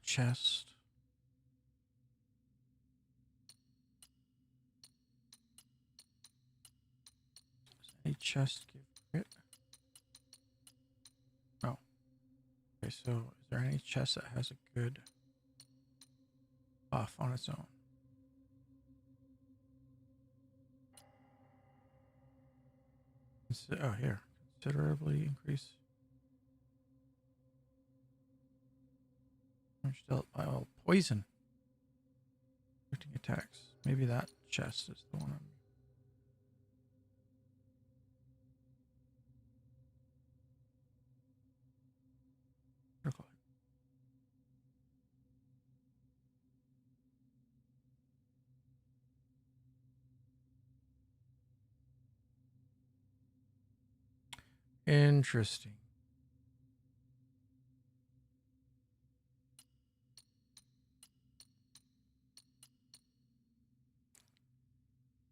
chest. Does any chest give crit? No. Okay, so is there any chest that has a good buff on its own? Oh, here. Considerably increase. Dealt by all poison. Shifting attacks. Maybe that chest is the one I'm. Interesting.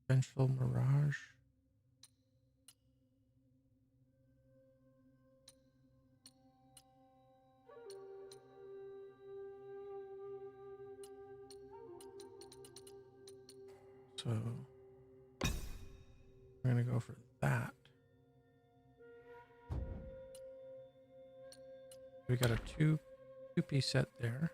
Vengeful Mirage. So we're gonna go for that. We got a two-piece set there.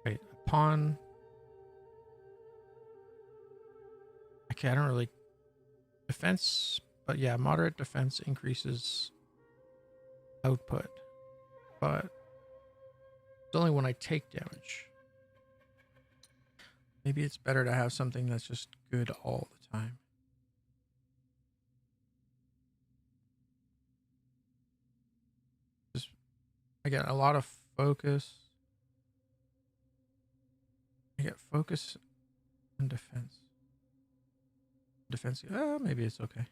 Wait, upon. Okay, I don't really defense, but yeah, moderate defense increases output, but it's only when I take damage. Maybe it's better to have something that's just good all the time. Just, I get a lot of focus. I get focus and defense. Defensive. Maybe it's okay.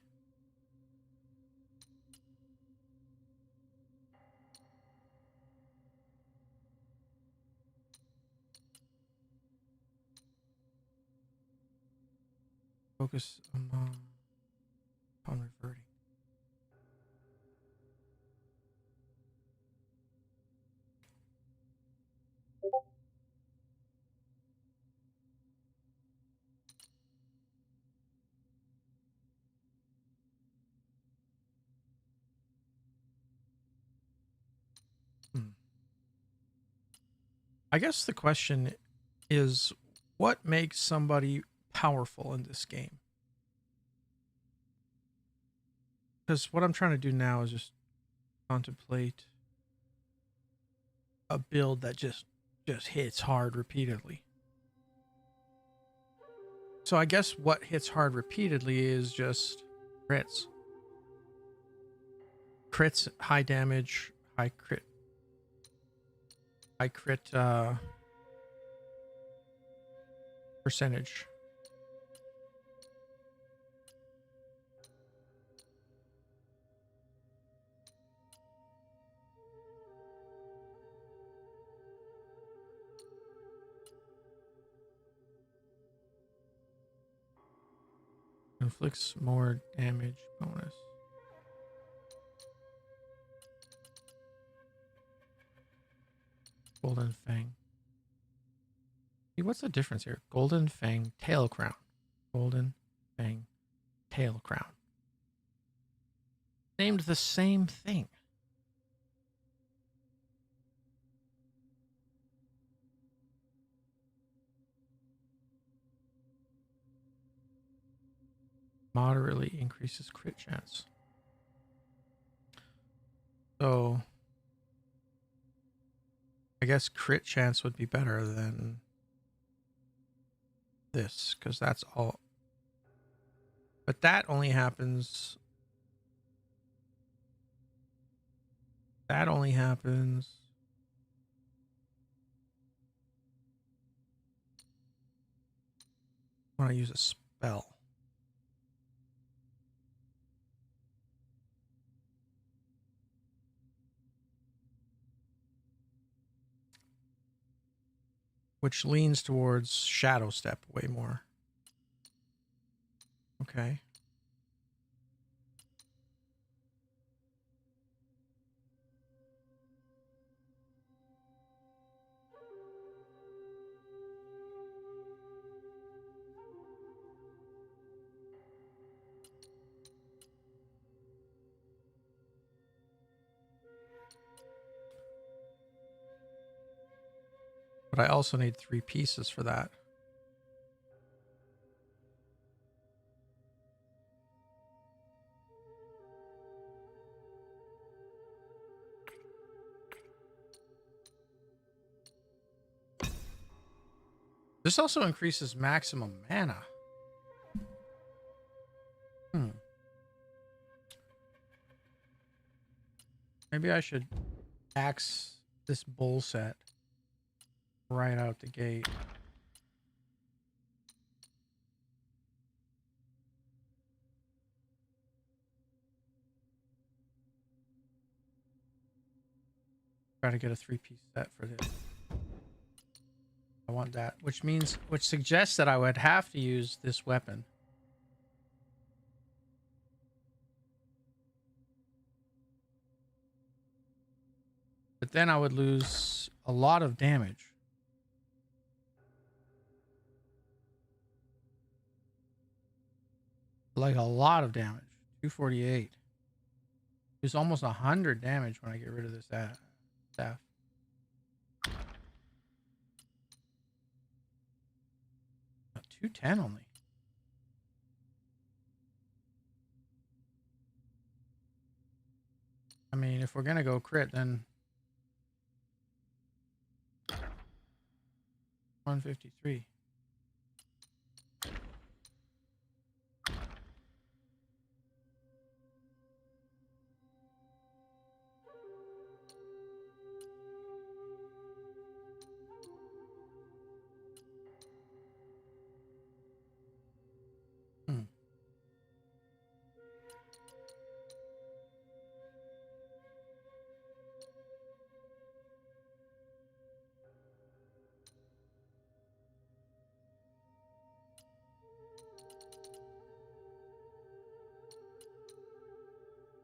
Focus upon reverting. I guess the question is, what makes somebody powerful in this game? Because what I'm trying to do now is just contemplate a build that just hits hard repeatedly. So I guess what hits hard repeatedly is just crits. Crits, high damage, high crit percentage. Inflicts more damage bonus. Golden Fang. See, what's the difference here? Golden Fang Tail Crown. Golden Fang Tail Crown. Named the same thing. Moderately increases crit chance. So I guess crit chance would be better than this, because that's all. But that only happens. That only happens. When I use a spell. Which leans towards Shadow Step way more. Okay. But I also need 3 pieces for that. This also increases maximum mana. Maybe I should axe this bull set right out the gate. Try to get a 3-piece set for this. I want that, which suggests that I would have to use this weapon. But then I would lose a lot of damage. Like a lot of damage. 248. There's almost 100 damage when I get rid of this staff. 210 only. I mean, if we're gonna go crit, then 153.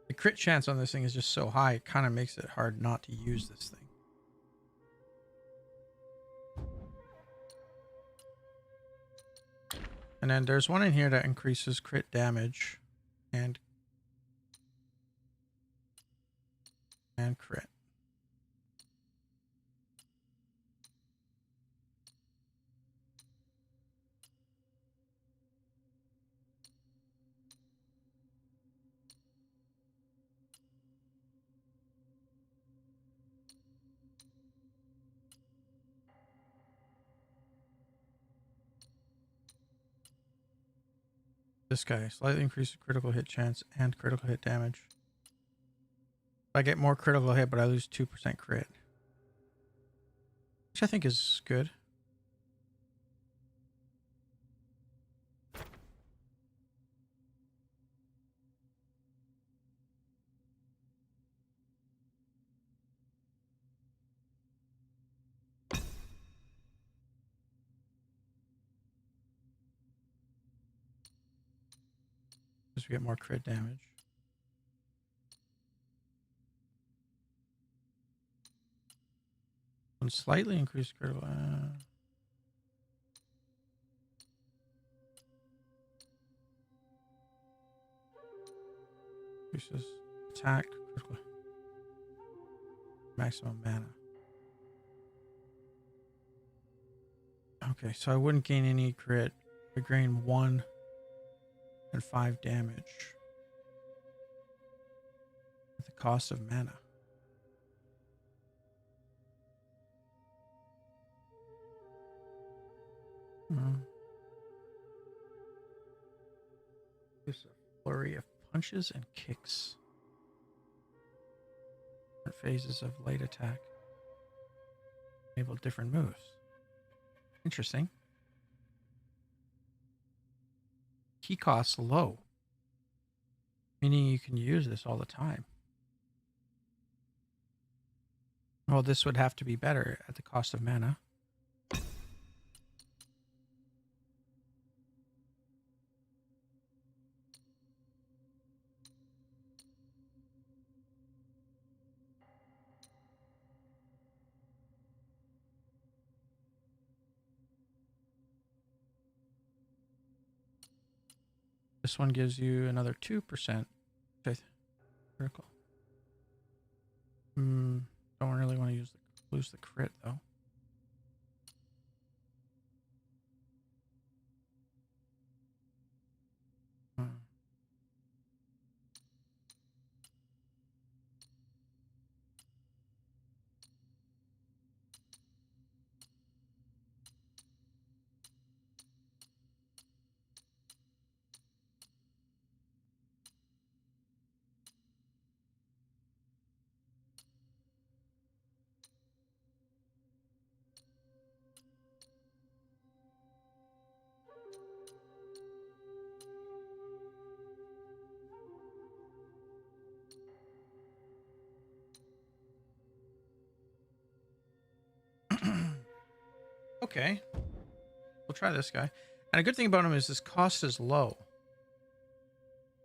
The crit chance on this thing is just so high, it kind of makes it hard not to use this thing. And then there's one in here that increases crit damage and crit. This guy slightly increases critical hit chance and critical hit damage. I get more critical hit, but I lose 2% crit, which I think is good. Because we get more crit damage. And slightly increased critical. Increases attack, critical, maximum mana. Okay, so I wouldn't gain any crit. I gain 1 and 5 damage at the cost of mana. There's a flurry of punches and kicks. Different phases of light attack. Enable different moves. Interesting. Key costs low, meaning you can use this all the time. Well, this would have to be better at the cost of mana. This one gives you another 2%. Critical. Don't really want to lose the crit though. Okay. We'll try this guy. And a good thing about him is his cost is low.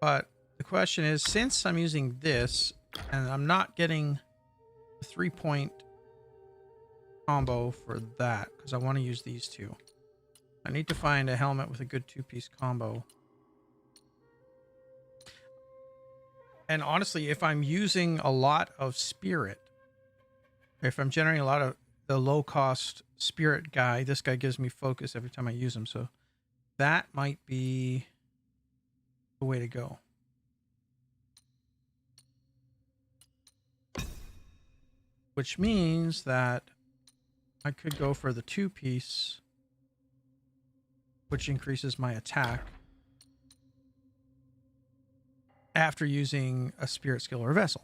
But the question is, since I'm using this and I'm not getting the 3-point combo for that, because I want to use these two, I need to find a helmet with a good 2-piece combo. And honestly, if I'm using a lot of spirit, if I'm generating a lot of the low-cost spirit guy, this guy gives me focus every time I use him. So that might be the way to go. Which means that I could go for the 2-piece, which increases my attack after using a spirit skill or a vessel.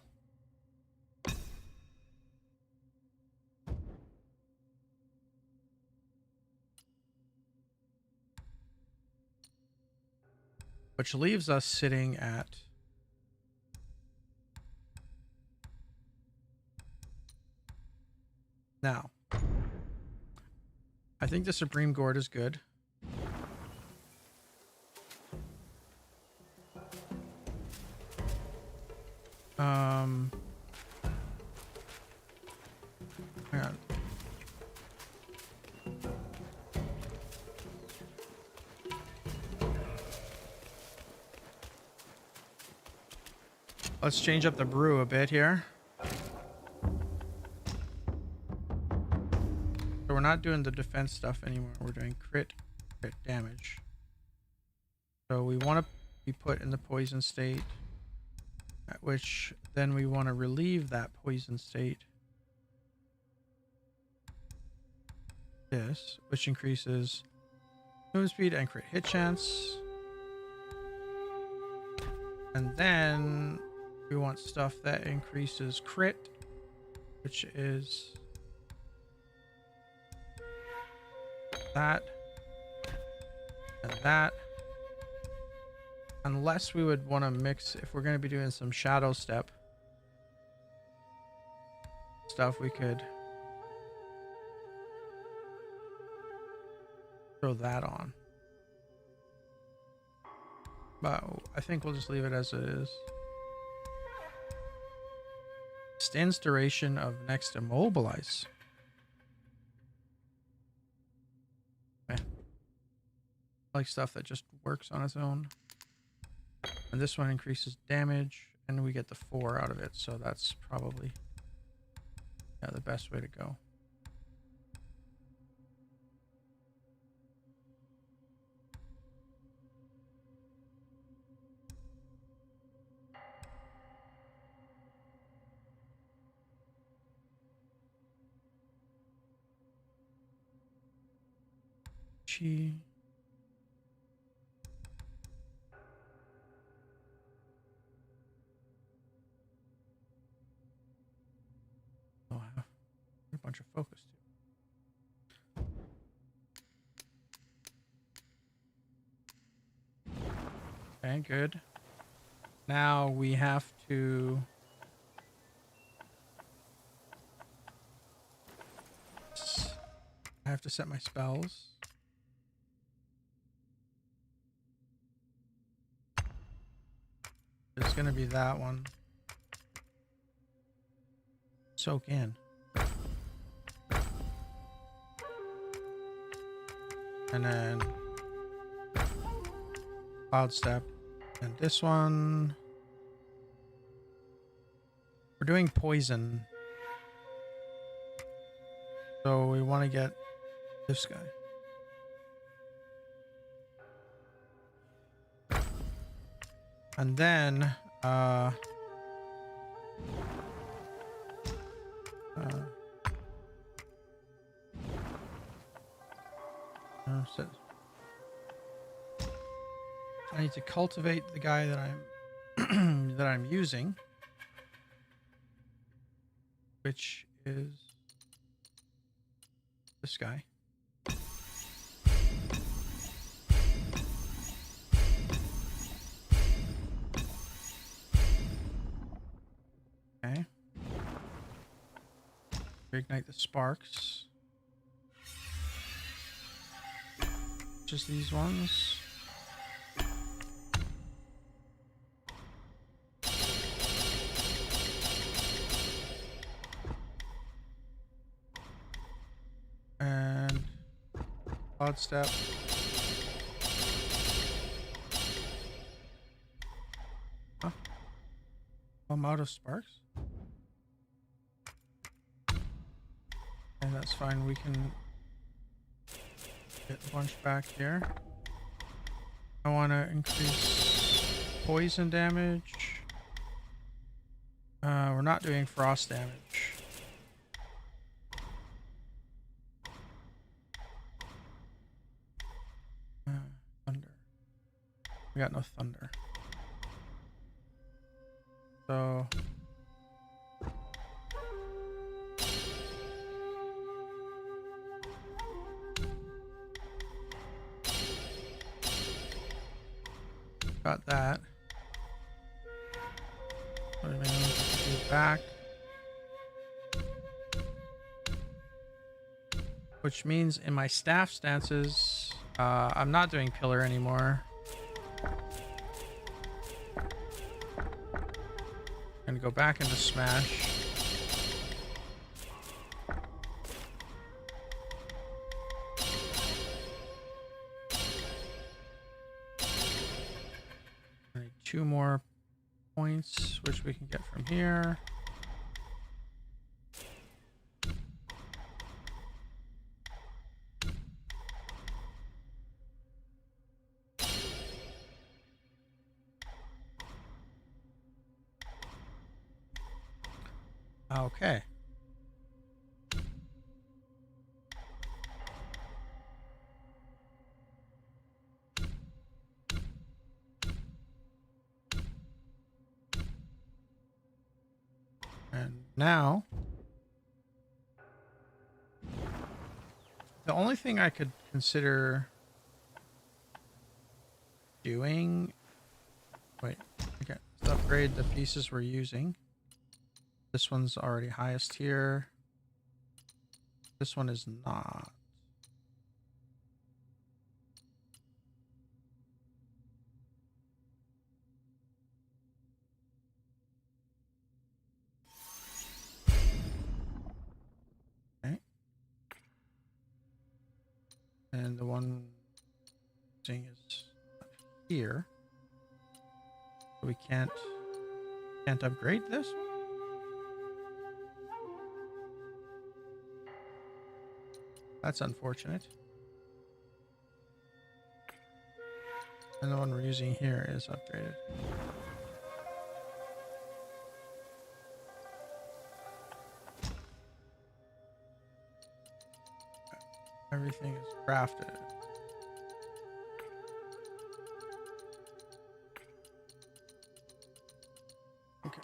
Which leaves us sitting at now. I think the Supreme Gourd is good. Hang on. Let's change up the brew a bit here. So we're not doing the defense stuff anymore. We're doing crit damage. So we want to be put in the poison state, at which then we want to relieve that poison state. This, which increases move speed and crit hit chance. And then we want stuff that increases crit, which is that and that. Unless we would want to mix, if we're going to be doing some shadow step stuff, we could throw that on. But I think we'll just leave it as it is. Extends duration of next immobilize. Okay. I like stuff that just works on its own. And this one increases damage, and we get the 4 out of it, so that's probably the best way to go. Oh, I have a bunch of focus too. Okay, good. Now we have to set my spells. It's gonna be that one. Soak in. And then Cloud Step. And this one, we're doing poison. So we want to get this guy. And then I need to cultivate the guy that I'm that I'm using, which is this guy. Okay. Reignite the sparks. just these ones. And odd step. Huh? I'm out of sparks. And that's fine. We can get a bunch back here. I want to increase poison damage. We're not doing frost damage. Thunder. We got no thunder. So got that. Back. Which means in my staff stances, I'm not doing pillar anymore. I'm gonna go back into smash. I need 2 more points, which we can get from here. Okay. And now, the only thing I could consider doing... Wait, okay, let's upgrade the pieces we're using. This one's already highest here. This one is not. Okay. And the one thing is here. So we can't upgrade this one? That's unfortunate. And the one we're using here is upgraded. Everything is crafted. Okay.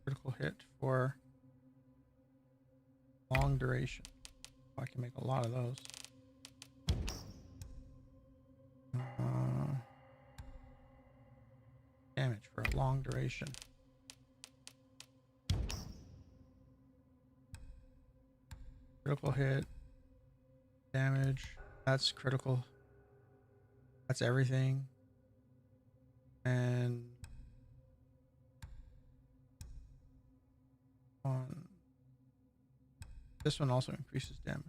Critical hit for long duration. Oh, I can make a lot of those. Damage for a long duration. Critical hit. Damage. That's critical. That's everything. And on this one also increases damage.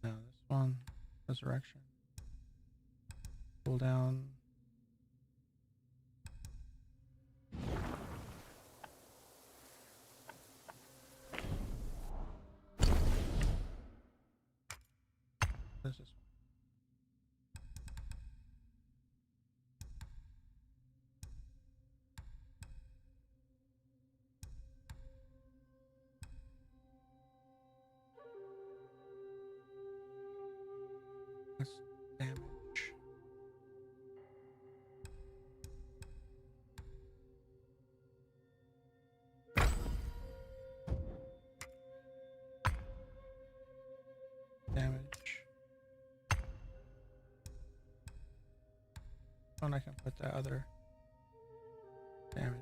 Now this one, resurrection. Pull down. This is That's damage. Damage. And I can put that other damage.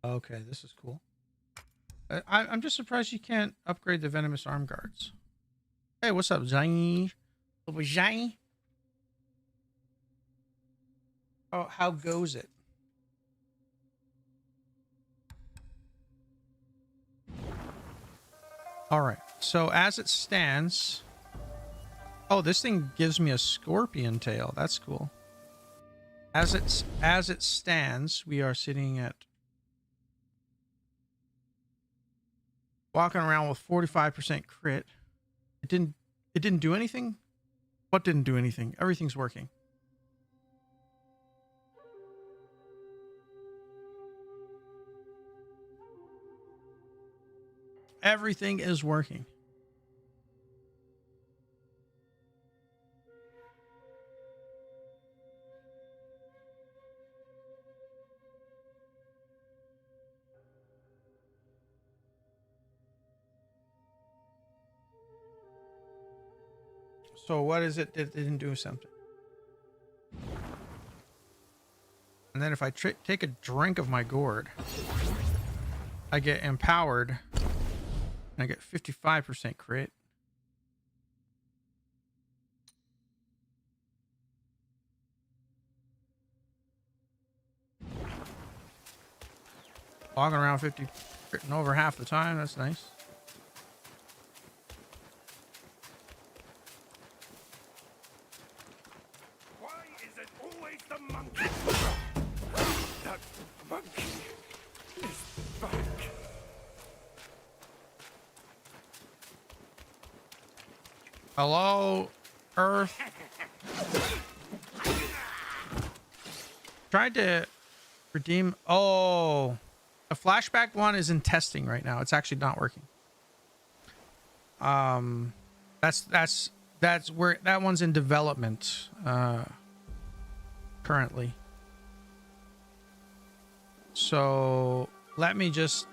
Okay, this is cool. I'm just surprised you can't upgrade the venomous arm guards. Hey, what's up, Zhang? Little Zhang? Oh, how goes it? All right. So as it stands, oh, this thing gives me a scorpion tail. That's cool. As it stands, we are sitting at walking around with 45% crit. It didn't do anything. What didn't do anything? Everything's working. Everything is working. So what is it that didn't do something? And then if I take a drink of my gourd, I get empowered and I get 55% crit. Walking around 50, critting over half the time. That's nice. Why is it always the monkey? That monkey is back. Hello, Earth. Tried to redeem. Oh, the flashback one is in testing right now. It's actually not working. That's where that one's in development currently. So let me just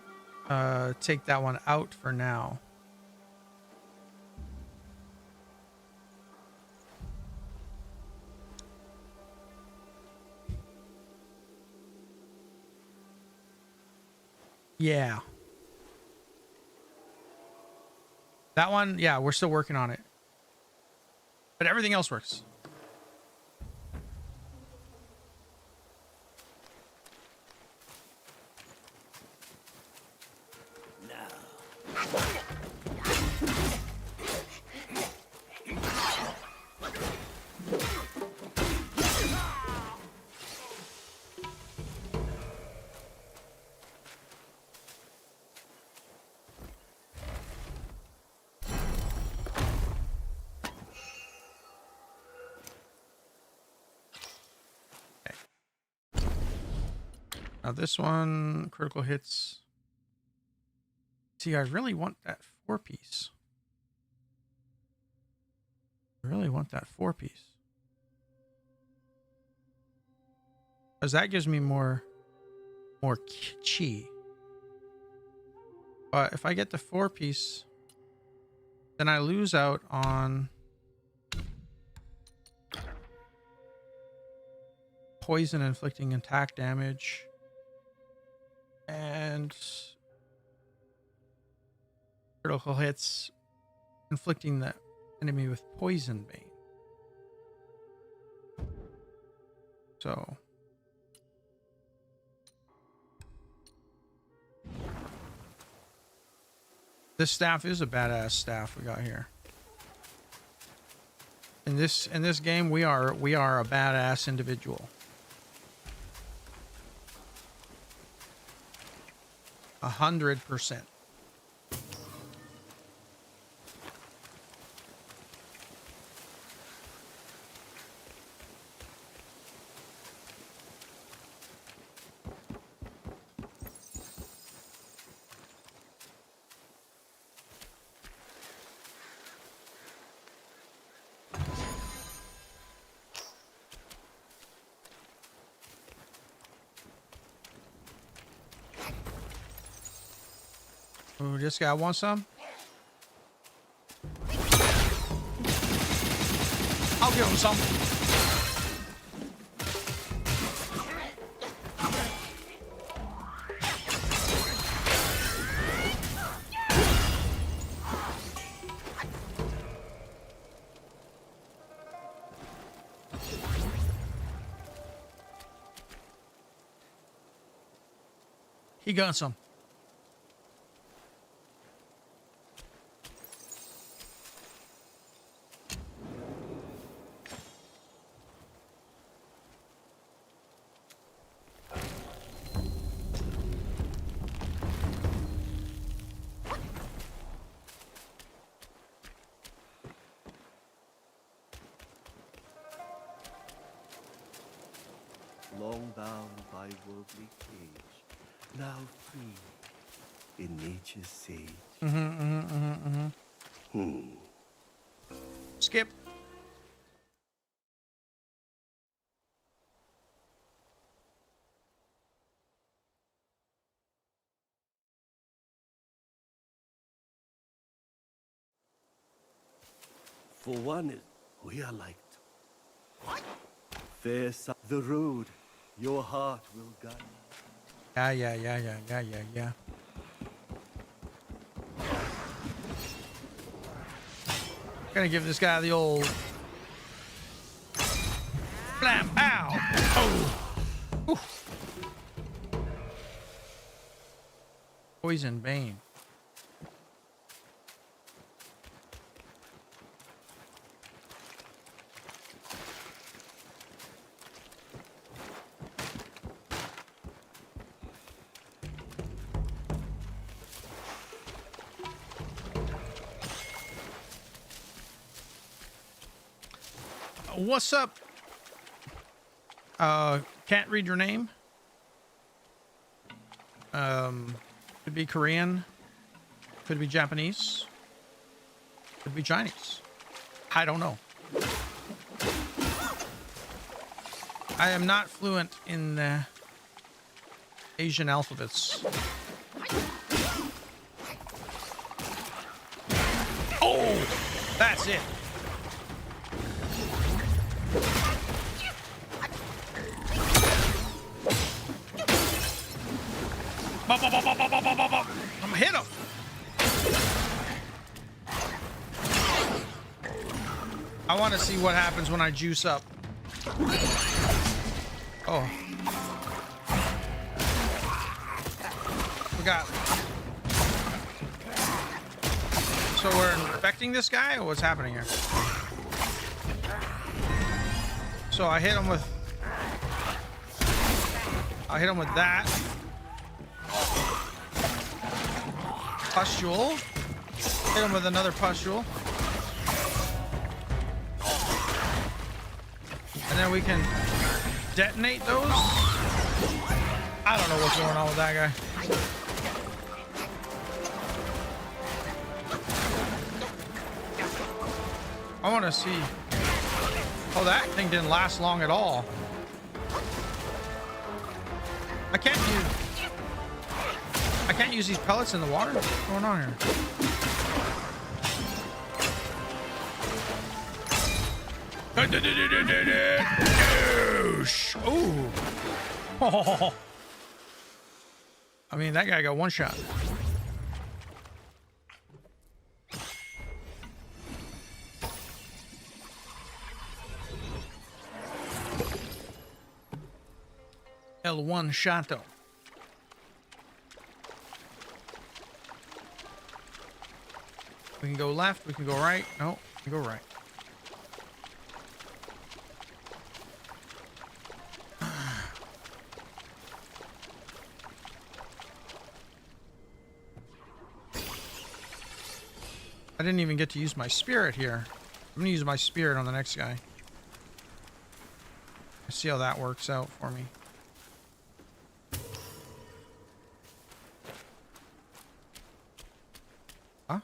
take that one out for now. Yeah. That one, yeah, we're still working on it. But everything else works. Now this one, critical hits. See, I really want that 4-piece. I really want that 4-piece. Because that gives me more chi. But if I get the 4-piece, then I lose out on poison inflicting attack damage. And critical hits inflicting the enemy with poison bane. So this staff is a badass staff we got here. In this game, we are a badass individual. 100%. Oh, this guy wants some? I'll give him some. He got some. Long bound by worldly cage, now free in nature's sage. Skip. For one, we are liked. Fair the road your heart will guide. Yeah. Gonna give this guy the old blam pow. Oh. Oof. Poison bane. What's up? Can't read your name. Could be Korean. Could be Japanese. Could be Chinese. I don't know. I am not fluent in the Asian alphabets. Oh, that's it. I'm gonna hit him. I want to see what happens when I juice up. Oh. We got. So we're infecting this guy, or what's happening here? So I hit him with that. Pustule. Hit him with another pustule. And then we can detonate those. I don't know what's going on with that guy. I want to see. Oh, that thing didn't last long at all. I can't use these pellets in the water. What's going on here? Ooh. Oh. I mean, that guy got one shot. L1 Shato. We can go left, we can go right. No, we can go right. I didn't even get to use my spirit here. I'm gonna use my spirit on the next guy. Let's see how that works out for me. Huh?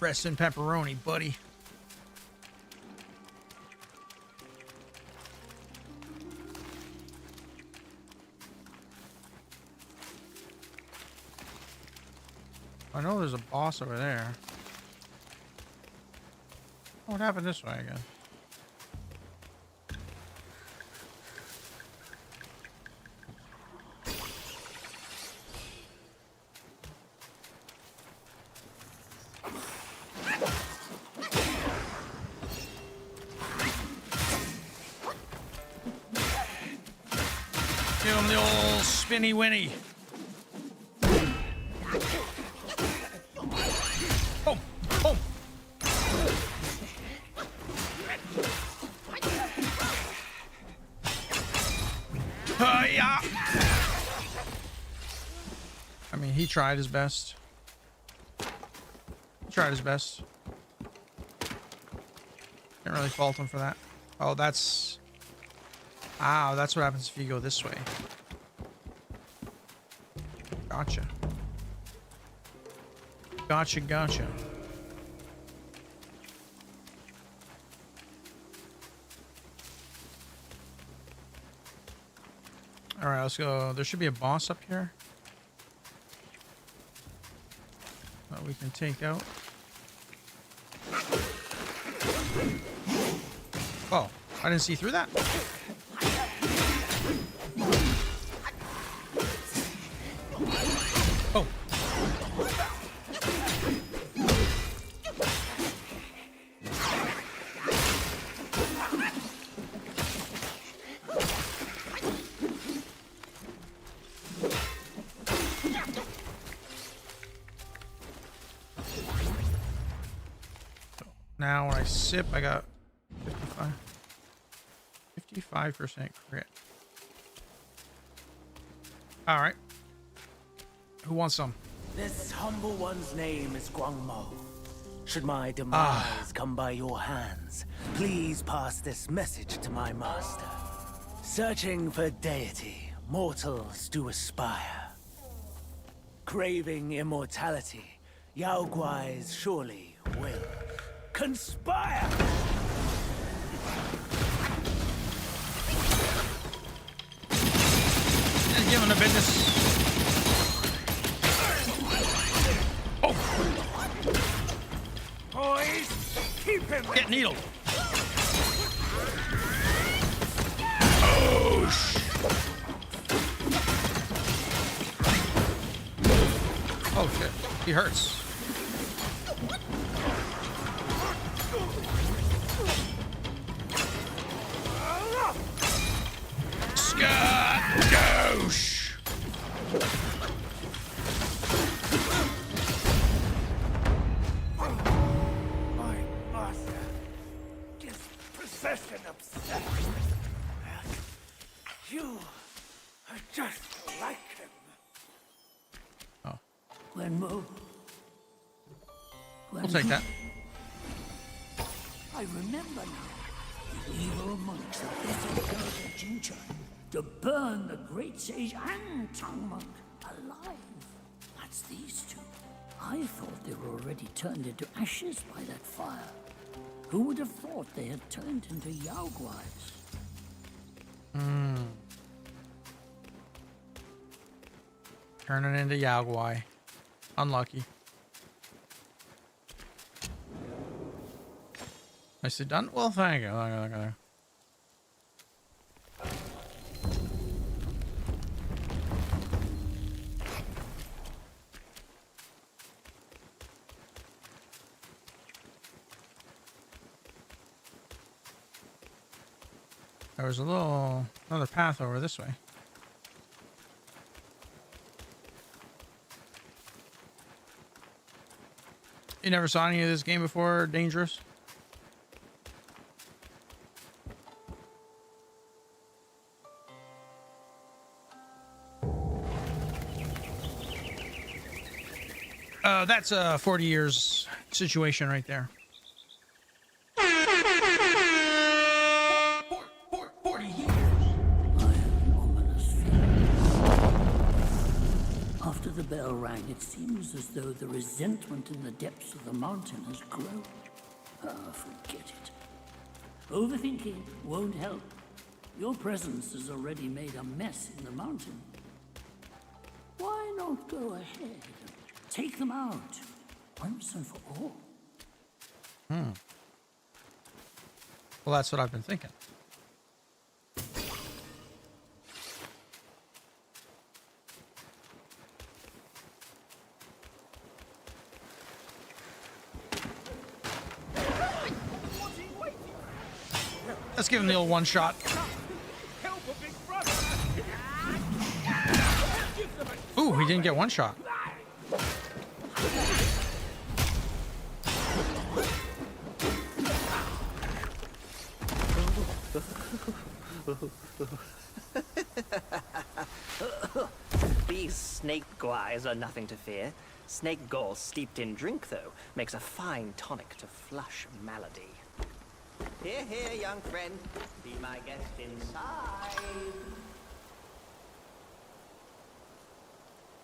Rest in pepperoni, buddy. I know there's a boss over there. What happened this way again? Give him the old spinny winny. Oh, oh. Yeah. I mean, he tried his best. He tried his best. Can't really fault him for that. Oh, that's... Ah, that's what happens if you go this way. Gotcha. Gotcha, gotcha. Alright, let's go. There should be a boss up here that we can take out. Oh, I didn't see through that. Oh. Now when I sip, I got 55% crit. All right. Who wants some? This humble one's name is Guangmo. Should my demise come by your hands, please pass this message to my master. Searching for deity, mortals do aspire. Craving immortality, Yao Guais surely will conspire! Just giving the business. Oh! Boys, keep him. Get needled. Oh, oh shit. He hurts. Skadoosh! My master is possession obsessed. You are just like him. Oh, Guangmo. we'll take that. I remember now. The evil monks that visited Jincha to burn the great sage and tongue monk alive. That's these two. I thought they were already turned into ashes by that fire. Who would have thought they had turned into Yao Guais? Turning into Yao Guai. Unlucky. Nicely done. Well, thank you. There was another path over this way. You never saw any of this game before, Dangerous? That's a 40 years situation right there. 40 years. I have an ominous feeling. After the bell rang, it seems as though the resentment in the depths of the mountain has grown. Ah, forget it. Overthinking won't help. Your presence has already made a mess in the mountain. Why not go ahead Take them out, once and for all. Well, that's what I've been thinking. Let's give him the old one shot. Help a big brother! Ooh, he didn't get one shot. These snake guys are nothing to fear. Snake gall steeped in drink, though, makes a fine tonic to flush malady. Here, here, young friend. Be my guest inside.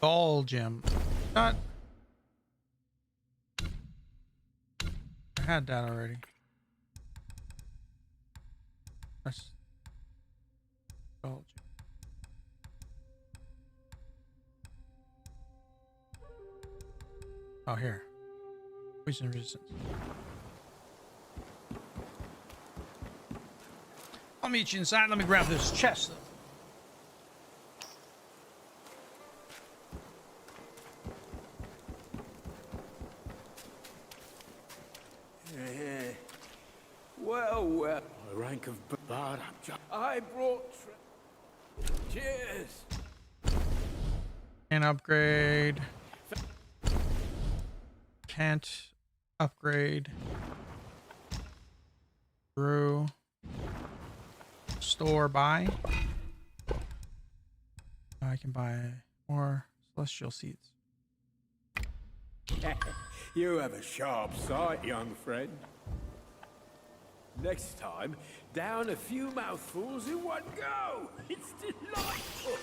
Ball gem. Not. I had that already. That's ball gem. Oh, here. Poison resistance. I'll meet you inside. Let me grab this chest, though. Well, a rank of bard. I brought. Cheers. Can't upgrade. Can't upgrade. Brew. Store buy. I can buy more celestial seeds. You have a sharp sight, young friend. Next time, down a few mouthfuls in one go. It's delightful.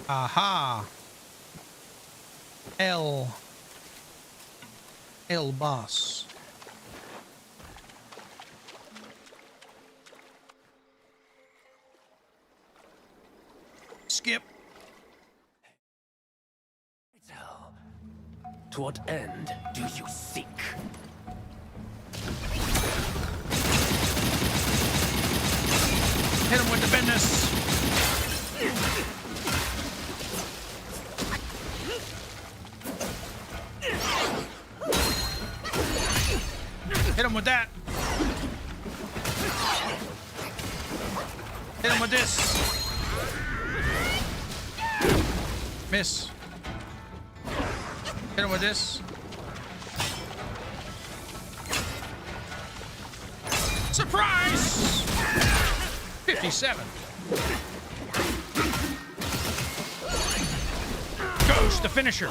Aha! L boss. Skip. To what end do you seek? Hit him with the business. Hit him with that. Hit him with this. Miss. Hit him with this. Surprise! 57. Ghost, the finisher.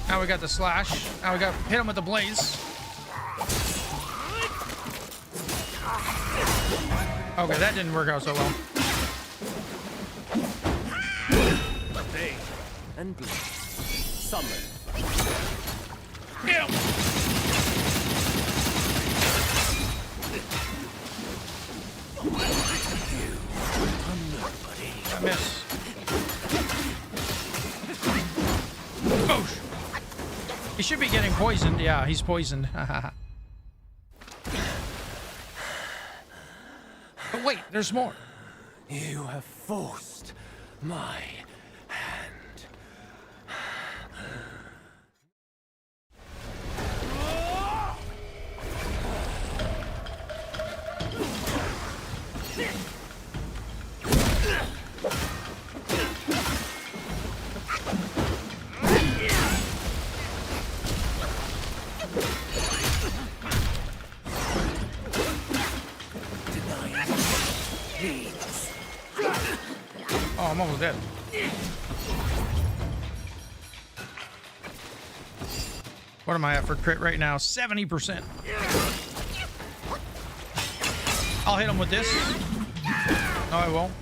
Now we got the slash. Now we got hit him with the blaze. Okay, that didn't work out so well. Bane and Blade. Summon. Yeah. I miss. Boosh. He should be getting poisoned. Yeah, he's poisoned. But wait, there's more. You have forced my hand. Denying me I'm almost dead. What am I at for crit right now? 70%. I'll hit him with this. No, I won't.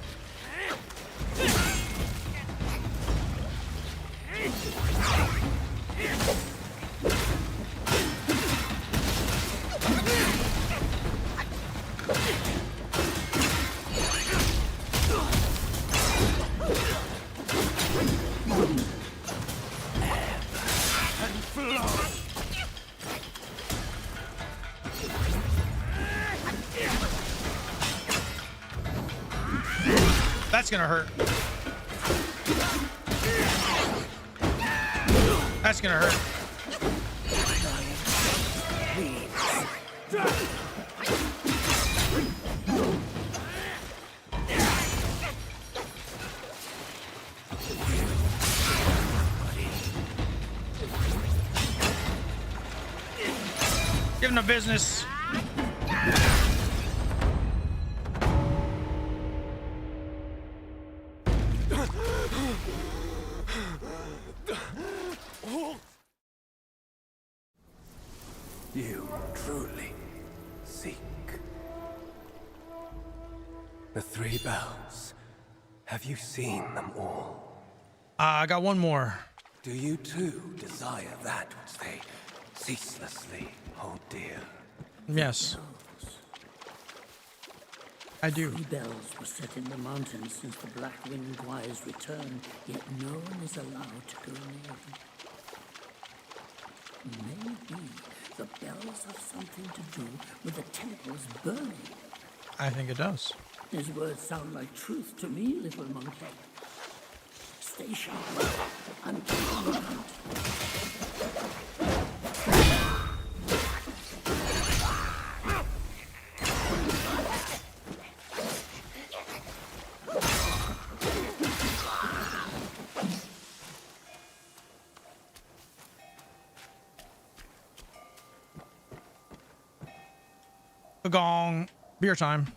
That's gonna hurt. That's gonna hurt. Give him the business. You truly seek the three bells. Have you seen them all? I got one more. Do you too desire that which they ceaselessly hold dear? Yes, I do. 3 bells were set in the mountains since the Black-Winged Gwy's return, yet no one is allowed to go near them. Maybe the bells have something to do with the temples burning. I think it does. His words sound like truth to me, little monkey. Stay sharp and keep on the hunt. Wukong. Beer time.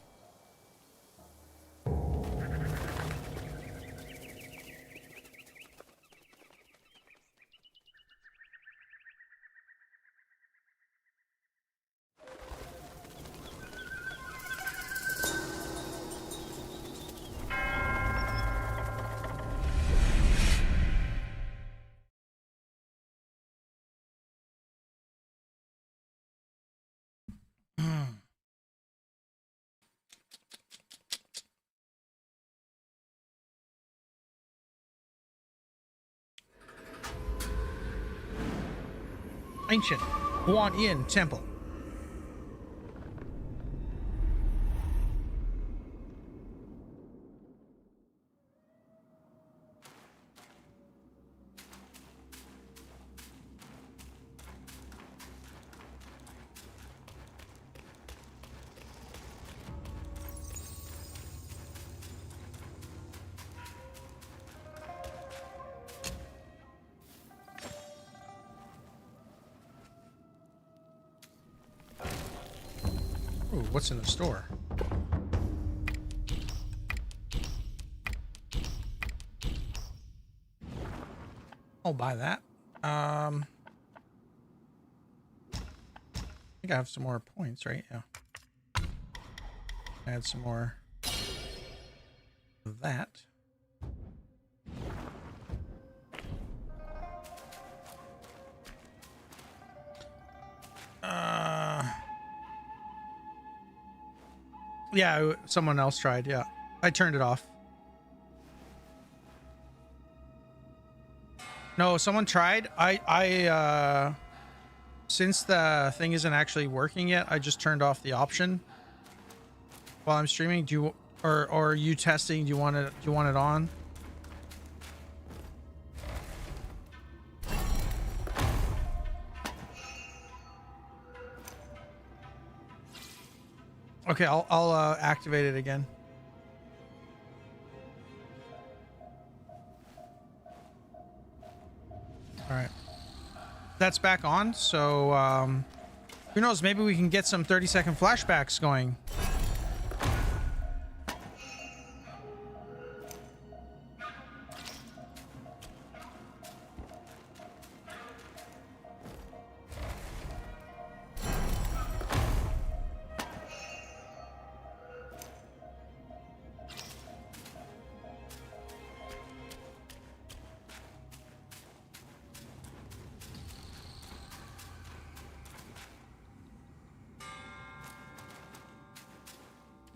Ancient Guan Yin Temple. Ooh, what's in the store? I'll buy that. I think I have some more points, right? Yeah. Add some more of that. Yeah, someone else tried. Yeah, I turned it off. No, someone tried. I since the thing isn't actually working yet, I just turned off the option while I'm streaming. Do you or are you testing? Do you want it? Do you want it on? Okay, I'll activate it again. All right, that's back on. So who knows? Maybe we can get some 30-second flashbacks going.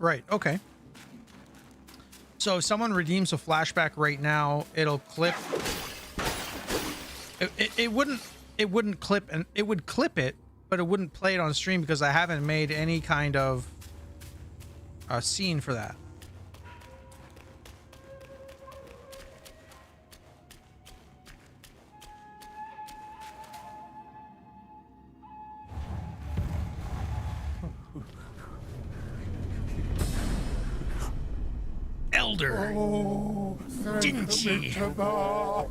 Right. Okay. So if someone redeems a flashback right now, it'll clip. It wouldn't clip, and it would clip it, but it wouldn't play it on stream because I haven't made any kind of scene for that. Elder. Oh, Dingy. Oh,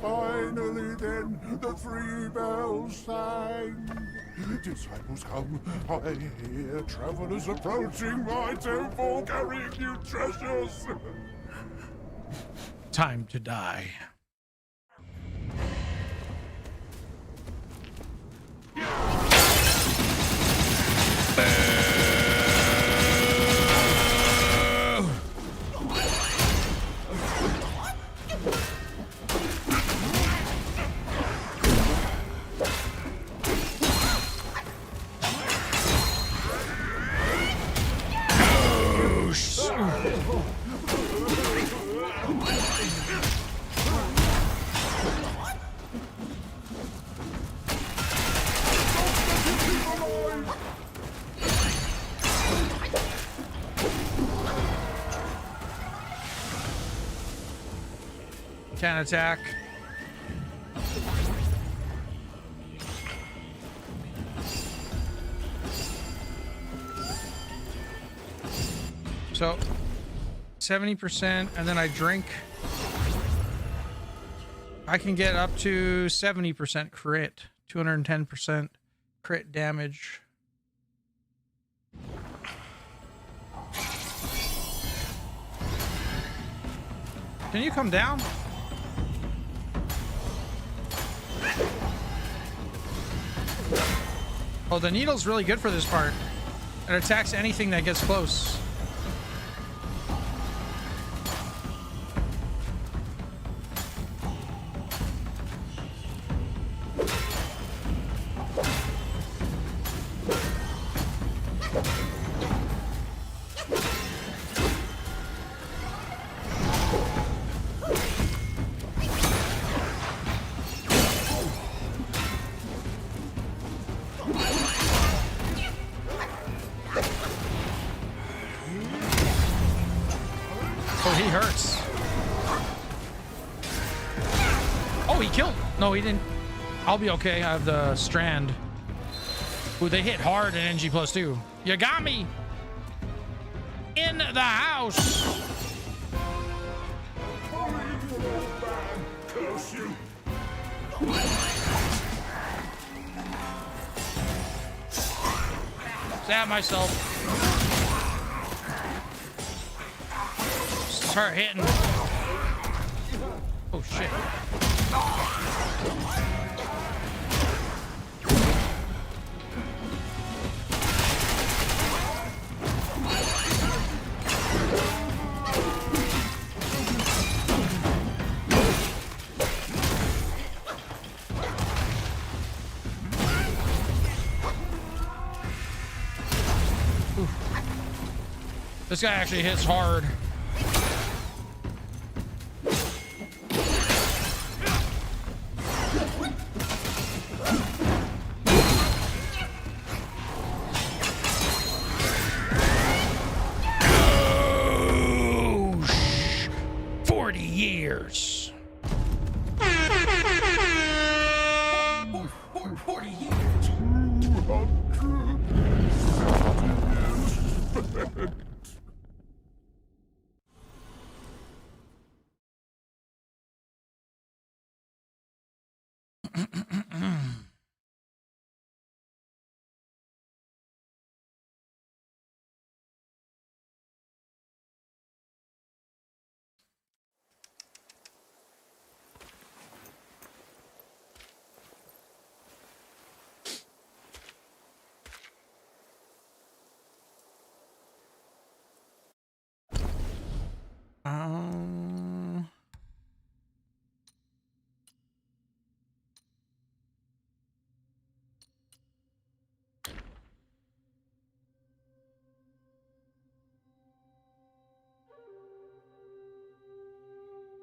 finally then, the 3 bells sang. Disciples come, I hear travelers approaching my temple carrying new treasures. Time to die. Can't attack. So 70%, and then I drink. I can get up to 70% crit, 210% crit damage. Can you come down? Oh, the needle's really good for this part. It attacks anything that gets close. Oh, he hurts. Oh, he killed. No, he didn't. I'll be okay. I have the strand. Ooh, they hit hard in NG+2. You got me. In the house. Curse you. Stab myself. Start hitting. Oh shit. This guy actually hits hard. Oh, 40 years. 40 years. 200 years spent.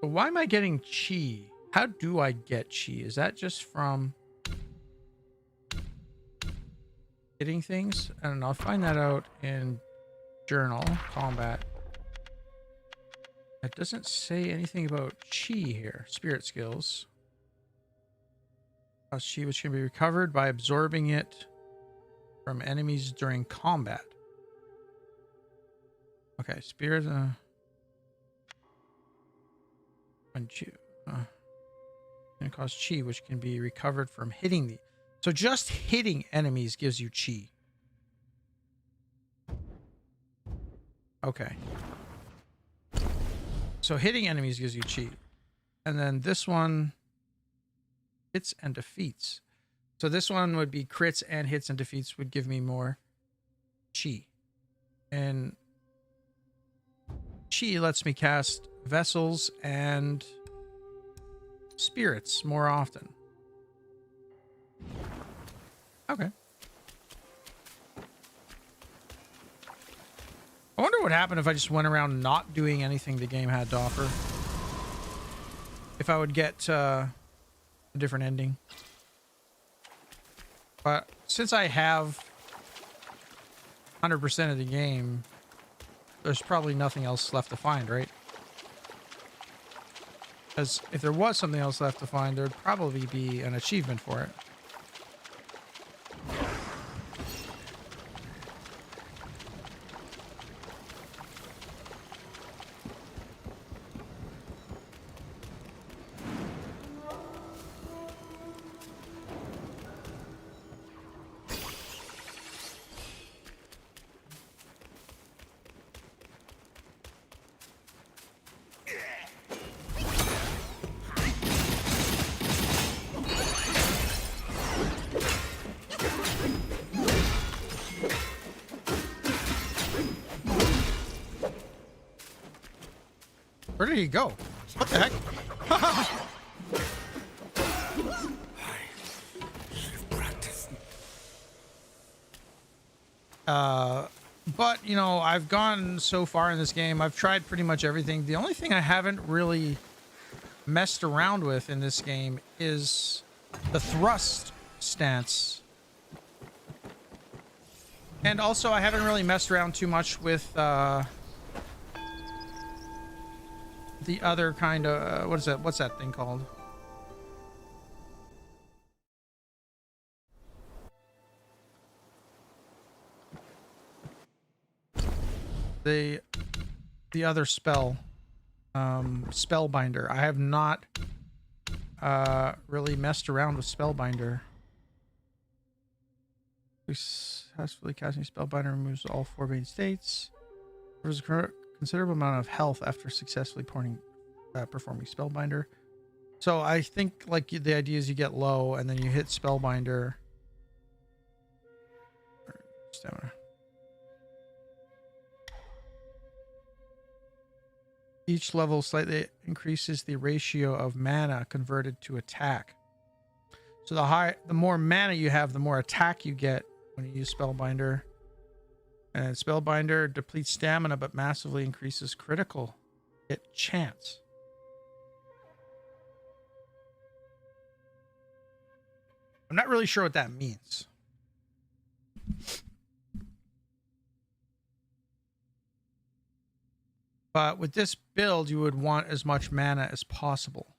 But why am I getting chi? How do I get chi? Is that just from hitting things? And I'll find that out in journal, combat. It doesn't say anything about chi here. Spirit skills. Chi, which can be recovered by absorbing it from enemies during combat. Okay, spirit. When chi, can cause chi, which can be recovered from hitting the. So just hitting enemies gives you chi. Okay. So hitting enemies gives you chi. And then this one, hits and defeats. So this one would be crits and hits and defeats would give me more chi. And chi lets me cast vessels and spirits more often. Okay. I wonder what happened if I just went around not doing anything the game had to offer. If I would get a different ending. But since I have 100% of the game, there's probably nothing else left to find, right? Because if there was something else left to find, there'd probably be an achievement for it. Where did he go? What the heck? But, you know, I've gone so far in this game. I've tried pretty much everything. The only thing I haven't really messed around with in this game is the thrust stance. And also, I haven't really messed around too much with, the other kind of, what is that? What's that thing called? The other spell, Spellbinder. I have not really messed around with Spellbinder. Successfully casting Spellbinder removes all 4 main states. There's a considerable amount of health after successfully performing Spellbinder. So I think like the idea is you get low and then you hit Spellbinder. Stamina. Each level slightly increases the ratio of mana converted to attack. So the more mana you have, the more attack you get when you use Spellbinder. And Spellbinder depletes stamina but massively increases critical hit chance. I'm not really sure what that means. But with this build, you would want as much mana as possible.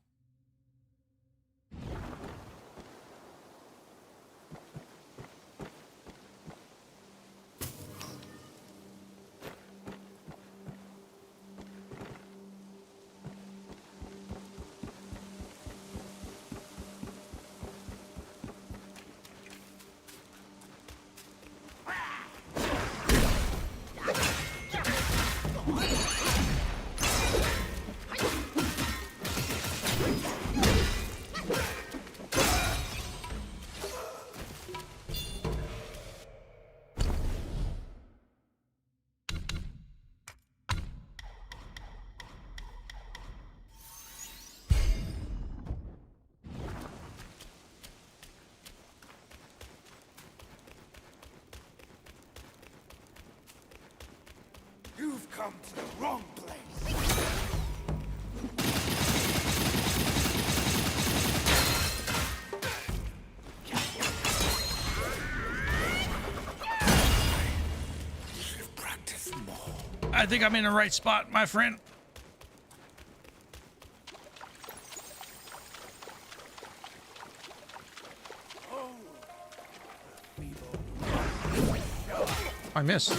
You've come to the wrong place. I think I'm in the right spot, my friend. I missed.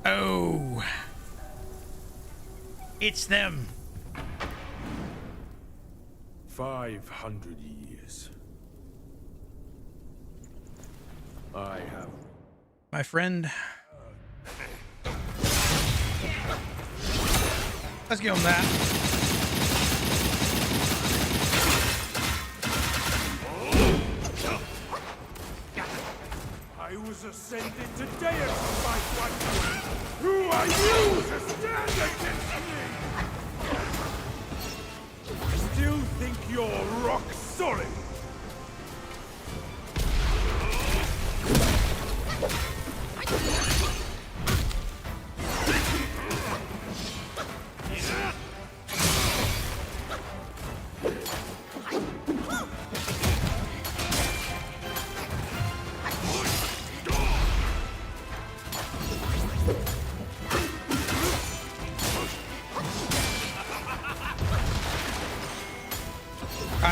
Oh, it's them. 500 years. I have. My friend. Let's give him that. I was ascended to deity by one. Who are you to stand against me? Still think you're rock solid?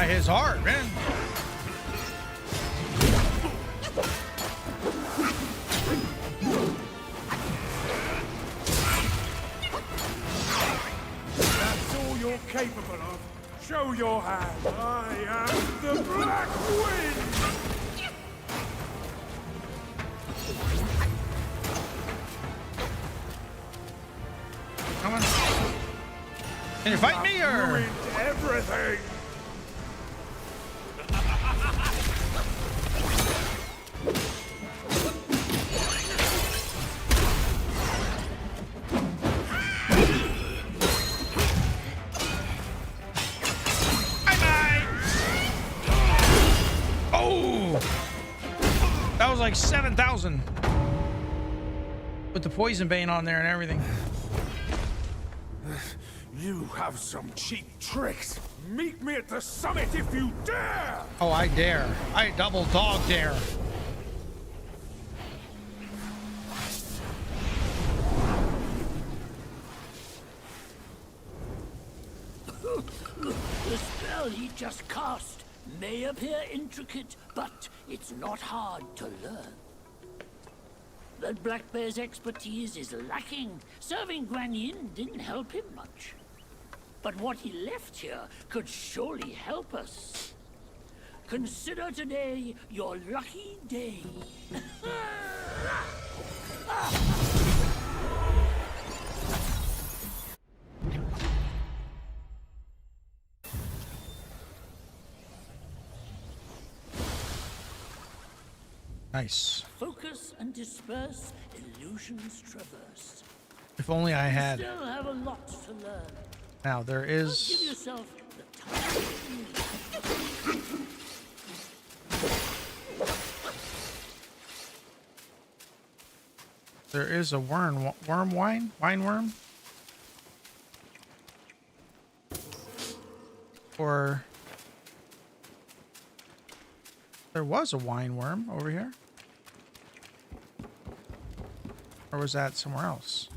His hard, man. That's all you're capable of. Show your hand. I am the Black Wind. Come on. Can you fight me or? Ruined everything. That was like 7,000 with the poison bane on there and everything. You have some cheap tricks. Meet me at the summit if you dare. Oh, I dare. I double dog dare. The spell he just cast may appear intricate, but it's not hard to learn. That Black Bear's expertise is lacking. Serving Guan Yin didn't help him much. But what he left here could surely help us. Consider today your lucky day. Nice. Focus and disperse, illusions traverse. If only I had. Still have a lot to learn. Now there Give is. yourself the time you need. There is a worm wine worm. Or there was a wine worm over here. Or was that somewhere else?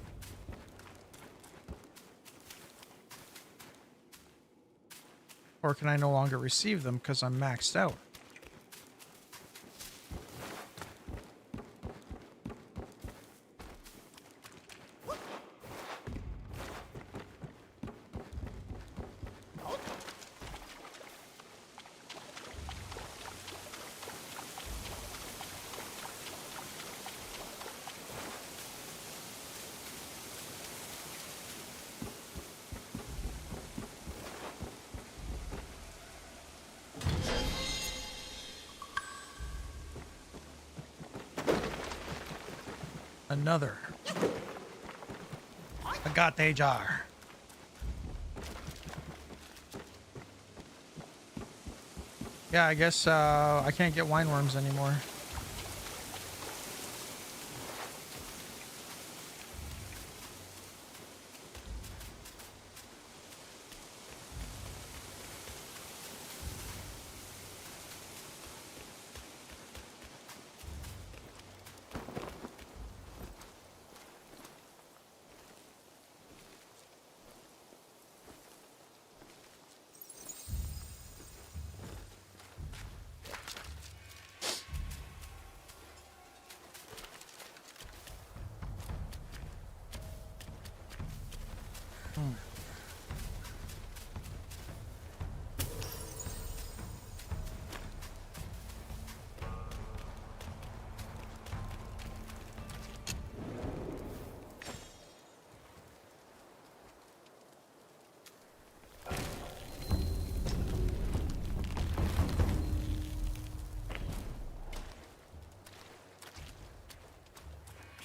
Or can I no longer receive them because I'm maxed out? Another. Agate jar. Yeah, I guess I can't get wine worms anymore.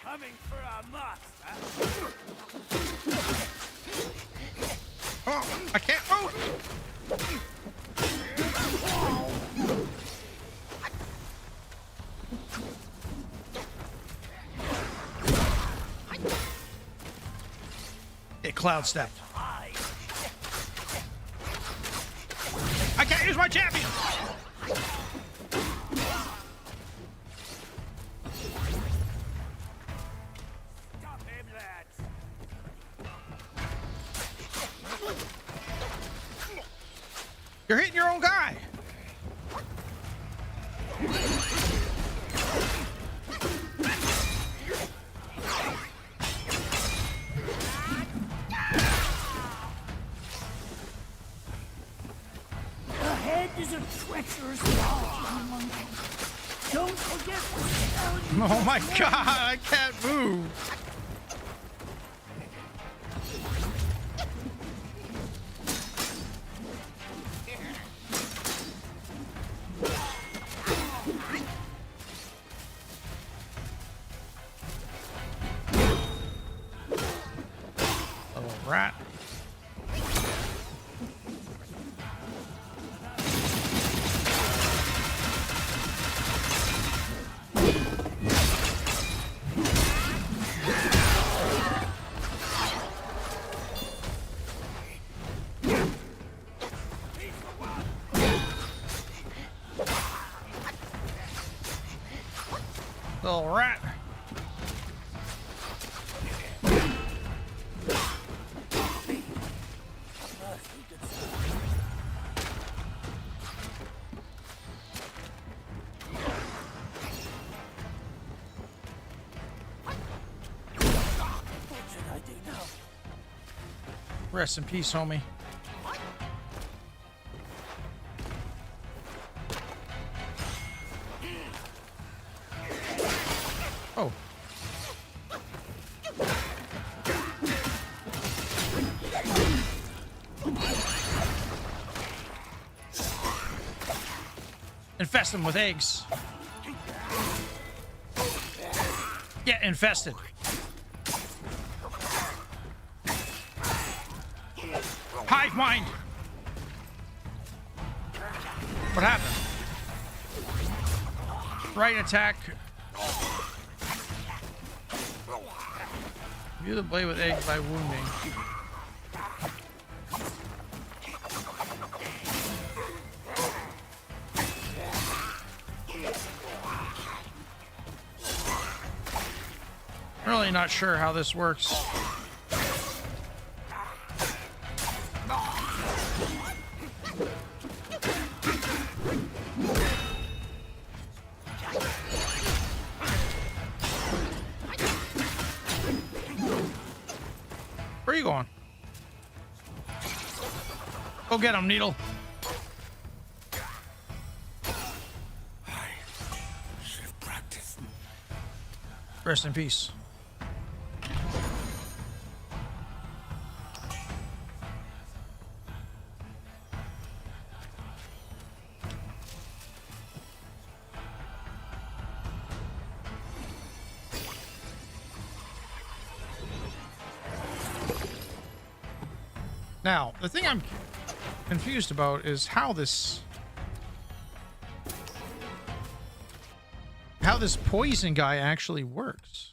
Coming for our master. Oh, I can't move. It cloud stepped. I can't use my champion. Stop him, lads. You're hitting your own guy. Ahead is a treacherous path, monkey. Don't forget to tell you. Oh my god, I can't move. Little rat. Little rat. What should I do now? Rest in peace, homie. Oh. Infest them with eggs. Get infested. Hive mind. What happened? Right attack. View the blade with eggs by wounding. Really not sure how this works. Where are you going? Go get him, Needle. Should have practiced. Rest in peace. Now, the thing I'm confused about is how this poison guy actually works.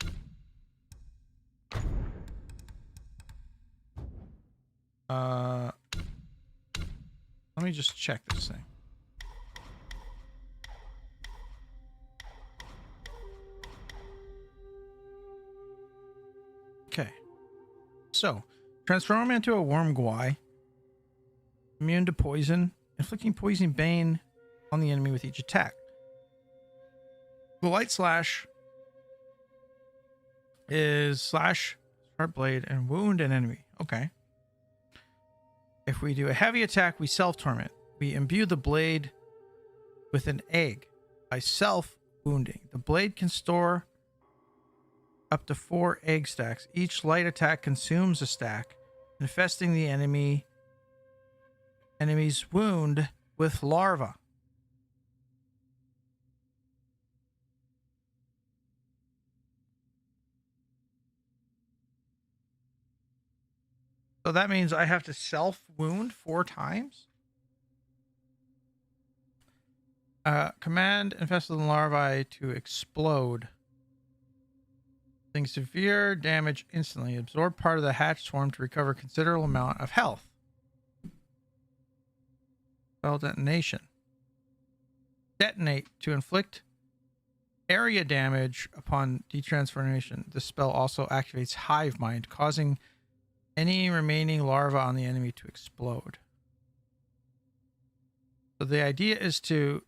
Let me just check this thing. Okay. So, transform into a worm guai. Immune to poison, inflicting poison bane on the enemy with each attack. The light slash is slash, sharp blade, and wound an enemy. Okay. If we do a heavy attack, we self-torment. We imbue the blade with an egg by self-wounding. The blade can store up to 4 egg stacks. Each light attack consumes a stack, infesting the enemy's wound with larvae. So that means I have to self-wound 4 times? Command infested larvae to explode. Dealing severe damage instantly. Absorb part of the hatch swarm to recover considerable amount of health. Spell detonation. Detonate to inflict area damage upon detransformation. This spell also activates Hive Mind, causing any remaining larva on the enemy to explode. So the idea is to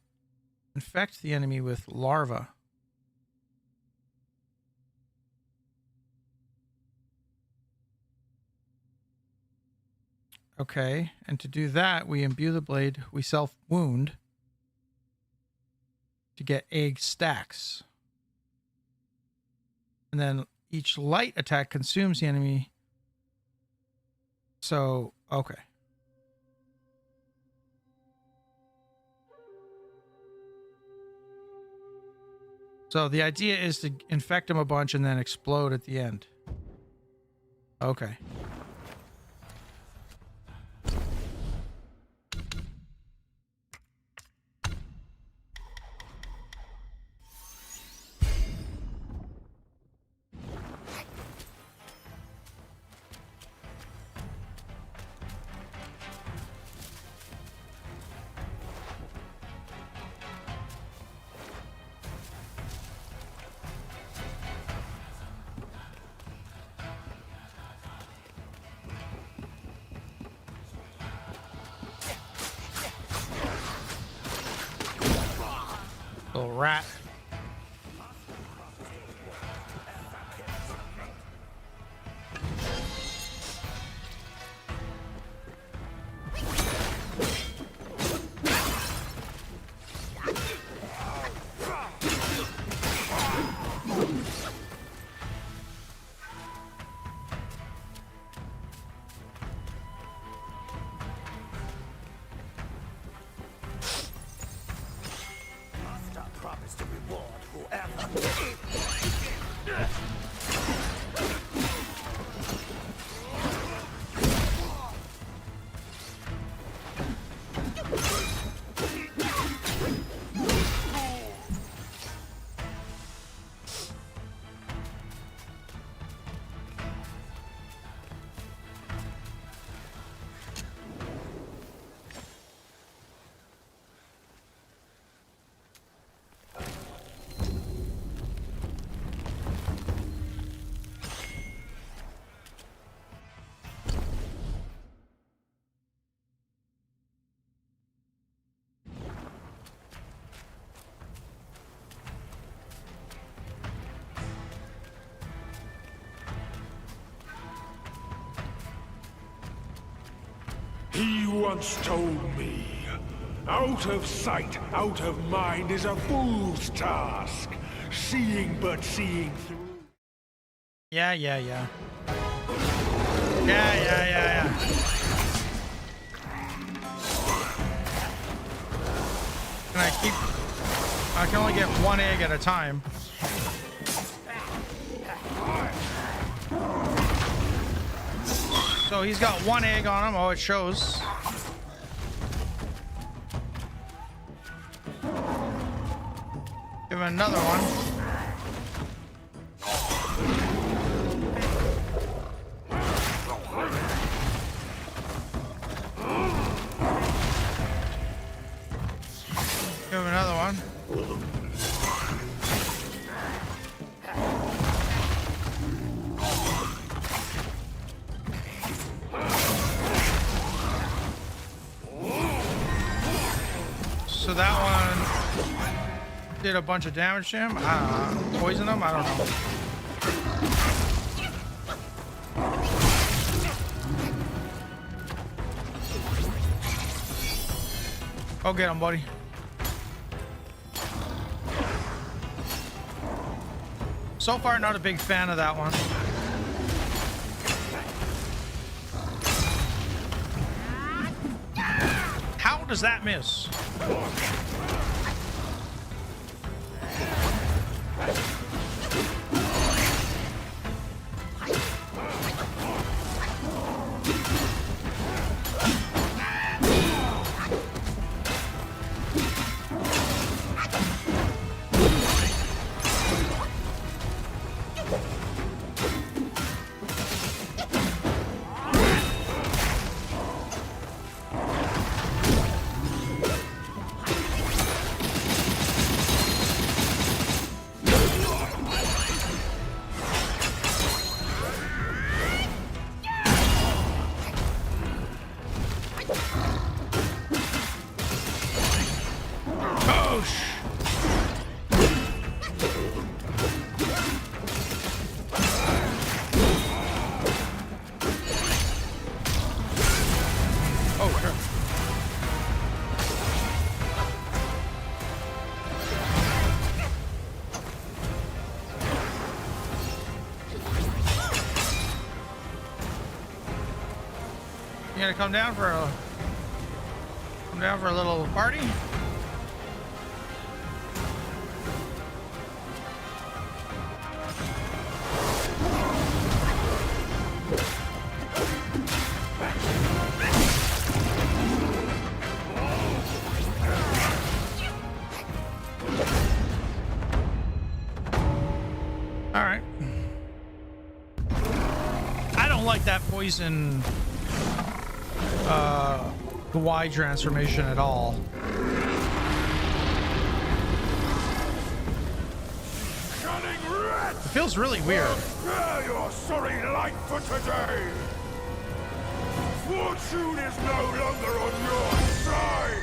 infect the enemy with larvae. Okay, and to do that, we imbue the blade, we self-wound to get egg stacks. And then each light attack consumes the enemy. So, okay. So the idea is to infect him a bunch and then explode at the end. Okay. Little rat. He once told me, out of sight, out of mind is a fool's task. Seeing but seeing through. Yeah. Yeah. Can I can only get 1 egg at a time. So he's got one egg on him. Oh, it shows. Give him another one. Give him another one. So that one did a bunch of damage to him. Poison him? I don't know. Go get him, buddy. So far, not a big fan of that one. How does that miss? You gonna come down for a little party? All right. I don't like that poison the Y transformation at all. It feels really weird. Spare your sorry life for today! Fortune is no longer on your side!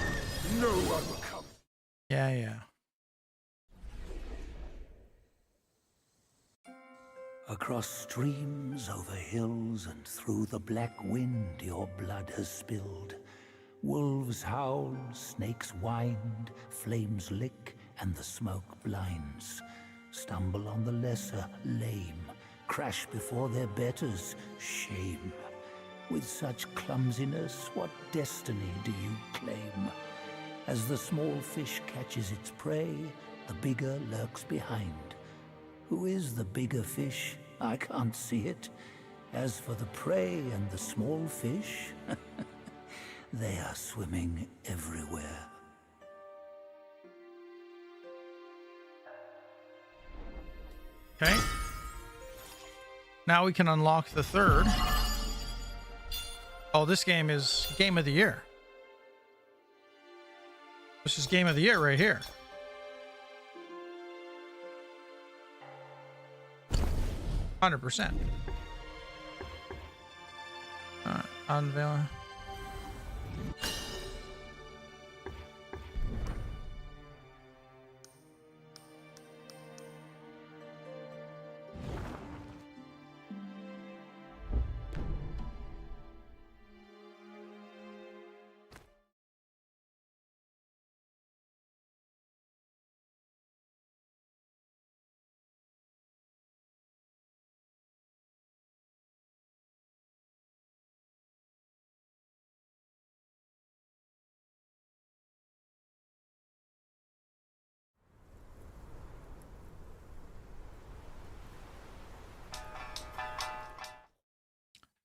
No one will come. Yeah. Across streams, over hills, and through the black wind your blood has spilled. Wolves howl, snakes wind, flames lick, and the smoke blinds. Stumble on the lesser, lame, crash before their betters, shame. With such clumsiness, what destiny do you claim? As the small fish catches its prey, the bigger lurks behind. Who is the bigger fish? I can't see it. As for the prey and the small fish, they are swimming everywhere. Okay. Now we can unlock the third. Oh, this game is Game of the Year. This is Game of the Year right here. 100%. Unveiling.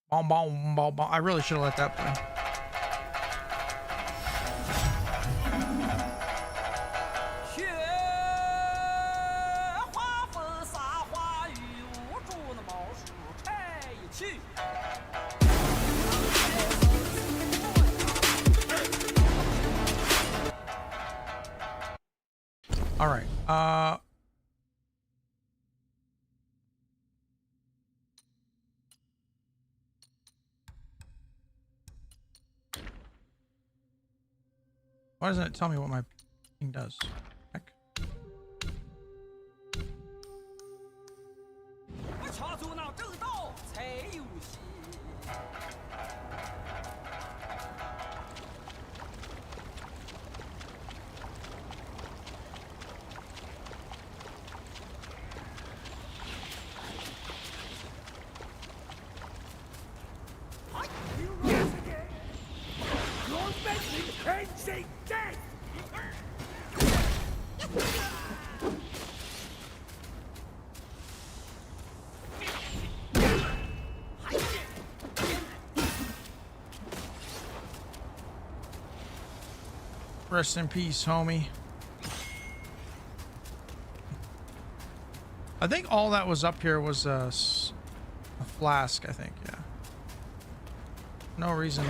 Boom, boom, boom, boom. I really should have let that play. All right. Why doesn't it tell me what my thing does? Heck. Rest in peace, homie. I think all that was up here was a flask, I think, yeah. No reason.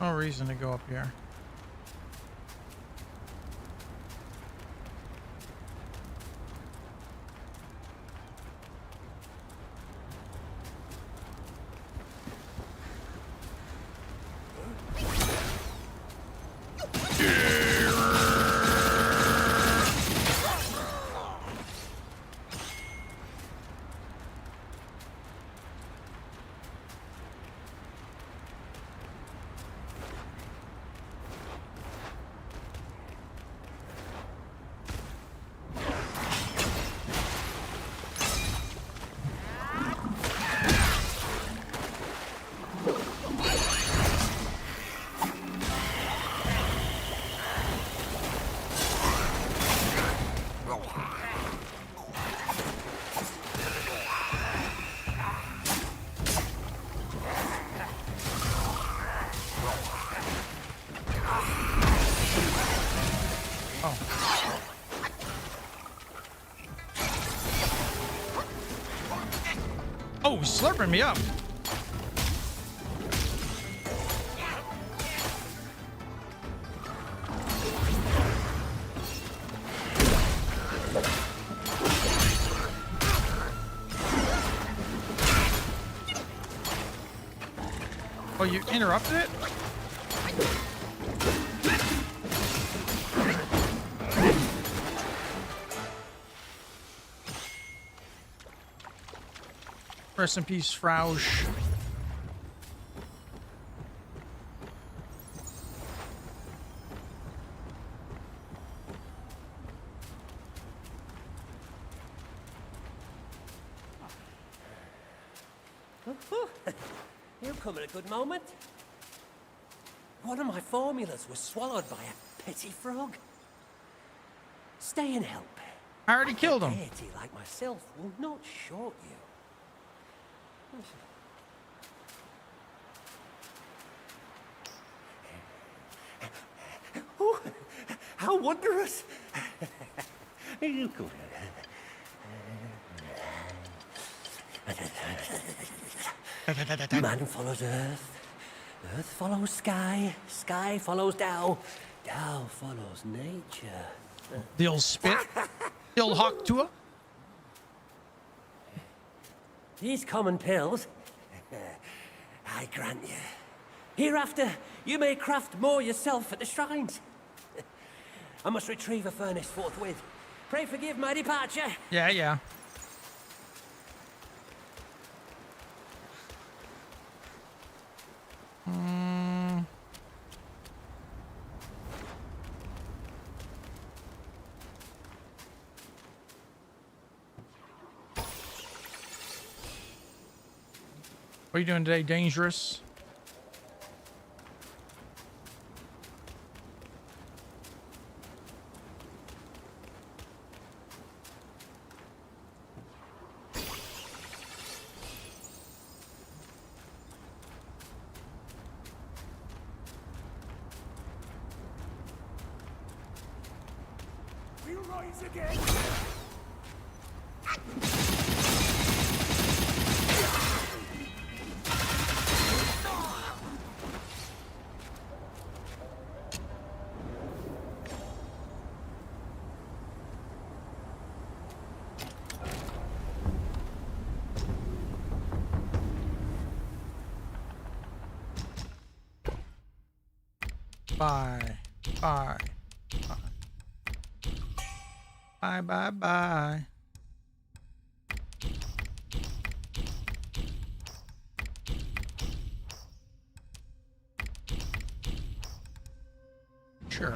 No reason to go up here. Oh, he's slurping me up. Oh, you interrupted it? Rest in peace, Frausch. You come at a good moment. One of my formulas was swallowed by a petty frog. Stay and help. I already killed him. A deity like myself will not short you. Oh, how wondrous! You go. Man follows earth, earth follows sky, sky follows Tao, Tao follows nature. The old spit. The old hawk tour. These common pills, I grant you. Hereafter, you may craft more yourself at the shrines. I must retrieve a furnace forthwith. Pray forgive my departure. Yeah, yeah. What are you doing today, Dangerous? you rise again? Bye. Bye. Bye. Bye. Bye. Bye. Sure.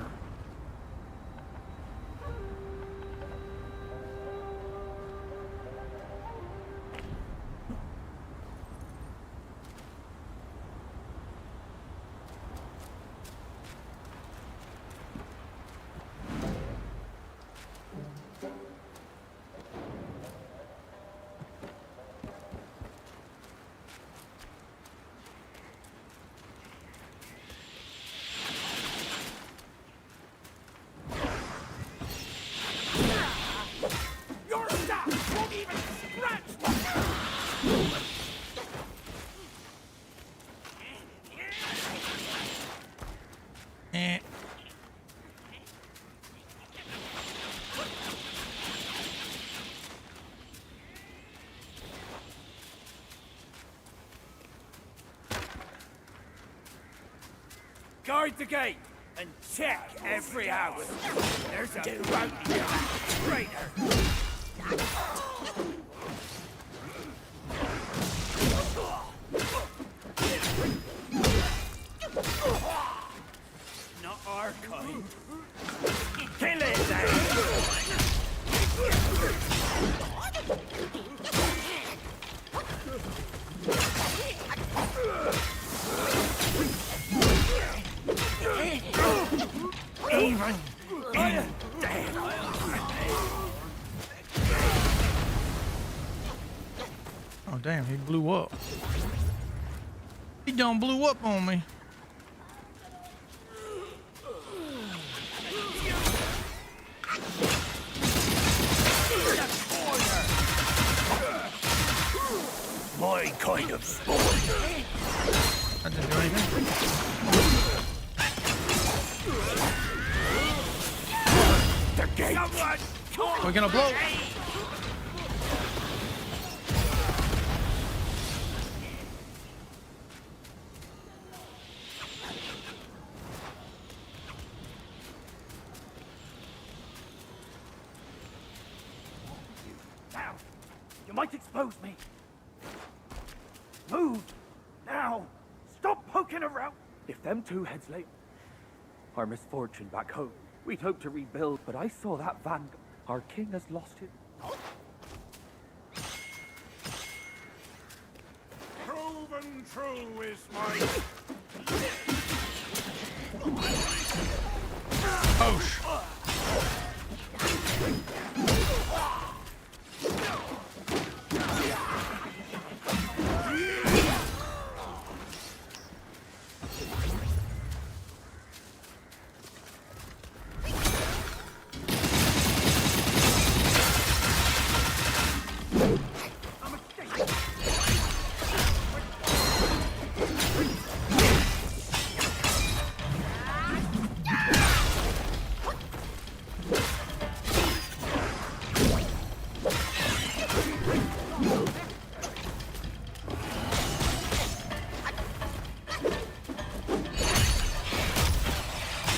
Your staff won't even scratch the Eh. Guard the gate and check every house. There's a bounty on that traitor. Not our kind. Kill it then! Even in death. Oh damn, he blew up. He done blew up on me. My kind of sport. That didn't do anything. The gate. Someone We're gonna blow. Now, you might expose me. Move! Now! Stop poking around! If them two heads late, our misfortune back home, we'd hope to rebuild, but I saw that van. Our king has lost him. Proven true is my... Oh sh.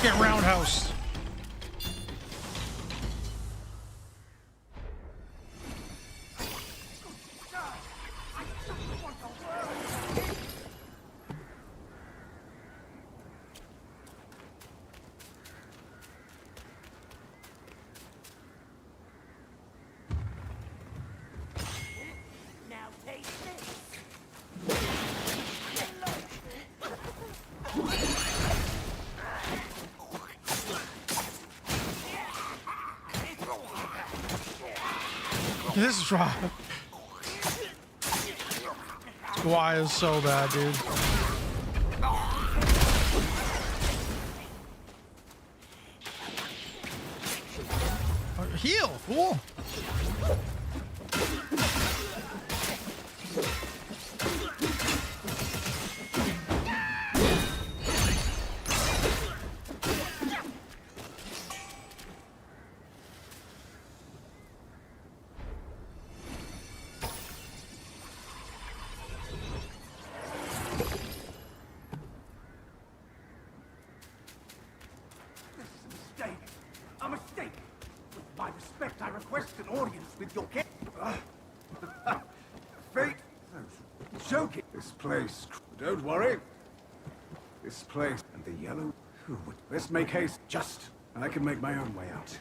Get roundhouse. Now taste this. This is right. Why is so bad, dude. fool. A mistake. With my respect, I request an audience with your king. Fate. Joking. This place. Don't worry. This place and the yellow. Let's make haste. Just. I can make my own way out.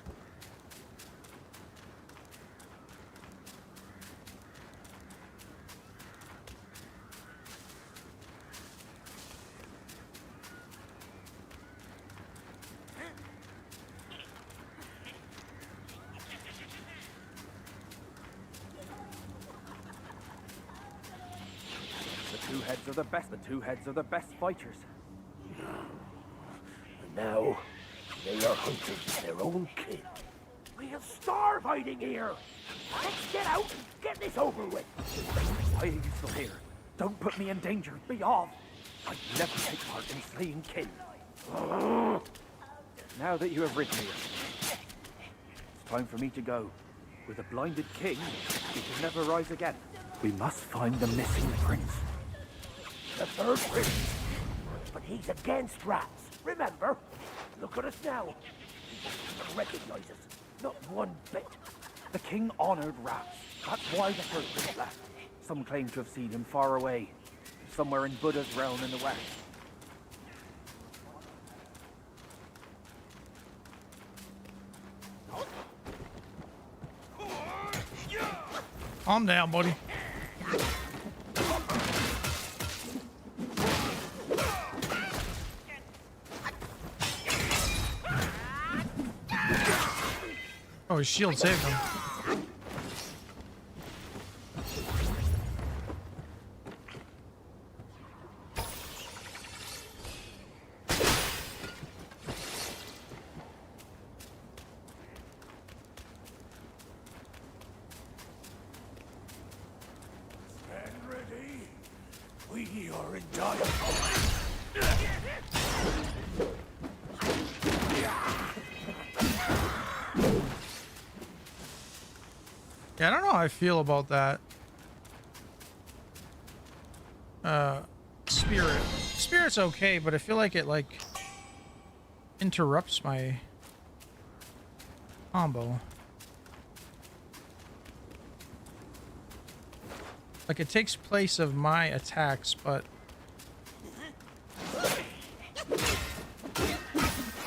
The two heads are the best fighters. And now, they are hunting their own kin. We'll starve hiding here. Let's get out and get this over with. Why are you still here? Don't put me in danger. Be off. I'd never take part in slaying kin. Now that you have rid me, it's time for me to go. With a blinded king, he can never rise again. We must find the missing prince. The third prince. But he's against rats. Remember? Look at us now. He doesn't recognize us. Not one bit. The king honored rats. That's why the third prince left. Some claim to have seen him far away, somewhere in Buddha's realm in the west. Calm down, buddy. Oh, his shield saved him. Stand ready. We are in dire. Yeah, I don't know how I feel about that. Spirit. Spirit's okay, but I feel like it, like, interrupts my combo. Like, it takes place of my attacks, but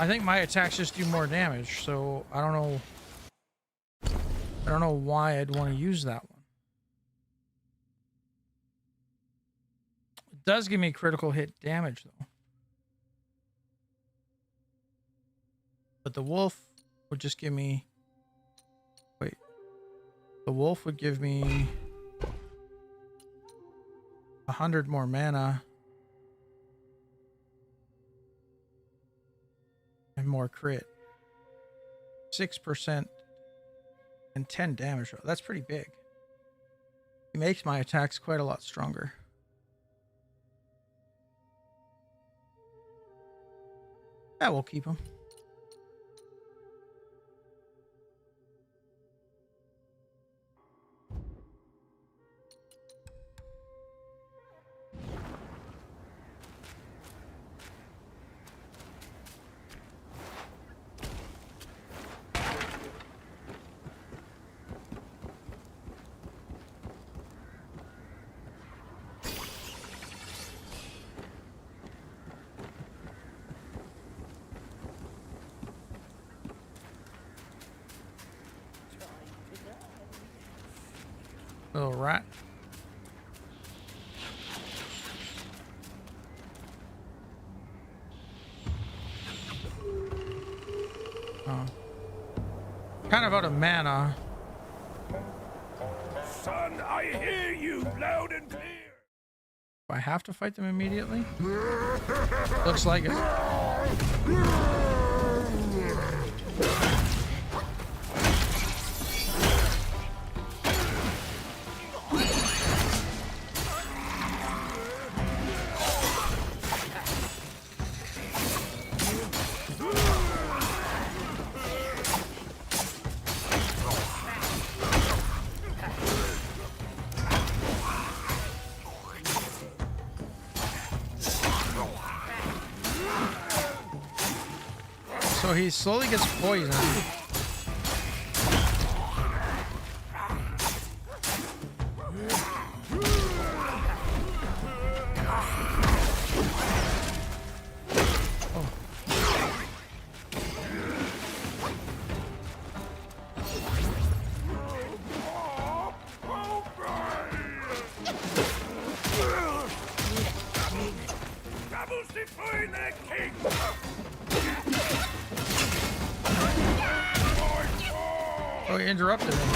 I think my attacks just do more damage, so I don't know. I don't know why I'd want to use that one. It does give me critical hit damage, though. But the wolf would just give me... Wait. The wolf would give me 100 more mana. And more crit. 6%. And 10 damage. That's pretty big. He makes my attacks quite a lot stronger. Yeah, we'll keep him. Little rat. Oh. Kind of out of mana. Son, I hear you loud and clear. Do I have to fight them immediately? Looks like it. So he slowly gets poisoned. Oh, he interrupted him.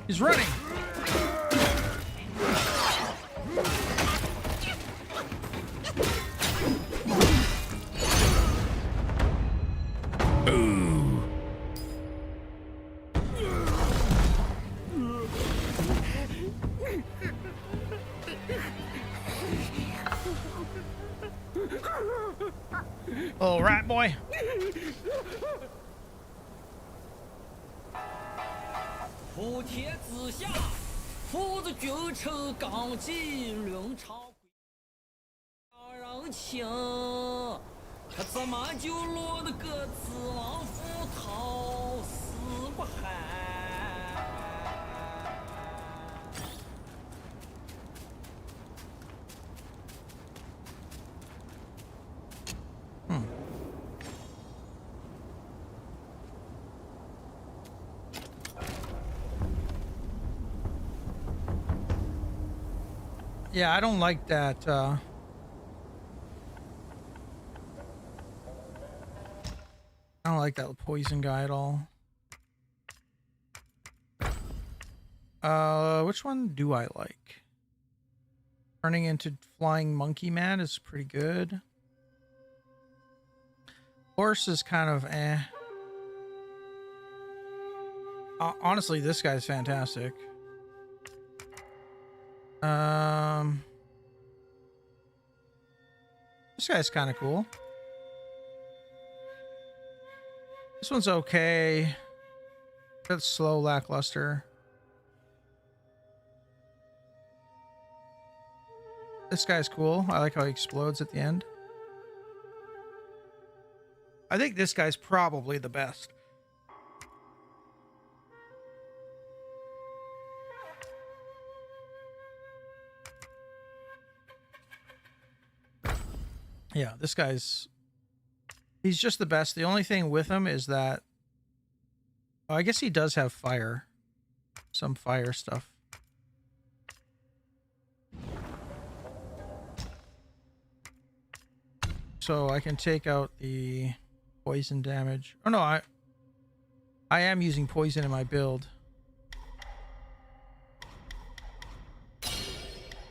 He's running. Oh, rat boy. 普天之下，父子君臣纲纪，伦常让情。他怎么就落得个子王夫逃死不寒？ Yeah, I don't like that. I don't like that poison guy at all. Which one do I like? Turning into flying monkey man is pretty good. Horse is kind of eh. Honestly, this guy's fantastic. This guy's kind of cool. This one's okay. That's slow, lackluster. This guy's cool. I like how he explodes at the end. I think this guy's probably the best. Yeah, this guy's... He's just the best. The only thing with him is that... Oh, I guess he does have fire. Some fire stuff. So I can take out the poison damage. Oh no, I am using poison in my build.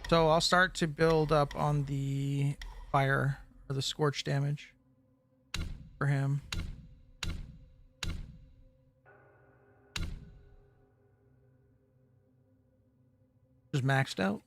So I'll start to build up on the fire or the scorch damage for him. Just maxed out.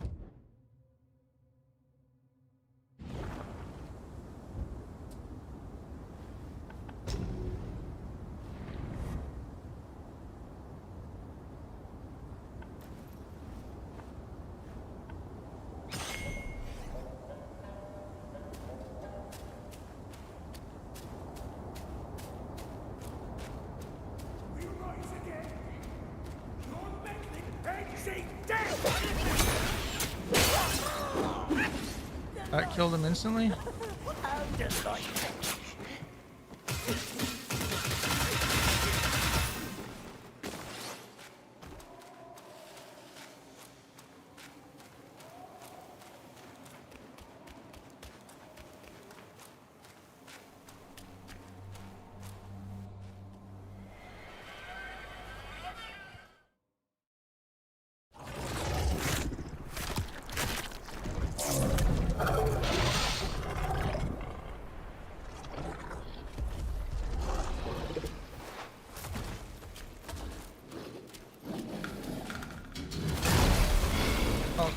That killed him instantly?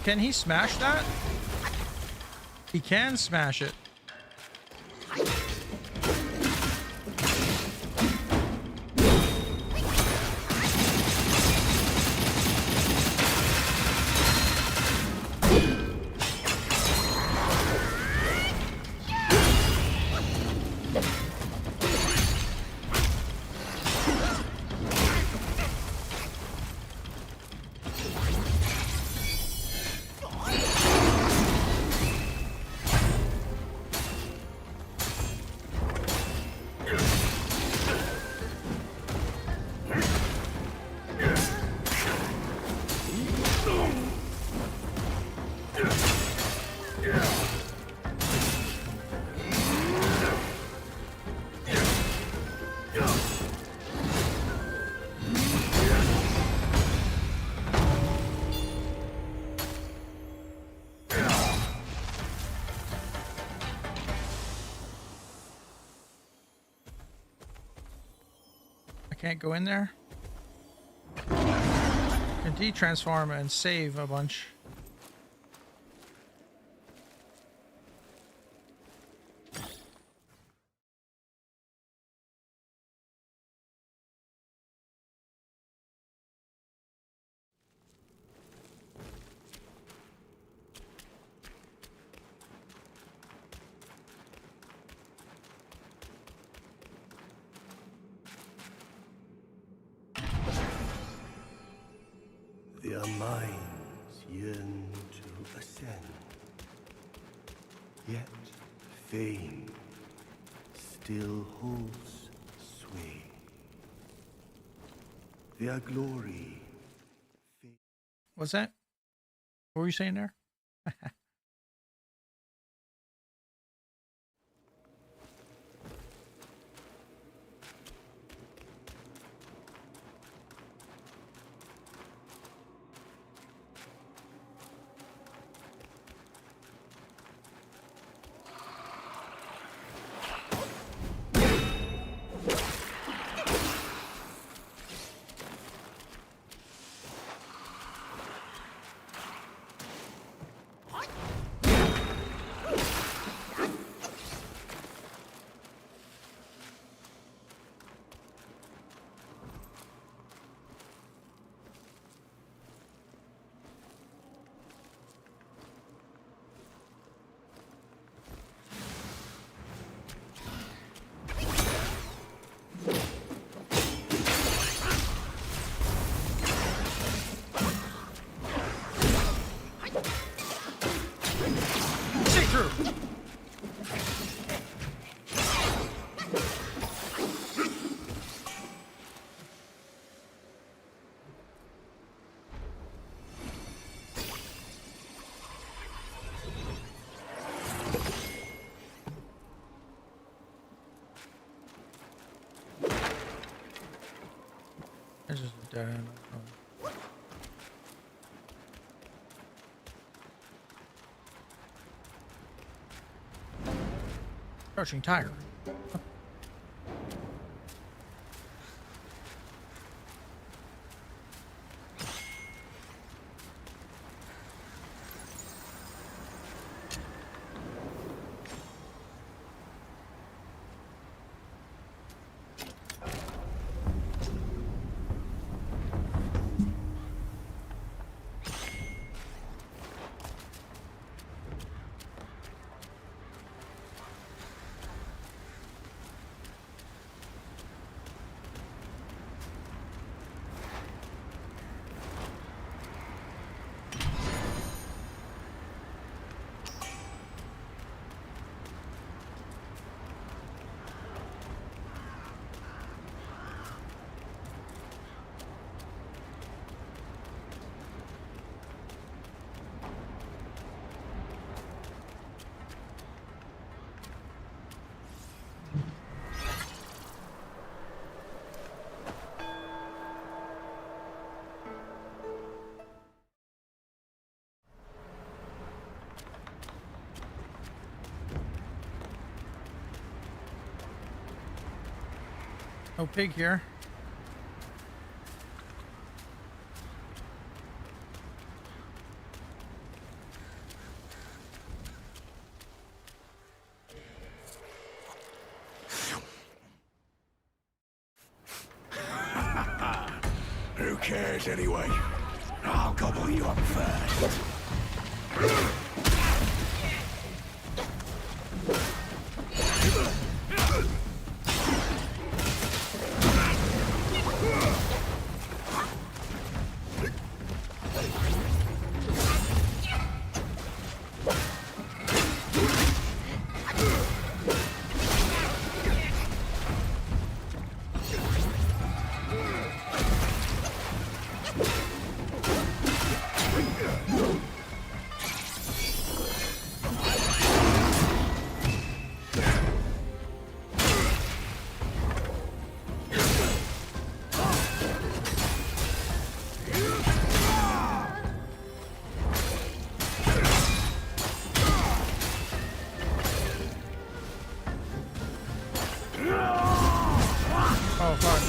Can he smash that? He can smash it. Can't go in there. Can de-transform and save a bunch. Their minds yearn to ascend, yet fame still holds sway. Their glory. What's that? What were you saying there? This is a dead end. Oh. Crouching tiger. No pig here. cares anyway? I'll gobble you up first. Oh, fuck.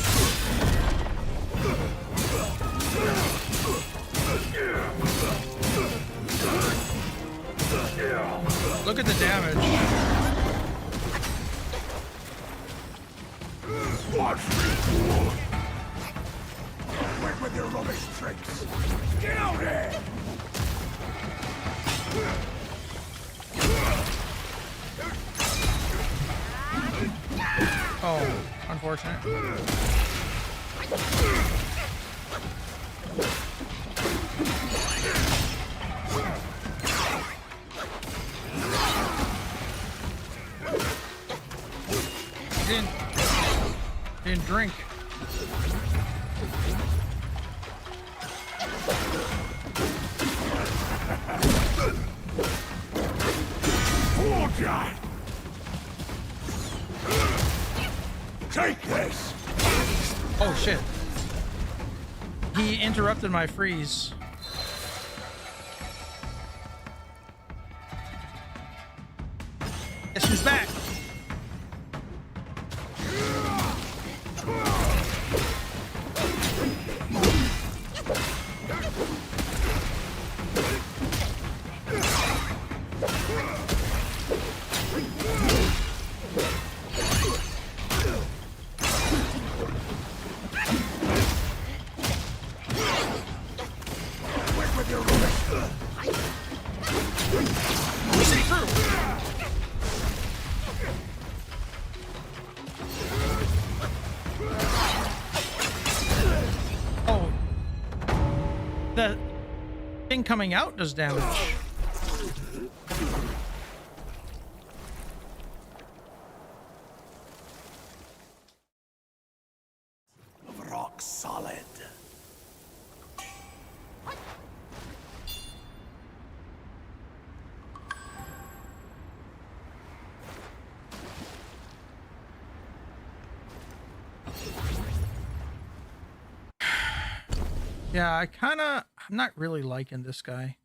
Look at the damage. Watch me! Quit with your rubbish tricks! Get out here! Oh, unfortunate. Didn't drink. Forget! Take this! Oh shit. He interrupted my freeze. Guess who's back? The thing coming out does damage. Rock solid. Yeah, I'm not really liking this guy.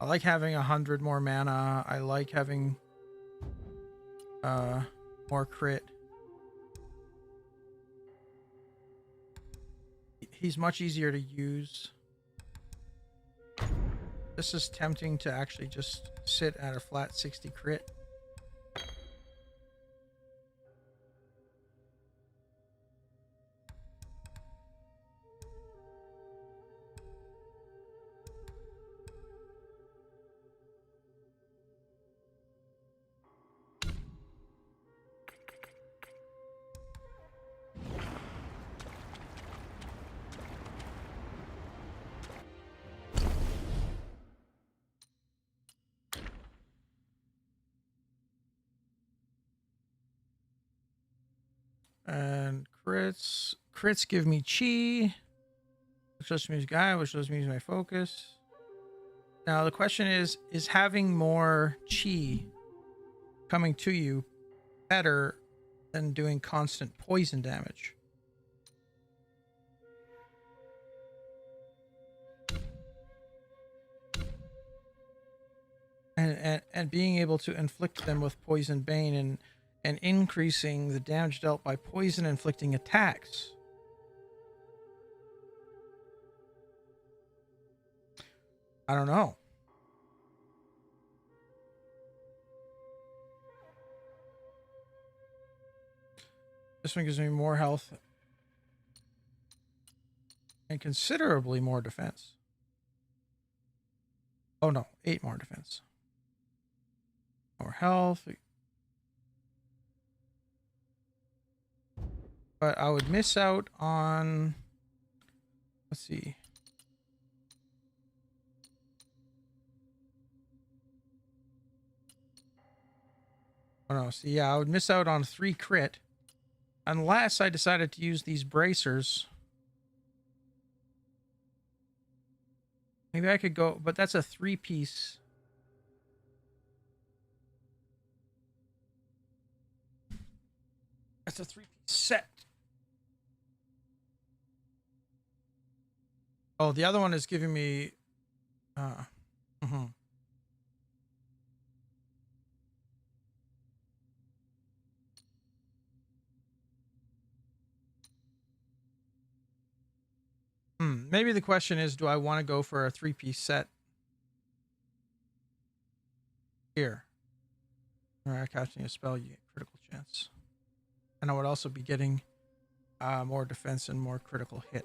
I like having 100 more mana. I like having more crit. He's much easier to use. This is tempting to actually just sit at a flat 60 crit. And crits give me chi, which lets me use guy, which lets me use my focus. Now the question is having more chi coming to you better than doing constant poison damage? And being able to inflict them with poison bane and increasing the damage dealt by poison inflicting attacks. I don't know. This one gives me more health and considerably more defense. Oh no, 8 more defense. More health. But I would miss out on, let's see. Oh no, see, yeah, I would miss out on 3 crit unless I decided to use these bracers. Maybe I could go, but that's a 3-piece. That's a 3-piece set. Oh, the other one is giving me maybe the question is, do I want to go for a 3-piece set here? Or casting a spell, you get critical chance. And I would also be getting more defense and more critical hit.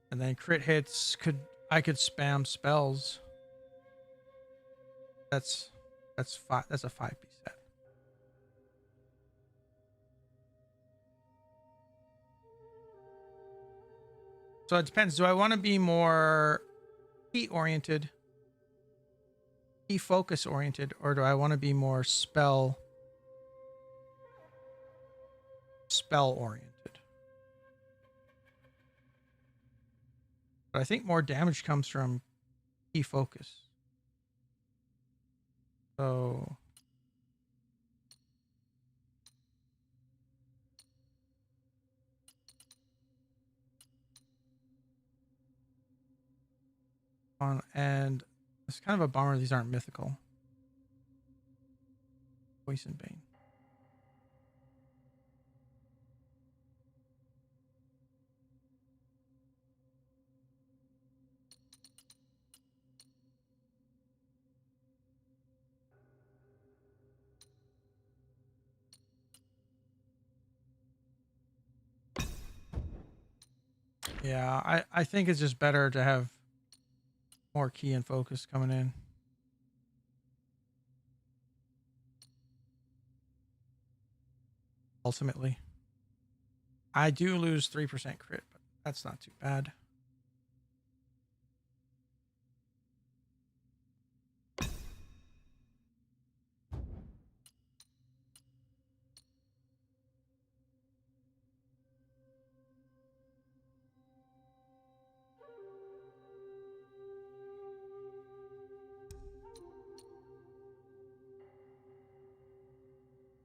And then crit hits I could spam spells. That's a 5-piece set. So it depends. Do I want to be more key oriented, key focus oriented, or do I want to be more spell oriented? But I think more damage comes from key focus. So and it's kind of a bummer these aren't mythical. Poison Bane. Yeah, I think it's just better to have more key and focus coming in. Ultimately, I do lose 3% crit, but that's not too bad.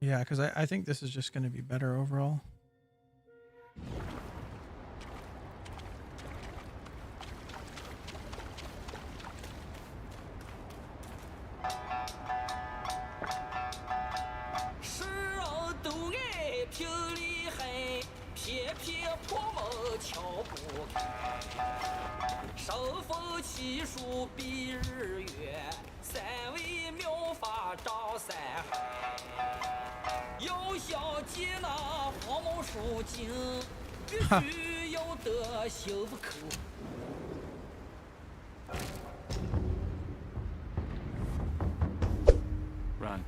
Yeah, because I think this is just going to be better overall. Run.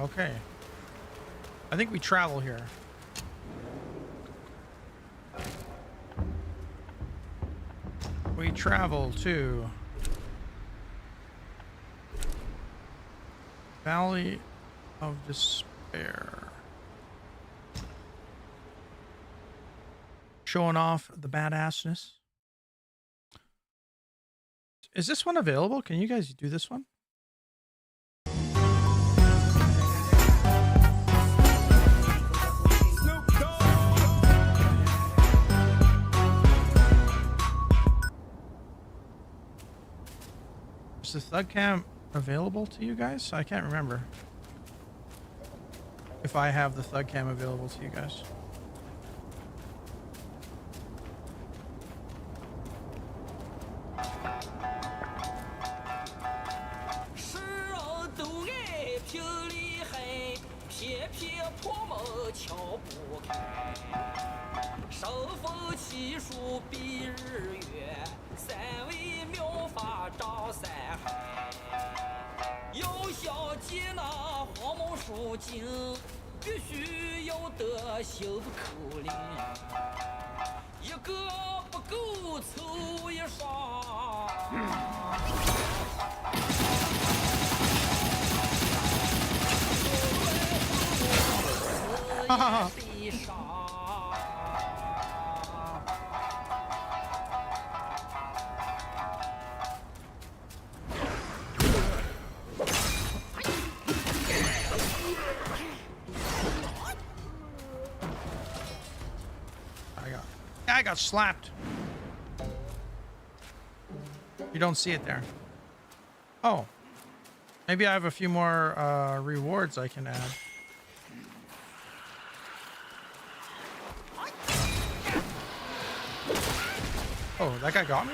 Okay. I think we travel here. We travel to Valley of Despair. Showing off the badassness. Is this one available? Can you guys do this one? Is the thug cam available to you guys? I can't remember if I have the thug cam available to you guys. I got slapped. You don't see it there. Oh. Maybe I have a few more rewards I can add. Oh, that guy got me?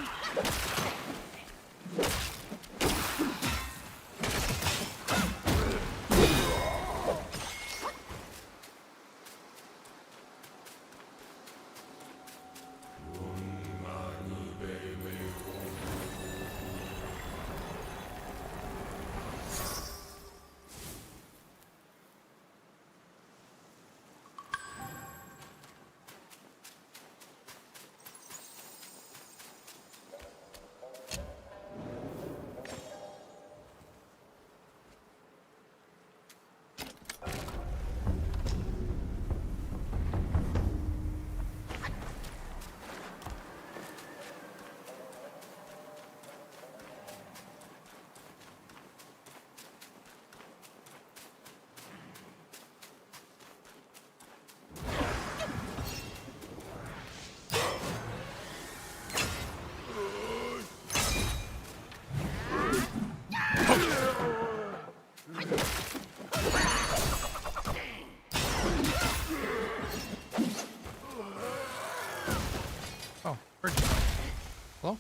Hello?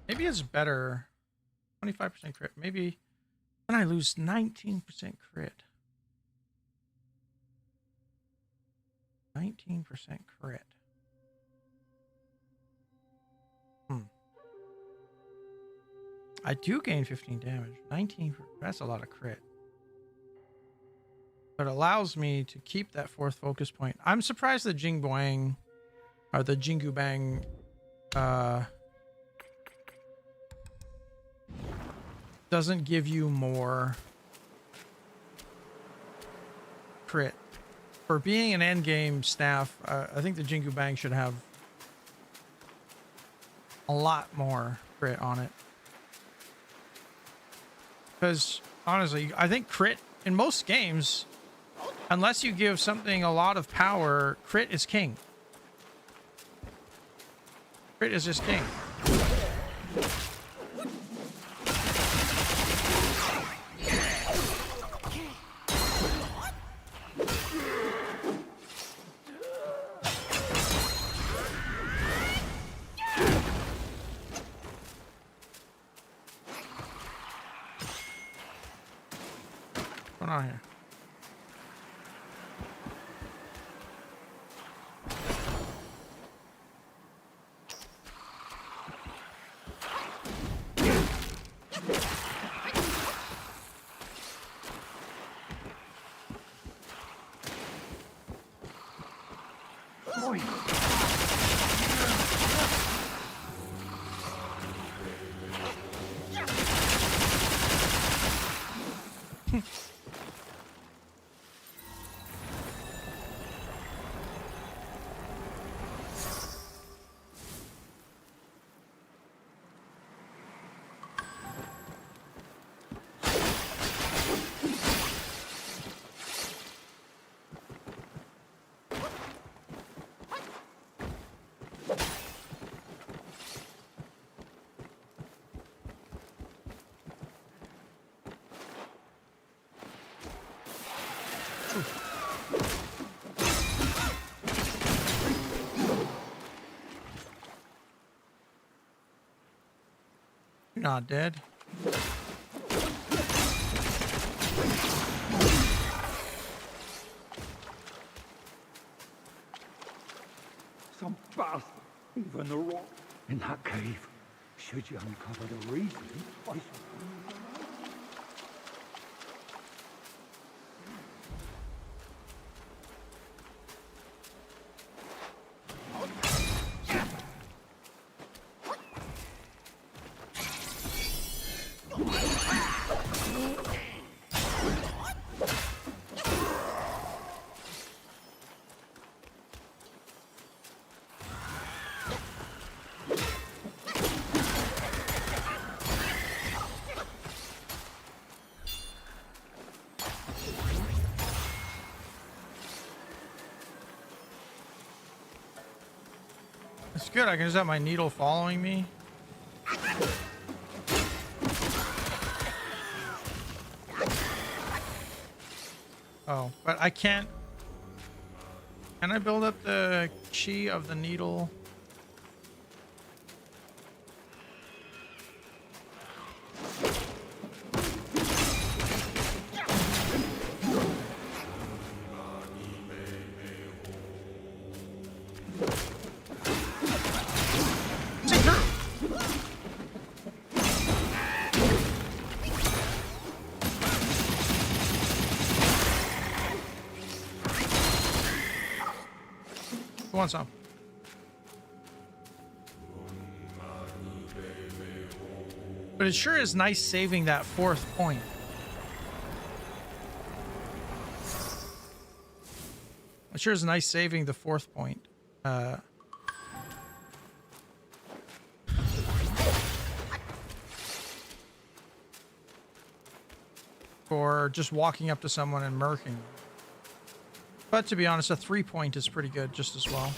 Maybe it's better. 25% crit. Maybe then I lose 19% crit. 19% crit. I do gain 15 damage. 19, that's a lot of crit. But it allows me to keep that fourth focus point. I'm surprised the Jingguang or the Jingu Bang doesn't give you more crit. For being an endgame staff, I think the Jingu Bang should have a lot more crit on it. Because honestly, I think crit in most games, unless you give something a lot of power, crit is king. Crit is just king. What's going on here? You're not dead. Some bastard, even the rock in that cave. Should you uncover the reason, I shall... It's good. I can just have my needle following me. Oh, but I can't. Can I build up the chi of the needle? Who wants some? But it sure is nice saving that 4th point. It sure is nice saving the 4th point. For just walking up to someone and murking. But to be honest, a 3-point is pretty good just as well.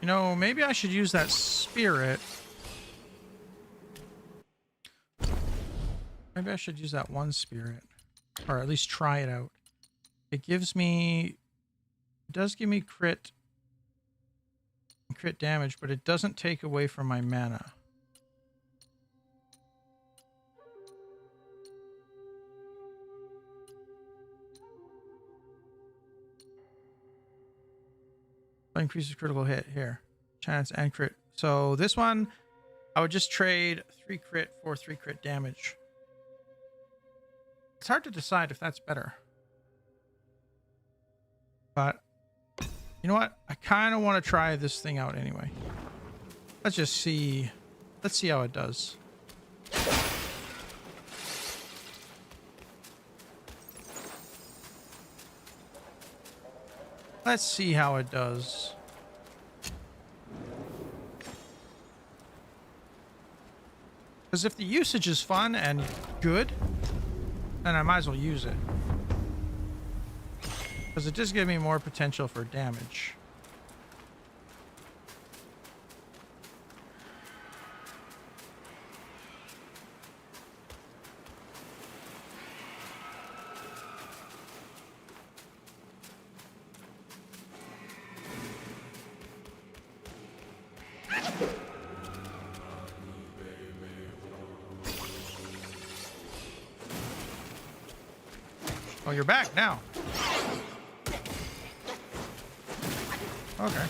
You know, maybe I should use that spirit. Maybe I should use that one spirit. Or at least try it out. It gives me... It does give me crit damage, but it doesn't take away from my mana. Increases critical hit here. Chance and crit. So this one, I would just trade 3 crit for 3 crit damage. It's hard to decide if that's better. But, you know what? I kind of want to try this thing out anyway. Let's just see. Let's see how it does. Let's see how it does. Because if the usage is fun and good, then I might as well use it. Because it does give me more potential for damage. Oh, you're back now. Okay.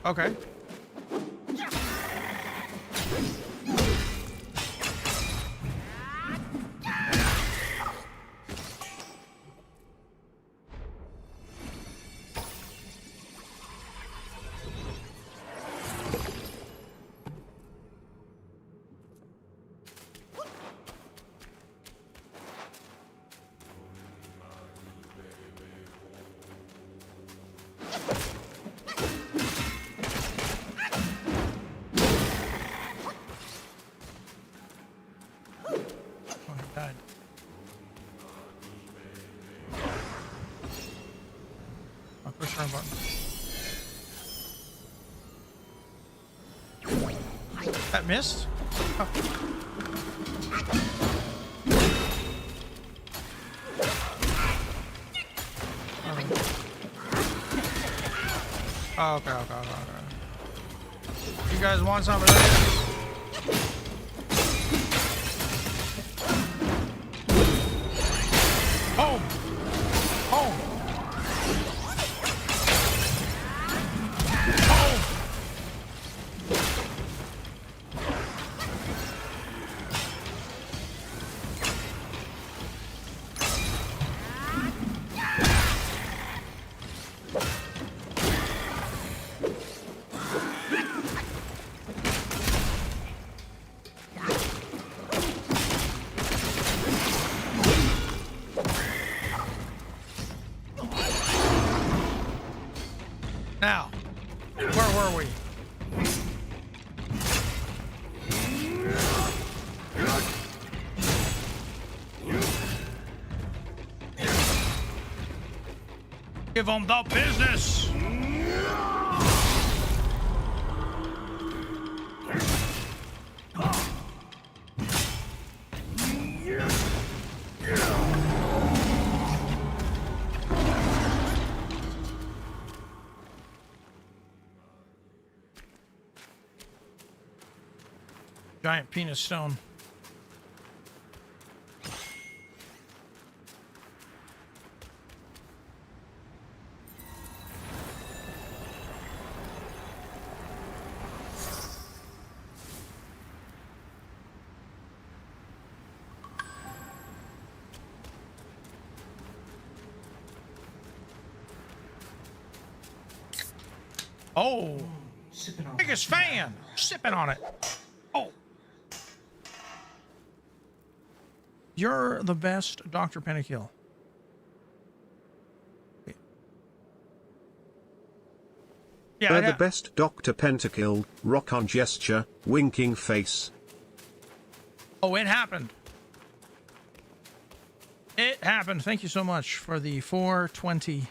Okay. Push our button. That missed? Oh. Oh, okay. You guys want some of this? Home! Home! Now, where were we? Give them the business. Giant penis stone. Oh, biggest fan, sipping on it. Oh, you're the best, Dr. Pentakill. Yeah, the best, Dr. Pentakill. Rock on gesture, winking face. Oh, it happened. It happened. Thank you so much for the 420.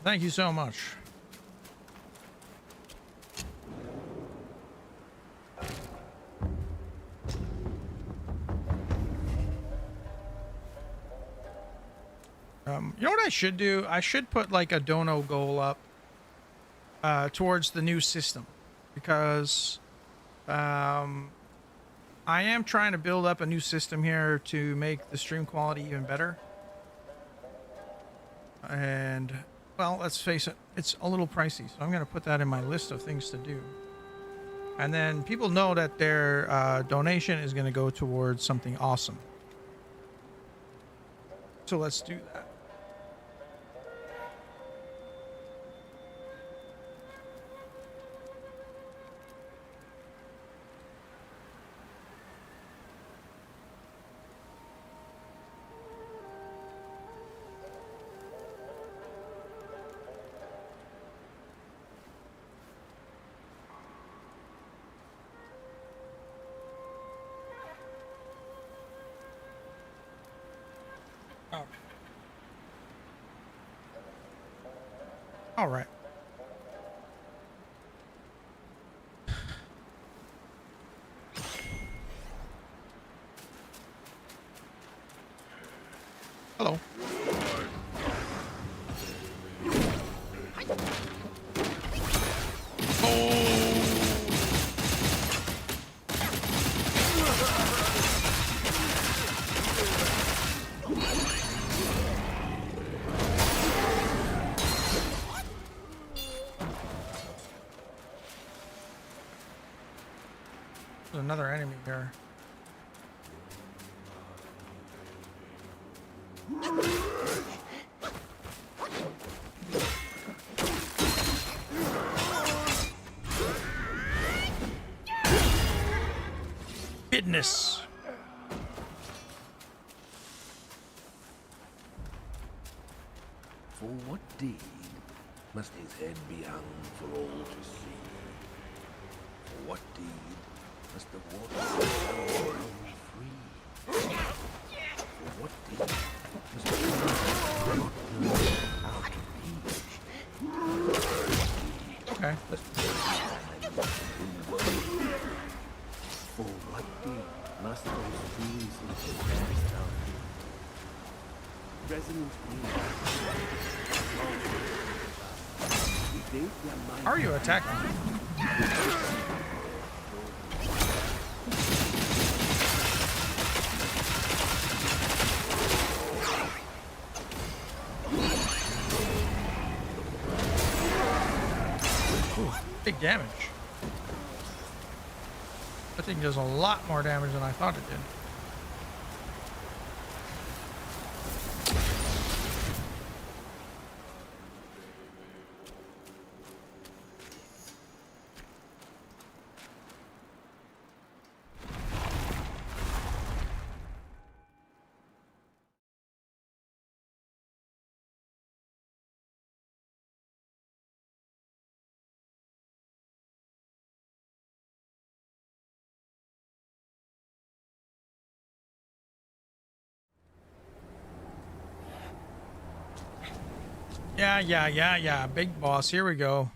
Thank you so much. You know what I should do? I should put like a dono goal up towards the new system, because I am trying to build up a new system here to make the stream quality even better. And well, let's face it, it's a little pricey, so I'm going to put that in my list of things to do. And then people know that their donation is going to go towards something awesome. So let's do that. All right. Hello. another enemy here. Fitness. For what deed must his head be hung for all to see? For what deed must the water run free? For what deed must the water out of reach? Okay. For what deed must those dreams into cast out? Resonant How are you attacking? Ooh, big damage. That thing does a lot more damage than I thought it did. Yeah. Big boss. Here we go.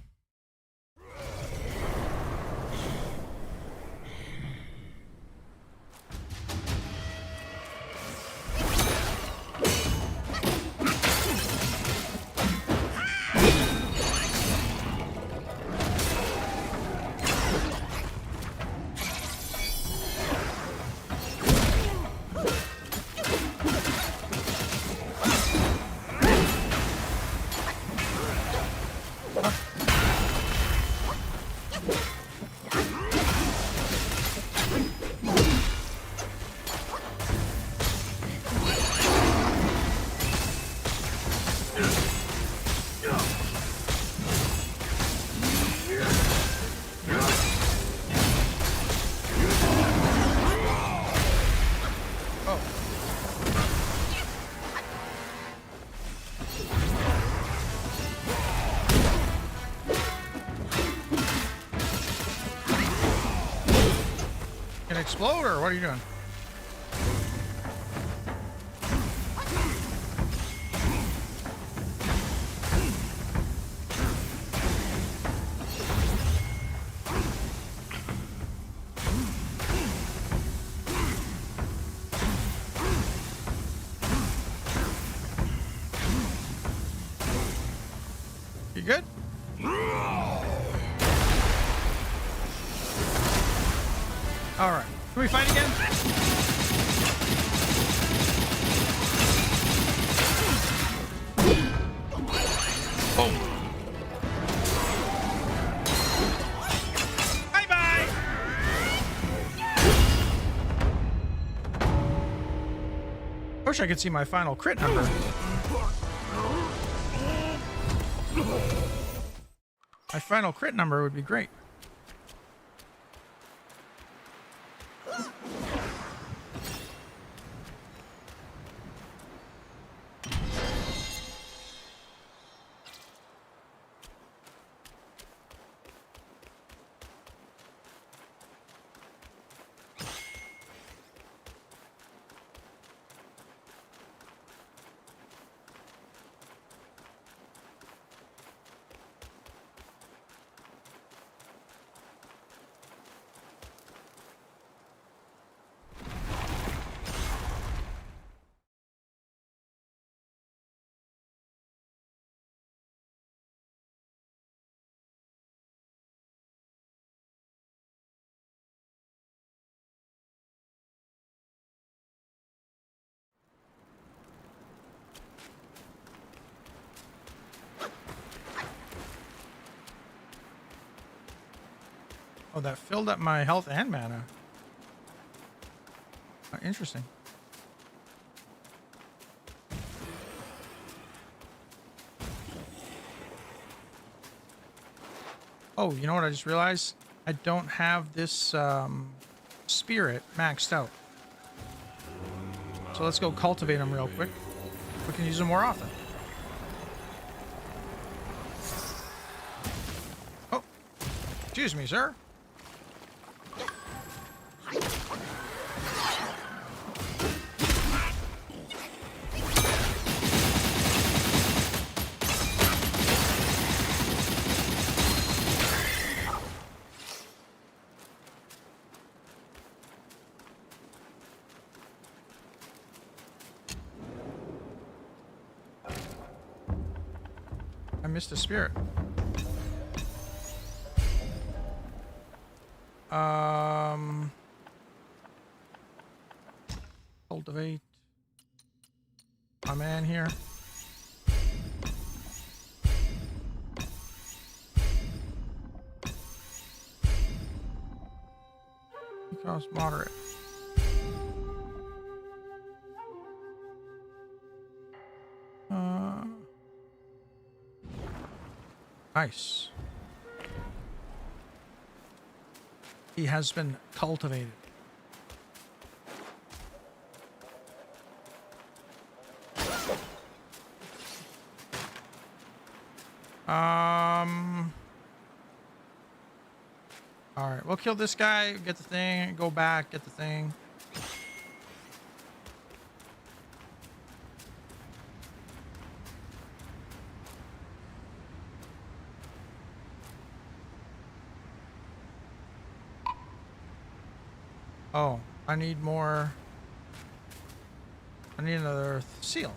Explode, or what are you doing? You good? All right. Can we fight again? Boom. Bye-bye. Wish I could see my final crit number. My final crit number would be great. Oh, that filled up my health and mana. Interesting. Oh, you know what I just realized? I don't have this spirit maxed out. So let's go cultivate them real quick. We can use them more often. Oh, excuse me, sir. I missed a spirit. Cultivate my man here. Cost moderate. Nice. He has been cultivated. All right, we'll kill this guy, get the thing, go back, get the thing. Oh, I need more. I need another seal.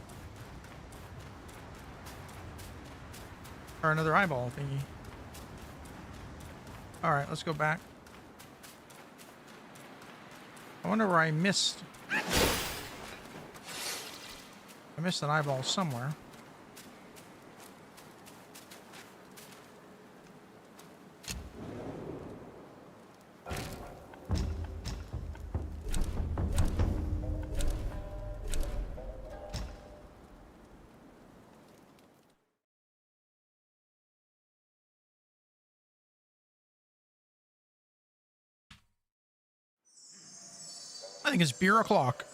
Or another eyeball thingy. Alright, let's go back. I wonder where I missed. I missed an eyeball somewhere. I think it's beer o'clock.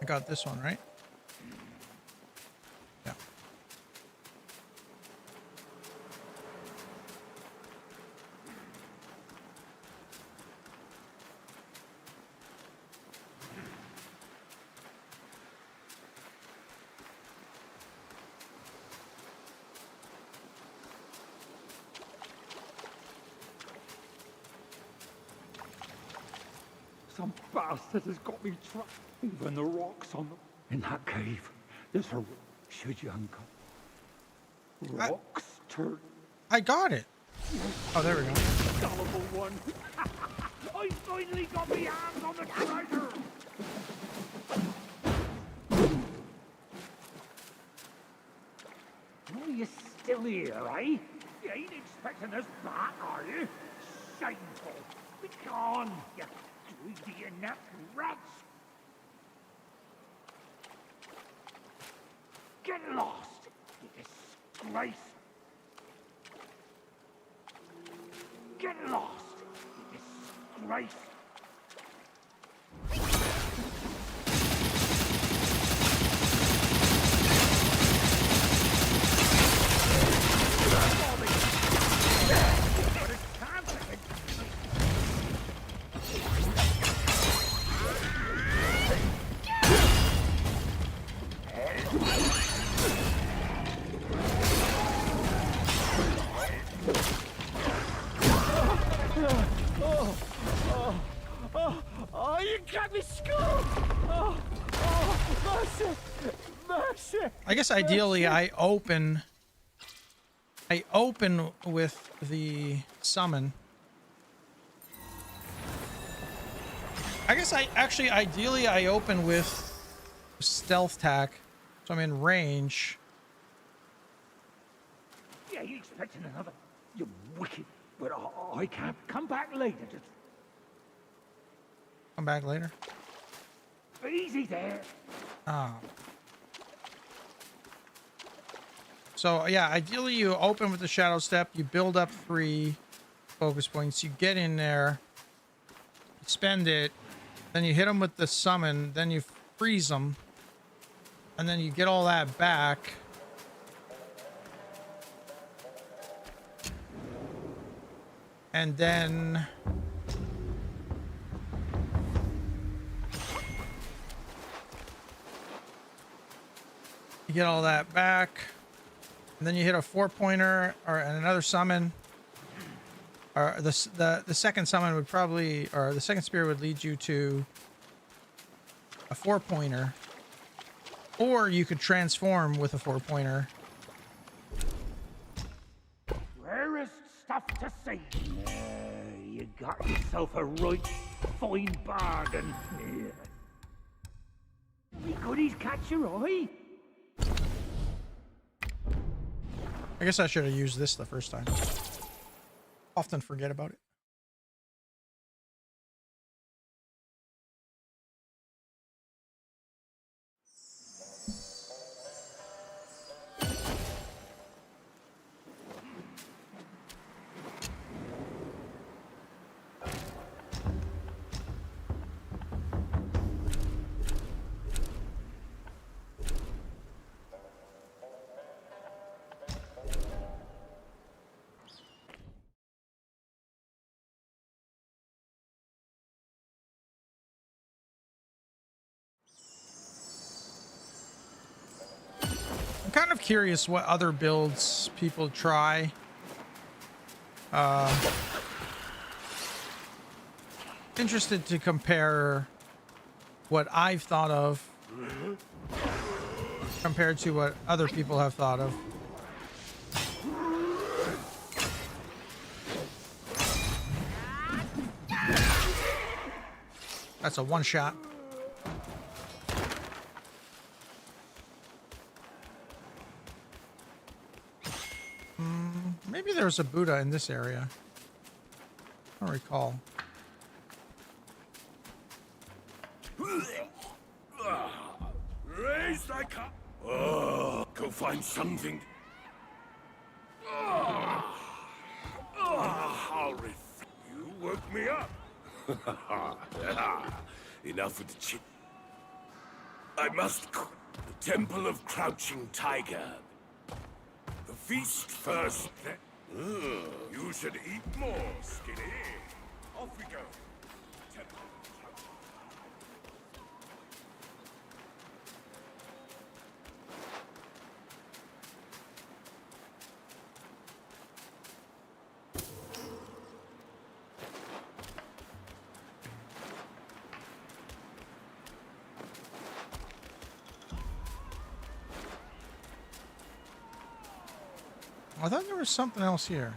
I got this one, right? Yeah. Some bastard has got me trapped. Even the rocks on the... In that cave, there's a... Should you uncover? Rocks turn... I got it. Oh, there we go. Gullible one. I finally got my hands on the treasure. Oh, you still here, eh? You ain't expecting us back, are you? Shameful. Be gone, you greedy inept rats. Get lost, you disgrace. Get lost, you disgrace. I guess ideally I open with the summon. I guess ideally I open with stealth tack, so I'm in range. Yeah, you expecting another? You wicked. But I can't come back later. Just Come back later. easy there. Ah. So yeah, ideally you open with the shadow step, you build up 3 focus points, you get in there, you spend it, then you hit them with the summon, then you freeze them, and then you get all that back. And then you get all that back. And then you hit a 4-pointer or and another summon. Or the second summon would probably, or the second spear would lead you to a 4-pointer. Or you could transform with a 4-pointer. Rarest stuff to see. You got yourself a right fine bargain. Me goodies catch your eye. I guess I should have used this the first time. Often forget about it. Kind of curious what other builds people try. Interested to compare what I've thought of compared to what other people have thought of. That's a one-shot. Maybe there's a Buddha in this area. I don't recall. Raise thy cup. Oh, go find something. I'll you woke me up. Enough with the chip. I must the Temple of Crouching Tiger. The feast first, then. You should eat more, Skinny. Off we go. Temple of Crouching. I thought there was something else here.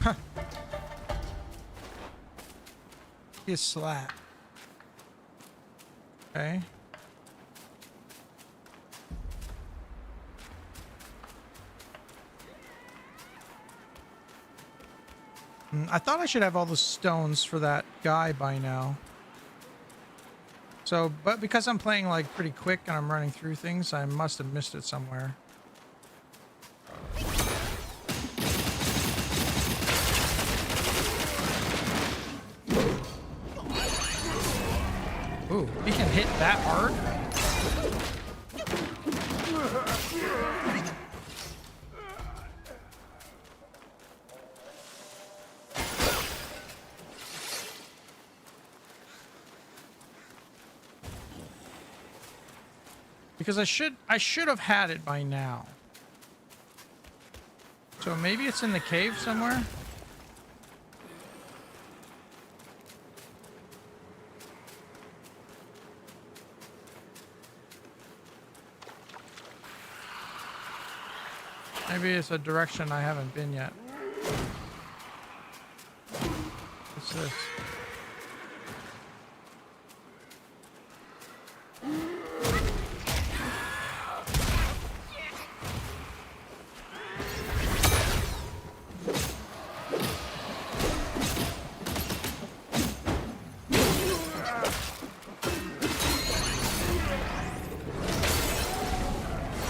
Huh. He is slap. Okay. I thought I should have all the stones for that guy by now. So, but because I'm playing like pretty quick and I'm running through things, I must have missed it somewhere. Ooh, he can hit that hard? Because I should have had it by now. So maybe it's in the cave somewhere? Maybe it's a direction I haven't been yet. What's this?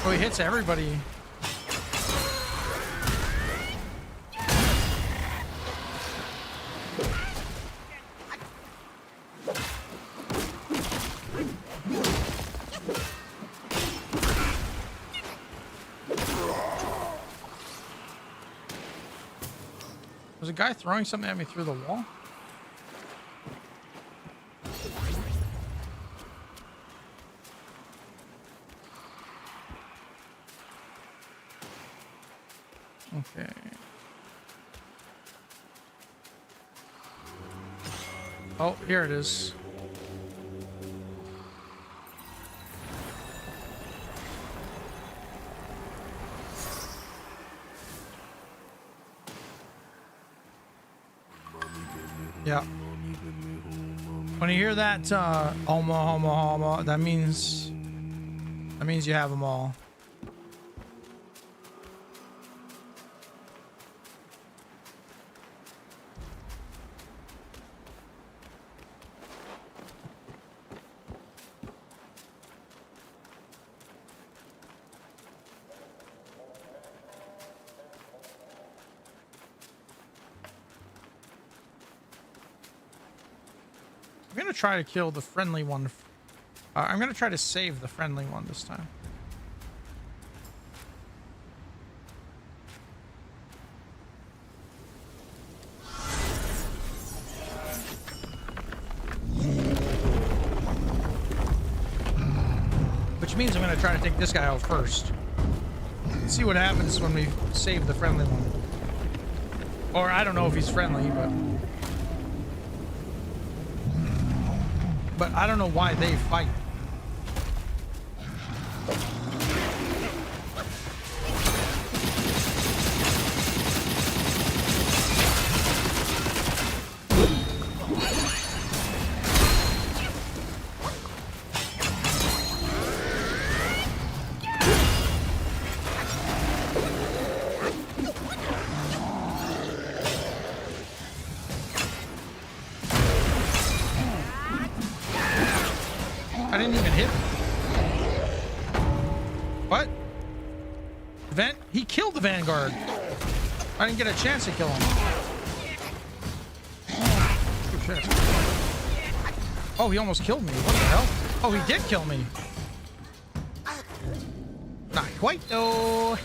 Oh, he hits everybody. Was a guy throwing something at me through the wall? Okay. Oh, here it is. Yeah. When you hear that, homo, homo, homo, that means you have them all. I'm gonna try to kill the friendly one. I'm gonna try to save the friendly one this time. Which means I'm gonna try to take this guy out first. See what happens when we save the friendly one. Or I don't know if he's friendly, but I don't know why they fight. I didn't even hit him. What? He killed the Vanguard. I didn't get a chance to kill him. Oh, shit. Oh, he almost killed me. What the hell? Oh, he did kill me. Not quite, though.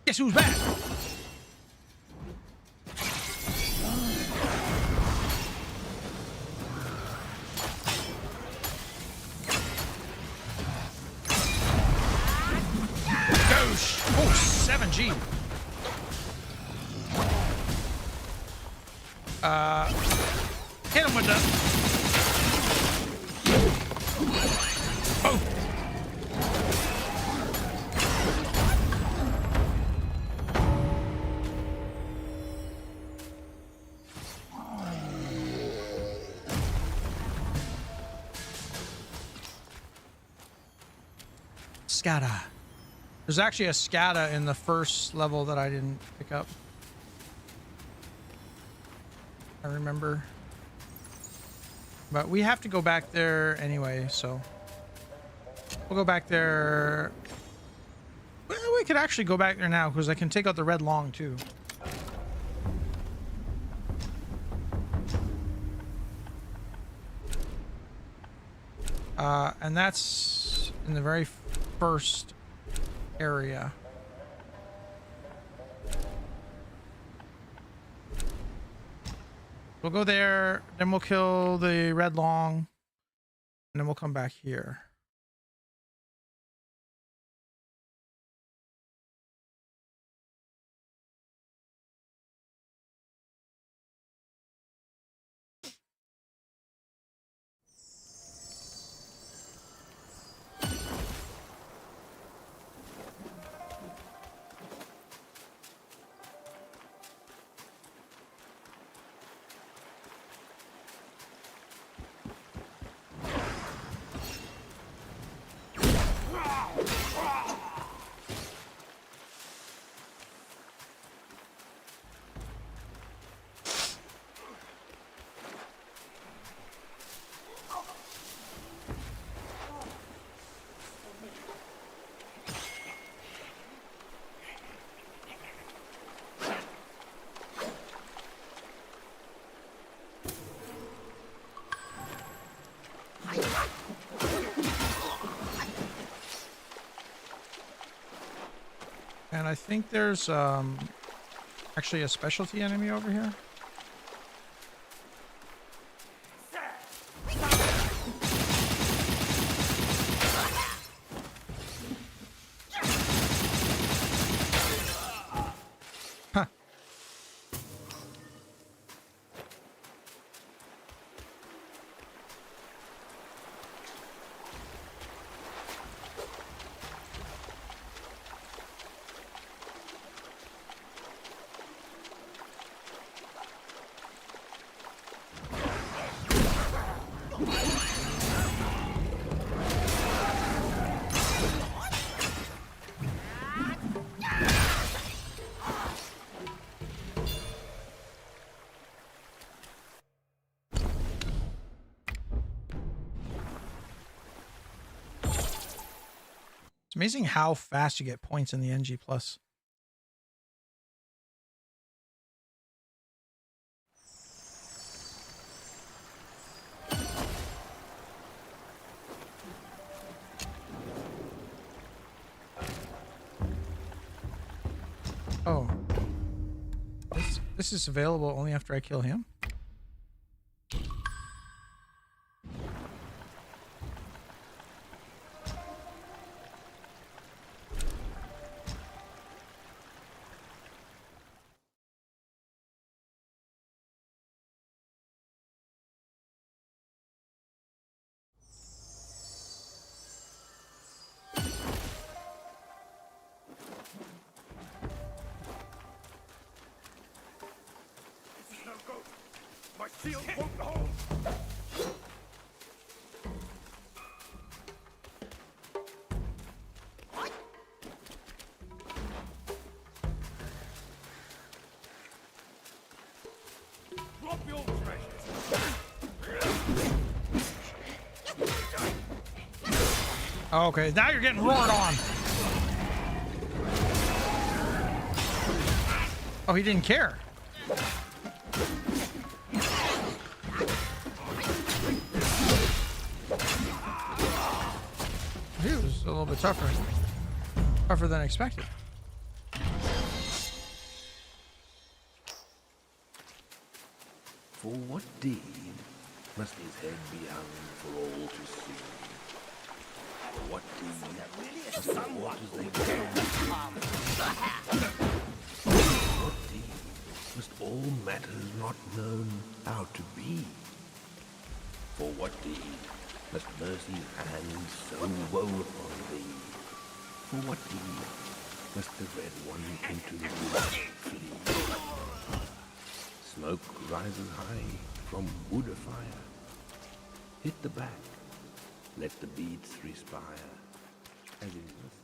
Guess who's back? Oh, 7G. Hit him with the... Oh. Scada. There's actually a SCADA in the first level that I didn't pick up. I remember. But we have to go back there anyway, so... We'll go back there... Well, we could actually go back there now, because I can take out the red long, too. And that's in the very first area. We'll go there, then we'll kill the red long, and then we'll come back here. And I think there's actually a specialty enemy over here. Huh. It's amazing how fast you get points in the NG+. Oh. This is available only after I kill him? My shield won't hold! Drop your treasures! Okay, now you're getting roared on. Oh, he didn't care. He was a little bit tougher. Tougher than expected. For what deed must his head be hung for all to see? For what deed must the waters they drown? For what deed must all matters not known how to be? For what deed must mercy's hand so woe upon thee? For what deed must the red one into the wood flee? Smoke rises high from wood afire. Hit the back, let the beats respire, as it must.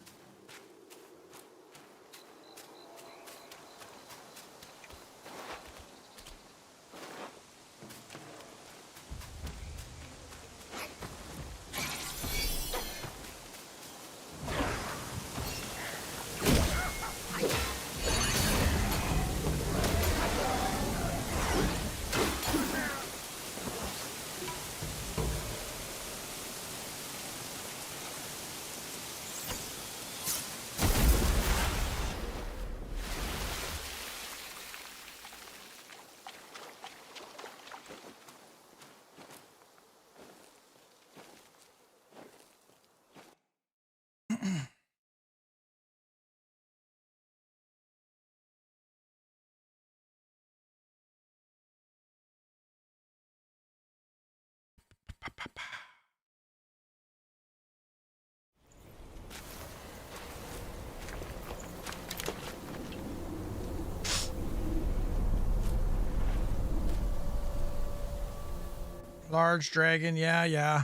Large dragon, yeah.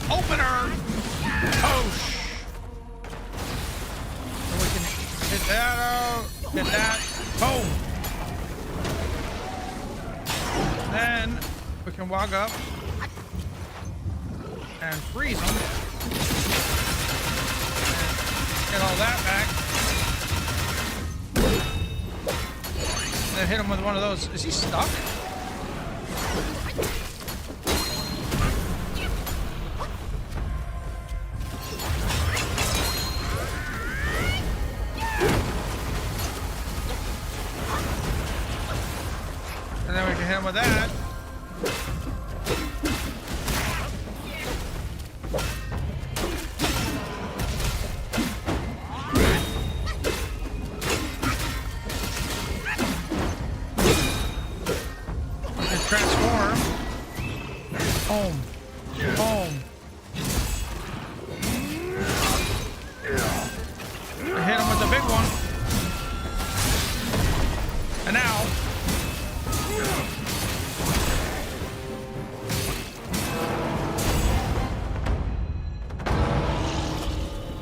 Opener! Oh, and we can hit that out, hit that, boom! Then we can walk up and freeze them. Get all that back. Then hit him with one of those. Is he stuck? hit him with that. Transform. Boom. Boom. I hit him with the big one. And now.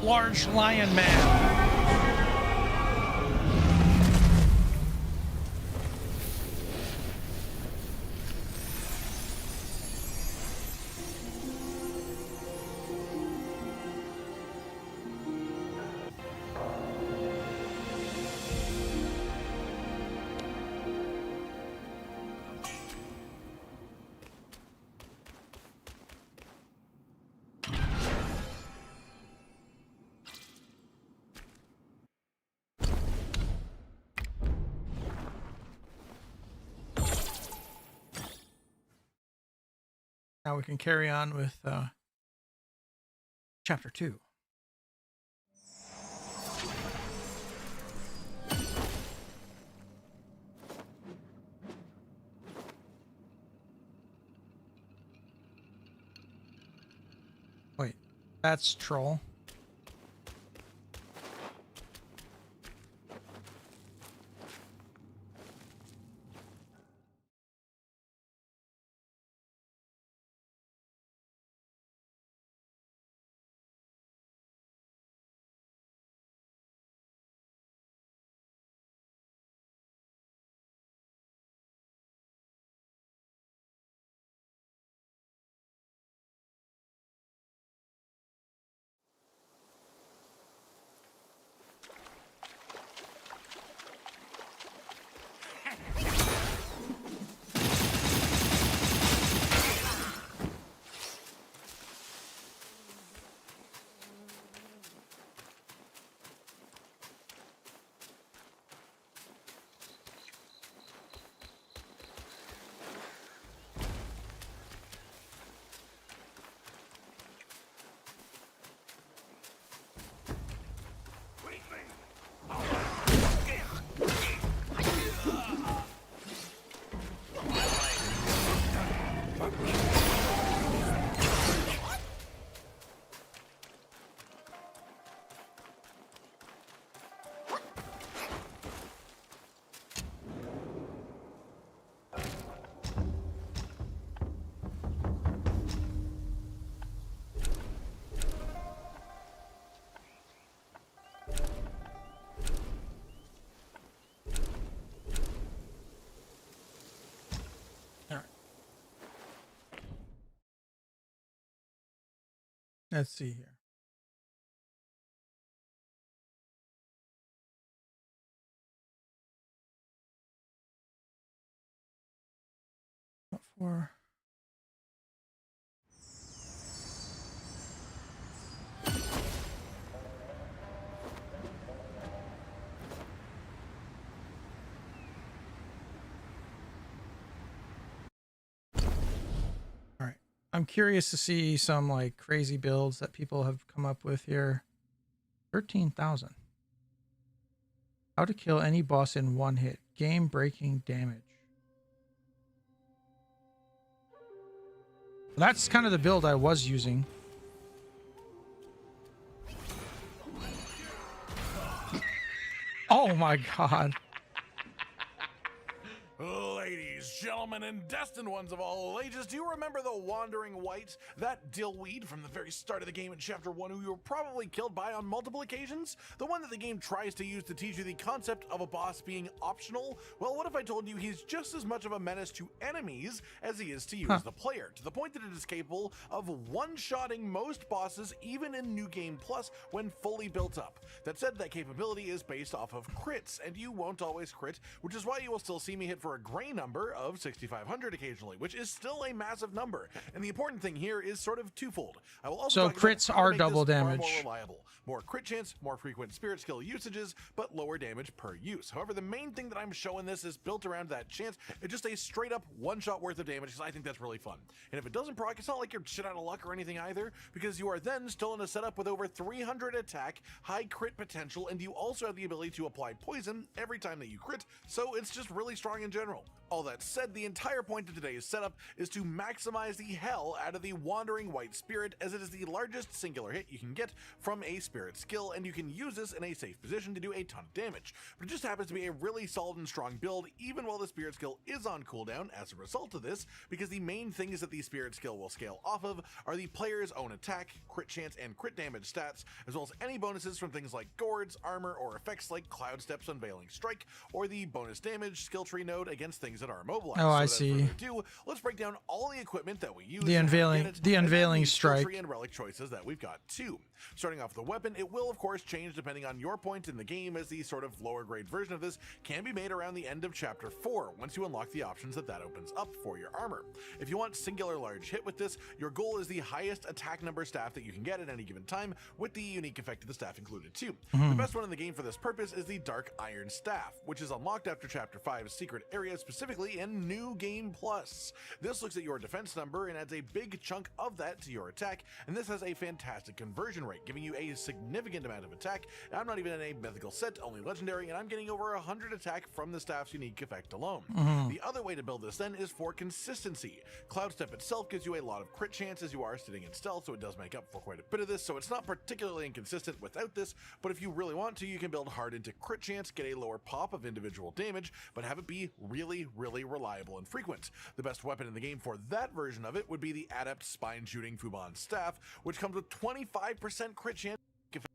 Large lion man. Now we can carry on with chapter 2. Wait, that's troll. Let's see here. What for? All right. I'm curious to see some like crazy builds that people have come up with here. 13,000. How to kill any boss in one hit. Game breaking damage. That's kind of the build I was using. Oh my god. Ladies, gentlemen, and destined ones of all ages, do you remember the Wandering Wight, that dillweed from the very start of the game in Chapter 1 who you were probably killed by on multiple occasions? The one that the game tries to use to teach you the concept of a boss being optional? Well, what if I told you he's just as much of a menace to enemies as he is to you as the player, to the point that it is capable of one-shotting most bosses even in New Game Plus when fully built up. That said, that capability is based off of crits, and you won't always crit, which is why you will still see me hit for a grain number of 6,500 occasionally, which is still a massive number. And the important thing here is sort of twofold. I will also So talk about crits how to are make double this far damage. more reliable, more crit chance, more frequent spirit skill usages, but lower damage per use. However, the main thing that I'm showing this is built around that chance. It's just a straight up one-shot worth of damage because I think that's really fun. And if it doesn't proc, it's not like you're shit out of luck or anything either, because you are then still in a setup with over 300 attack, high crit potential, and you also have the ability to apply poison every time that you crit, so it's just really strong in general. All that said, the entire point of today's setup is to maximize the hell out of the Wandering White Spirit, as it is the largest singular hit you can get from a spirit skill, and you can use this in a safe position to do a ton of damage. But it just happens to be a really solid and strong build, even while the spirit skill is on cooldown as a result of this, because the main things that the spirit skill will scale off of are the player's own attack, crit chance, and crit damage stats, as well as any bonuses from things like gourds, armor, or effects like Cloud Step's Unveiling Strike, or the bonus damage skill tree node against things that are immobilized. Oh, I so see. without further ado, let's break down all the equipment that we use. The unveiling skill strike. tree and relic choices that we've got too. Starting off with the weapon, it will of course change depending on your point in the game, as the sort of lower grade version of this can be made around the end of chapter 4 once you unlock the options that opens up for your armor. If you want singular large hit with this, your goal is the highest attack number staff that you can get at any given time, with the unique effect of the staff included too. The best one in the game for this purpose is the Dark Iron Staff, which is unlocked after chapter 5's secret area, specifically in New Game Plus. This looks at your defense number and adds a big chunk of that to your attack, and this has a fantastic conversion rate, giving you a significant amount of attack. I'm not even in a mythical set, only legendary, and I'm getting over 100 attack from the staff's unique effect alone. The other way to build this then is for consistency. Cloud Step itself gives you a lot of crit chance as you are sitting in stealth, so it does make up for quite a bit of this, so it's not particularly inconsistent without this, but if you really want to, you can build hard into crit chance, get a lower pop of individual damage, but have it be really, really reliable and frequent. The best weapon in the game for that version of it would be the Adept Spine Shooting Fubon Staff, which comes with 25% crit chance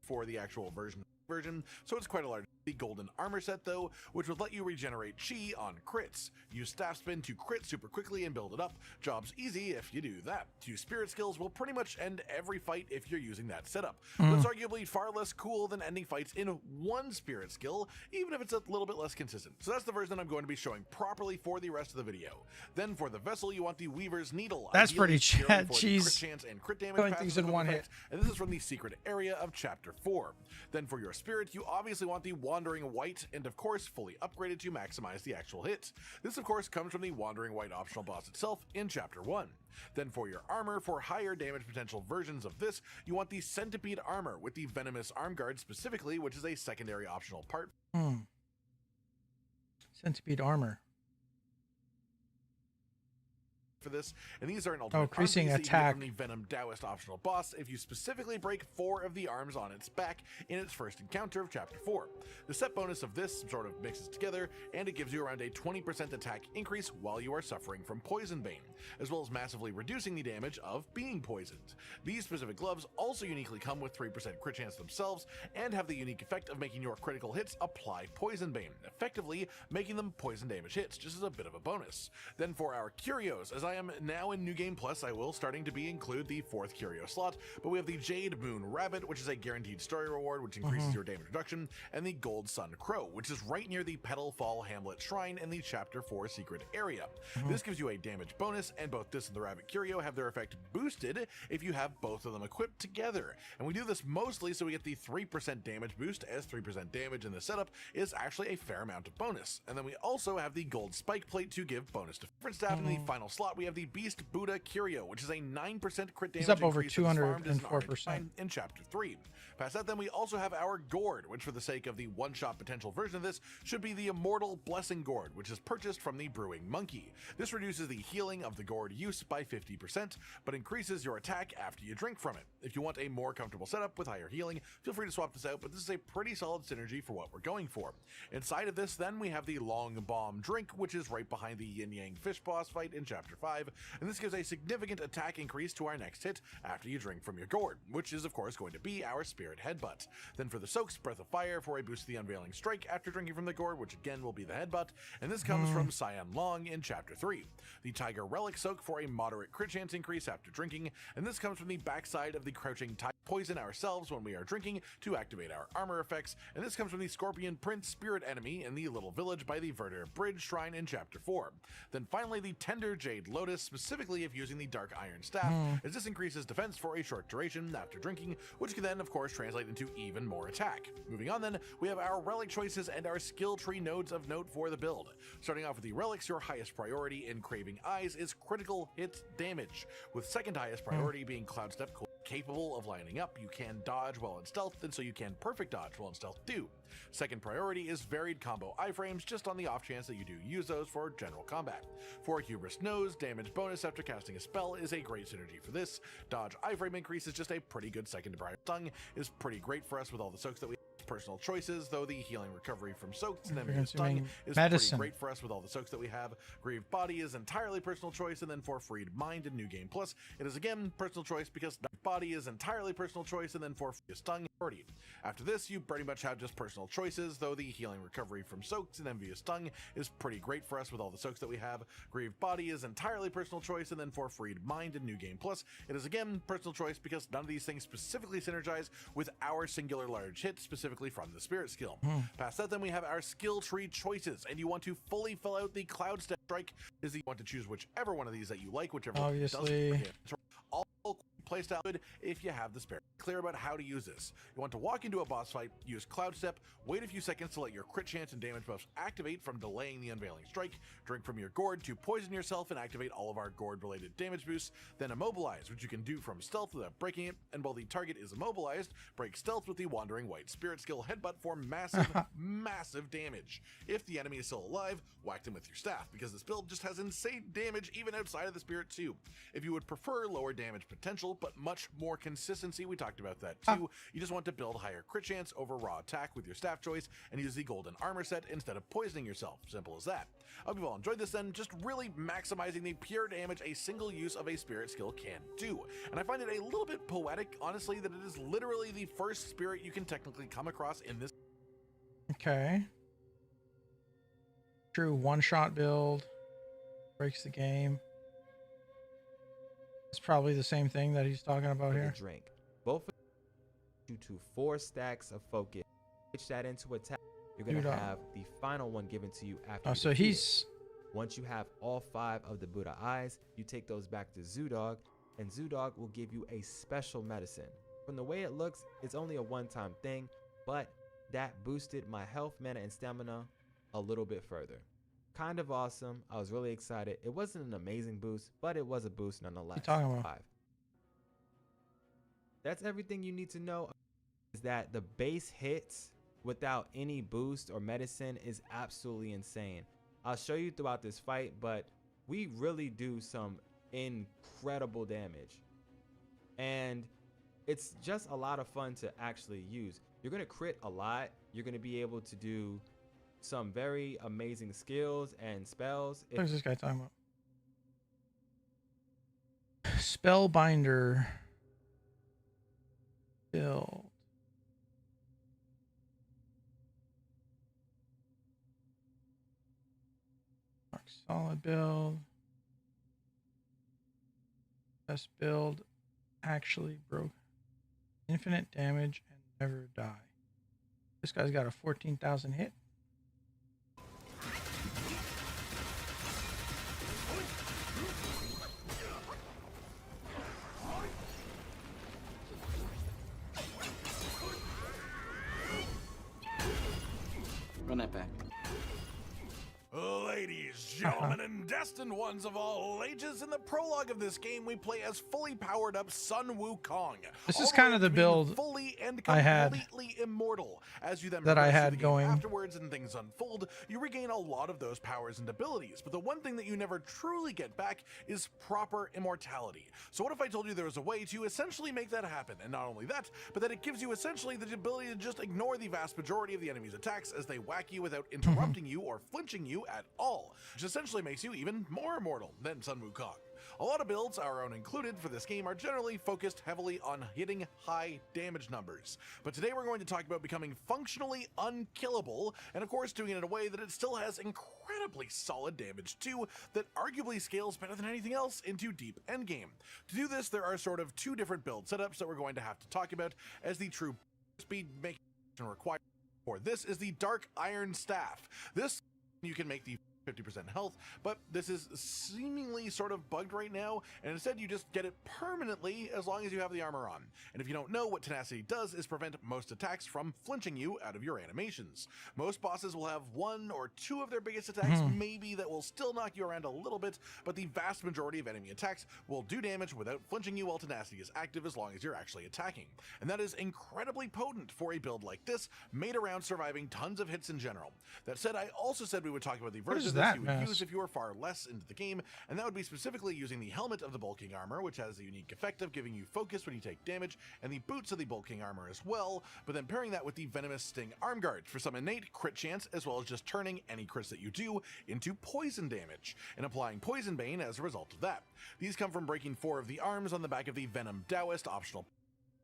for the actual version, so it's quite a large. The golden armor set though, which would let you regenerate chi on crits. Use staff spin to crit super quickly and build it up. Job's easy if you do that. 2 spirit skills will pretty much end every fight if you're using that setup. But it's arguably far less cool than ending fights in 1 spirit skill, even if it's a little bit less consistent. So that's the version that I'm going to be showing properly for the rest of the video. Then for the vessel, you want the Weaver's Needle. That's pretty chat. Jeez. Crit chance and crit damage Doing things in one hit. and this is from the secret area of chapter 4. Then for your spirit, you obviously want the Wandering White, and of course fully upgraded to maximize the actual hit. This of course comes from the Wandering White optional boss itself in chapter 1. Then for your armor, for higher damage potential versions of this, you want the Centipede armor with the Venomous Arm Guard specifically, which is a secondary optional part. Centipede armor. For this, and these are an alternate increasing arm piece that you attack. get from the Venom Taoist optional boss if you specifically break 4 of the arms on its back in its first encounter of chapter 4. The set bonus of this sort of mixes together, and it gives you around a 20% attack increase while you are suffering from Poison Bane, as well as massively reducing the damage of being poisoned. These specific gloves also uniquely come with 3% crit chance themselves, and have the unique effect of making your critical hits apply Poison Bane, effectively making them poison damage hits, just as a bit of a bonus. Then for our curios, as I am now in New Game Plus, I will starting to include the 4th curio slot, but we have the Jade Moon Rabbit, which is a guaranteed story reward, which increases your damage reduction, and the Gold Sun Crow, which is right near the Petal Fall Hamlet Shrine in the Chapter 4 secret area. This gives you a damage bonus, and both this and the Rabbit Curio have their effect boosted if you have both of them equipped together. And we do this mostly so we get the 3% damage boost, as 3% damage in the setup is actually a fair amount of bonus. And then we also have the Gold Spike Plate to give bonus to different staff. In the final slot, we have the Beast Buddha Curio, which is a 9% crit damage. He's up over increase that is farmed as an 204% in chapter 3. Past that, then we also have our Gourd, which for the sake of the one-shot potential version of this should be the Immortal Blessing Gourd, which is purchased from the Brewing Monkey. This reduces the healing of the gourd use by 50%, but increases your attack after you drink from it. If you want a more comfortable setup with higher healing, feel free to swap this out, but this is a pretty solid synergy for what we're going for. Inside of this, then, we have the Long Bomb Drink, which is right behind the Yin Yang Fish boss fight in chapter 5, and this gives a significant attack increase to our next hit after you drink from your gourd, which is of course going to be our Spirit Headbutt. Then for the soaks, Breath of Fire for a boost to the Unveiling Strike after drinking from the gourd, which again will be the headbutt, and this comes from Cyan Long in chapter 3. The Tiger Relic Soak for a moderate crit chance increase after drinking, and this comes from the backside of the Crouching Tiger poison ourselves when we are drinking to activate our armor effects, and this comes from the Scorpion Prince spirit enemy in the little village by the Verdure Bridge Shrine in Chapter 4. Then finally the Tender Jade Lotus, specifically if using the Dark Iron Staff, as this increases defense for a short duration after drinking, which can then of course translate into even more attack. Moving on then, we have our relic choices and our skill tree nodes of note for the build. Starting off with the relics, your highest priority in Craving Eyes is critical hit damage, with second highest priority being Cloud Step, capable of lining up. You can dodge while in stealth, and so you can perfect dodge while in stealth too. Second priority is varied combo iframes, just on the off chance that you do use those for general combat. For Hubris Nose, damage bonus after casting a spell is a great synergy for this. Dodge iframe increase is just a pretty good second priority. Stung is pretty great for us with all the soaks that we have. Personal choices, though the healing recovery from soaks and then stung is medicine. pretty great for us with all the soaks that we have. Grieved Body is entirely personal choice, and then for Freed Mind in New Game Plus, it is again personal choice because Body is entirely personal choice, and then for Stung. After this, you pretty much have just personal choices, though the healing recovery from soaks and Envious Stung is pretty great for us with all the soaks that we have. Grieved Body is entirely personal choice, and then for Freed Mind in New Game Plus, it is again personal choice because none of these things specifically synergize with our singular large hit, specifically from the Spirit skill. Past that, then we have our skill tree choices, and you want to fully fill out the Cloud Step Strike. Is you want to choose whichever one of these that you like, whichever obviously one all playstyle good if you have the spare. Clear about how to use this. You want to walk into a boss fight, use Cloud Step, wait a few seconds to let your crit chance and damage buffs activate from delaying the Unveiling Strike, drink from your gourd to poison yourself and activate all of our gourd related damage boosts, then immobilize, which you can do from stealth without breaking it, and while the target is immobilized, break stealth with the Wandering White Spirit skill headbutt for massive, massive damage. If the enemy is still alive, whack them with your staff, because this build just has insane damage even outside of the Spirit too. If you would prefer lower damage potential, but much more consistency, we talked about that too. You just want to build higher crit chance over raw attack with your staff choice and use the golden armor set instead of poisoning yourself. Simple as that. I hope you've all enjoyed this then, just really maximizing the pure damage a single use of a spirit skill can do. And I find it a little bit poetic, honestly, that it is literally the first spirit you can technically come across in this. Okay. True one-shot build. Breaks the game. It's probably the same thing that he's talking about here. Drink. Both of you to 4 stacks of focus. Switch that into attack. You're going to have the final one given to you after. So he's... Once you have all 5 of the Buddha eyes, you take those back to Zoodog, and Zoodog will give you a special medicine. From the way it looks, it's only a one-time thing, but that boosted my health, mana, and stamina a little bit further. Kind of awesome. I was really excited. It wasn't an amazing boost, but it was a boost nonetheless. What are you talking about? 5. That's everything you need to know. Is that the base hits without any boost or medicine is absolutely insane. I'll show you throughout this fight, but we really do some incredible damage. And it's just a lot of fun to actually use. You're going to crit a lot. You're going to be able to do some very amazing skills and spells. What is this guy talking about? Spellbinder build. Solid build. Best build actually broke. Infinite damage and never die. This guy's got a 14,000 hit. Run that back. Ladies, gentlemen, and destined ones of all ages, in the prologue of this game, we play as fully powered up Sun Wukong. This is kind of the build fully and I had completely immortal. As you then that I progress through had the game going afterwards and things unfold, you regain a lot of those powers and abilities. But the one thing that you never truly get back is proper immortality. So what if I told you there was a way to essentially make that happen? And not only that, but that it gives you essentially the ability to just ignore the vast majority of the enemy's attacks as they whack you without interrupting you or flinching you at all. Just essentially makes you even more immortal than Sun Wukong. A lot of builds, our own included, for this game are generally focused heavily on hitting high damage numbers. But today we're going to talk about becoming functionally unkillable, and of course doing it in a way that it still has incredibly solid damage too, that arguably scales better than anything else into deep endgame. To do this, there are sort of two different build setups that we're going to have to talk about as the true speed making required. For this is the Dark Iron Staff. This you can make the 50% health, but this is seemingly sort of bugged right now, and instead you just get it permanently as long as you have the armor on. And if you don't know, what tenacity does is prevent most attacks from flinching you out of your animations. Most bosses will have one or two of their biggest attacks, maybe, that will still knock you around a little bit, but the vast majority of enemy attacks will do damage without flinching you while tenacity is active as long as you're actually attacking. And that is incredibly potent for a build like this, made around surviving tons of hits in general. That said, I also said we would talk about the version of this you would use if you were far less into the game, and that would be specifically using the helmet of the bulking armor, which has the unique effect of giving you focus when you take damage, and the boots of the bulking armor as well, but then pairing that with the venomous sting arm guard for some innate crit chance, as well as just turning any crits that you do into poison damage, and applying Poison Bane as a result of that. These come from breaking 4 of the arms on the back of the Venom Taoist optional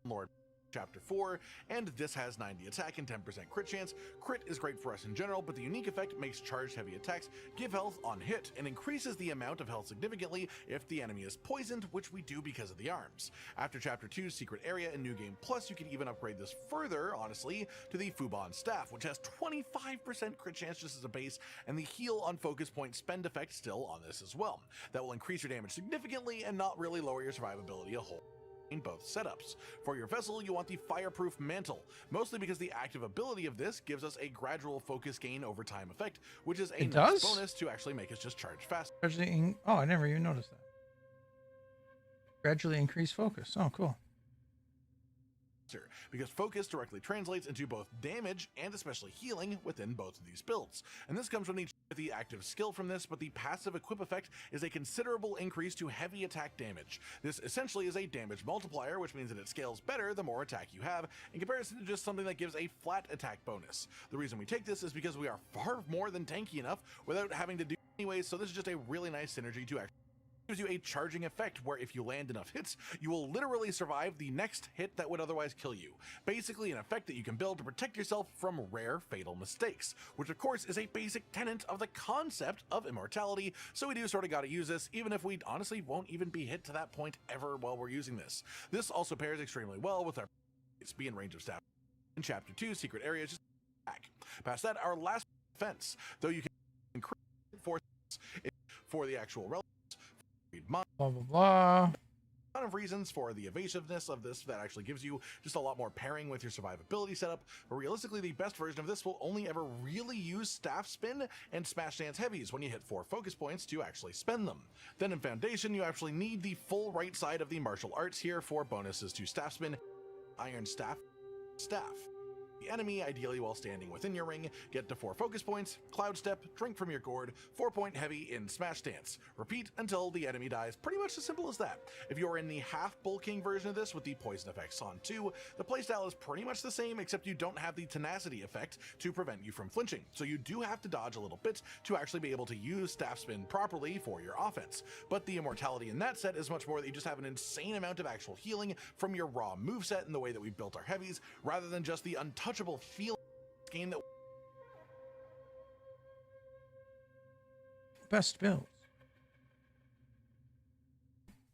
Lord Chapter 4, and this has 90 attack and 10% crit chance. Crit is great for us in general, but the unique effect makes charged heavy attacks give health on hit, and increases the amount of health significantly if the enemy is poisoned, which we do because of the arms. After Chapter 2's Secret Area in New Game Plus, you can even upgrade this further, honestly, to the Fubon Staff, which has 25% crit chance just as a base, and the heal on focus point spend effect still on this as well. That will increase your damage significantly and not really lower your survivability a whole in both setups. For your vessel, you want the Fireproof Mantle, mostly because the active ability of this gives us a gradual focus gain over time effect, which is a nice bonus to actually make us just charge fast. Oh, I never even noticed that. Gradually increase focus. Oh, cool. Because focus directly translates into both damage and especially healing within both of these builds. And this comes from the active skill from this, but the passive equip effect is a considerable increase to heavy attack damage. This essentially is a damage multiplier, which means that it scales better the more attack you have, in comparison to just something that gives a flat attack bonus. The reason we take this is because we are far more than tanky enough without having to do anyways, so this is just a really nice synergy to actually gives you a charging effect where if you land enough hits, you will literally survive the next hit that would otherwise kill you. Basically an effect that you can build to protect yourself from rare fatal mistakes, which of course is a basic tenet of the concept of immortality, so we do sort of gotta use this, even if we honestly won't even be hit to that point ever while we're using this. This also pairs extremely well with our be in range of staff. In Chapter 2, Secret Area, just back. Past that, our last defense, though you can increase force for the actual relevance. Blah blah blah. A lot of reasons for the evasiveness of this that actually gives you just a lot more pairing with your survivability setup, but realistically the best version of this will only ever really use staff spin and smash dance heavies when you hit 4 focus points to actually spend them. Then in Foundation you actually need the full right side of the martial arts here for bonuses to staff spin, iron staff. The enemy, ideally while standing within your ring, get to 4 focus points, cloud step, drink from your gourd, 4-point heavy in smash dance. Repeat until the enemy dies, pretty much as simple as that. If you're in the half bulking version of this with the poison effects on 2, the playstyle is pretty much the same except you don't have the tenacity effect to prevent you from flinching, so you do have to dodge a little bit to actually be able to use staff spin properly for your offense. But the immortality in that set is much more that you just have an insane amount of actual healing from your raw moveset in the way that we built our heavies, rather than just the untouchable feeling game that best builds.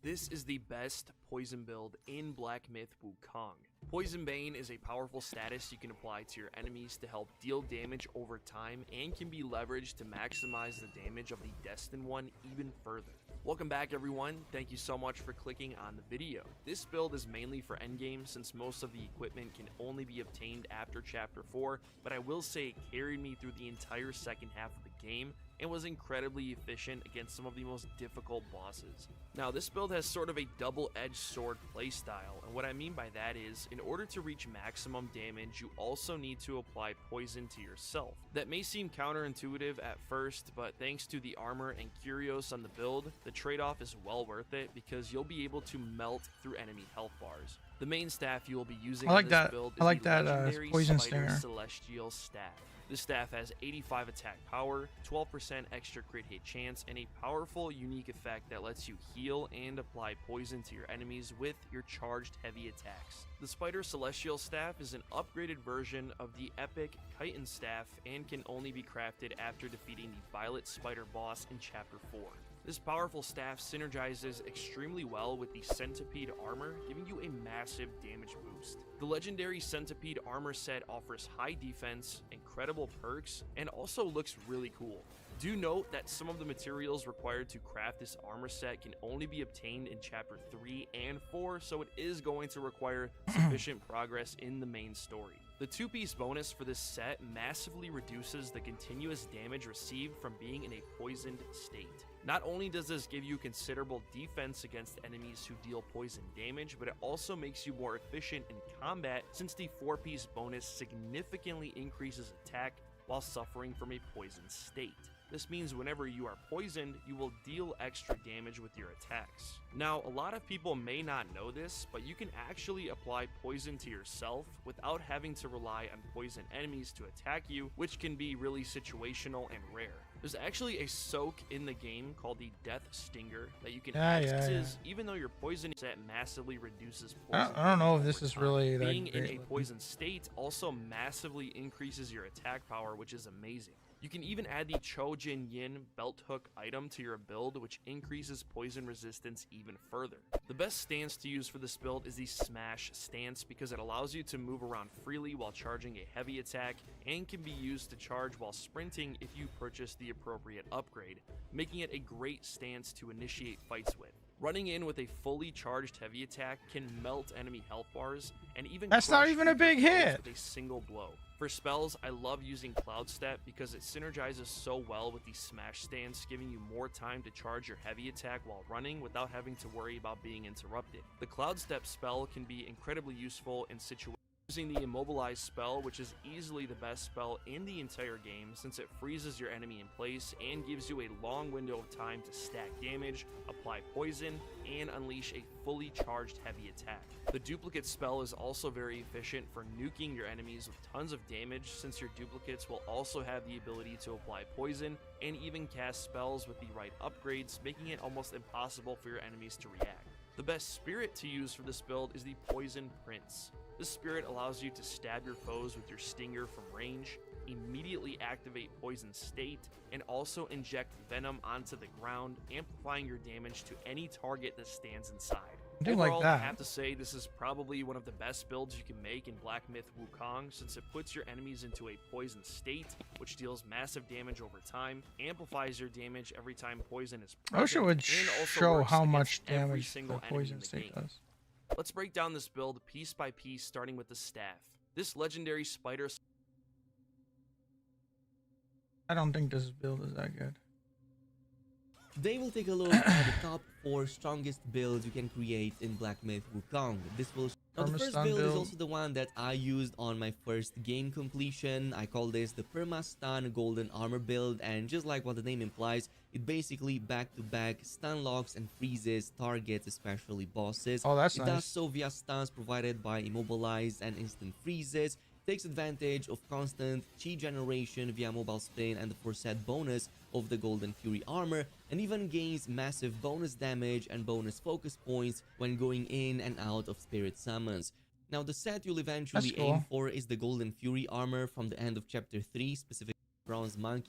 This is the best poison build in Black Myth Wukong. Poison Bane is a powerful status you can apply to your enemies to help deal damage over time and can be leveraged to maximize the damage of the Destined One even further. Welcome back everyone, thank you so much for clicking on the video. This build is mainly for endgame since most of the equipment can only be obtained after Chapter 4, but I will say it carried me through the entire second half of the game and was incredibly efficient against some of the most difficult bosses. Now this build has sort of a double-edged sword playstyle, and what I mean by that is, in order to reach maximum damage, you also need to apply poison to yourself. That may seem counterintuitive at first, but thanks to the armor and curios on the build, the trade-off is well worth it because you'll be able to melt through enemy health bars. The main staff you will be using I like in this that. build is I like the that legendary poison Spider stinger. Celestial Staff. This staff has 85 attack power, 12% extra crit hit chance, and a powerful unique effect that lets you heal and apply poison to your enemies with your charged heavy attacks. The Spider Celestial Staff is an upgraded version of the epic Chitin Staff and can only be crafted after defeating the Violet Spider boss in Chapter 4. This powerful staff synergizes extremely well with the Centipede armor, giving you a massive damage boost. The legendary Centipede armor set offers high defense, incredible perks, and also looks really cool. Do note that some of the materials required to craft this armor set can only be obtained in Chapter 3 and 4, so it is going to require sufficient progress in the main story. The 2-piece bonus for this set massively reduces the continuous damage received from being in a poisoned state. Not only does this give you considerable defense against enemies who deal poison damage, but it also makes you more efficient in combat since the 4-piece bonus significantly increases attack while suffering from a poisoned state. This means whenever you are poisoned, you will deal extra damage with your attacks. Now, a lot of people may not know this, but you can actually apply poison to yourself without having to rely on poison enemies to attack you, which can be really situational and rare. There's actually a soak in the game called the Death Stinger that you can access even though your poison set massively reduces poison. I don't know if this is really that Being in great. a poison state also massively increases your attack power, which is amazing. You can even add the Chojin Yin belt hook item to your build, which increases poison resistance even further. The best stance to use for this build is the Smash stance because it allows you to move around freely while charging a heavy attack and can be used to charge while sprinting if you purchase the appropriate upgrade, making it a great stance to initiate fights with. Running in with a fully charged heavy attack can melt enemy health bars and even That's not crush even a big weaker foes hit. with a single blow. For spells, I love using Cloud Step because it synergizes so well with the Smash stance, giving you more time to charge your heavy attack while running without having to worry about being interrupted. The Cloud Step spell can be incredibly useful in situations using the Immobilize spell, which is easily the best spell in the entire game since it freezes your enemy in place and gives you a long window of time to stack damage, apply poison, and unleash a fully charged heavy attack. The Duplicate spell is also very efficient for nuking your enemies with tons of damage since your duplicates will also have the ability to apply poison and even cast spells with the right upgrades, making it almost impossible for your enemies to react. The best spirit to use for this build is the Poison Prince. This spirit allows you to stab your foes with your stinger from range, immediately activate Poison State, and also inject venom onto the ground, amplifying your damage to any target that stands inside. I do Overall, like that. I have to say this is probably one of the best builds you can make in Black Myth Wukong since it puts your enemies into a poison state, which deals massive damage over time, amplifies your damage every time poison is present, I wish it would and also show works how against much every damage single the enemy in poison the state game. does. Let's break down this build piece by piece, starting with the staff. This legendary spider. I don't think this build is that good. Today we'll take a look at the top 4 strongest builds you can create in Black Myth Wukong. Now the first build is also the one that I used on my first game completion. I call this the Perma-Stun Golden Armor build, and just like what the name implies, it basically back-to-back stun locks and freezes targets, especially bosses. Oh, that's It nice. does so via stuns provided by Immobilize and instant freezes, takes advantage of constant chi generation via mobile spin and the foreset bonus of the Golden Fury armor, and even gains massive bonus damage and bonus focus points when going in and out of spirit summons. Now the set you'll eventually That's cool. aim for is the Golden Fury armor from the end of chapter 3, specifically Bronze Monkey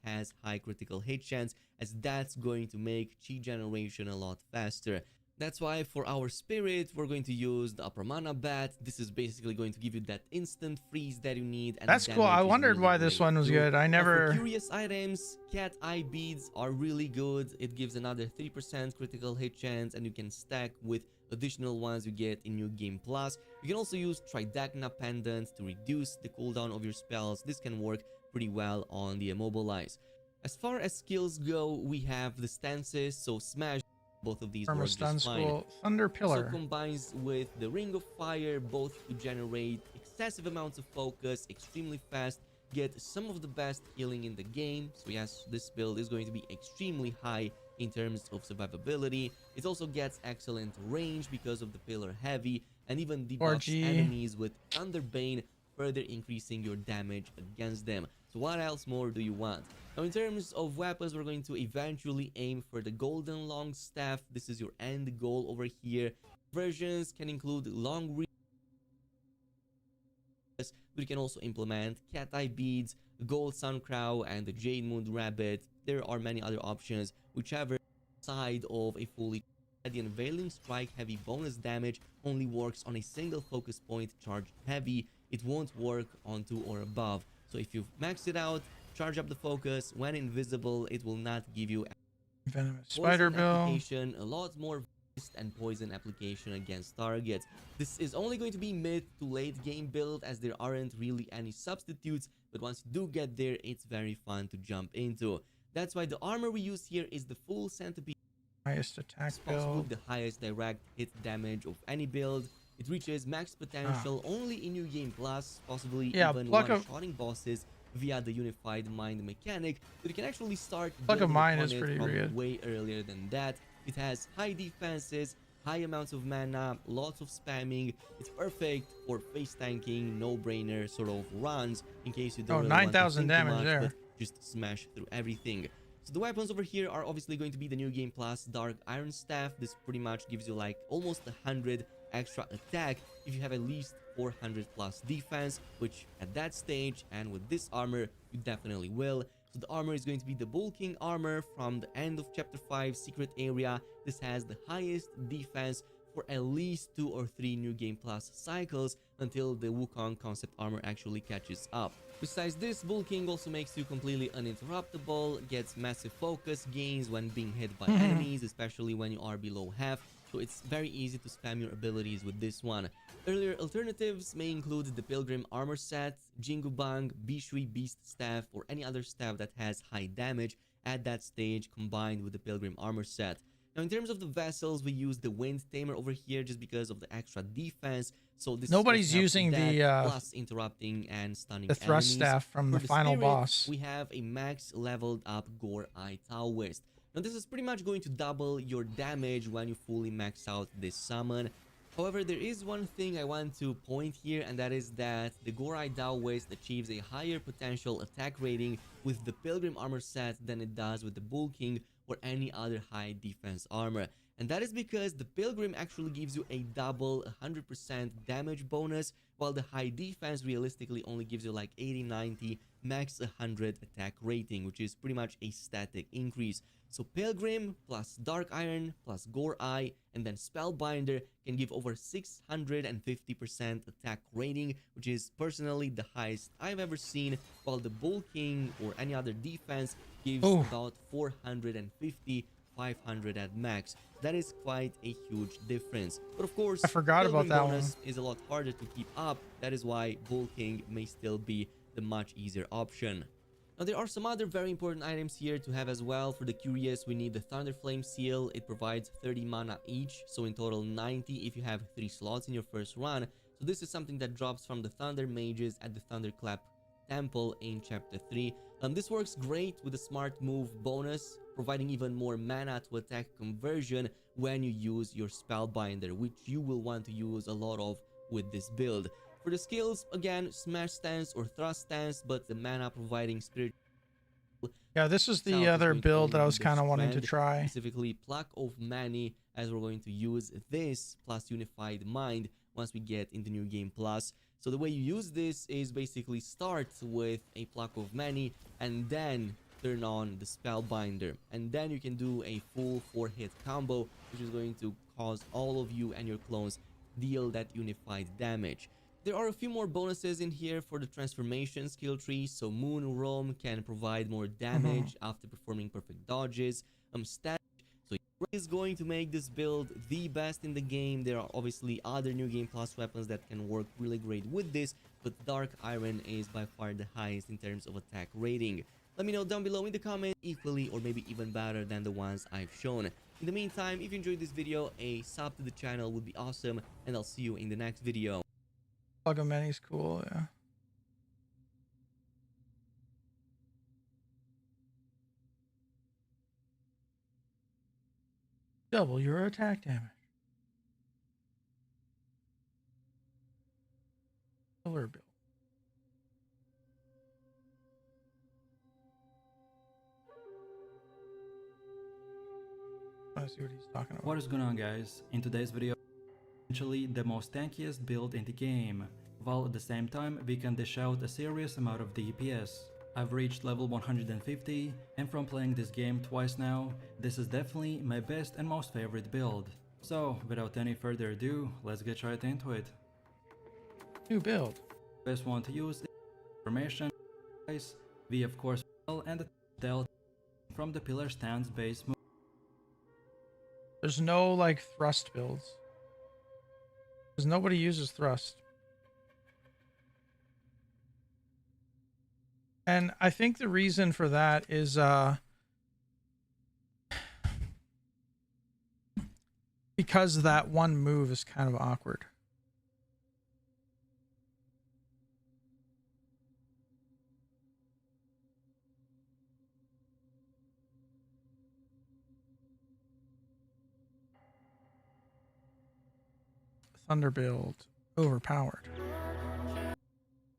has high critical hit chance, as that's going to make chi generation a lot faster. That's why for our spirit, we're going to use the Upper Mana Bat. This is basically going to give you that instant freeze that you need. And That's cool. I wondered why this one was good. I Now, never... for curious items, Cat Eye Beads are really good. It gives another 3% critical hit chance, and you can stack with additional ones you get in New Game Plus. You can also use Tridacna Pendant to reduce the cooldown of your spells. This can work pretty well on the Immobilize. As far as skills go, we have the stances, so Smash. Both of these work Stun just fine. School, Thunder Pillar. Also combines with the Ring of Fire, both to generate excessive amounts of focus, extremely fast, get some of the best healing in the game. So yes, this build is going to be extremely high in terms of survivability. It also gets excellent range because of the Pillar Heavy, and even debuffs 4G. enemies with Thunderbane, further increasing your damage against them. So what else more do you want? Now in terms of weapons, we're going to eventually aim for the golden long staff. This is your end goal over here. Versions can include long reach, but you can also implement cat eye beads, gold sun crow, and the jade moon rabbit. There are many other options, whichever side of a fully. The unveiling strike heavy bonus damage only works on a single focus point charged heavy. It won't work on 2 or above. So if you've maxed it out, charge up the focus. When invisible, it will not give you Venomous poison spider bill. application, a lot more mist and poison application against targets. This is only going to be mid to late game build, as there aren't really any substitutes, but once you do get there, it's very fun to jump into. That's why the armor we use here is the full centipede. Highest attack It's possibly build. the highest direct hit damage of any build. It reaches max potential only in New Game Plus, possibly even one-shotting bosses via the Unified Mind mechanic, but you can actually start Pluck of building Mind upon is it pretty from good. way earlier than that. It has high defenses, high amounts of mana, lots of spamming. It's perfect for face tanking, no-brainer sort of runs in case you don't really want to 9,000 think too damage much, there. but just smash through everything. So the weapons over here are obviously going to be the New Game Plus Dark Iron Staff. This pretty much gives you like almost 100 extra attack if you have at least 400 plus defense, which at that stage and with this armor, you definitely will. So the armor is going to be the Bull King armor from the end of Chapter 5 secret area. This has the highest defense for at least 2 or 3 New Game Plus cycles until the Wukong concept armor actually catches up. Besides this, Bull King also makes you completely uninterruptible, gets massive focus gains when being hit by enemies, especially when you are below half, so it's very easy to spam your abilities with this one. Earlier alternatives may include the Pilgrim armor set, Jingu Bang, Bishui Beast staff, or any other staff that has high damage at that stage combined with the Pilgrim armor set. Now in terms of the vessels, we use the Wind Tamer over here just because of the extra defense. So this Nobody's using the plus interrupting and stunning the thrust enemies. staff from For the final spirit, boss. we have a max leveled up Gore Eye Taoist. Now this is pretty much going to double your damage when you fully max out this summon. However, there is one thing I want to point here, and that is that the Gore Eye Taoist achieves a higher potential attack rating with the Pilgrim armor set than it does with the Bull King or any other high defense armor. And that is because the Pilgrim actually gives you a double 100% damage bonus, while the high defense realistically only gives you like 80-90 max 100 attack rating, which is pretty much a static increase. So Pilgrim plus Dark Iron plus Gore Eye and then Spellbinder can give over 650% attack rating, which is personally the highest I've ever seen, while the Bull King or any other defense gives about 450 500 at max. That is quite a huge difference. But of course, I forgot about that bonus is a lot harder to keep up. That is why Bull King may still be the much easier option. Now there are some other very important items here to have as well. For the curious, we need the Thunder Flame Seal. It provides 30 mana each, so in total 90 if you have 3 slots in your first run. So this is something that drops from the Thunder Mages at the Thunderclap Temple in Chapter 3. This works great with the Smart Move bonus, providing even more mana to attack conversion when you use your Spellbinder, which you will want to use a lot of with this build. For the skills, again, Smash Stance or Thrust Stance, but the mana providing Spirit. Yeah, this is the other build that I was kind of wanting to try. Specifically, Pluck of Many, as we're going to use this plus Unified Mind once we get into New Game Plus. So the way you use this is basically start with a Pluck of Many and then turn on the Spellbinder. And then you can do a full 4-hit combo, which is going to cause all of you and your clones deal that unified damage. There are a few more bonuses in here for the transformation skill tree. So Moon Roam can provide more damage after performing perfect dodges. Stat. So is going to make this build the best in the game. There are obviously other New Game Plus weapons that can work really great with this, but Dark Iron is by far the highest in terms of attack rating. Let me know down below in the comments, equally or maybe even better than the ones I've shown. In the meantime, if you enjoyed this video, a sub to the channel would be awesome, and I'll see you in the next video. Plug of Many's cool, yeah. Double your attack damage. Killer build. trying to see what he's talking about. What is going on, guys? In today's video, essentially the most tankiest build in the game, while at the same time we can dish out a serious amount of DPS. I've reached level 150, and from playing this game twice now, this is definitely my best and most favorite build. So, without any further ado, let's get right into it. New build. Best one to use is formation. We of course and the delta from the pillar stance base move. There's no like thrust builds. Because nobody uses thrust. And I think the reason for that is because that one move is kind of awkward. Thunder build overpowered.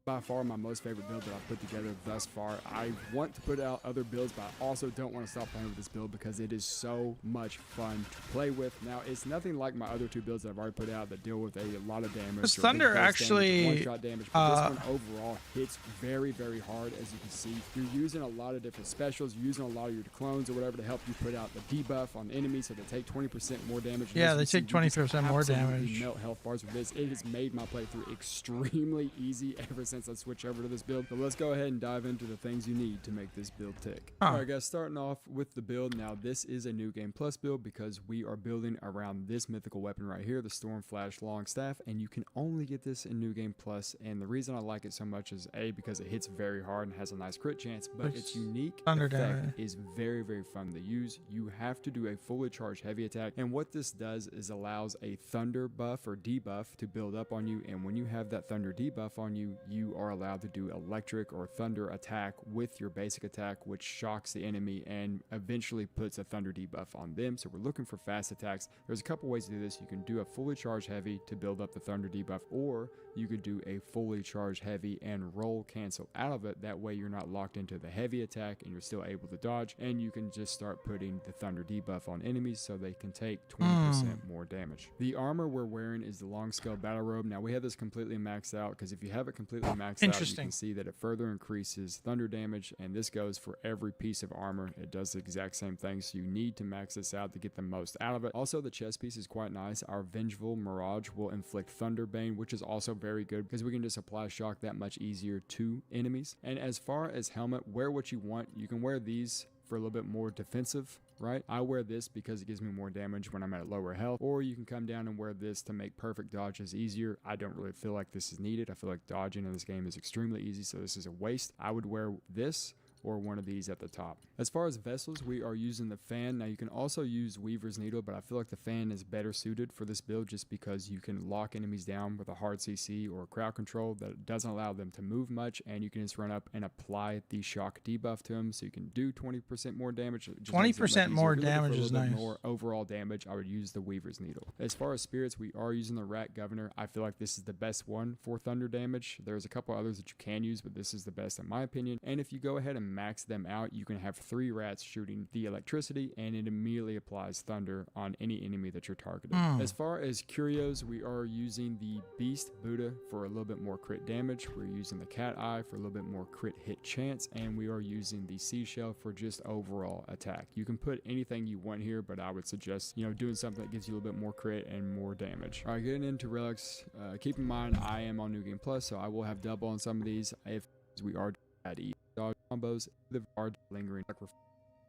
By far my most favorite build that I've put together thus far. I want to put out other builds, but I also don't want to stop playing with this build because it is so much fun to play with. Now, it's nothing like my other two builds that I've already put out that deal with a lot of damage. This Thunder actually one-shot damage, but this one overall hits very, very hard, as you can see. You're using a lot of different specials, you're using a lot of your clones or whatever to help you put out the debuff on enemies so they take 20% more damage. Yeah, they take 20% more damage. Melt health bars with this. It has made my playthrough extremely easy ever since I switched over to this build. So let's go ahead and dive into the things you need to make this build tick. Alright guys, starting off with the build. Now this is a New Game Plus build because we are building around this mythical weapon right here, the Stormflash Longstaff, and you can only get this in New Game Plus. And the reason I like it so much is A, because it hits very hard and has a nice crit chance, but its unique effect is very, very fun to use. You have to do a fully charged heavy attack, and what this does is allows a thunder buff or debuff to build up on you, and when you have that thunder debuff on you, you are allowed to do electric or thunder attack with your basic attack, which shocks the enemy and eventually puts a thunder debuff on them. So we're looking for fast attacks. There's a couple ways to do this. You can do a fully charged heavy to build up the thunder debuff, or you could do a fully charged heavy and roll cancel out of it. That way you're not locked into the heavy attack and you're still able to dodge, and you can just start putting the thunder debuff on enemies so they can take 20% more damage. The armor we're wearing is the long scale battle robe. Now we have this completely maxed out because if you have it completely maxed out, you can see that it further increases thunder damage, and this goes for every piece of armor. It does the exact same thing, so you need to max this out to get the most out of it. Also, the chest piece is quite nice. Our Vengeful Mirage will inflict Thunder Bane, which is also very good because we can just apply shock that much easier to enemies. And as far as helmet, wear what you want. You can wear these for a little bit more defensive, right? I wear this because it gives me more damage when I'm at lower health, or you can come down and wear this to make perfect dodges easier. I don't really feel like this is needed. I feel like dodging in this game is extremely easy, so this is a waste. I would wear this or one of these at the top. As far as vessels, we are using the fan. Now you can also use Weaver's Needle, but I feel like the fan is better suited for this build just because you can lock enemies down with a hard CC or crowd control that doesn't allow them to move much, and you can just run up and apply the shock debuff to them, so you can do 20% more damage. 20% more damage is nice. More overall damage, I would use the Weaver's Needle. As far as spirits, we are using the Rat Governor. I feel like this is the best one for thunder damage. There's a couple others that you can use, but this is the best in my opinion. And if you go ahead and max them out, you can have 3 rats shooting the electricity, and it immediately applies thunder on any enemy that you're targeting. As far as curios, we are using the Beast Buddha for a little bit more crit damage. We're using the Cat Eye for a little bit more crit hit chance, and we are using the Seashell for just overall attack. You can put anything you want here, but I would suggest, doing something that gives you a little bit more crit and more damage. All right, getting into relics, keep in mind I am on New Game Plus, so I will have double on some of these if we are at E dodge combos. The are lingering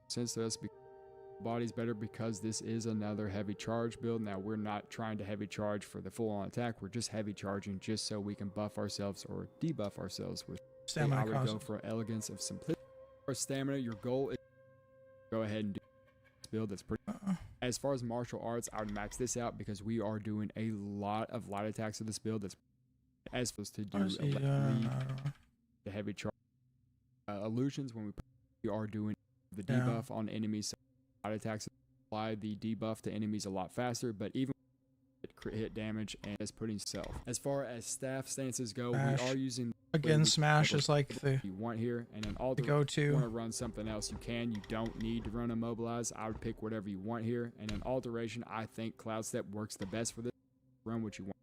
since this body's better because this is another heavy charge build. Now we're not trying to heavy charge for the full-on attack, we're just heavy charging just so we can buff ourselves or debuff ourselves with stamina. I would go for elegance of simplicity or stamina. Your goal is go ahead and do this build. That's pretty as far as martial arts, I would max this out because we are doing a lot of light attacks with this build. That's as opposed to do the heavy charge illusions. When we are doing the debuff on enemies, so light attacks apply the debuff to enemies a lot faster, but even crit hit damage and is putting self. As far as staff stances go, we are using Again, Smash is like the you want here, and then the go-to. Want to run something else, you can. You don't need to run Immobilize. I would pick whatever you want here, and then Alteration. I think Cloud Step works the best for this. Run what you want.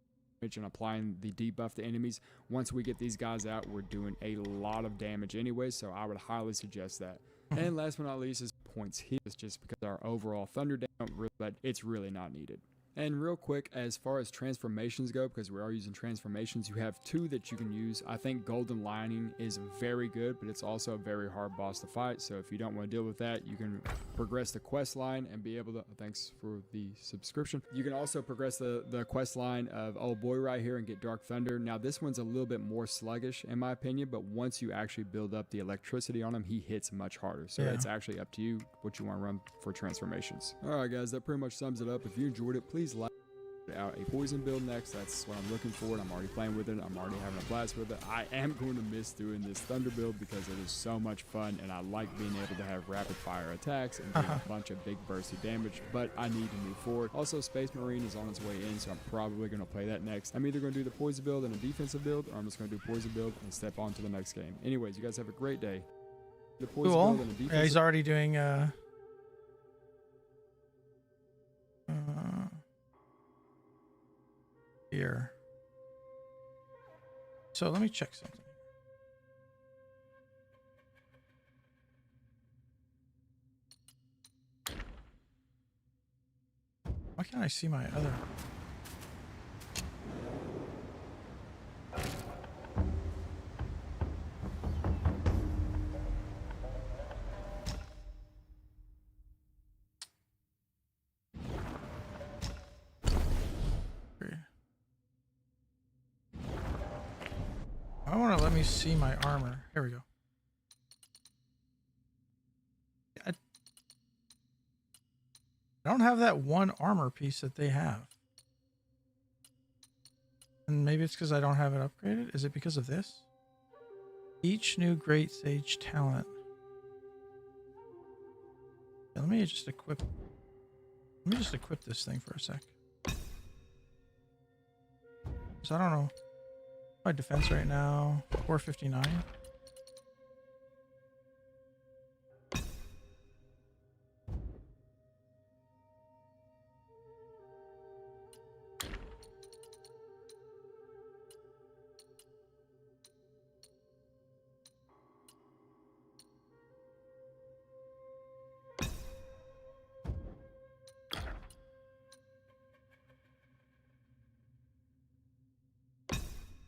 And applying the debuff to enemies. Once we get these guys out, we're doing a lot of damage anyway, so I would highly suggest that. And last but not least is points here. It's just because our overall Thunder down, but it's really not needed. And real quick, as far as transformations go, because we are using transformations, you have two that you can use. I think Golden Lining is very good, but it's also a very hard boss to fight. So if you don't want to deal with that, you can progress the quest line and be able to, thanks for the subscription. You can also progress the quest line of Old Boy right here and get Dark Thunder. Now this one's a little bit more sluggish in my opinion, but once you actually build up the electricity on him, he hits much harder. So it's actually up to you what you want to run for transformations. All right, guys, that pretty much sums it up. If you enjoyed it, please like out a poison build next. That's what I'm looking for, and I'm already playing with it. I'm already having a blast with it. I am going to miss doing this Thunder build because it is so much fun, and I like being able to have rapid fire attacks and do a bunch of big bursty damage, but I need to move forward. Also, Space Marine is on its way in, so I'm probably going to play that next. I'm either going to do the poison build and a defensive build, or I'm just going to do poison build and step on to the next game. Anyways, you guys have a great day. The poison build and a defensive. Yeah, he's already doing here. So let me check something. Why can't I see my other? I want to let me see my armor. Here we go. I don't have that one armor piece that they have. And maybe it's because I don't have it upgraded. Is it because of this? Each new Great Sage talent. Yeah, let me just equip this thing for a sec. So I don't know. My defense right now, 459.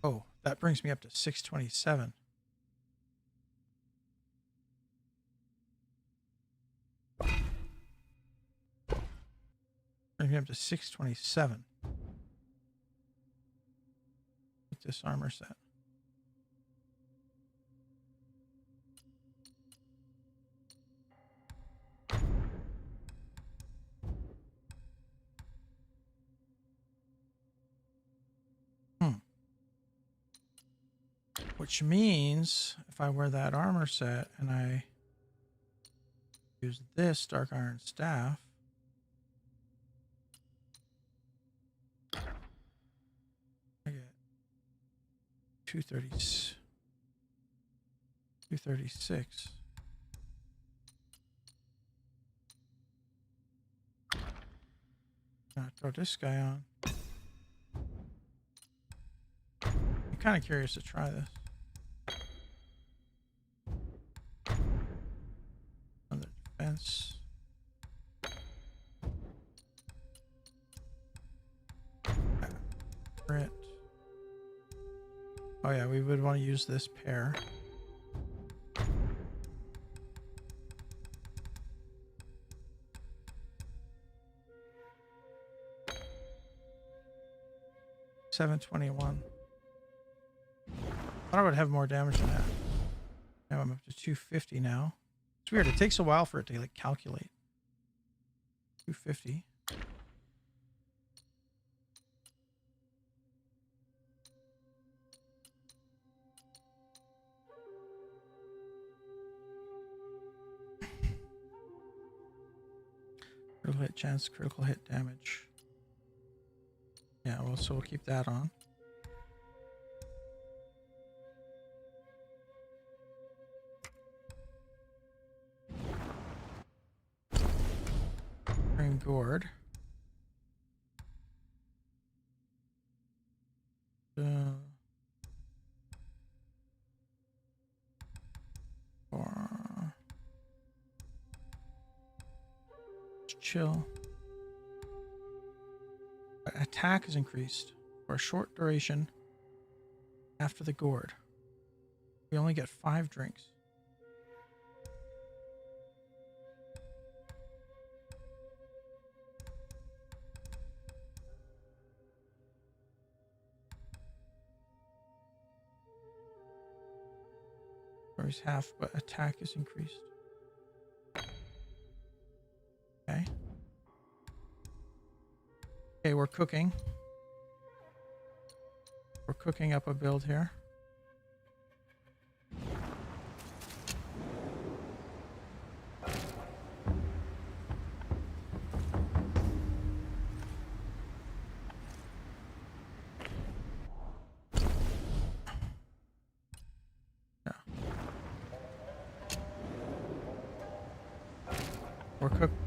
Oh, that brings me up to 627. Brings me up to 627. With this armor set. Which means if I wear that armor set and I use this Dark Iron Staff, I get 236. Now throw this guy on. I'm kind of curious to try this. Another defense. Crit. Oh yeah, we would want to use this pair. $721. I thought I would have more damage than that. Now I'm up to 250 now. It's weird. It takes a while for it to like calculate. 250. Critical hit chance, critical hit damage. Yeah, well, so we'll keep that on. gourd. Or chill. Attack is increased for a short duration after the gourd. We only get 5 drinks. Whereas half, but attack is increased. Okay. Okay, we're cooking. We're cooking up a build here.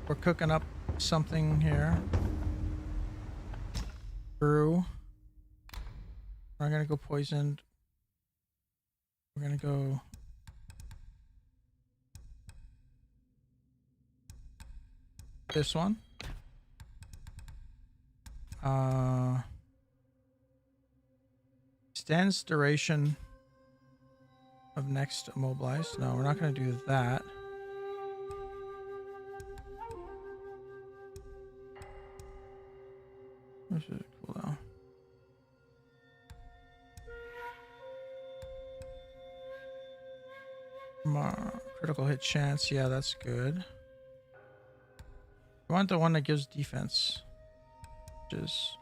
We're cooking up something here. Brew. We're gonna go poisoned. We're gonna go this one. Extends duration of next immobilized. No, we're not gonna do that. This is cool though. Critical hit chance. Yeah, that's good. I want the one that gives defense. Which is...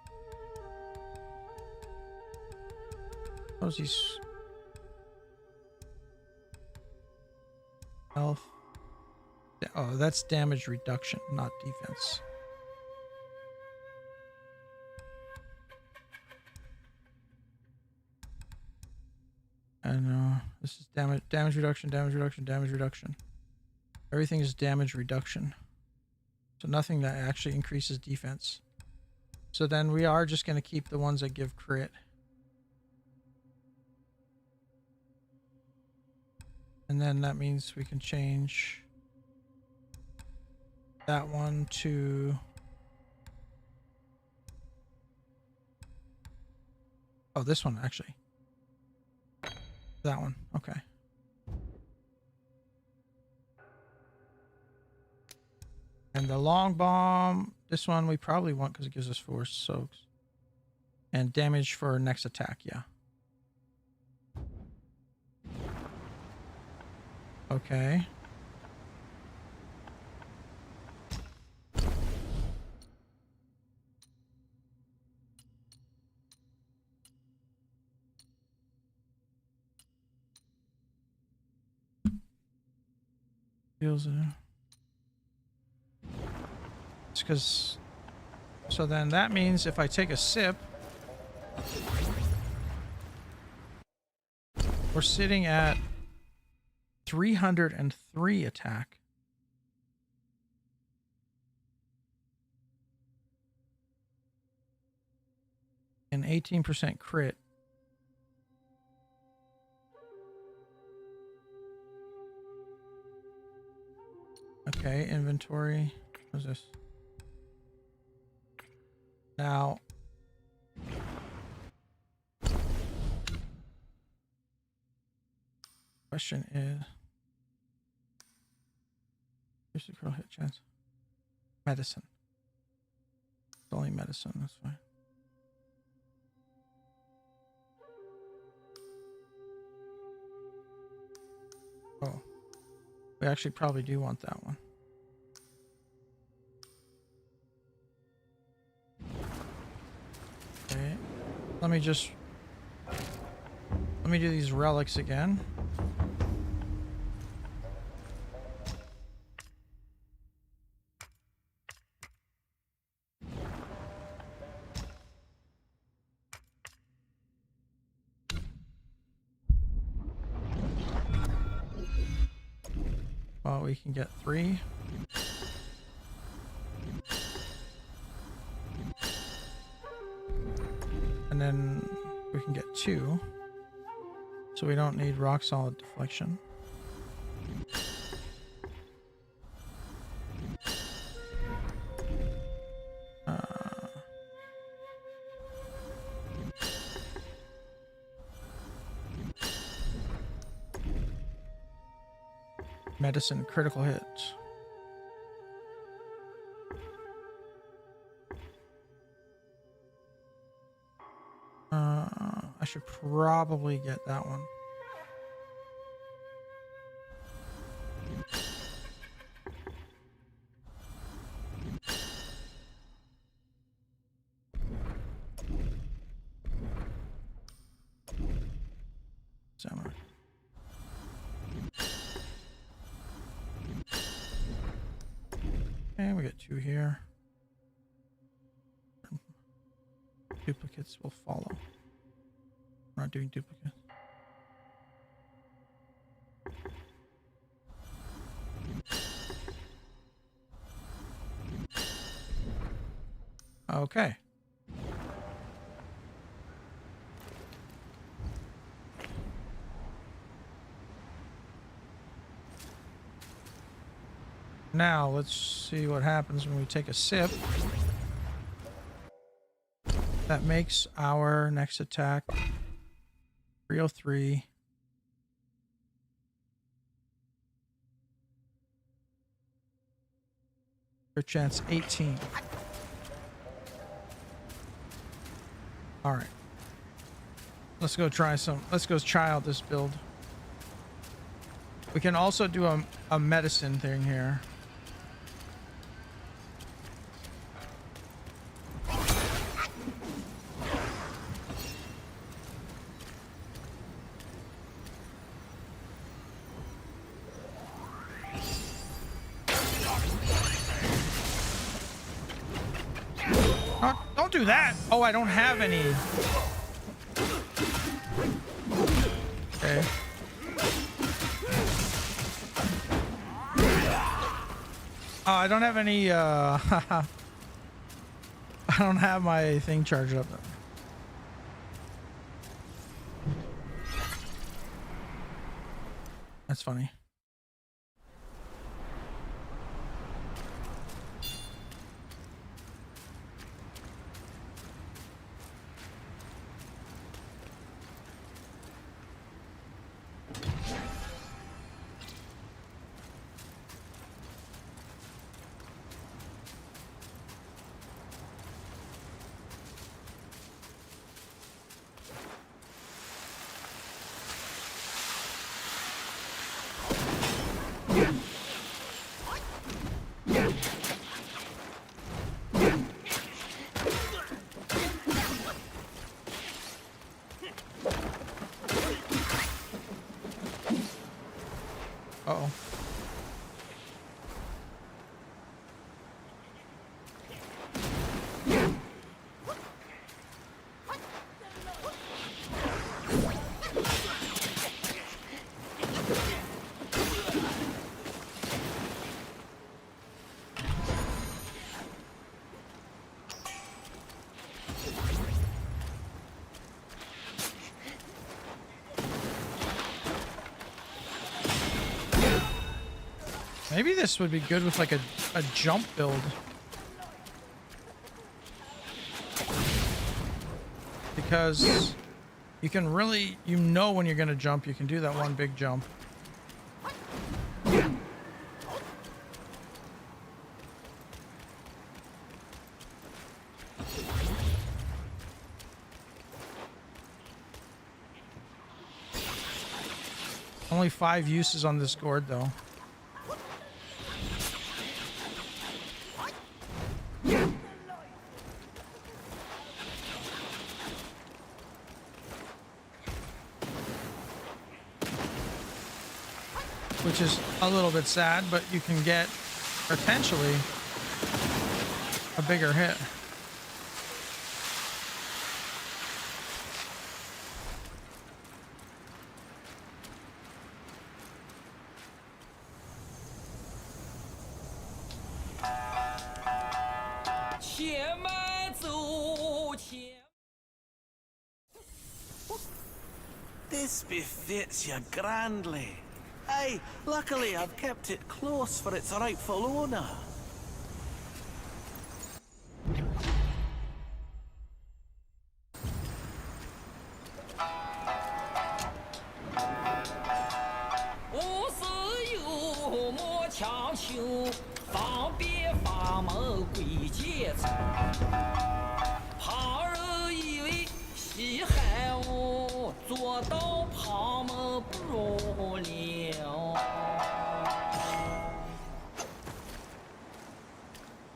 How's these... Health. Oh, that's damage reduction, not defense. And this is damage reduction, damage reduction, damage reduction. Everything is damage reduction. So nothing that actually increases defense. So then we are just going to keep the ones that give crit. And then that means we can change that one to... Oh, this one actually. That one, okay. And the long bomb, this one we probably want because it gives us force soaks. And damage for next attack, yeah. Okay. Feels it. It's because... So then that means if I take a sip... We're sitting at 303 attack. And 18% crit. Okay, inventory. What is this? Now... Question is... Here's the critical hit chance. Medicine. It's only medicine, that's fine. Oh. We actually probably do want that one. Okay. Let me do these relics again. Well, we can get 3. And then we can get 2. So we don't need rock solid deflection. Medicine critical hit. I should probably get that one. Samurai. And we got 2 here. Duplicates will follow. We're not doing duplicates. Okay. Now let's see what happens when we take a sip. That makes our next attack 303. Your chance 18. All right. Let's go try some. Let's go try out this build. We can also do a medicine thing here. Don't do that. Oh, I don't have any. Okay. Oh, I don't have any, I don't have my thing charged up. That's funny. Uh-oh. Maybe this would be good with like a jump build. Because you can really, you know when you're going to jump, you can do that one big jump. Only 5 uses on this gourd though. Which is a little bit sad, but you can get potentially a bigger hit. This befits you grandly. Aye, luckily I've kept it close for its rightful owner.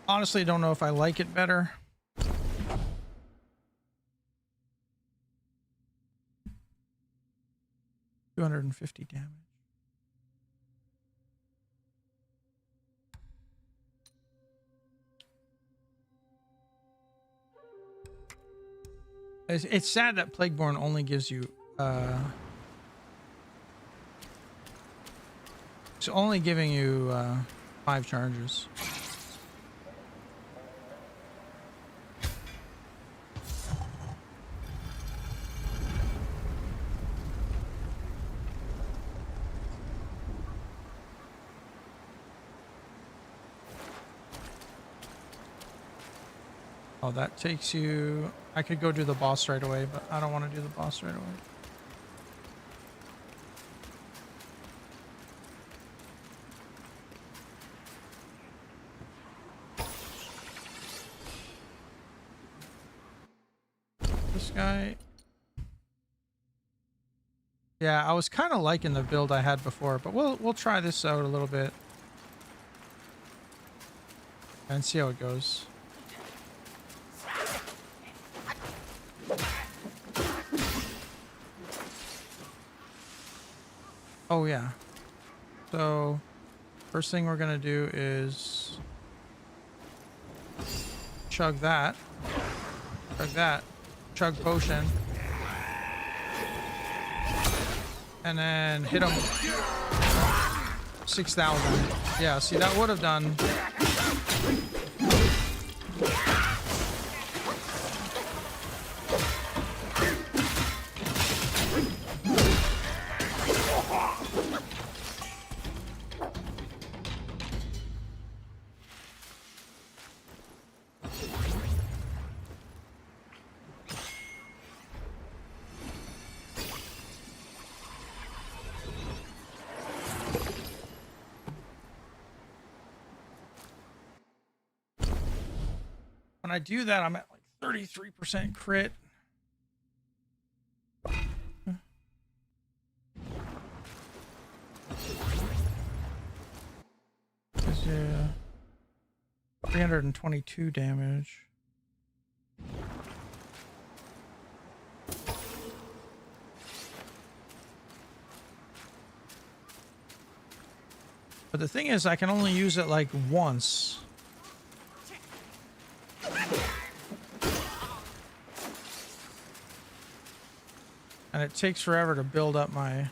Honestly, don't know if I like it better. $250 damage. It's sad that Plagueborn only gives you it's only giving you 5 charges. Oh, that takes you... I could go do the boss right away, but I don't want to do the boss right away. This guy... Yeah, I was kind of liking the build I had before, but we'll try this out a little bit and see how it goes. Oh yeah. So first thing we're gonna do is chug that, chug potion, and then hit him 6,000. Yeah, see, that would have done. When I do that, I'm at like 33% crit. Yeah, 322 damage. But the thing is, I can only use it like once. And it takes forever to build up my...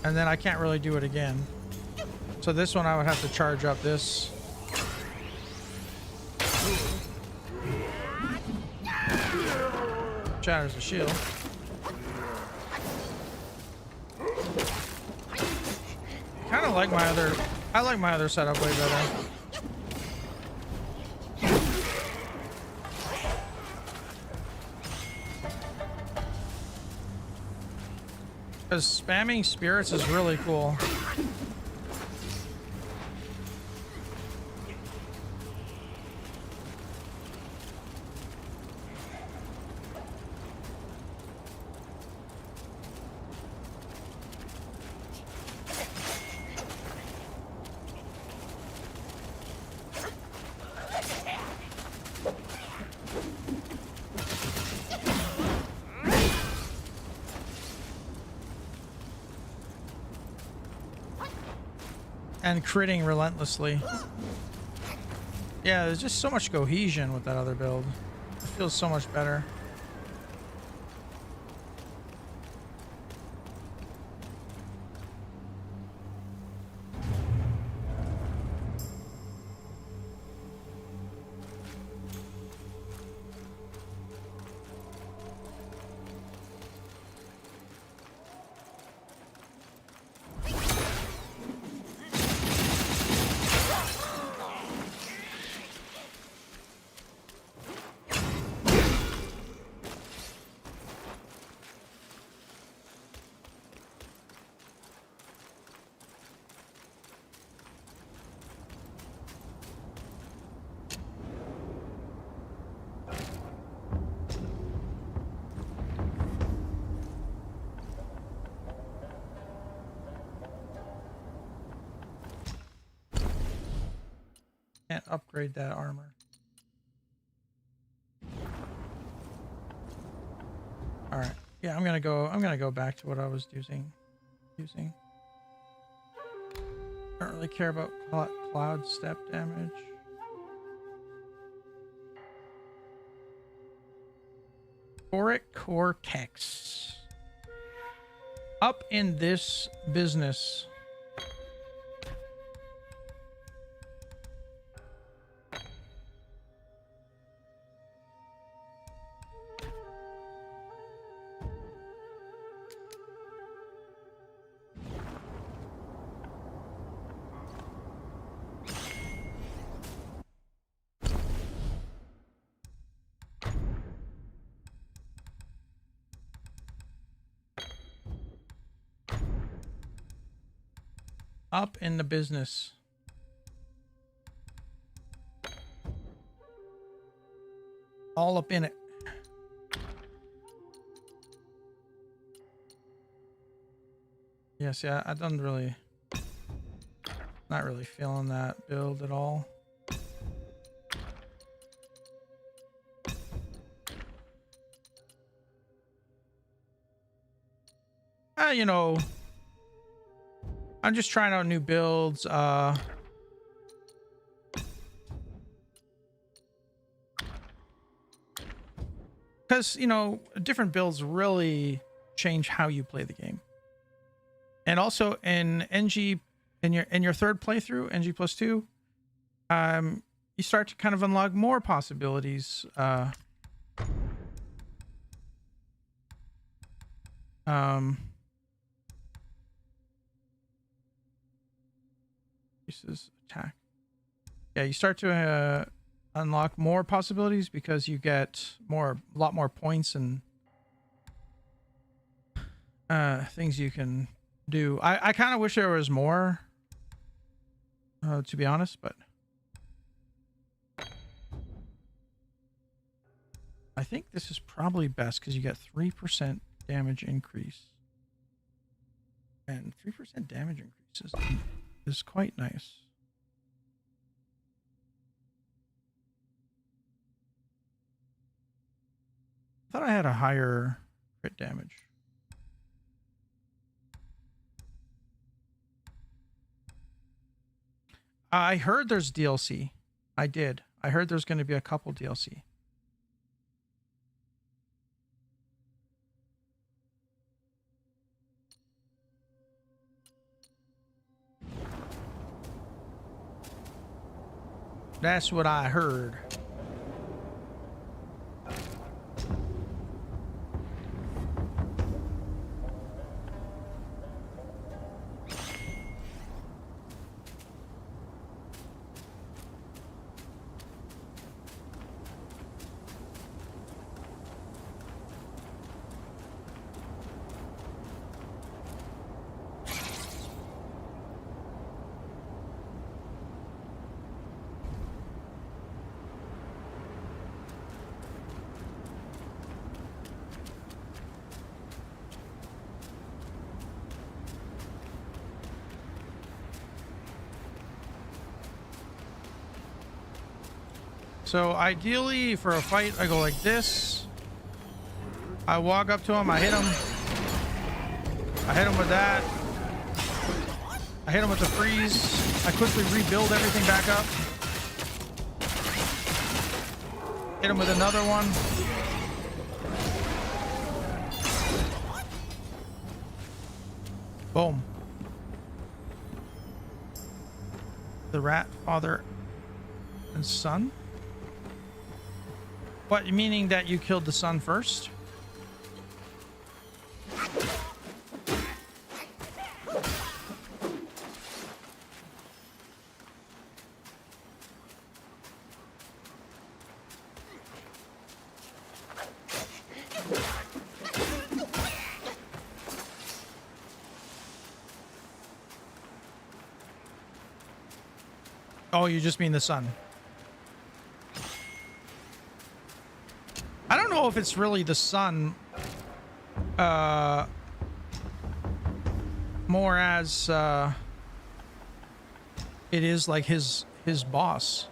And then I can't really do it again. So this one I would have to charge up this. Shatters the shield. Kind of like my other... I like my other setup way better. Because spamming spirits is really cool. And critting relentlessly. Yeah, there's just so much cohesion with that other build. It feels so much better. Can't upgrade that armor. All right. Yeah, I'm gonna go back to what I was using. I don't really care about cloud step damage. Toric Cortex. Up in this business. Up in the business. All up in it. Yes, yeah, I don't really... Not really feeling that build at all. You know... I'm just trying out new builds. Because, you know, different builds really change how you play the game. And also in NG, in your third playthrough, NG+2, you start to kind of unlock more possibilities. Increases attack. Yeah, you start to unlock more possibilities because you get a lot more points and things you can do. I kind of wish there was more, to be honest, but I think this is probably best because you get 3% damage increase, and 3% damage increases is quite nice. I thought I had a higher crit damage. I heard there's DLC. I did. I heard there's going to be a couple DLC. That's what I heard. So ideally for a fight, I go like this. I walk up to him, I hit him. I hit him with that. I hit him with the freeze. I quickly rebuild everything back up. Hit him with another one. Boom. The rat father and son? What, meaning that you killed the son first? Oh, you just mean the son. I don't know if it's really the son, more as, it is like his boss.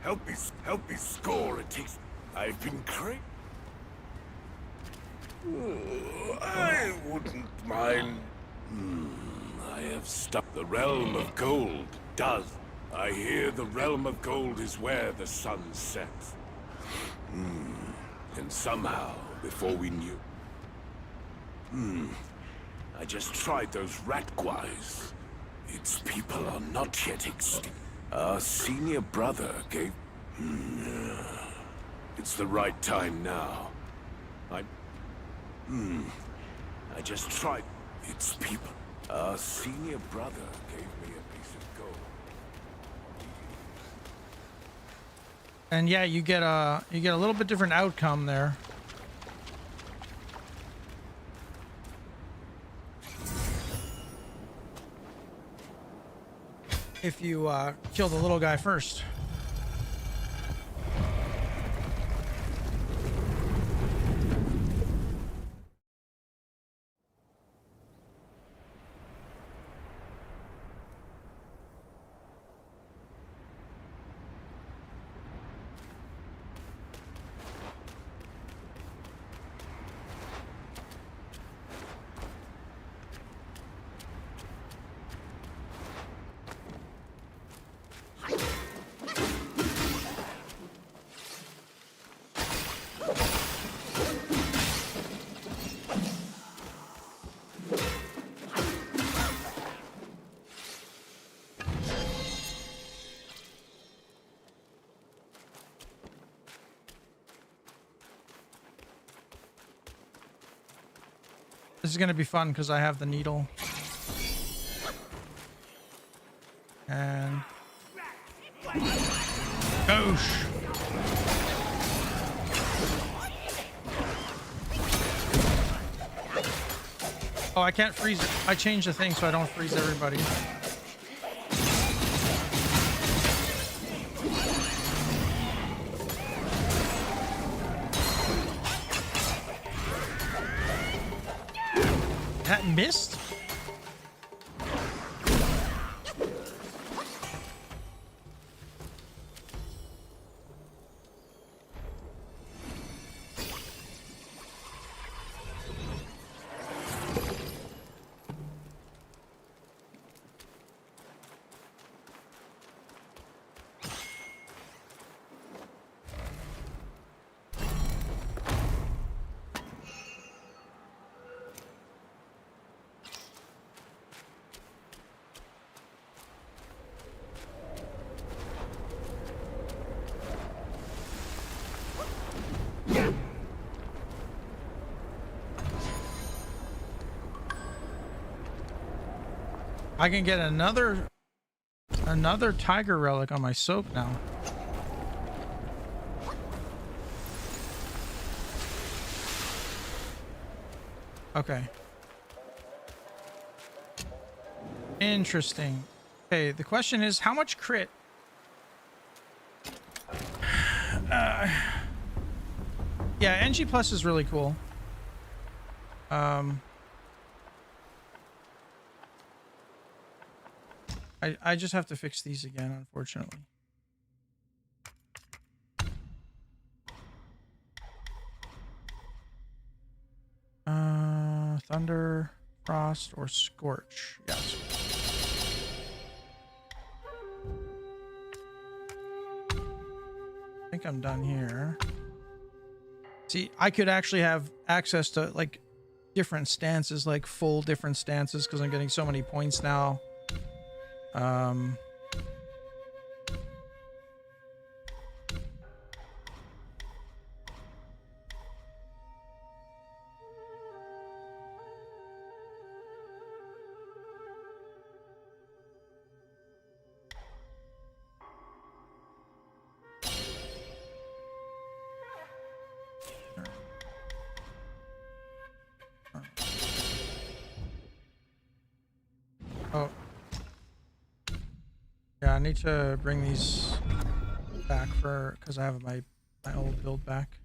Help me score. It takes. I've been crazy. I wouldn't mind. I have stuck. The realm of gold does. I hear the realm of gold is where the sun sets. And somehow, before we knew. I just tried those rat guys. Its people are not yet extinct. Our senior brother gave. It's the right time now. I just tried. Its people. Our senior brother gave me a piece of gold. And yeah, you get a little bit different outcome there. If you kill the little guy first. This is going to be fun because I have the needle. And... Goosh! Oh, I can't freeze it. I changed the thing so I don't freeze everybody. That missed? I can get another tiger relic on my soap now. Okay. Interesting. Okay, the question is how much crit? Yeah, NG+ is really cool. I just have to fix these again, unfortunately. Thunder, Frost, or Scorch. Yes. I think I'm done here. See, I could actually have access to like different stances, like full different stances, because I'm getting so many points now. Oh. Yeah, I need to bring these back for because I have my old build back.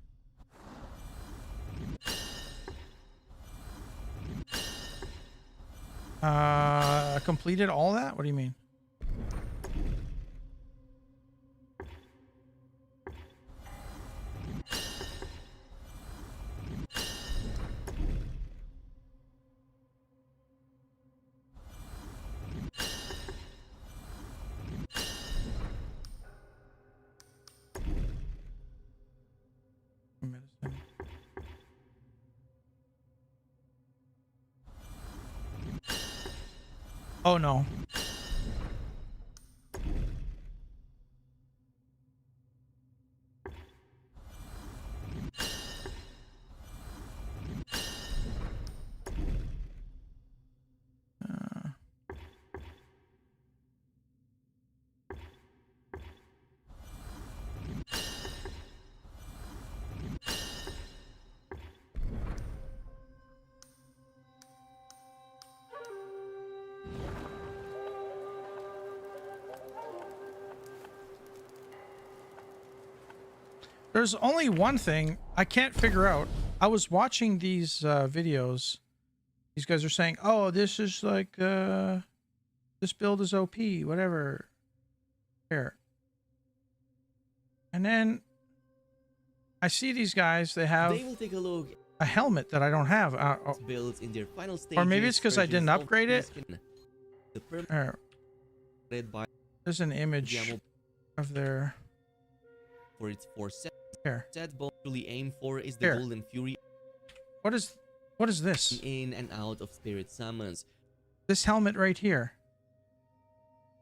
Completed all that? What do you mean? Oh no. There's only one thing I can't figure out. I was watching these videos. These guys are saying, "Oh, this is like this build is OP, whatever." Here. And then I see these guys. They have Today we'll take a look a helmet that I don't have. builds in their final stages. Or maybe it's because I didn't versions of upgrade it. The Here. There's an image of their. For its 4 sets. Here. Set both really aim for is the Here. Golden Fury. What is this? In and out of spirit summons. This helmet right here.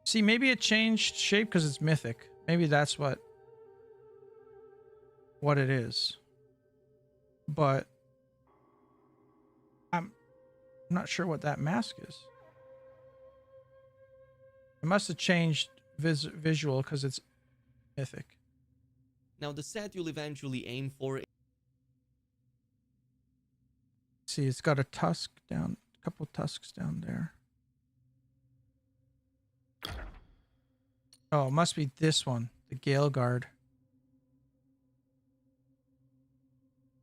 See, maybe it changed shape because it's mythic. Maybe that's what it is. But I'm not sure what that mask is. It must have changed visual because it's mythic. Now the set you'll eventually aim for. See, it's got a tusk down, a couple tusks down there. Oh, it must be this one, the Gale Guard.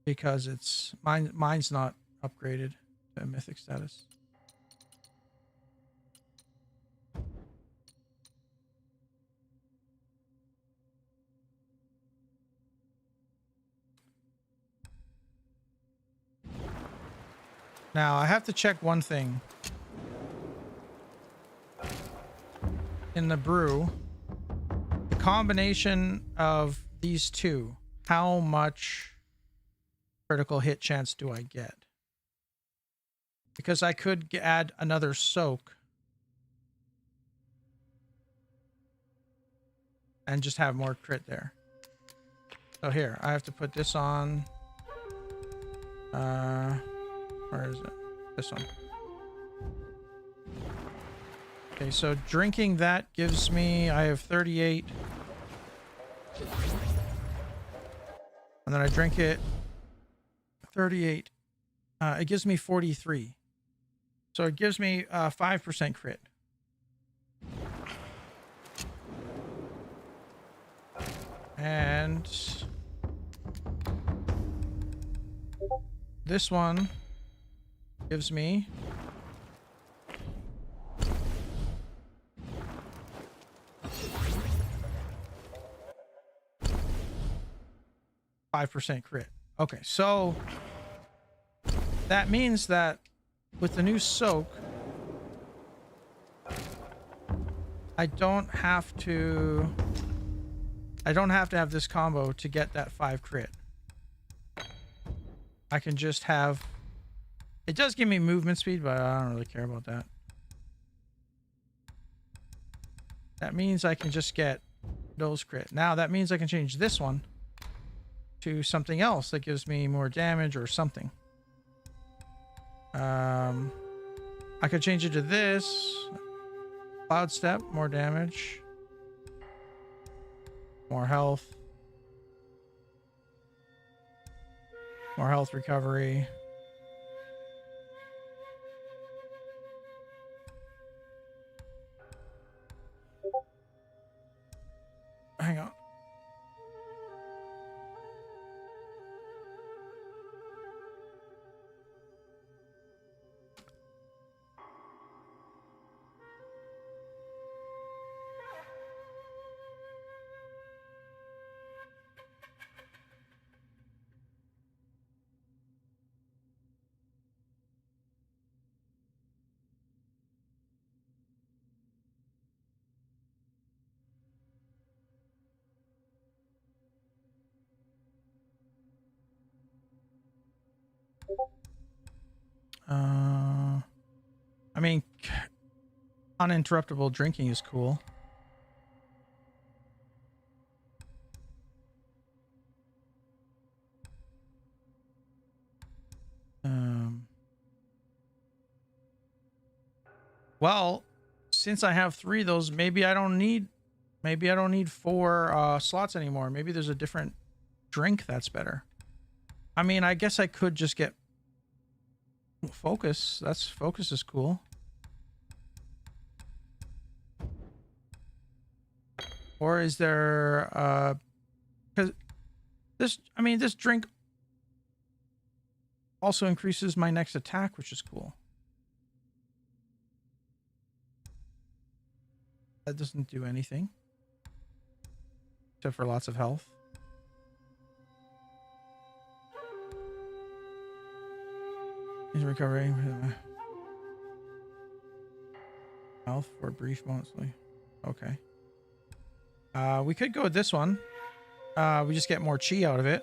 Because it's mine's not upgraded to mythic status. Now, I have to check one thing. In the brew, the combination of these two, how much critical hit chance do I get? Because I could add another soak and just have more crit there. So here, I have to put this on. Where is it? This one. Okay, so drinking that gives me, I have 38. And then I drink it, 38. It gives me 43. So it gives me 5% crit. And this one gives me 5% crit. Okay, so that means that with the new soak, I don't have to have this combo to get that 5 crit. I can just have, it does give me movement speed, but I don't really care about that. That means I can just get those crit. Now that means I can change this one to something else that gives me more damage or something. I could change it to this. Cloud Step, more damage. More health. More health recovery. Hang on. I mean, Uninterruptible drinking is cool. Well, since I have 3 of those, maybe I don't need 4 slots anymore. Maybe there's a different drink that's better. I mean, I guess I could just get focus. Focus is cool. Or is there because this drink also increases my next attack, which is cool. That doesn't do anything except for lots of health. He's recovering health for brief mostly. Okay. We could go with this one. We just get more chi out of it.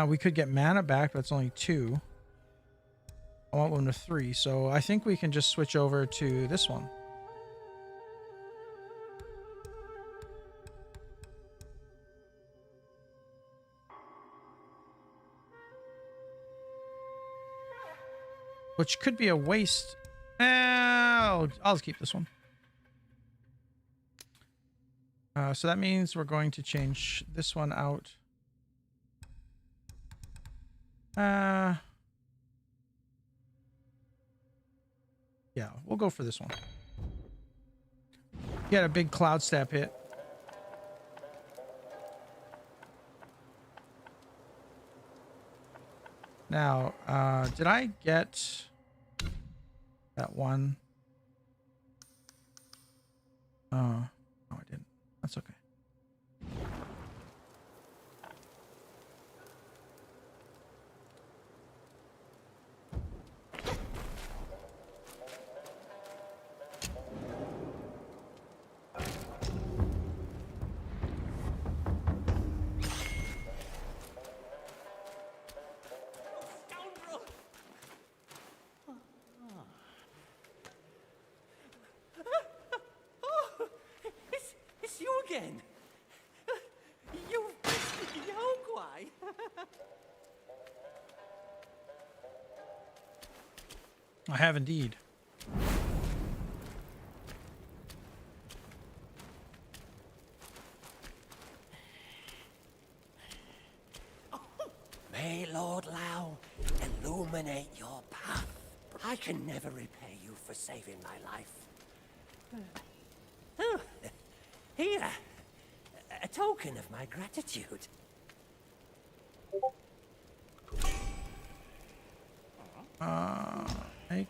We could get mana back, but it's only 2. I want one to 3, so I think we can just switch over to this one. Which could be a waste. I'll just keep this one. So that means we're going to change this one out. Yeah, we'll go for this one. Get a big cloud step hit. Now, did I get that one? No, I didn't. That's okay. Again. You Yaoguai. I have indeed. May Lord Lao illuminate your path. I can never repay you for saving my life. Oh, here, a token of my gratitude. Make.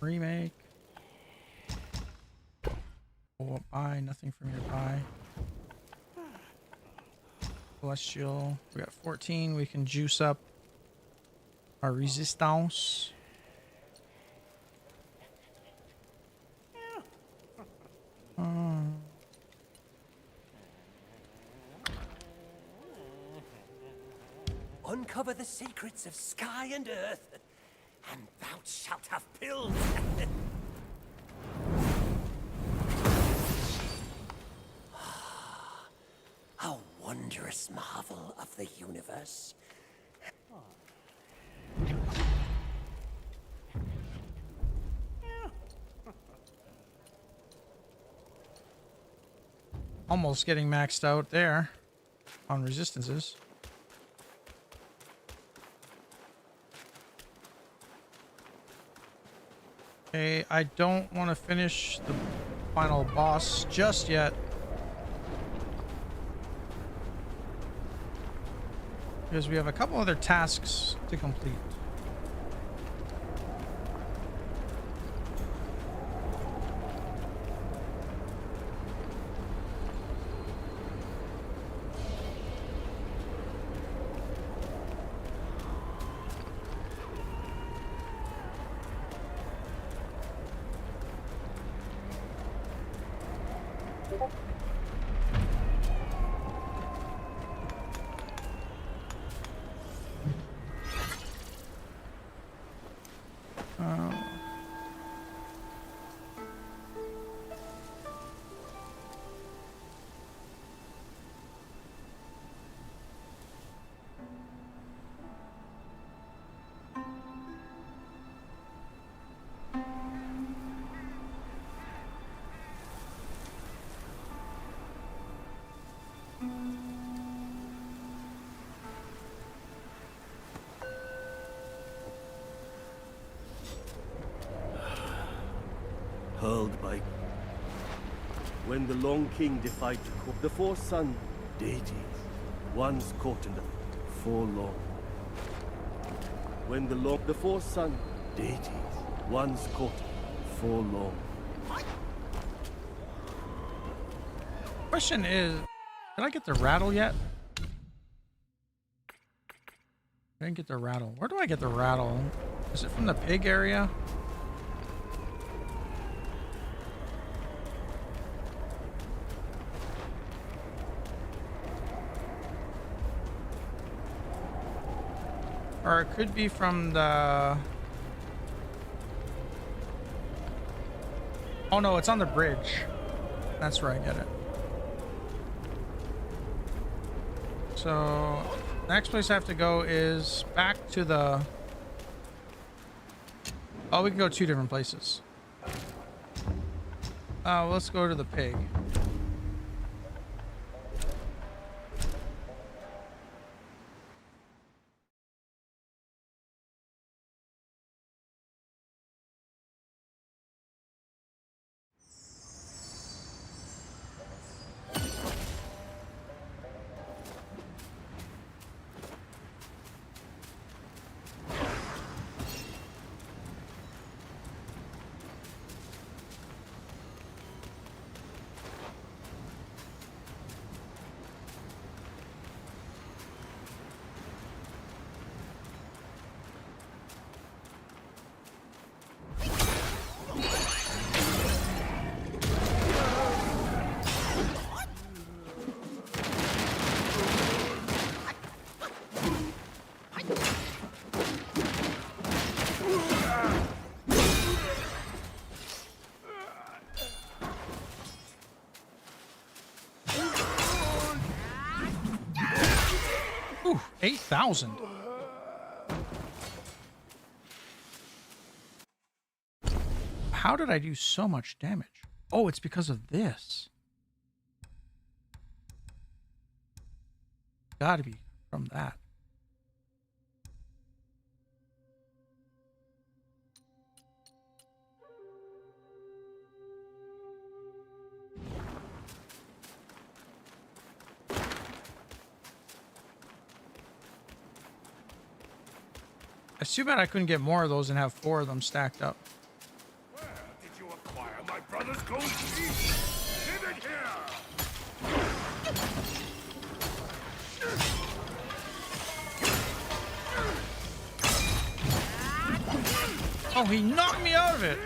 Remake. Oh, buy. Nothing for me to buy. Celestial. We got 14. We can juice up our resistance. Uncover the secrets of sky and earth, and thou shalt have pills. A wondrous marvel of the universe. Almost getting maxed out there on resistances. Okay, I don't want to finish the final boss just yet. Because we have a couple other tasks to complete. hurled by... When the Long King defied the four sun deities, once caught in the forlorn. When the four sun deities, once caught forlorn. Question is, did I get the rattle yet? I didn't get the rattle. Where do I get the rattle? Is it from the pig area? Or it could be from the... Oh no, it's on the bridge. That's where I get it. So, the next place I have to go is back to the... Oh, we can go 2 different places. Let's go to the pig. Ooh, 8,000. How did I do so much damage? Oh, it's because of this. Gotta be from that. It's too bad I couldn't get more of those and have 4 of them stacked up. Where did you acquire my brother's gold teeth? Give it here! Oh, he knocked me out of it.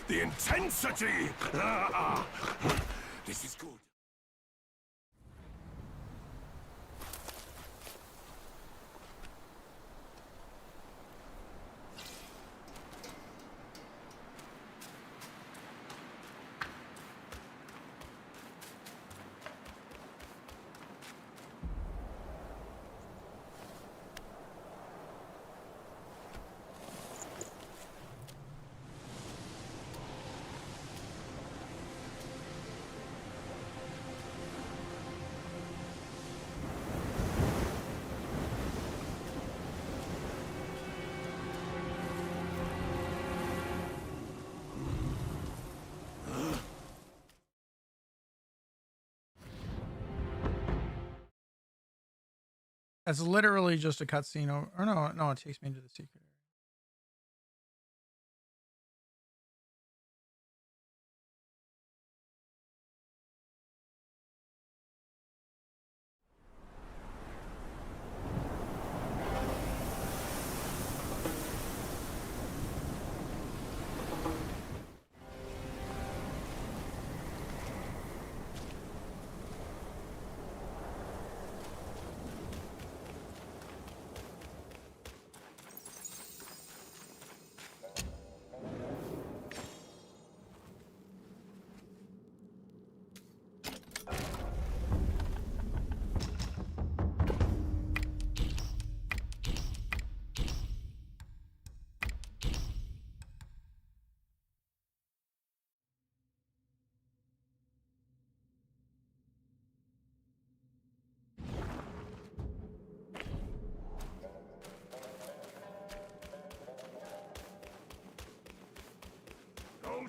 The intensity! This is good. That's literally just a cutscene. Or no, it takes me into the secret.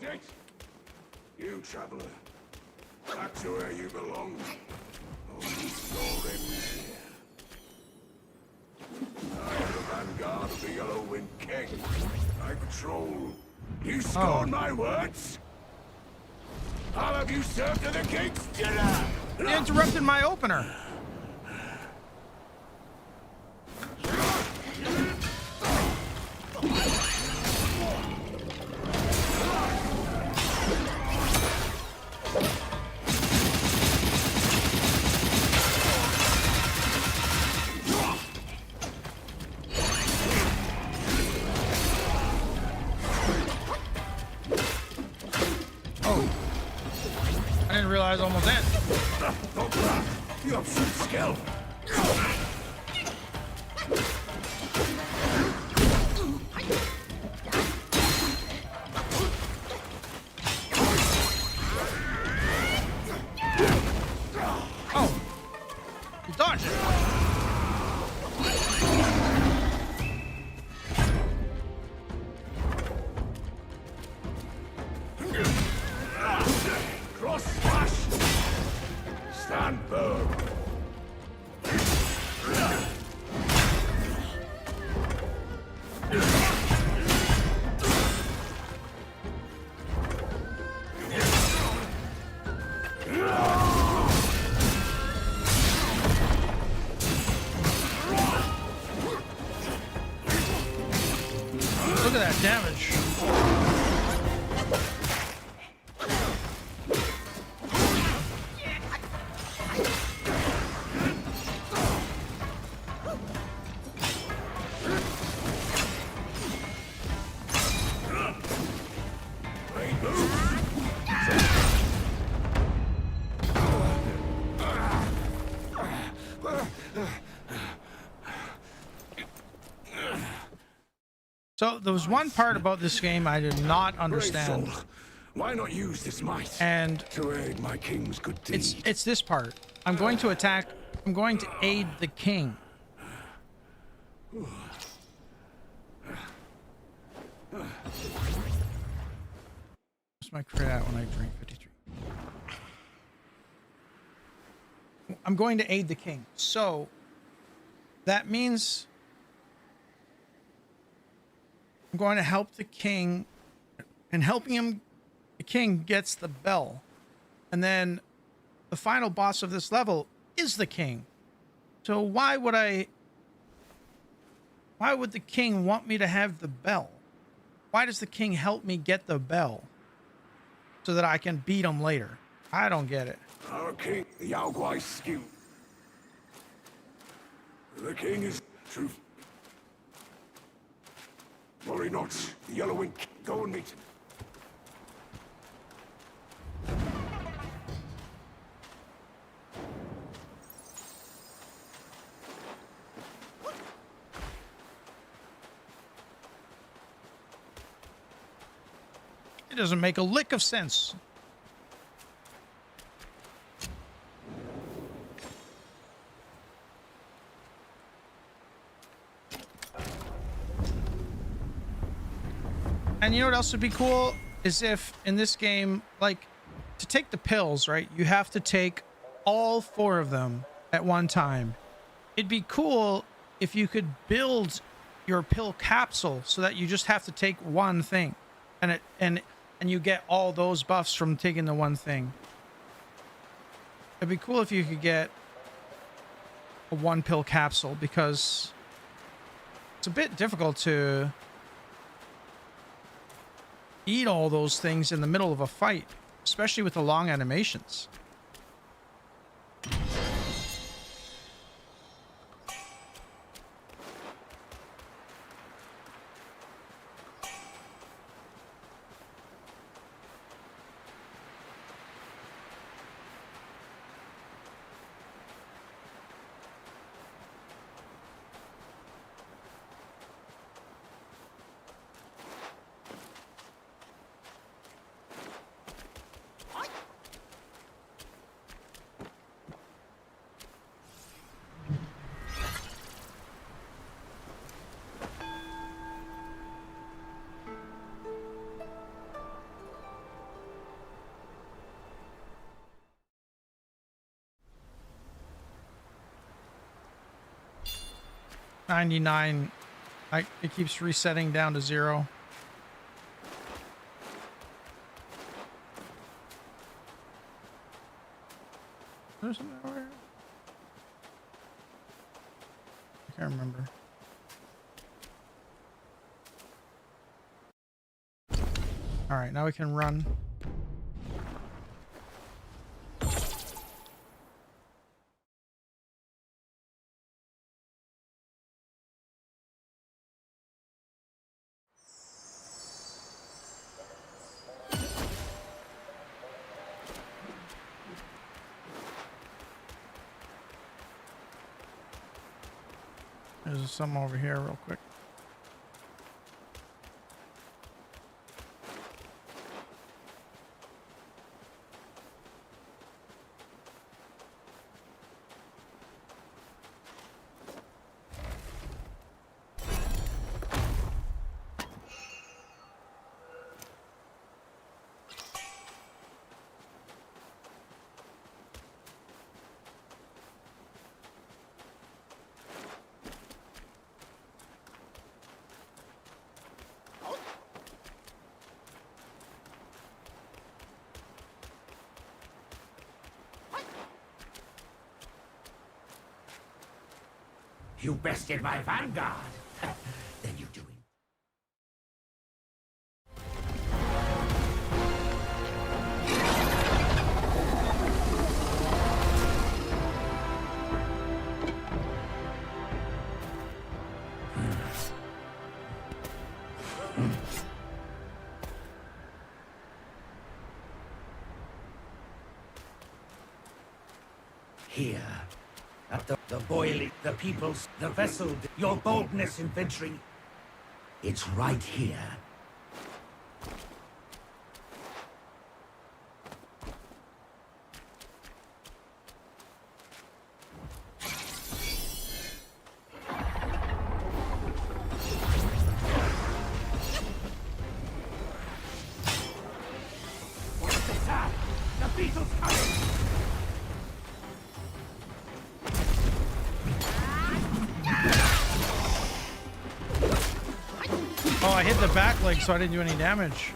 gate! You, traveler. Back to where you belong. Only your end is here. I am the vanguard of the Yellow Wind King. I patrol. You scorn my words? I'll have you served to the king's dinner! You interrupted my opener. Realize almost end. You have some skill. Oh, you dodged it. Cross slash. Stand firm. Look at that damage. So there was one part about this game I did not understand. Why not use this might and to aid my king's good deed? It's this part. I'm going to attack. I'm going to aid the king. What's my crit at when I drink 53? I'm going to aid the king. So that means I'm going to help the king, and helping him, the king gets the bell. And then the final boss of this level is the king. So why would the king want me to have the bell? Why does the king help me get the bell so that I can beat him later? I don't get it. Our king, the Yao Guai skew. The king is truth. Worry not, the Yellow Wing. Go and meet him. It doesn't make a lick of sense. And you know what else would be cool? Is if in this game, like, to take the pills, right? You have to take all 4 of them at one time. It'd be cool if you could build your pill capsule so that you just have to take one thing. And you get all those buffs from taking the one thing. It'd be cool if you could get a 1 pill capsule, because it's a bit difficult to eat all those things in the middle of a fight, especially with the long animations. 99. It keeps resetting down to 0. There's something over here. I can't remember. All right, now we can run. There's some over here real quick. You bested my vanguard. Then you do it. Here, at the boiling, the people's, the vessel, your boldness in venturing, it's right here. Sir, the beetle's coming! Oh, I hit the back leg, so I didn't do any damage.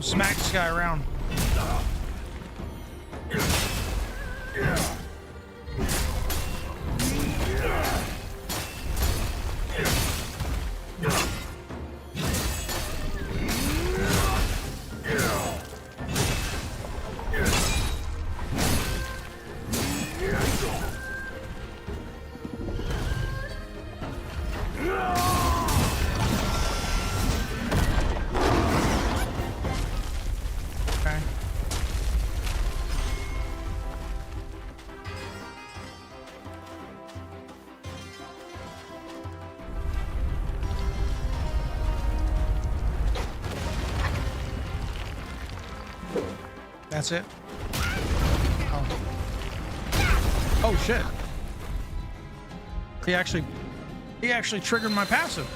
Smack this guy around. That's it. Oh. Oh shit. He actually triggered my passive.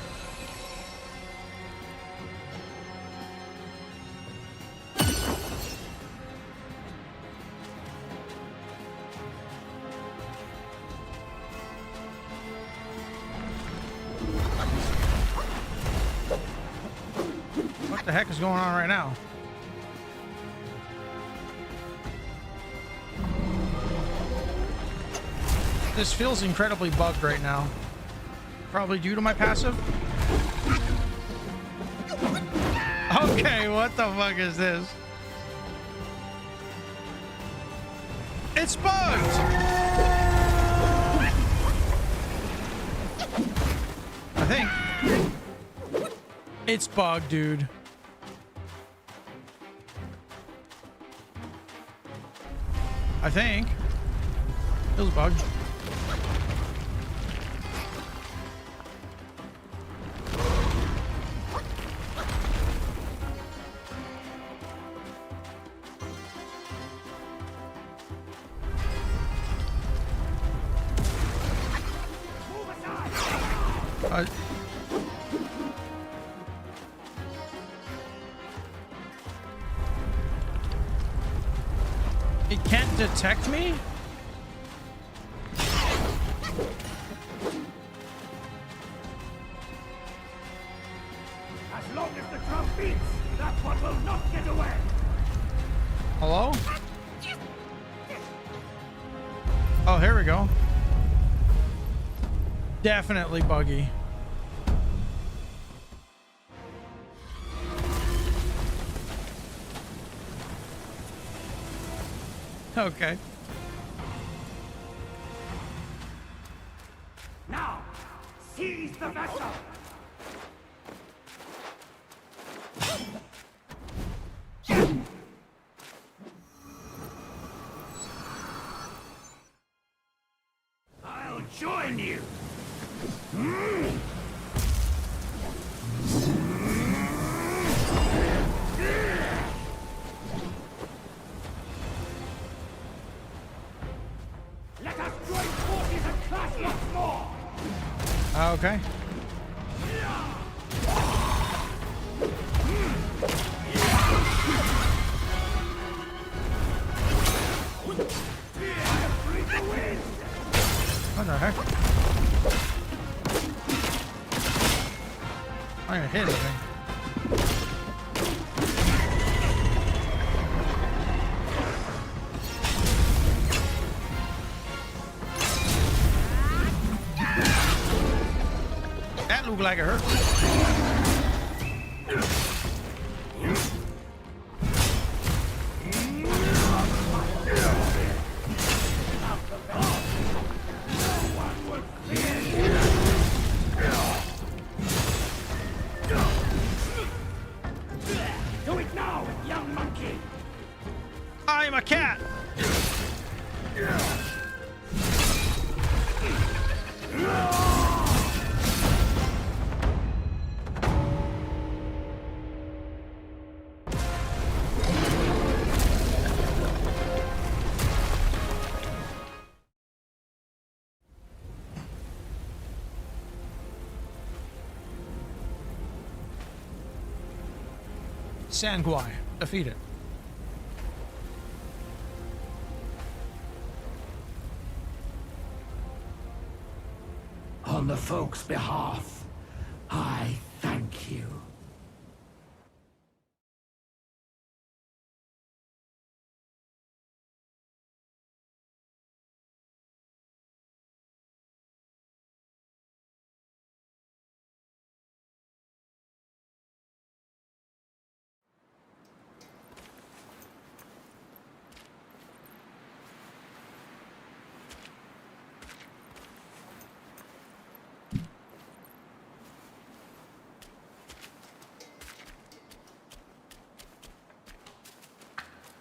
What the heck is going on right now? This feels incredibly bugged right now. Probably due to my passive. Okay, what the fuck is this? It's bugged! I think. It's bugged, dude. I think. Feels bugged. It can't detect me? As long as the drum beats, that one will not get away. Hello? Oh, here we go. Definitely buggy. Okay. Now, seize the vessel. I'll join you. Let us join forces and clash once more. Okay. What the heck? I didn't hit anything. That looked like it hurt. Do it now, young monkey. I'm a cat. Sanguai, defeated. On the folks' behalf, I thank you.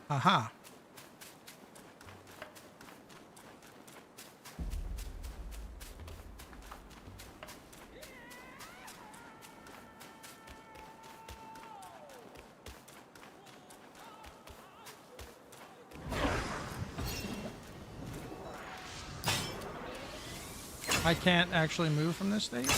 Aha. I can't actually move from this stage?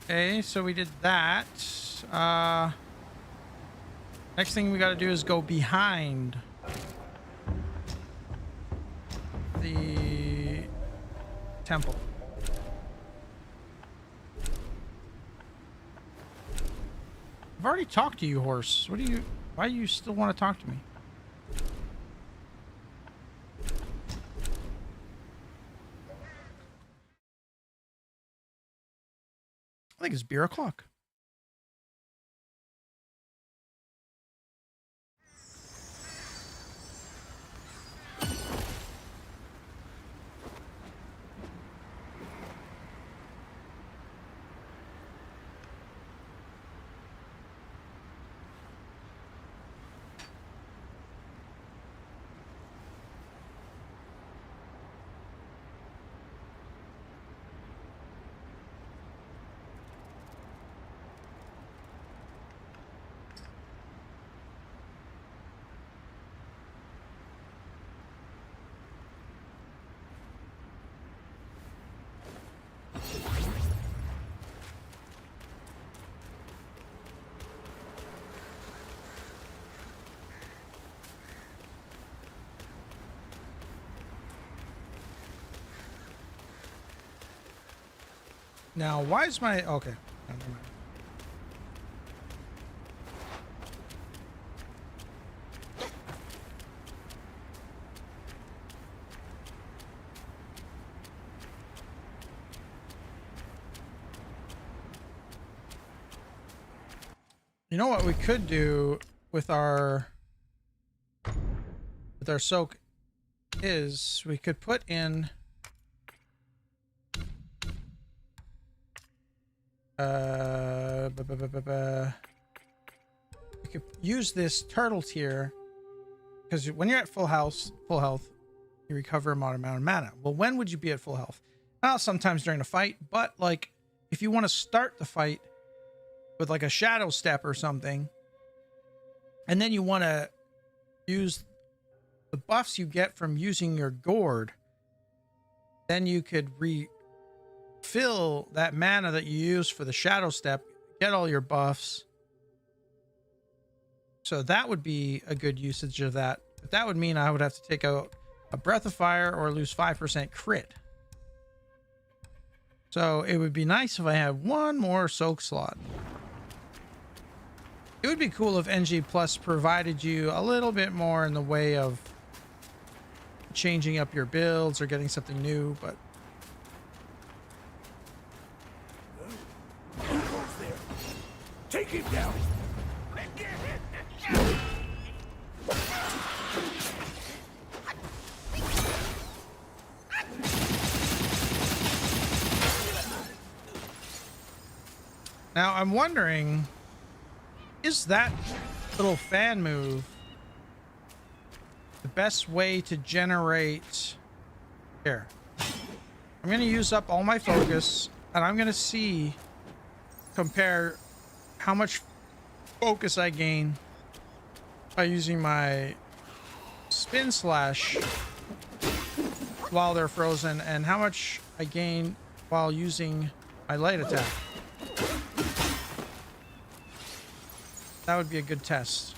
Okay, so we did that. Next thing we got to do is go behind the temple. I've already talked to you, horse. What do you... Why do you still want to talk to me? I think it's beer o'clock. Now, why is my... Okay. Never mind. You know what we could do with our soak is we could put in we could use this turtle tier because when you're at full health, you recover a moderate amount of mana. Well, when would you be at full health? Well, sometimes during a fight, but like if you want to start the fight with like a shadow step or something, and then you want to use the buffs you get from using your gourd, then you could refill that mana that you use for the shadow step, get all your buffs. So that would be a good usage of that. But that would mean I would have to take out a breath of fire or lose 5% crit. So it would be nice if I had one more soak slot. It would be cool if NG+ provided you a little bit more in the way of changing up your builds or getting something new, but Wukong's there. Take him down. now I'm wondering, is that little fan move the best way to generate... Here. I'm going to use up all my focus, and I'm going to compare how much focus I gain by using my spin slash while they're frozen, and how much I gain while using my light attack. That would be a good test.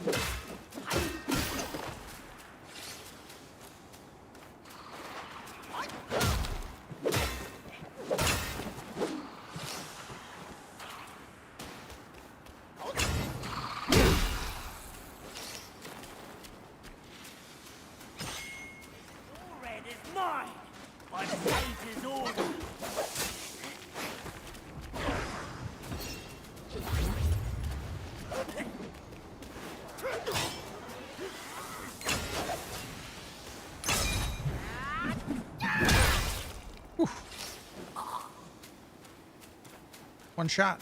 Red is mine, by the Sage's order. One shot.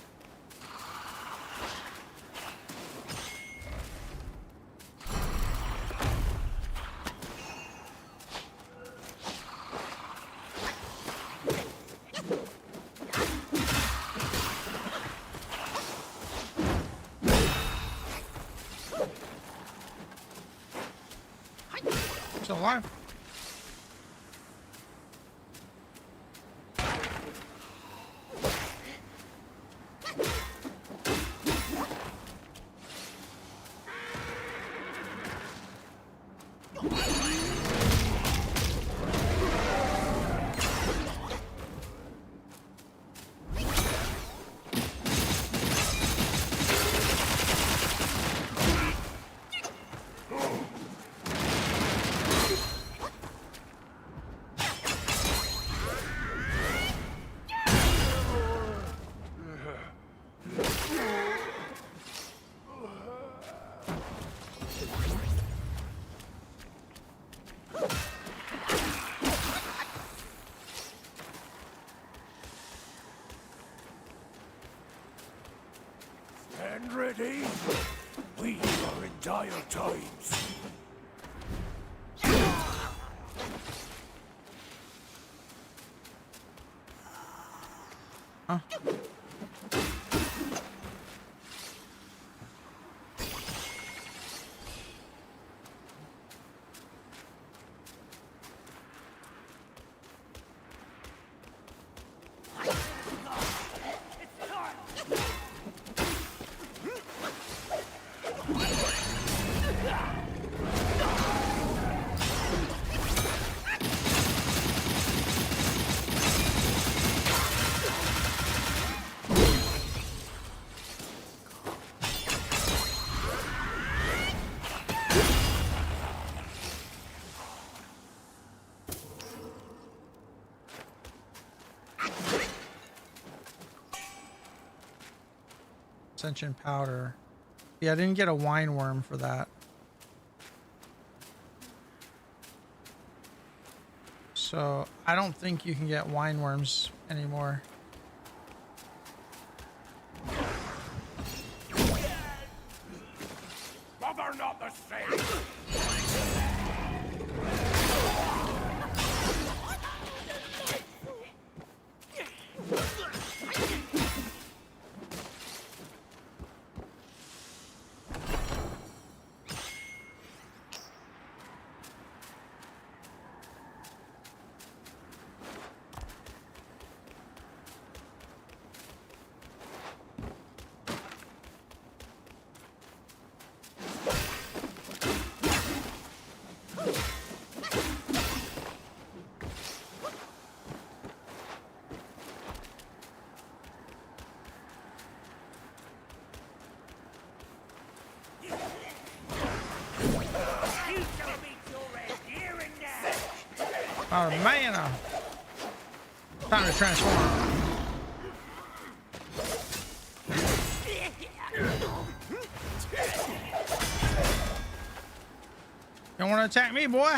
Still alive. Stand ready. We are in dire times. Huh? Ascension powder. Yeah, I didn't get a wine worm for that. So I don't think you can get wine worms anymore. Mother not the same. Oh man, time to transform. You want to attack me, boy?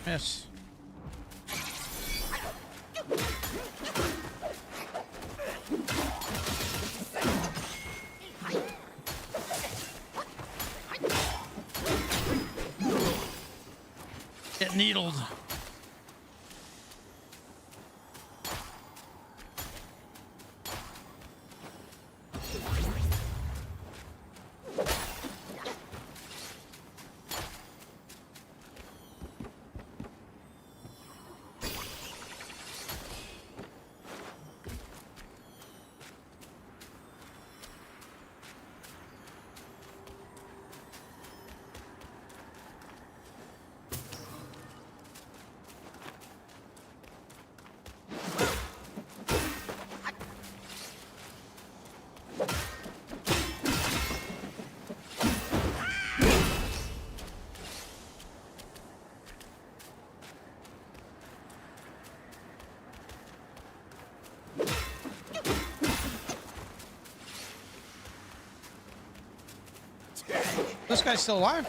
Miss. get needled. This guy's still alive.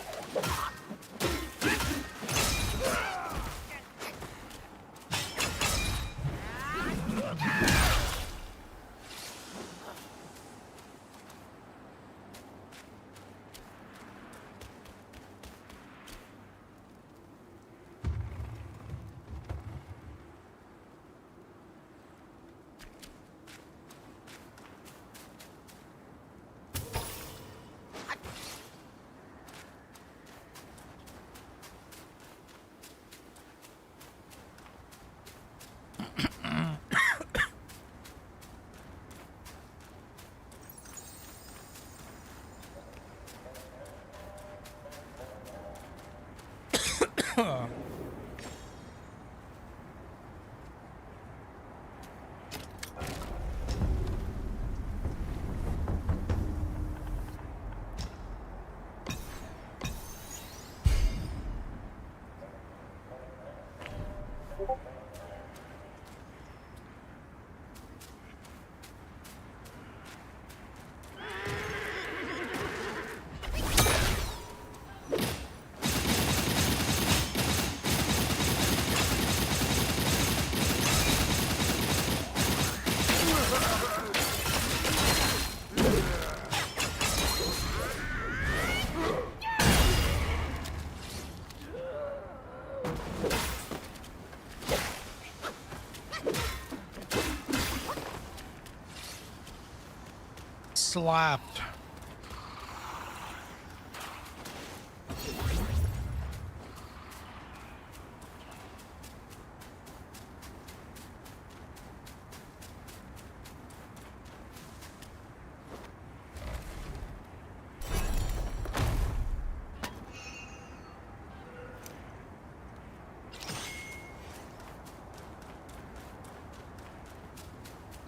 Slapped.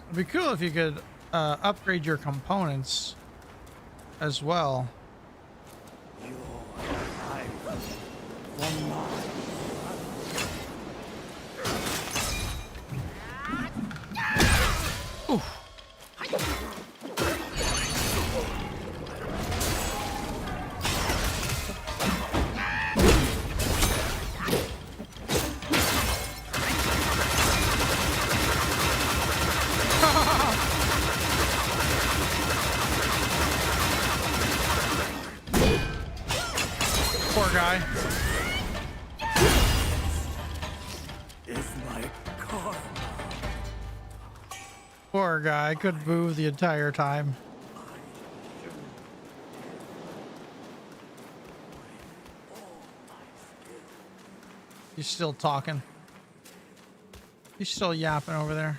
It'd be cool if you could upgrade your components as well. Oof. Poor guy. Is my car. Poor guy. Couldn't move the entire time. He's still talking. He's still yapping over there.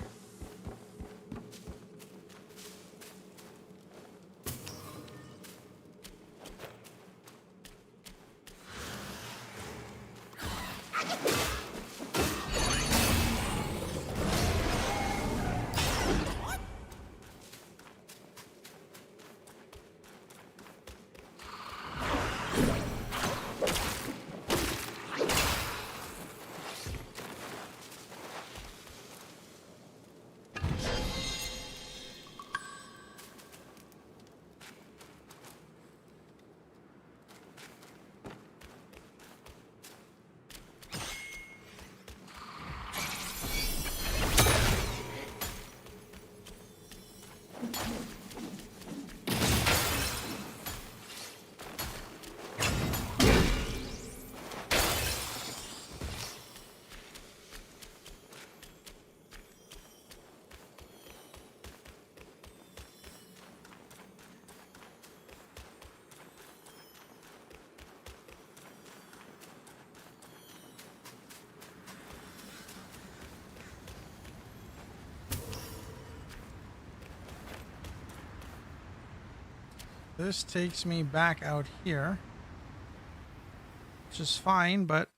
This takes me back out here, which is fine, but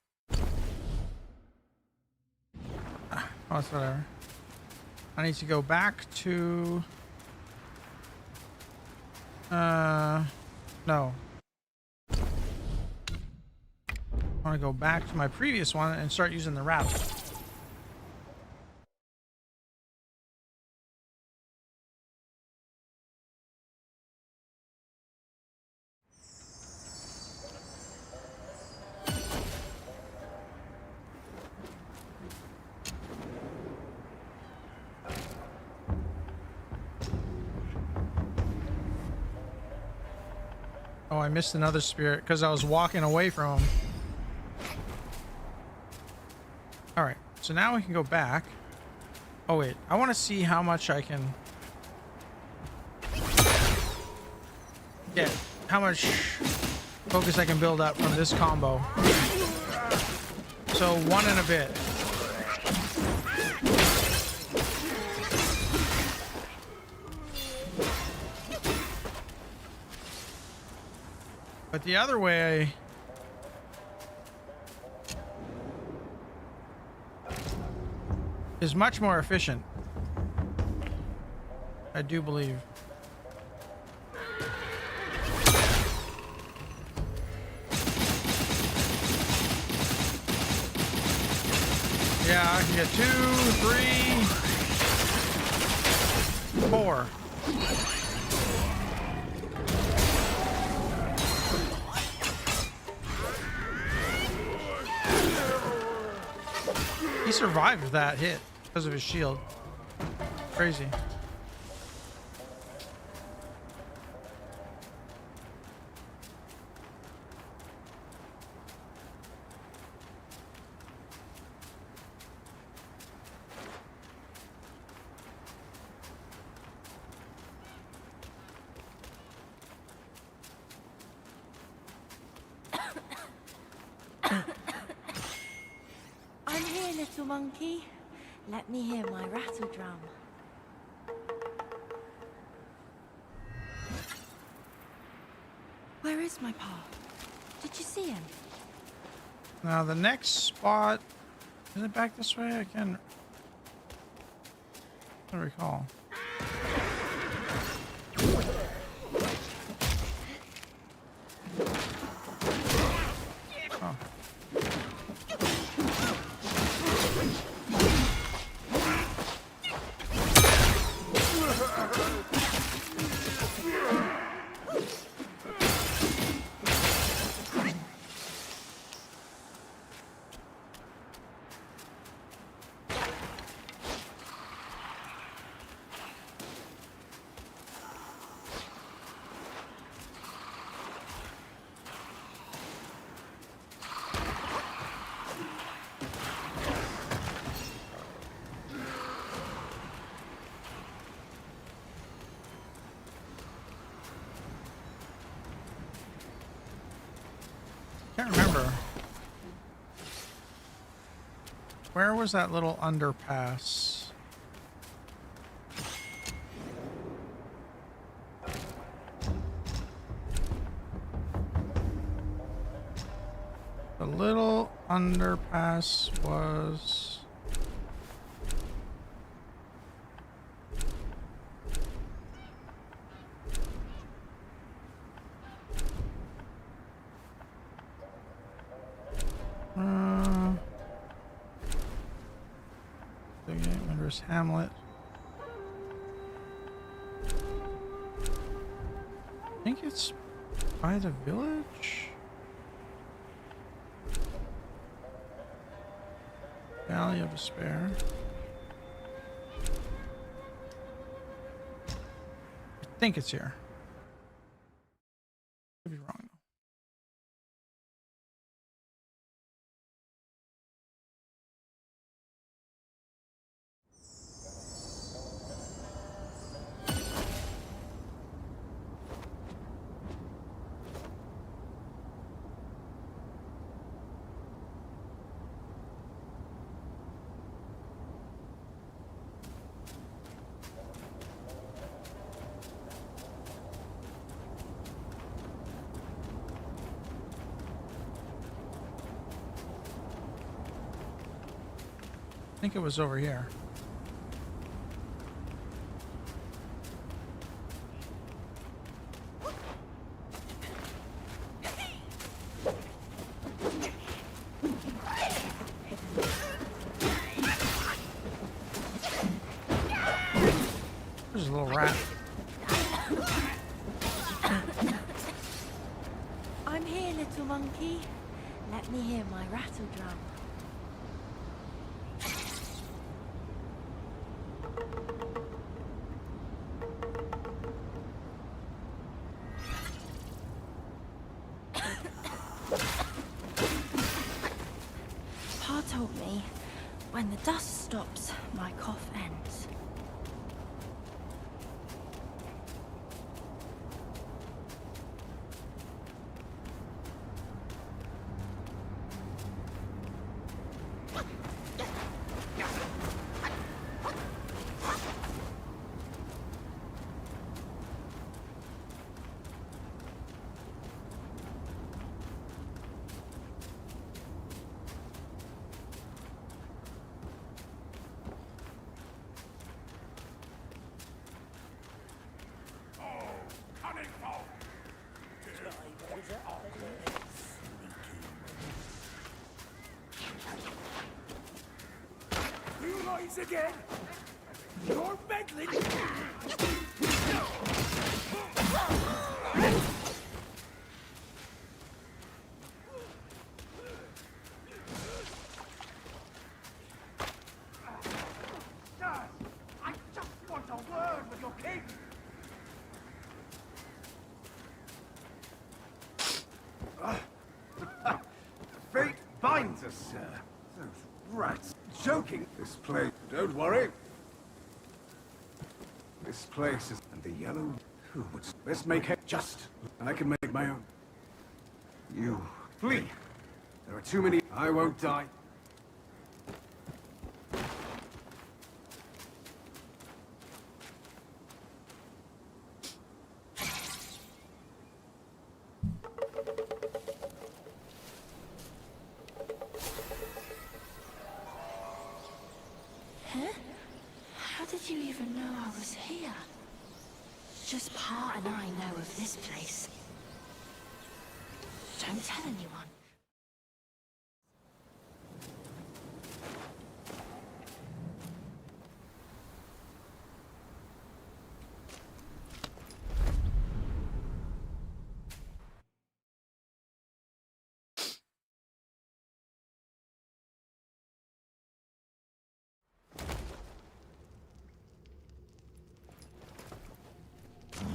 oh, it's whatever. I need to go back to no. I want to go back to my previous one and start using the rattle. Oh, I missed another spirit because I was walking away from him. Alright, so now we can go back. Oh wait, I want to see how much I can get, how much focus I can build up from this combo. So 1 and a bit. But the other way is much more efficient, I do believe. Yeah, I can get 2, 3, 4. He survived that hit because of his shield. Crazy. I'm here, little monkey. Let me hear my rattle drum. Where is my pa? Did you see him? Now the next spot, is it back this way? I can't recall. Oh. Can't remember. Where was that little underpass? The little underpass was... Wondrous Hamlet. I think it's by the village. Valley of Despair. I think it's here. Could be wrong. I think it was over here. There's a little rat. I'm here, little monkey. Let me hear my rattle drum. Pa told me, when the dust stops, my cough ends. You rise again! You're meddling! Dad, I just want a word with your king! Fate binds us, sir. Those rats joking. This place. Don't worry. This place is. And the yellow. Who would. Let's make it just. I can make my own. You. Flee. There are too many. I won't die. Huh? How did you even know I was here? Just Pa and I know of this place. Don't tell anyone.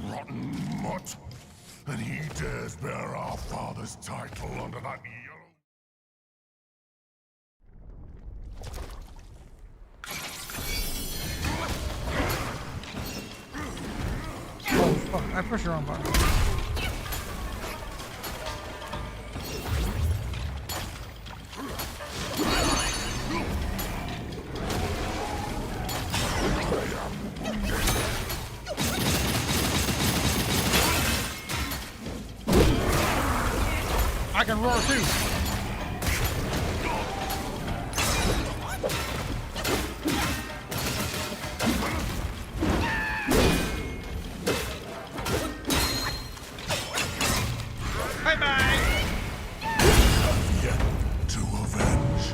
Rotten mutt! And he dares bear our father's title under that yellow... Oh fuck, I pushed the wrong button. I can roar too. Bye bye. Yet to avenge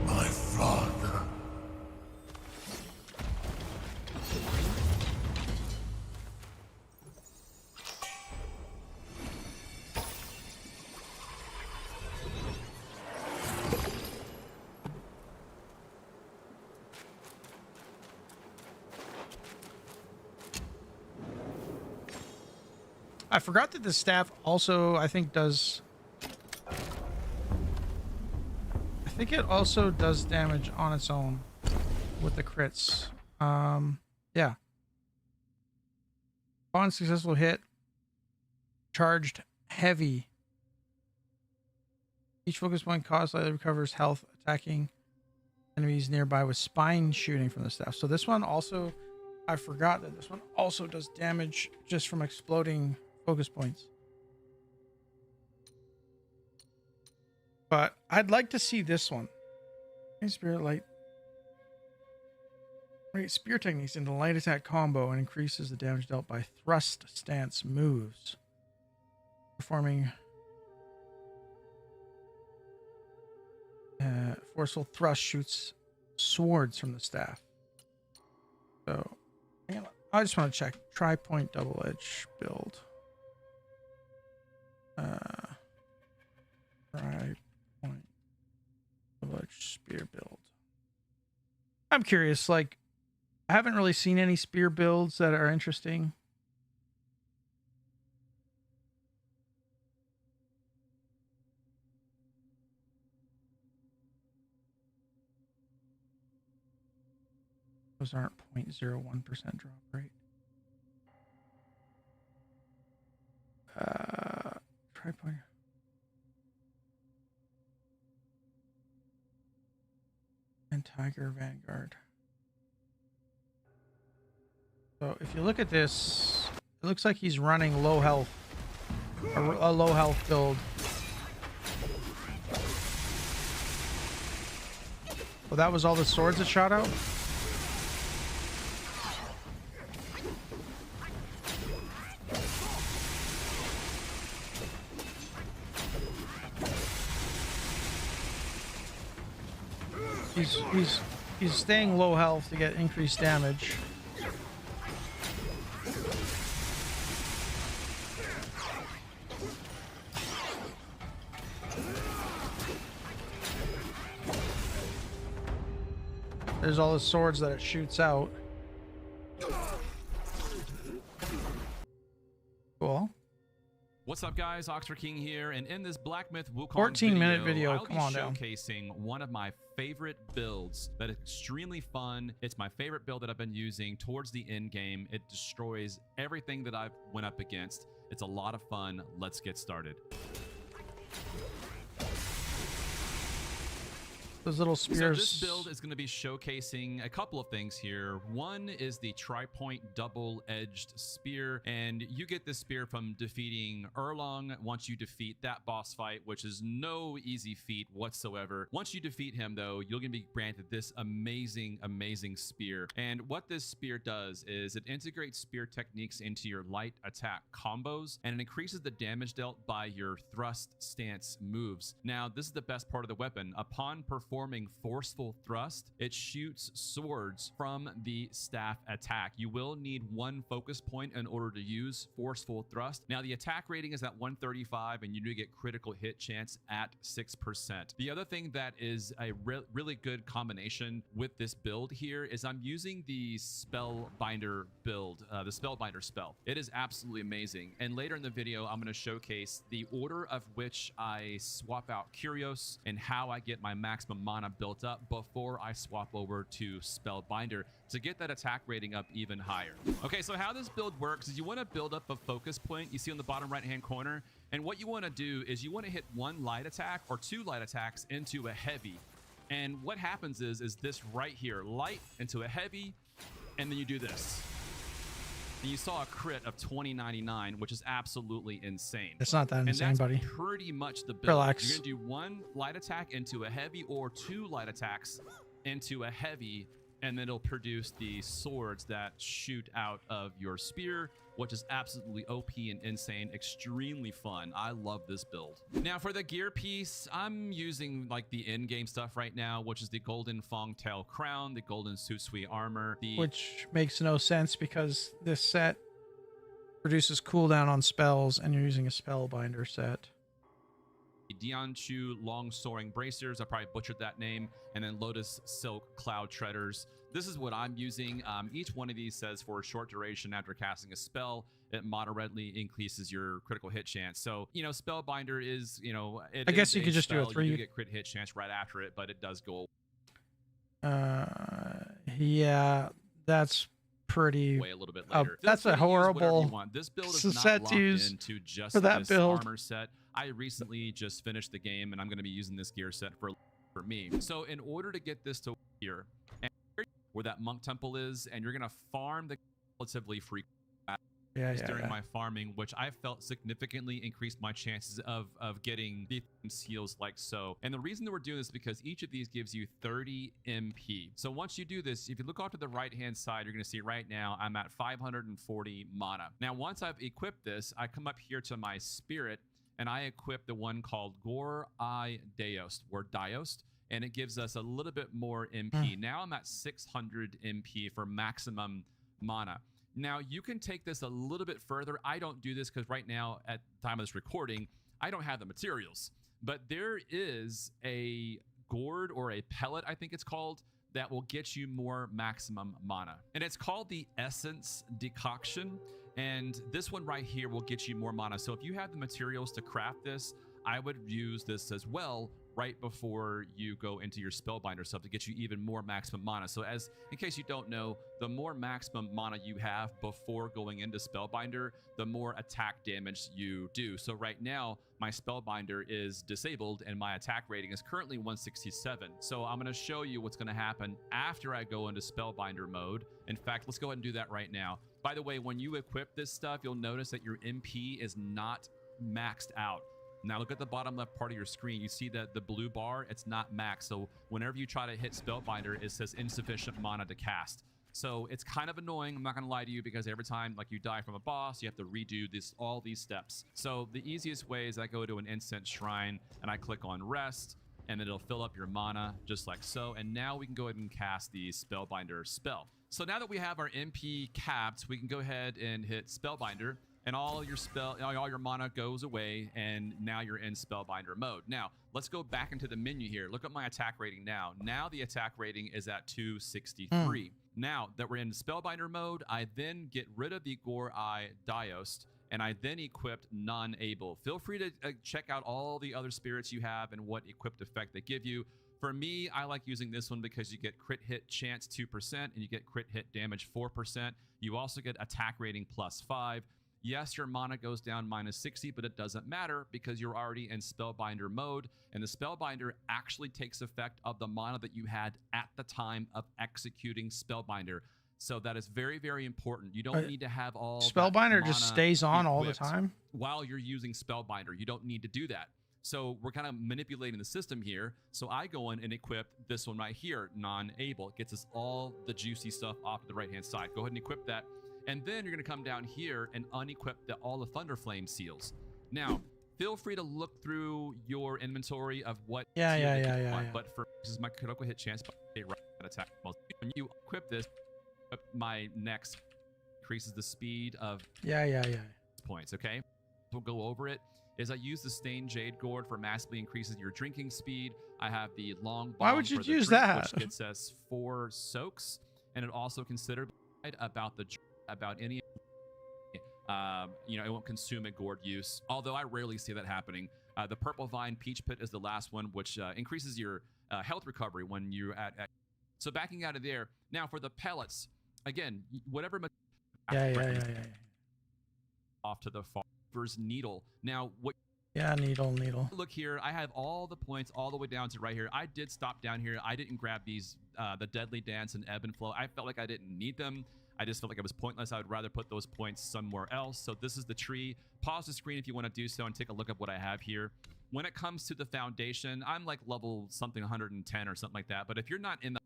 my father. I forgot that the staff also, I think, does... I think it also does damage on its own with the crits. Yeah. Upon successful hit, charged heavy. Each focus point cost slightly recovers health, attacking enemies nearby with spine shooting from the staff. So this one also, I forgot that this one also does damage just from exploding focus points. But I'd like to see this one. Spirit light Right, spear techniques into light attack combo and increases the damage dealt by thrust stance moves. Performing forceful thrust shoots swords from the staff. So, I just want to check. Tri-point double edge build. Tri-point double edge spear build. I'm curious, like, I haven't really seen any spear builds that are interesting. Those aren't 0.01% drop rate. Tri-point. And Tiger Vanguard. So if you look at this, it looks like he's running low health, a low health build. Well, that was all the swords that shot out? He's staying low health to get increased damage. There's all the swords that it shoots out. Cool. What's up, guys? Oxford King here, and in this Black Myth Wukong 14-minute video. I'll Come be on down. showcasing one of my favorite builds that is extremely fun. It's my favorite build that I've been using towards the end game. It destroys everything that I've went up against. It's a lot of fun. Let's get started. Those little spears. So this build is going to be showcasing a couple of things here. One is the tri-point double-edged spear, and you get this spear from defeating Erlong once you defeat that boss fight, which is no easy feat whatsoever. Once you defeat him, though, you're going to be granted this amazing, amazing spear. And what this spear does is it integrates spear techniques into your light attack combos, and it increases the damage dealt by your thrust stance moves. Now, this is the best part of the weapon. Upon performing forceful thrust, it shoots swords from the staff attack. You will need one focus point in order to use forceful thrust. Now, the attack rating is at 135, and you do get critical hit chance at 6%. The other thing that is a really good combination with this build here is I'm using the Spellbinder build, the Spellbinder spell. It is absolutely amazing. And later in the video, I'm going to showcase the order of which I swap out Curios and how I get my maximum mana built up before I swap over to Spellbinder to get that attack rating up even higher. Okay, so how this build works is you want to build up a focus point you see on the bottom right hand corner, and what you want to do is you want to hit one light attack or two light attacks into a heavy. And what happens is this right here, light into a heavy, and then you do this. And you saw a crit of 2099, which is absolutely insane. It's not that insane, and that's buddy. Pretty much the build. Relax. You're gonna do one light attack into a heavy or two light attacks into a heavy, and then it'll produce the swords that shoot out of your spear, which is absolutely OP and insane, extremely fun. I love this build. Now for the gear piece, I'm using like the in-game stuff right now, which is the golden Fongtail crown, the golden Susui armor, Which makes no sense because this set produces cooldown on spells and you're using a Spellbinder set. Dianchu long soaring bracers, I probably butchered that name, and then Lotus Silk Cloud Treaders. This is what I'm using. Each one of these says for a short duration after casting a spell, it moderately increases your critical hit chance. So, you know, Spellbinder is, you know, I guess you could just do a 3. You get crit hit chance right after it, but it does go. Yeah, that's pretty. Way a little bit later. That's a horrible This build is not set locked to use into just for that this build. armor set. I recently just finished the game, and I'm going to be using this gear set for me. So in order to get this to here, and where that monk temple is, and you're going to farm the relatively free. during my farming, which I felt significantly increased my chances of getting seals like so. And the reason that we're doing this is because each of these gives you 30 MP. So once you do this, if you look off to the right hand side, you're going to see right now I'm at 540 mana. Now once I've equipped this, I come up here to my spirit and I equip the one called Gore I Daost, or Diost, and it gives us a little bit more MP. Now I'm at 600 MP for maximum mana. Now, you can take this a little bit further. I don't do this because right now, at the time of this recording, I don't have the materials. But there is a gourd or a pellet, I think it's called, that will get you more maximum mana. And it's called the Essence Decoction. And this one right here will get you more mana. So if you have the materials to craft this, I would use this as well right before you go into your Spellbinder stuff to get you even more maximum mana. So as in case you don't know, the more maximum mana you have before going into Spellbinder, the more attack damage you do. So right now, my Spellbinder is disabled and my attack rating is currently 167. So I'm going to show you what's going to happen after I go into Spellbinder mode. In fact, let's go ahead and do that right now. By the way, when you equip this stuff, you'll notice that your MP is not maxed out. Now look at the bottom left part of your screen. You see that the blue bar, it's not max. So whenever you try to hit Spellbinder, it says insufficient mana to cast. So it's kind of annoying, I'm not gonna lie to you, because every time like you die from a boss, you have to redo all these steps. So the easiest way is I go to an incense shrine and I click on rest, and then it'll fill up your mana just like so. And now we can go ahead and cast the Spellbinder spell. So now that we have our MP capped, we can go ahead and hit Spellbinder. And all your mana goes away, and now you're in Spellbinder mode. Now, let's go back into the menu here. Look at my attack rating now. Now the attack rating is at 263. Now that we're in Spellbinder mode, I then get rid of the Gore I Diost, and I then equipped Non-Able. Feel free to check out all the other spirits you have and what equipped effect they give you. For me, I like using this one because you get crit hit chance 2%, and you get crit hit damage 4%. You also get attack rating +5. Yes, your mana goes down -60, but it doesn't matter because you're already in Spellbinder mode, and the Spellbinder actually takes effect of the mana that you had at the time of executing Spellbinder. So that is very, very important. You don't need to have all Spellbinder just stays on all the time while you're using Spellbinder. You don't need to do that. So we're kind of manipulating the system here. So I go in and equip this one right here, Non-Able. It gets us all the juicy stuff off to the right-hand side. Go ahead and equip that. And then you're going to come down here and unequip all the Thunderflame seals. Now, feel free to look through your inventory of what yeah. But for this is my critical hit chance, but right attack. When you equip this, my next increases the speed of points. Okay, we'll go over it. Is I use the Stained Jade Gourd for massively increases your drinking speed. I have the Long Bomb. Why would you for the use drink, that? Which gets us 4 soaks, and it also considered about any it won't consume a gourd use, although I rarely see that happening. The Purple Vine Peach Pit is the last one, which increases your health recovery when you're at so backing out of there. Now for the pellets, again, whatever off to the farmer's needle. Now what needle. Look here, I have all the points all the way down to right here. I did stop down here. I didn't grab these the Deadly Dance and Ebb and Flow. I felt like I didn't need them. I just felt like it was pointless. I would rather put those points somewhere else. So this is the tree. Pause the screen if you want to do so and take a look at what I have here. When it comes to the foundation, I'm like level something 110 or something like that. But if you're not in the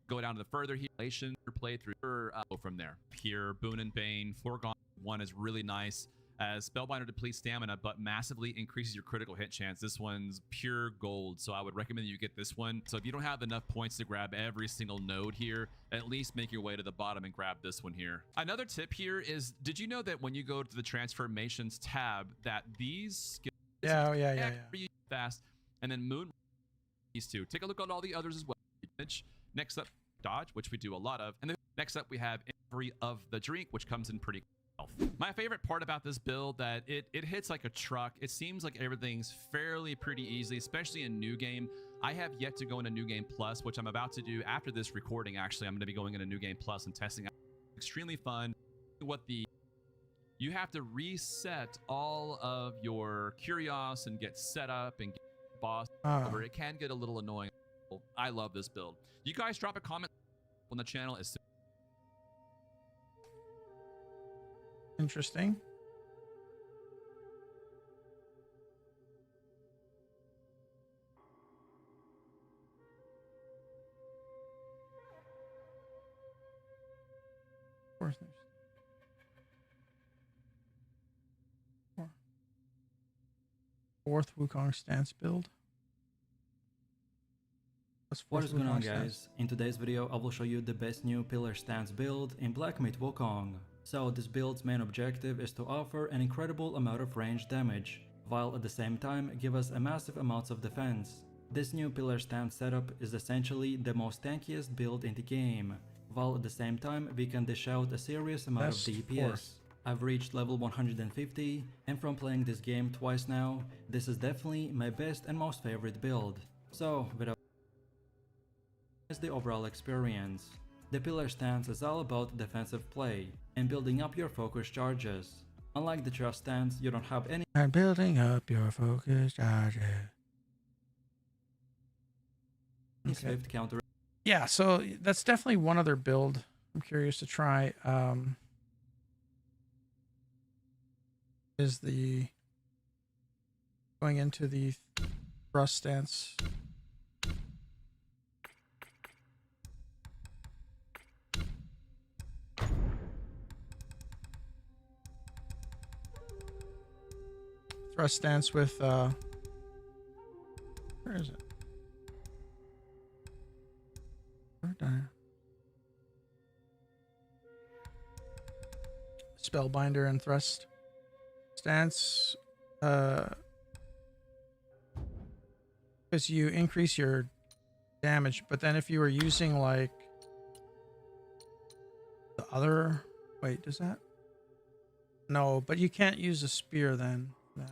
go down to the further healation playthrough go from there. Here, Boon and Bane, Foregone one is really nice. As Spellbinder depletes stamina, but massively increases your critical hit chance. This one's pure gold, so I would recommend you get this one. So if you don't have enough points to grab every single node here, at least make your way to the bottom and grab this one here. Another tip here is, did you know that when you go to the Transformations tab, that these skills fast, and then Moon these two. Take a look at all the others as well. Next up, Dodge, which we do a lot of, and then next up we have Inventory of the Drink, which comes in pretty. My favorite part about this build that it hits like a truck. It seems like everything's fairly pretty easy, especially in New Game. I have yet to go into New Game Plus, which I'm about to do after this recording. Actually, I'm going to be going into New Game Plus and testing out. Extremely fun. You have to reset all of your Curios and get set up and get boss over. It can get a little annoying. I love this build. You guys drop a comment on the channel as soon. Interesting. Fourth Wukong stance build. What is going on, guys? In today's video I will show you the best new pillar stance build in Black Myth Wukong. So this build's main objective is to offer an incredible amount of range damage, while at the same time give us a massive amounts of defense. This new pillar stance setup is essentially the most tankiest build in the game, while at the same time we can dish out a serious amount of DPS. I've reached level 150, and from playing this game twice now, this is definitely my best and most favorite build. So without the overall experience, the pillar stance is all about defensive play and building up your focus charges. Unlike the trust stance, you don't have any and building up your focus charges. swift counter. Yeah, so that's definitely one other build I'm curious to try. Is the going into the thrust stance. Thrust stance with where is it? Spellbinder and thrust stance, because you increase your damage, but then if you were using like the other, wait, does that? No, but you can't use a spear then. That.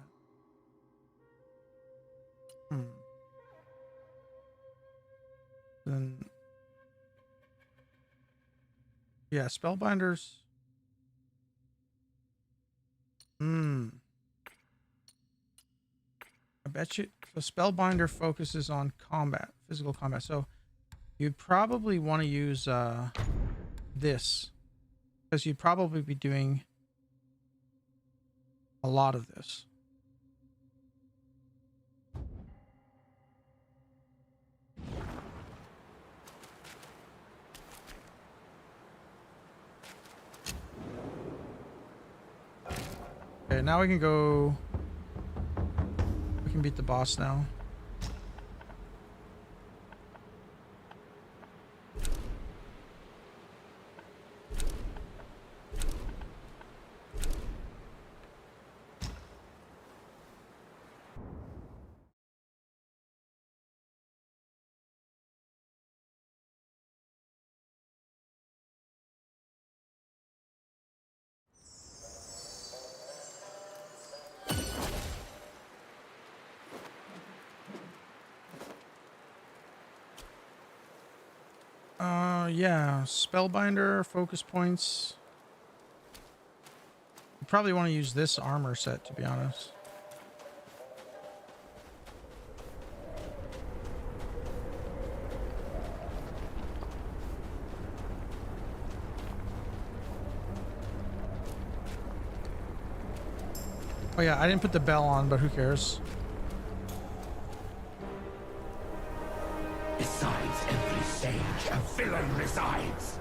Then, yeah, spellbinders. I bet you the spellbinder focuses on combat, physical combat. So you'd probably want to use this, because you'd probably be doing a lot of this. Okay, now we can go. We can beat the boss now. Yeah, spellbinder, focus points. You probably want to use this armor set, to be honest. Oh yeah, I didn't put the bell on, but who cares? Besides every sage, a villain resides.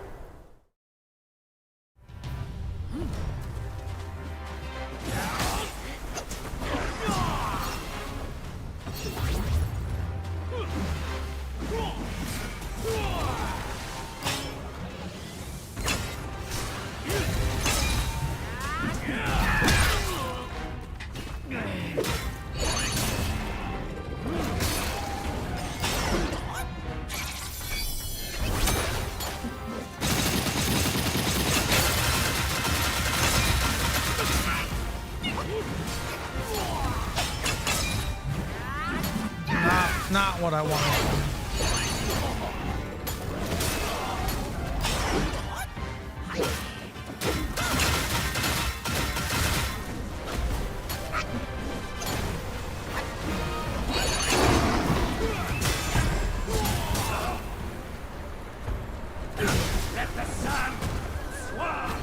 Not what I wanted. Let the sun swarm.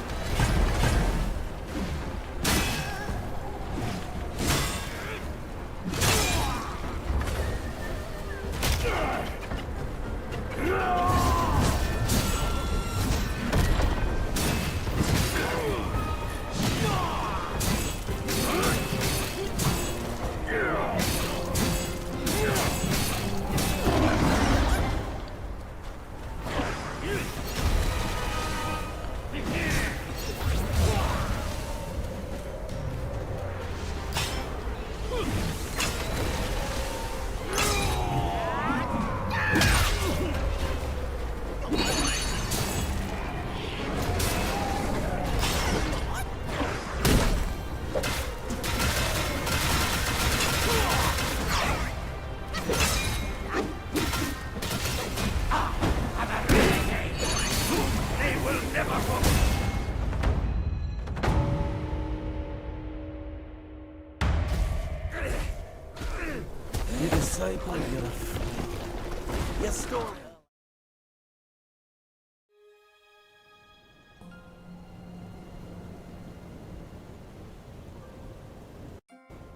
story.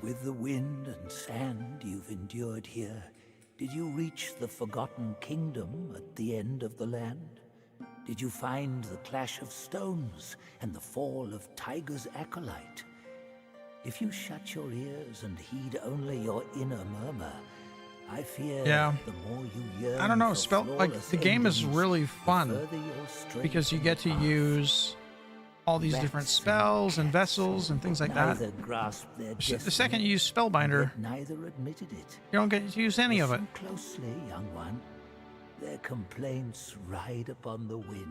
With the wind and sand you've endured here, did you reach the Forgotten Kingdom at the end of the land? Did you find the clash of stones and the fall of Tiger's acolyte? If you shut your ears and heed only your inner murmur, I fear the more you yearn. I don't know, for the game is endings, really the fun further you'll stray because you from get the to path. use all these different spells and vessels and things like that. Neither grasped their The second you use destiny, Spellbinder, yet neither admitted it. you don't get to use any of it. Listen closely, young one. Their complaints ride upon the wind.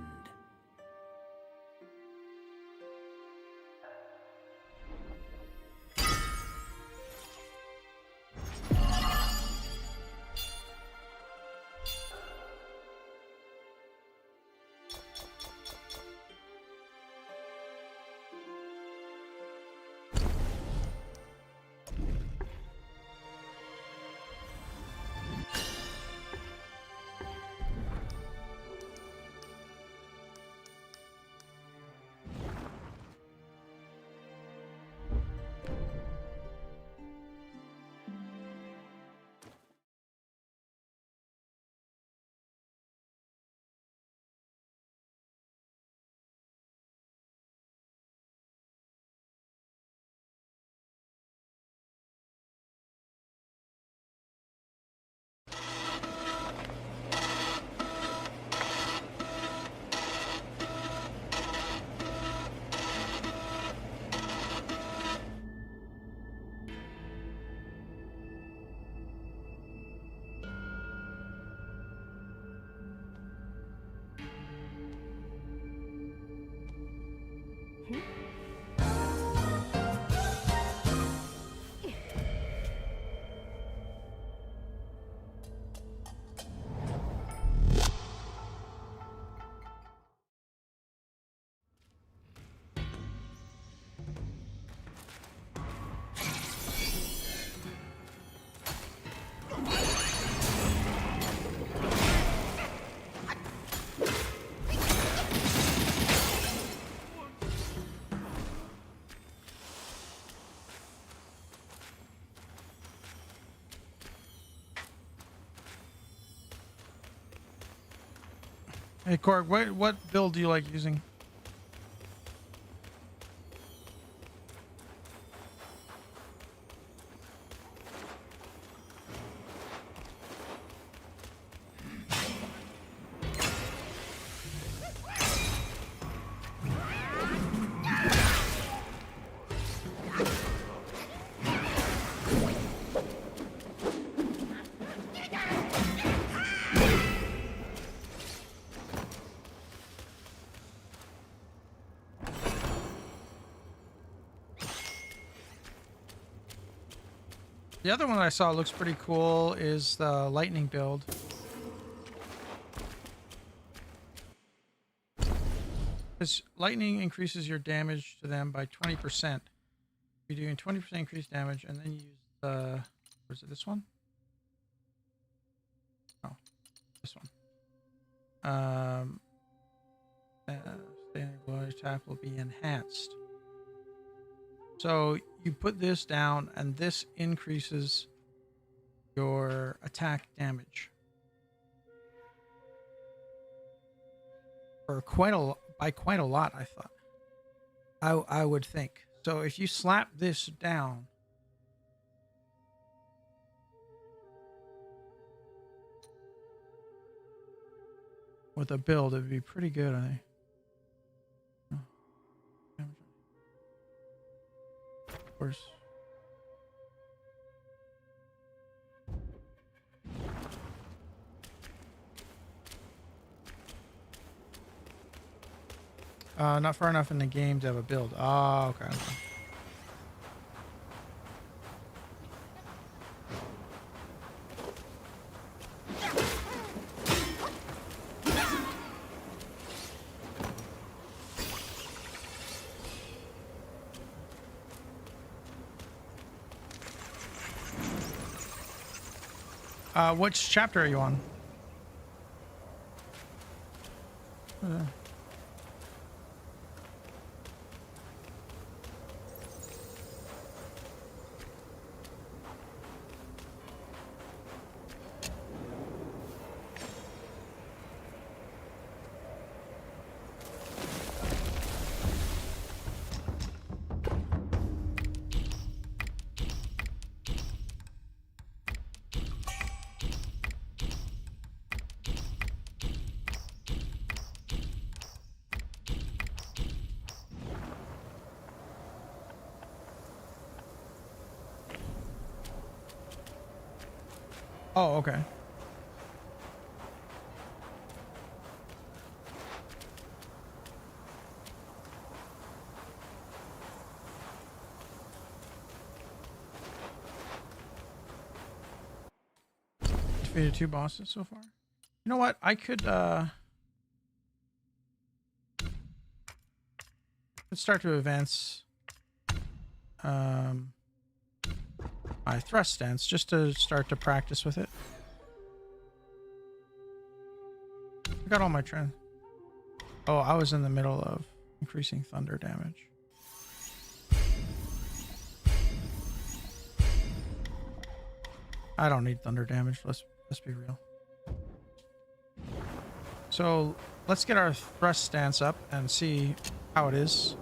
Hey, Korg, what build do you like using? The other one I saw looks pretty cool is the lightning build. Because lightning increases your damage to them by 20%. You're doing 20% increased damage, and then you use the... Or is it this one? Oh, this one. Standing blow attack will be enhanced. So you put this down, and this increases your attack damage for by quite a lot. I thought. I would think. So if you slap this down, with a build, it'd be pretty good, I think. Of course. Not far enough in the game to have a build. Oh, okay. Which chapter are you on? Oh, okay. Defeated 2 bosses so far. You know what? I could start to advance my thrust stance just to start to practice with it. I got all my trend. Oh, I was in the middle of increasing thunder damage. I don't need thunder damage. Let's be real. So let's get our thrust stance up and see how it is.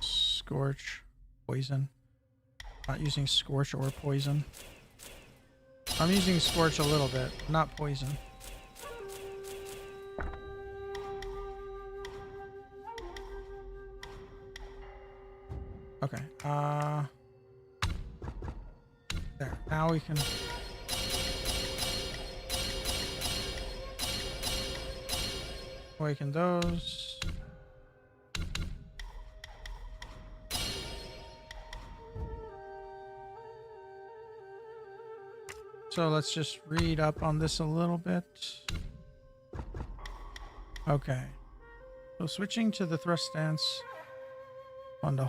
Scorch, poison. Not using Scorch or poison. I'm using Scorch a little bit, not poison. Okay. There. Now we can awaken those. So let's just read up on this a little bit. Okay. So switching to the thrust stance on the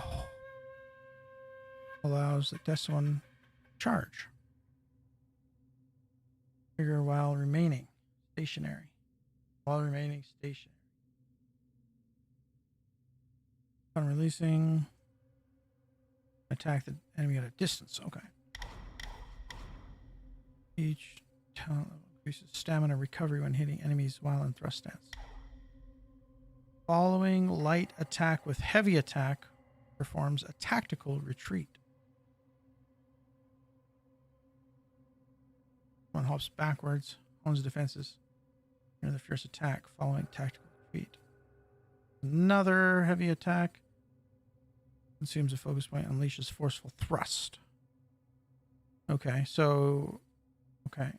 allows the Des one charge. Trigger while remaining stationary. While remaining stationary. On releasing, attack the enemy at a distance. Okay. Each talent level increases stamina recovery when hitting enemies while in thrust stance. Following light attack with heavy attack performs a tactical retreat. One hops backwards, owns defenses near the fierce attack following tactical retreat. Another heavy attack consumes a focus point, unleashes forceful thrust. Okay, so okay.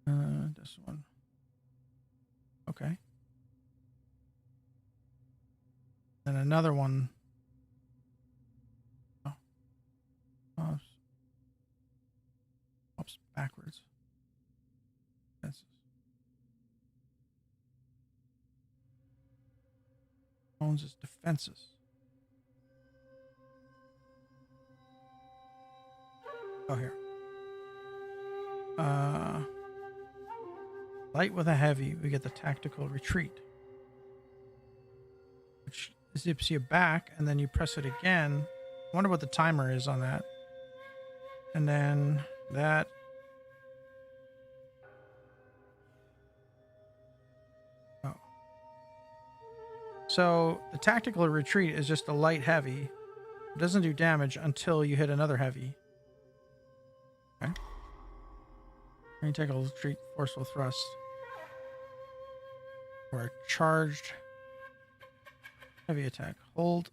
This one. Okay. Then another one. Oh. Hops backwards. Defenses. Owns his defenses. Oh, here. Light with a heavy, we get the tactical retreat, which zips you back, and then you press it again. I wonder what the timer is on that. And then that. Oh. So the tactical retreat is just a light heavy. It doesn't do damage until you hit another heavy. Okay. And you take a retreat, forceful thrust. Or a charged heavy attack. Hold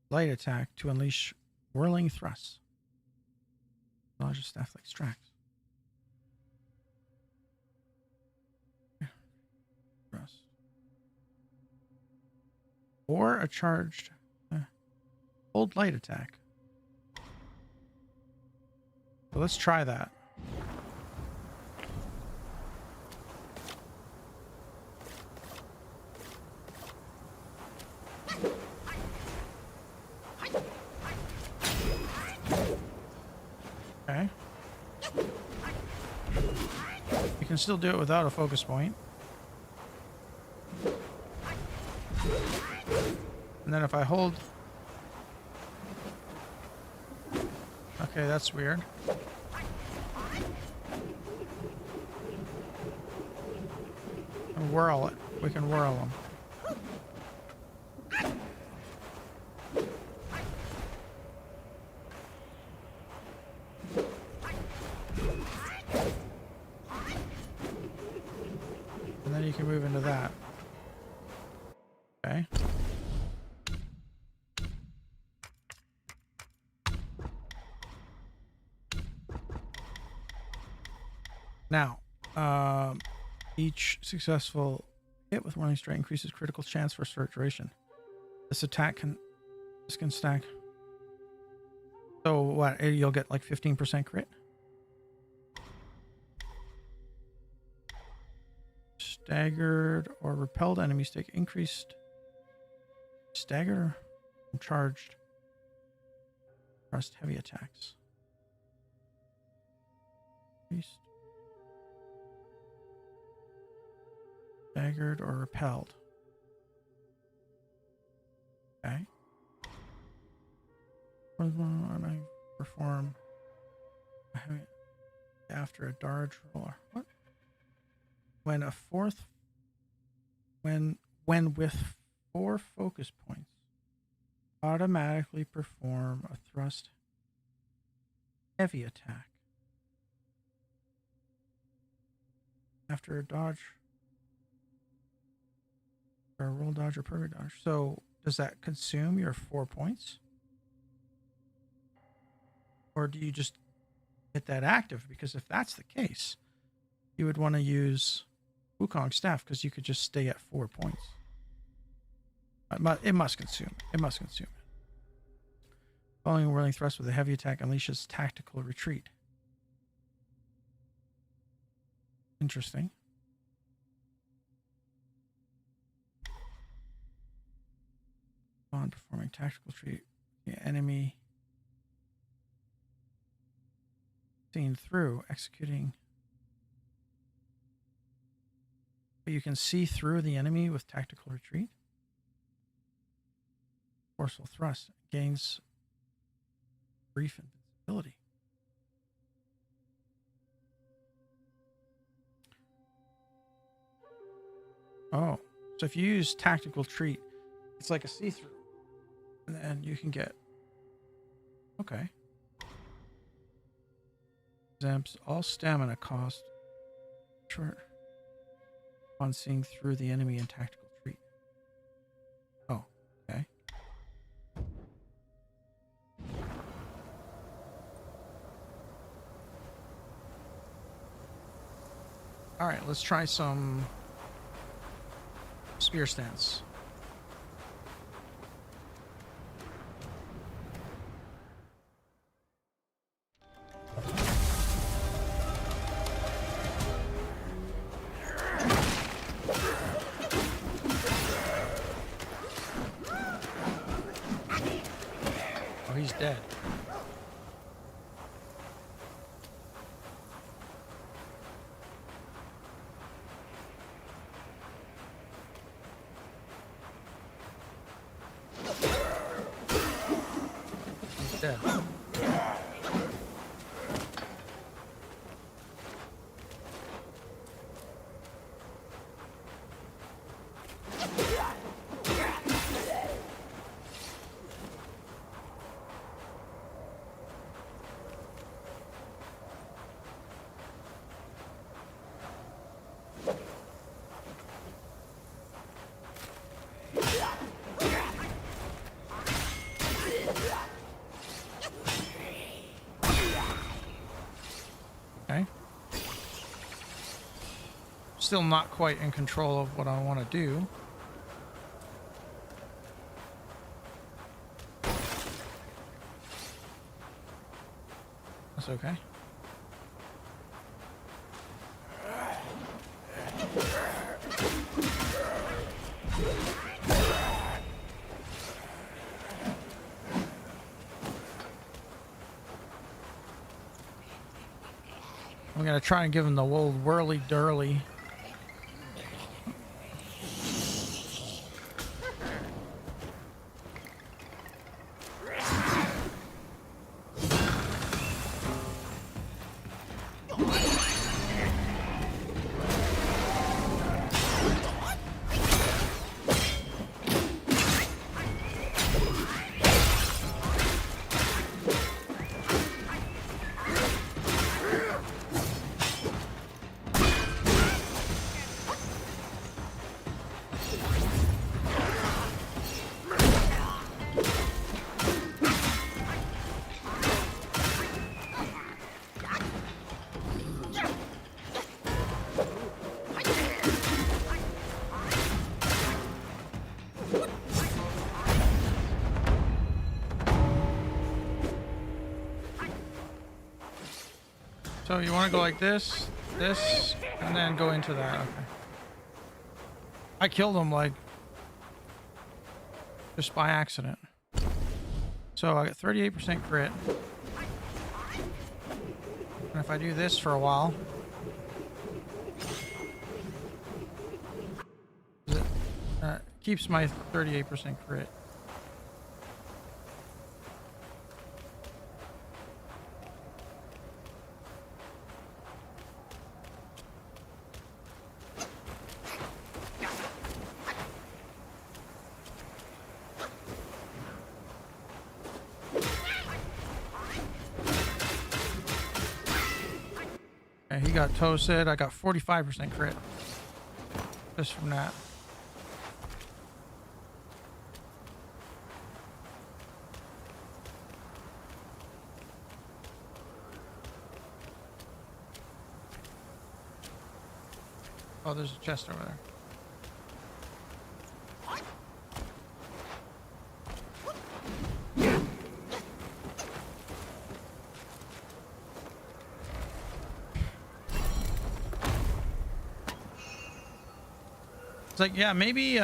light attack to unleash whirling thrusts. Dodge a staff like Strax. Thrust. Or a charged hold light attack. So let's try that. can still do it without a focus point. And then if I hold... Okay, that's weird. And whirl it. We can whirl them. And then you can move into that. Okay. Now, each successful hit with warning strike increases critical chance for a short duration. This can stack. So what? You'll get like 15% crit. Staggered or repelled enemies take increased stagger and charged. Thrust heavy attacks. Increased. Staggered or repelled. Okay. Perform after a dodge roll. What? When with 4 focus points, automatically perform a thrust heavy attack. After a dodge or a roll dodge or perfect dodge. So does that consume your 4 points? Or do you just get that active? Because if that's the case, you would want to use Wukong staff because you could just stay at 4 points. It must consume it. It must consume it. Following a whirling thrust with a heavy attack unleashes tactical retreat. Interesting. On performing tactical retreat, the enemy seen through, executing. But you can see through the enemy with tactical retreat. Forceful thrust gains brief invincibility. Oh, so if you use tactical retreat, it's like a see-through. And then you can get... Okay. Exempts all stamina cost. Short. On seeing through the enemy in tactical retreat. Oh, okay. All right, let's try some spear stance. Oh, he's dead. He's dead. Okay. Still not quite in control of what I want to do. That's okay. I'm gonna try and give him the old whirly durly. So you want to go like this, this, and then go into that. Okay. I killed him like just by accident. So I got 38% crit. And if I do this for a while, it keeps my 38% crit. He got toasted. I got 45% crit just from that. Oh, there's a chest over there. It's like, yeah, maybe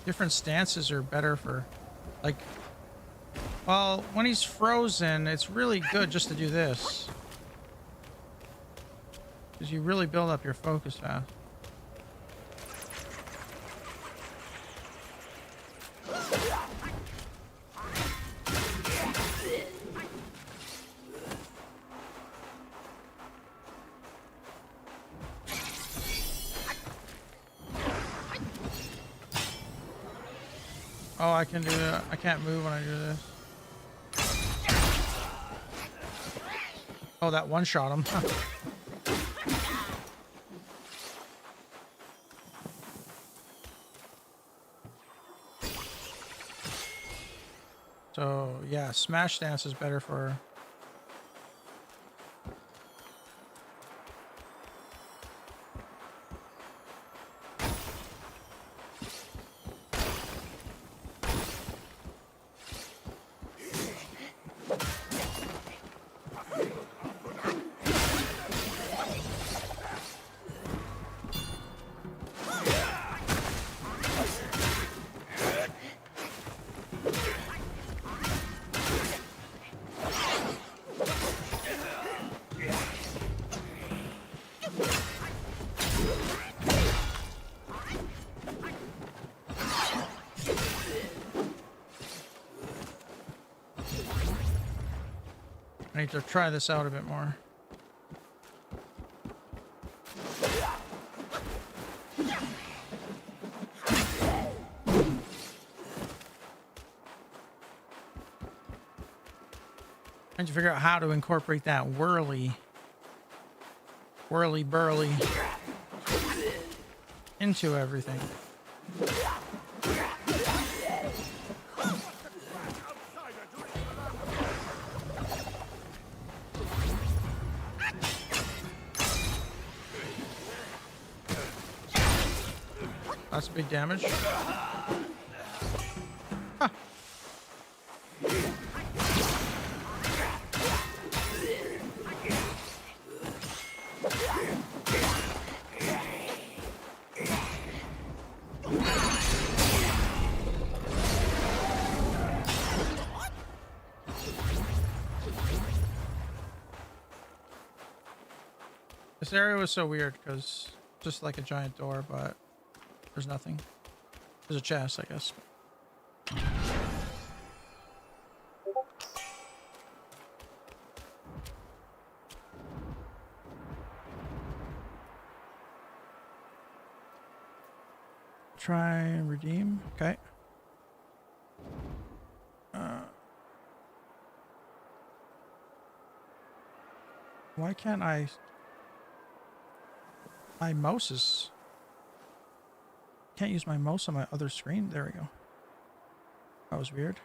different stances are better for, like, well, when he's frozen, it's really good just to do this. Because you really build up your focus fast. Oh, I can do that. I can't move when I do this. Oh, that one shot him. So, yeah, smash dance is better for... I need to try this out a bit more. I need to figure out how to incorporate that whirly burly into everything. That's big damage. Huh. This area was so weird because just like a giant door, but there's nothing. There's a chest, I guess. Try and redeem. Okay. Why can't I? My mouse is... Can't use my mouse on my other screen. There we go. That was weird.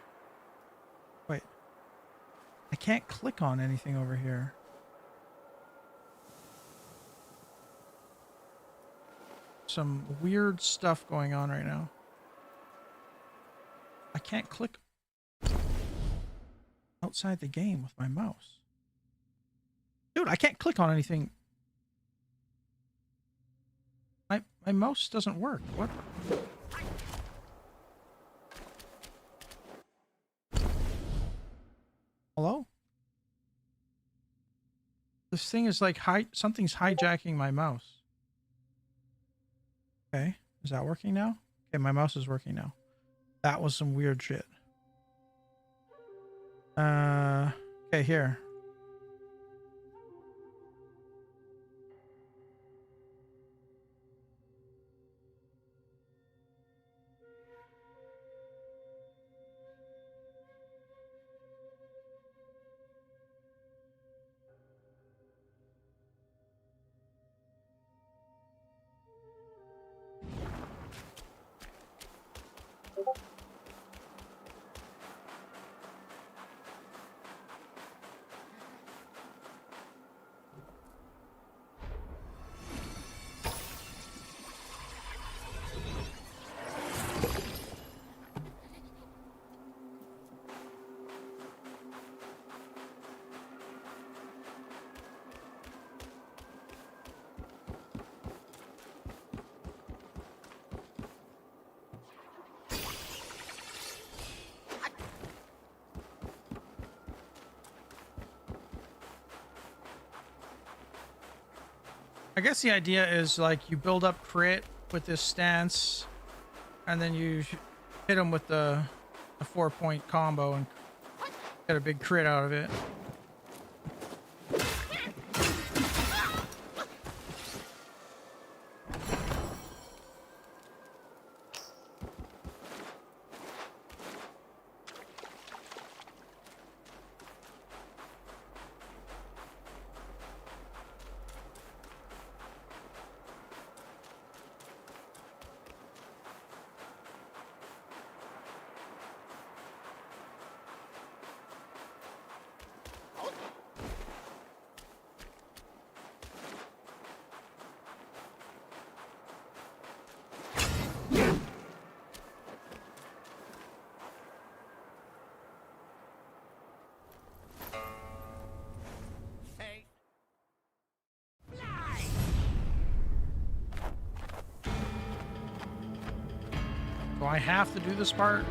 Wait. I can't click on anything over here. Some weird stuff going on right now. I can't click outside the game with my mouse. Dude, I can't click on anything. My mouse doesn't work. What? Hello? This thing is like something's hijacking my mouse. Okay, is that working now? Okay, my mouse is working now. That was some weird shit. Okay, here. I guess the idea is like you build up crit with this stance and then you hit him with the 4-point combo and get a big crit out of it. Do I have to do this part?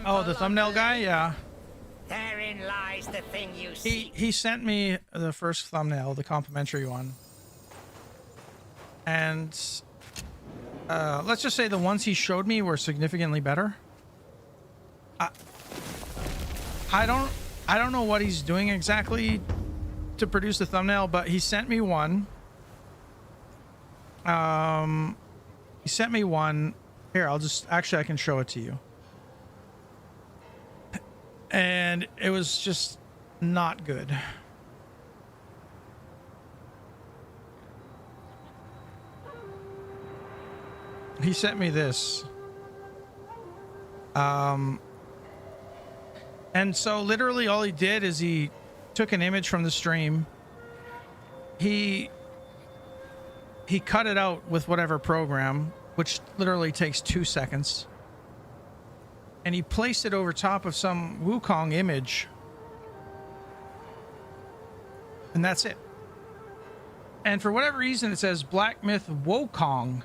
Oh, the thumbnail guy? Yeah. Therein lies the thing you see. He sent me the first thumbnail, the complimentary one. And let's just say the ones he showed me were significantly better. I don't know what he's doing exactly to produce the thumbnail, but he sent me one. He sent me one. Here, actually, I can show it to you. And it was just not good. He sent me this. And so literally all he did is he took an image from the stream. He cut it out with whatever program, which literally takes 2 seconds. And he placed it over top of some Wukong image. And that's it. And for whatever reason, it says Black Myth Wukong.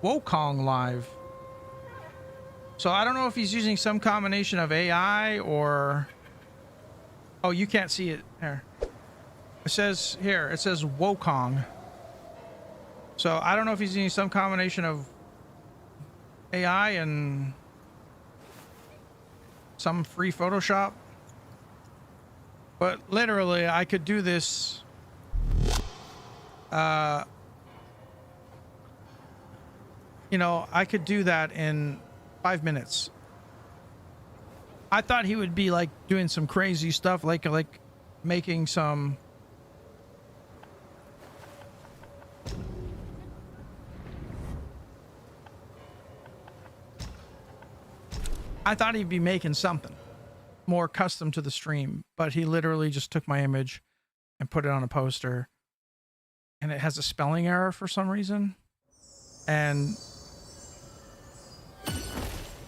Wukong live. So I don't know if he's using some combination of AI or... Oh, you can't see it. Here. It says here, it says Wukong. So I don't know if he's using some combination of AI and some free Photoshop. But literally, I could do this. You know, I could do that in 5 minutes. I thought he would be like doing some crazy stuff, like making some. I thought he'd be making something more custom to the stream, but he literally just took my image and put it on a poster, and it has a spelling error for some reason. And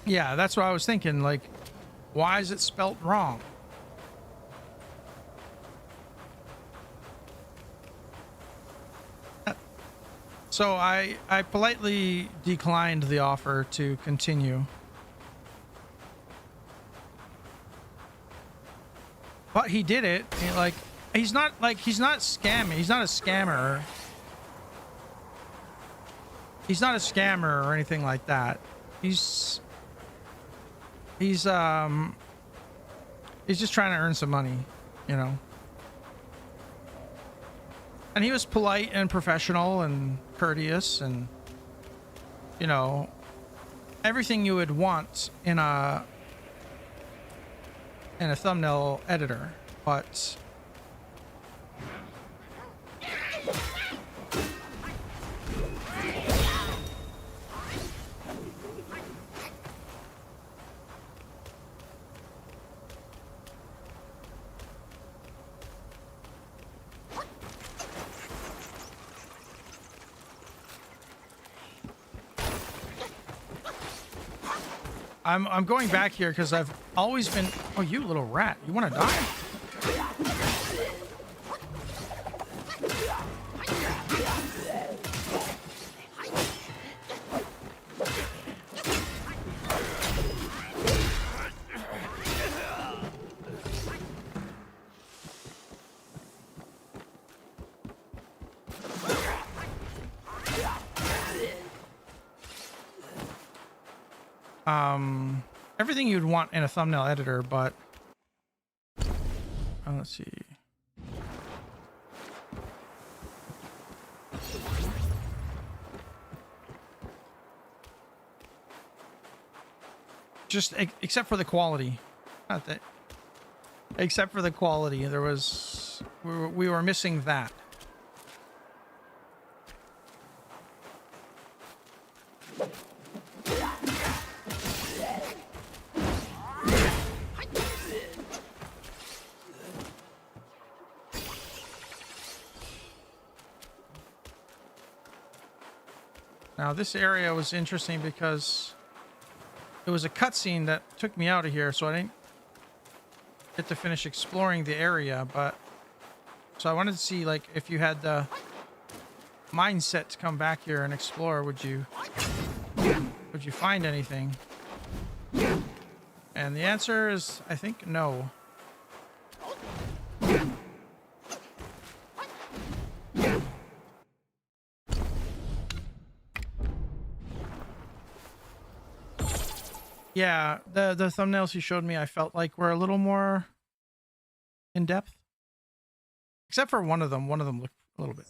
yeah, that's what I was thinking. Like, why is it spelt wrong? So I politely declined the offer to continue. But he did it. He's not scamming. He's not a scammer. He's not a scammer or anything like that. He's just trying to earn some money, you know. And he was polite and professional and courteous and, you know, everything you would want in a thumbnail editor, but I'm going back here because I've always been... Oh, you little rat. You want to die? Everything you'd want in a thumbnail editor, but let's see. Just except for the quality, not that. Except for the quality, there was we were missing that. Now this area was interesting because it was a cutscene that took me out of here, so I didn't get to finish exploring the area, but so I wanted to see, like, if you had the mindset to come back here and explore, would you find anything? And the answer is, I think, no. Yeah, the thumbnails he showed me, I felt like were a little more in depth. Except for one of them. One of them looked a little bit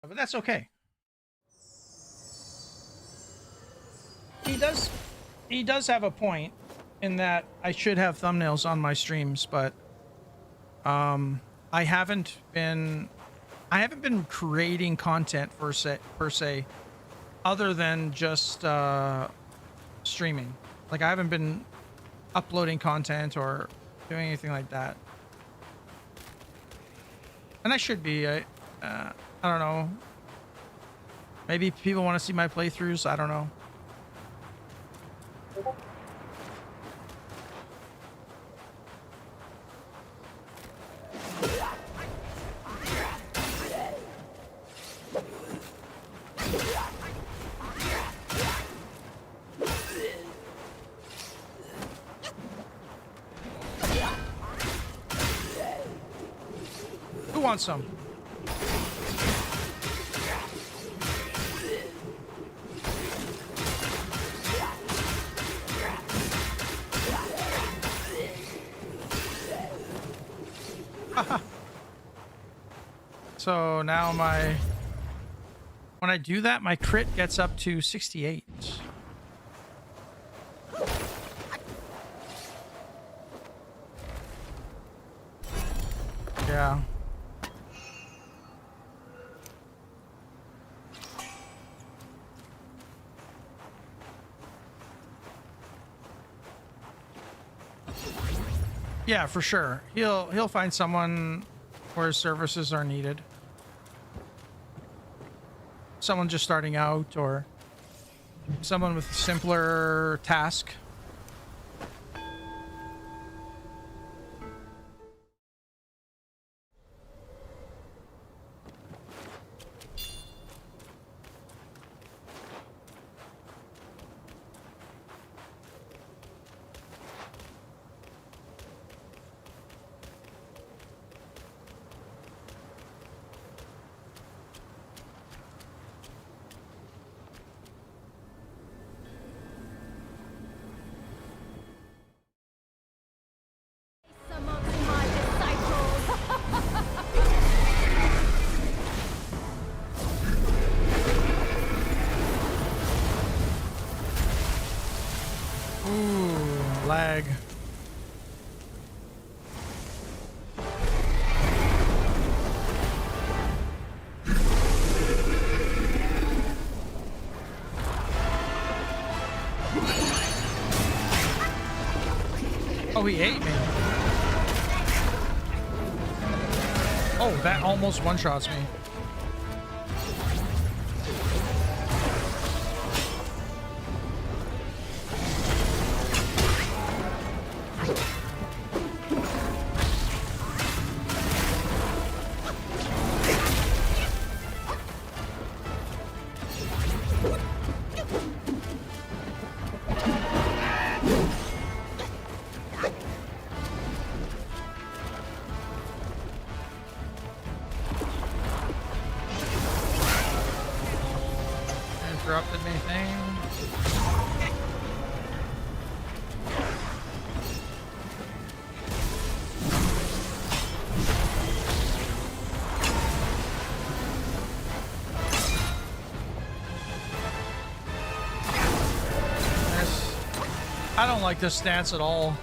But that's okay. He does have a point in that I should have thumbnails on my streams, but I haven't been creating content per se other than just streaming. Like, I haven't been uploading content or doing anything like that. And I should be. I don't know. Maybe people want to see my playthroughs. I don't know. Who wants some? So now when I do that, my crit gets up to 68. Yeah. Yeah, for sure. He'll find someone where his services are needed. Someone just starting out, or someone with a simpler task. Ooh, lag. Oh, he ate me. Oh, that almost one-shots me. Interrupted anything? I don't like this stance at all.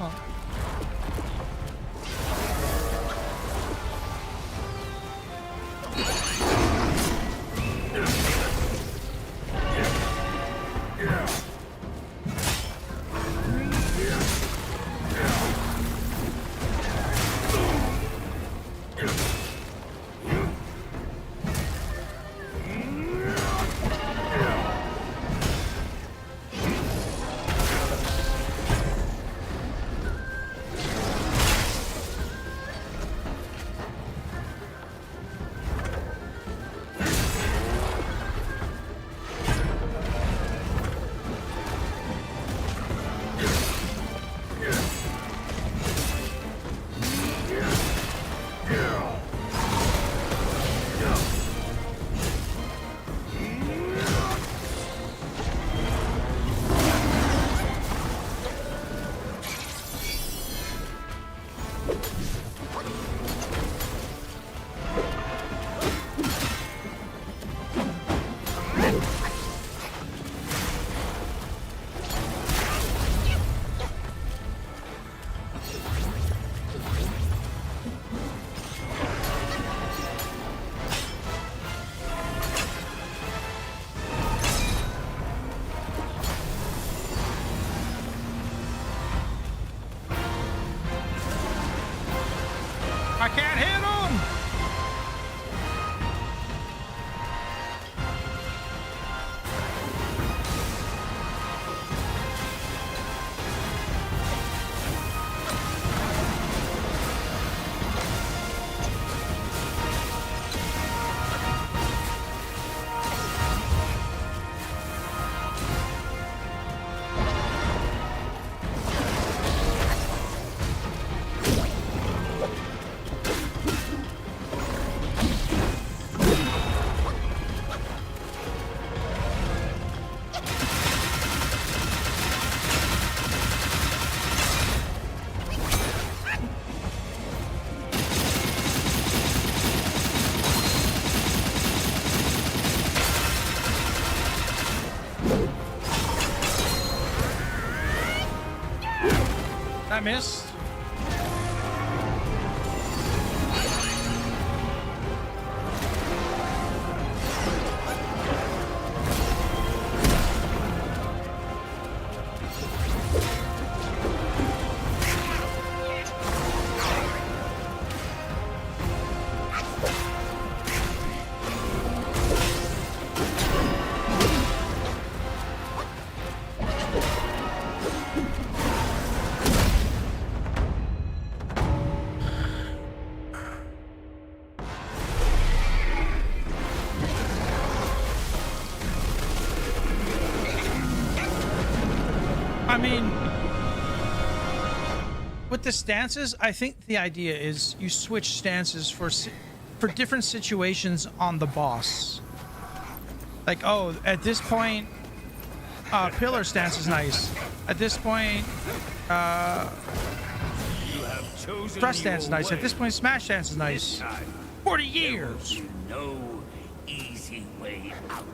I can't hit him! I missed. I mean, with the stances, I think the idea is you switch stances for different situations on the boss. Like, oh, at this point, pillar stance is nice. At this point, thrust stance is nice. At this point, smash stance is nice. 40 years. No easy way out.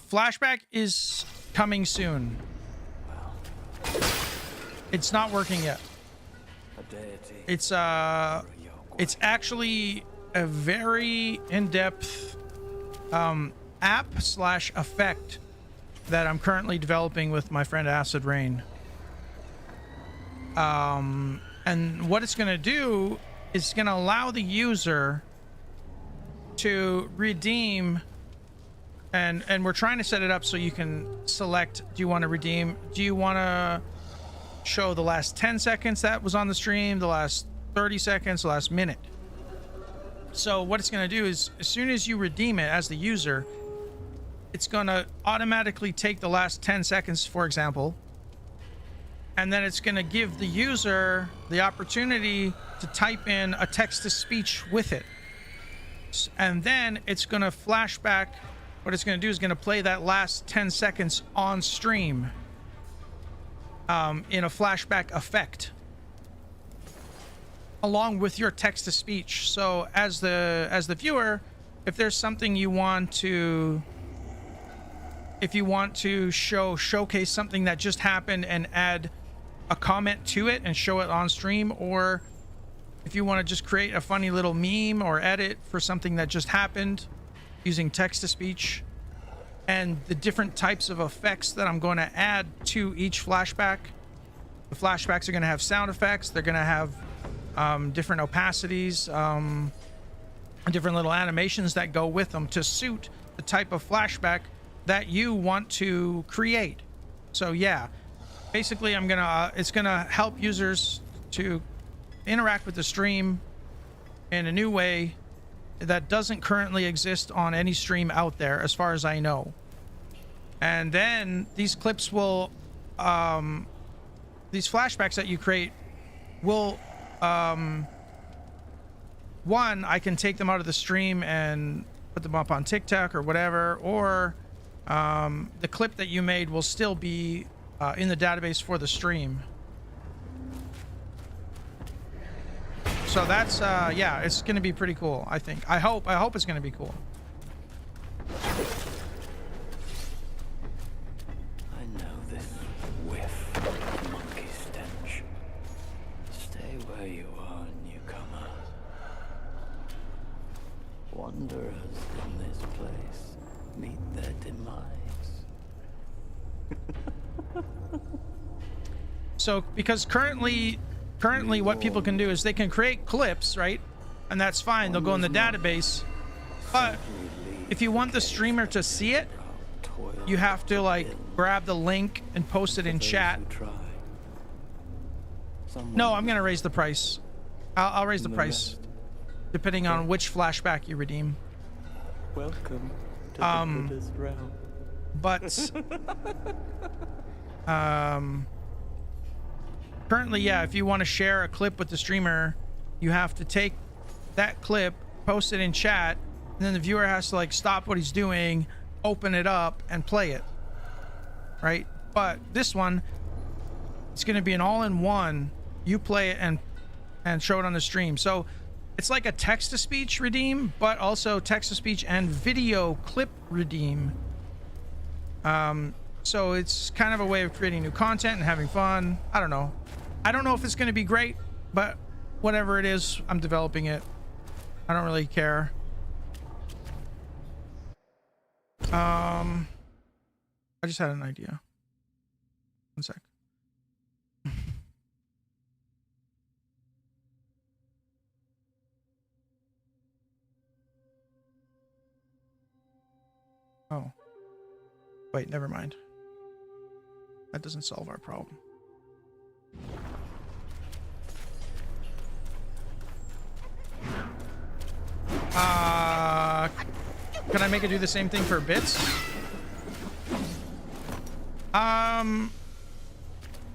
Flashback is coming soon. It's not working yet. It's actually a very in-depth app slash effect that I'm currently developing with my friend Acid Rain. And what it's going to do is going to allow the user to redeem, and we're trying to set it up so you can select, do you want to redeem, do you want to show the last 10 seconds that was on the stream, the last 30 seconds, the last minute. So what it's going to do is, as soon as you redeem it as the user, it's going to automatically take the last 10 seconds, for example, and then it's going to give the user the opportunity to type in a text-to-speech with it. And then it's going to flash back. What it's going to do is going to play that last 10 seconds on stream in a flashback effect, along with your text-to-speech. So as the viewer, if there's something you want to, if you want to showcase something that just happened and add a comment to it and show it on stream, or if you want to just create a funny little meme or edit for something that just happened using text-to-speech, and the different types of effects that I'm going to add to each flashback. The flashbacks are going to have sound effects. They're going to have different opacities, different little animations that go with them to suit the type of flashback that you want to create. So yeah, basically it's gonna help users to interact with the stream in a new way that doesn't currently exist on any stream out there, as far as I know. And then these clips will, these flashbacks that you create will, one, I can take them out of the stream and put them up on TikTok or whatever, or the clip that you made will still be in the database for the stream. So that's yeah, it's gonna be pretty cool. I think. I hope it's gonna be cool. I know this whiff of monkey stench. Stay where you are, newcomer. Wanderers in this place meet their demise. So because currently what people can do is they can create clips, right? And that's fine. They'll go in the database. But if you want the streamer to see it, you have to like grab the link and post it in chat. No, I'm gonna raise the price. I'll raise the price depending on which flashback you redeem. Welcome to the Buddhist realm. But currently, yeah, if you want to share a clip with the streamer, you have to take that clip, post it in chat, and then the viewer has to like stop what he's doing, open it up, and play it. Right? But this one, it's going to be an all-in-one. You play it and show it on the stream. So it's like a text-to-speech redeem, but also text-to-speech and video clip redeem. So it's kind of a way of creating new content and having fun. I don't know. I don't know if it's going to be great, but whatever it is, I'm developing it. I don't really care. I just had an idea. One sec. Oh. Wait, never mind. That doesn't solve our problem. Can I make it do the same thing for bits?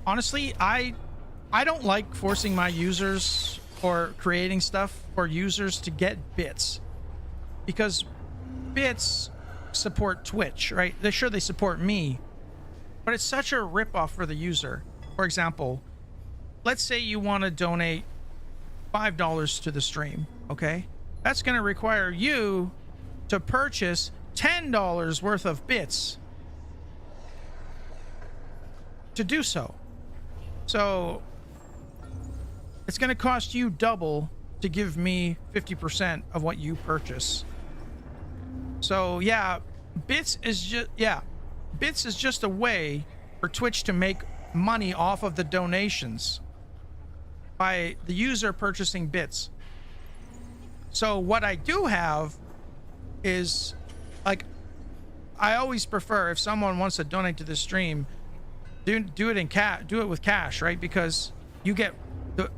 Honestly, I don't like forcing my users or creating stuff for users to get bits, because bits support Twitch, right? They support me, but it's such a ripoff for the user. For example, let's say you want to donate $5 to the stream, okay? That's going to require you to purchase $10 worth of bits to do so. So it's going to cost you double to give me 50% of what you purchase. So yeah, bits is just a way for Twitch to make money off of the donations by the user purchasing bits. So what I do have is, like, I always prefer, if someone wants to donate to this stream, do it in do it with cash, right? Because you get the,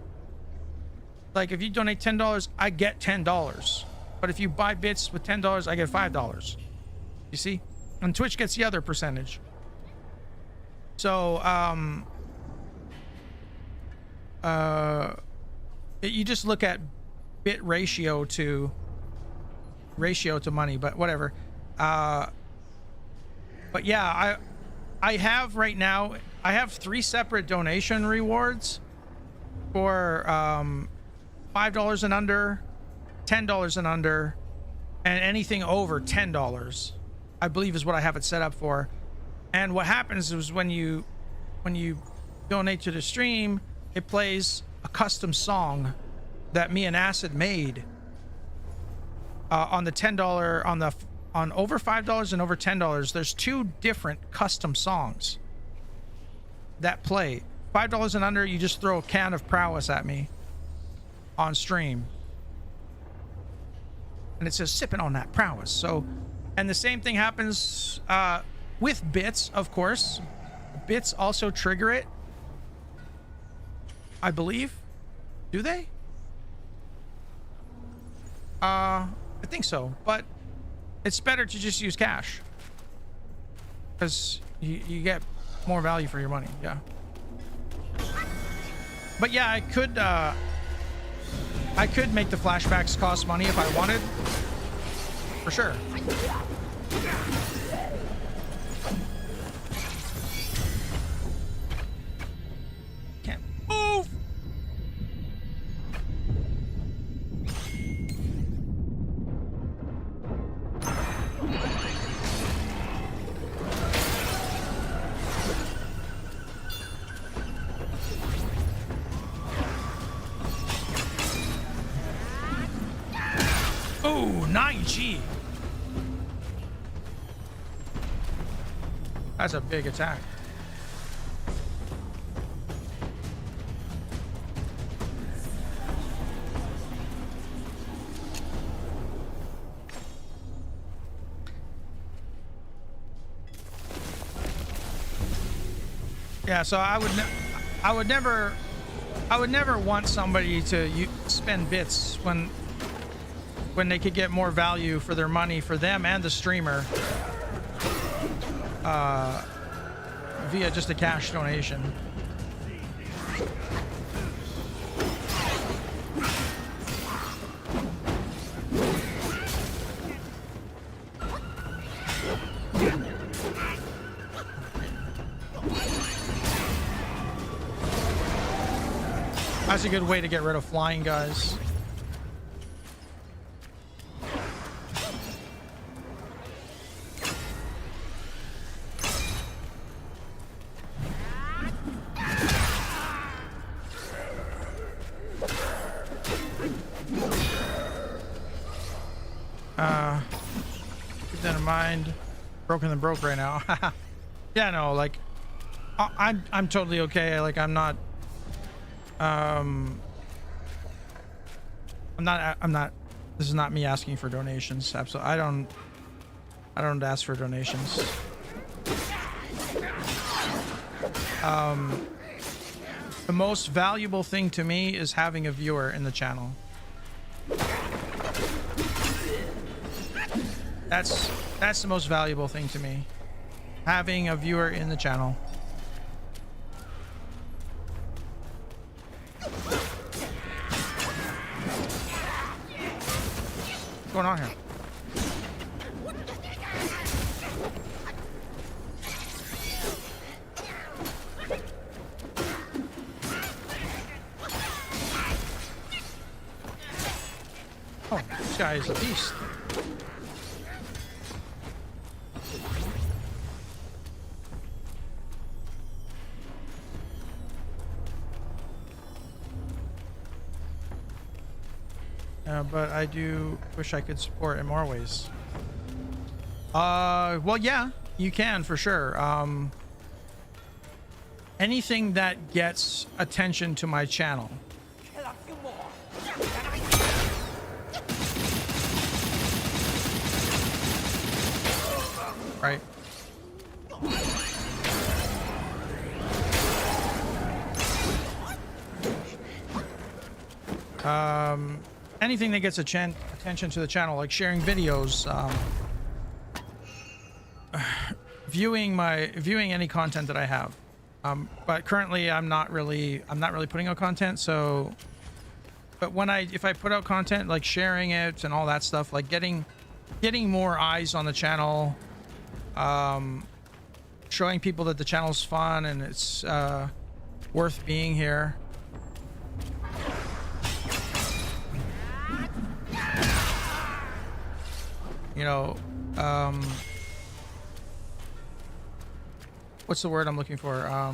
like, if you donate $10, I get $10. But if you buy bits with $10, I get $5. You see? And Twitch gets the other percentage. So you just look at bit ratio to money, but whatever. But yeah, I have right now, I have 3 separate donation rewards for $5 and under, $10 and under, and anything over $10, I believe is what I have it set up for. And what happens is when you donate to the stream, it plays a custom song that me and Acid made on the $10 on over $5 and over $10. There's 2 different custom songs that play. $5 and under, you just throw a can of prowess at me on stream, and it says sipping on that prowess. So, and the same thing happens with bits, of course. Bits also trigger it, I believe. Do they? I think so, but it's better to just use cash because you get more value for your money. Yeah. But yeah, I could make the flashbacks cost money if I wanted, for sure. Can't move. Oh, 9G. That's a big attack. Yeah, so I would never want somebody to spend bits when they could get more value for their money for them and the streamer via just a cash donation. That's a good way to get rid of flying guys. Keep that in mind. Broken than broke right now. Yeah, no, like I'm totally okay. Like I'm not. I'm not. This is not me asking for donations. Absolutely, I don't ask for donations. The most valuable thing to me is having a viewer in the channel. That's the most valuable thing to me. Having a viewer in the channel. What's going on here? Oh, this guy is a beast. But I do wish I could support in more ways. Well, yeah, you can for sure. Anything that gets attention to my channel. Right. Anything that gets attention to the channel, like sharing videos, viewing any content that I have. But currently I'm not really putting out content, so but if I put out content, like sharing it and all that stuff, like getting more eyes on the channel, showing people that the channel's fun and it's worth being here. You know, what's the word I'm looking for?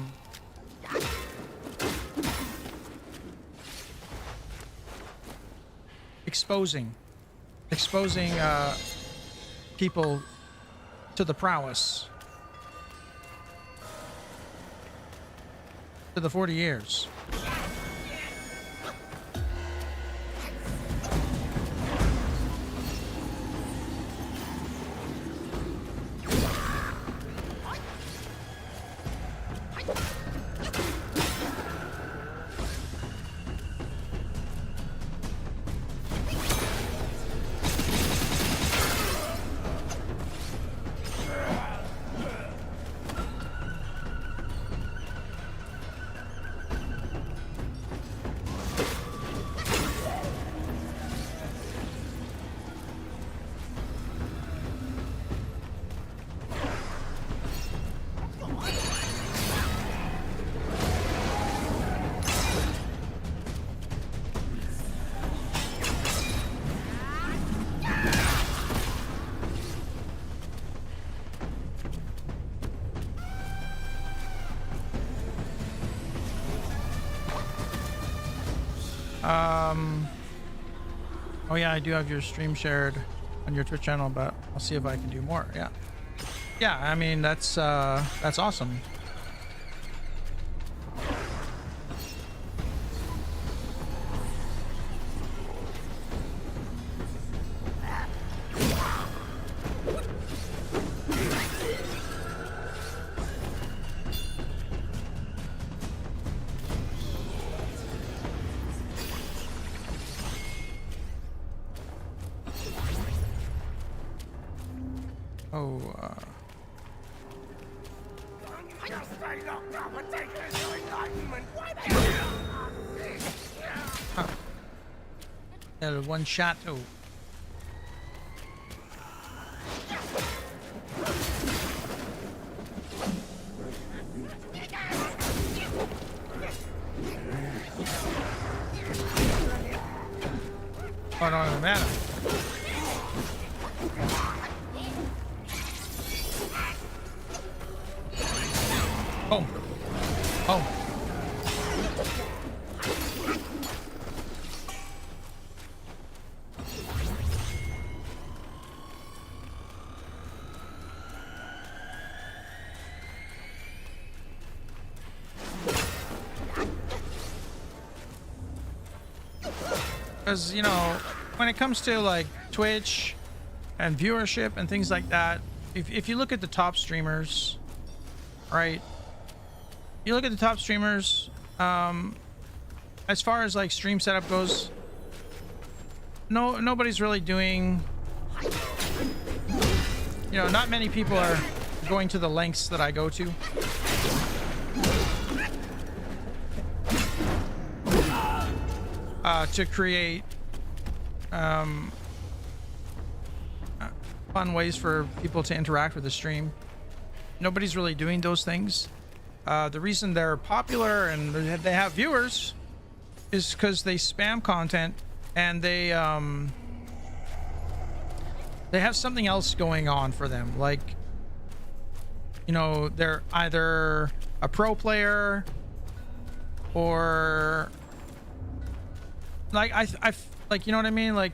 Exposing people to the prowess, to the 40 years. Oh yeah, I do have your stream shared on your Twitch channel, but I'll see if I can do more. Yeah. Yeah, I mean, that's awesome. Oh, one shot. Oh. Oh, no, no matter. Oh. Oh. Because, you know, when it comes to like Twitch and viewership and things like that, if you look at the top streamers, right? You look at the top streamers, as far as like stream setup goes, nobody's really doing, you know, not many people are going to the lengths that I go to. To create fun ways for people to interact with the stream. Nobody's really doing those things. The reason they're popular and they have viewers is because they spam content and they have something else going on for them. Like, you know, they're either a pro player or like I like, you know what I mean? Like,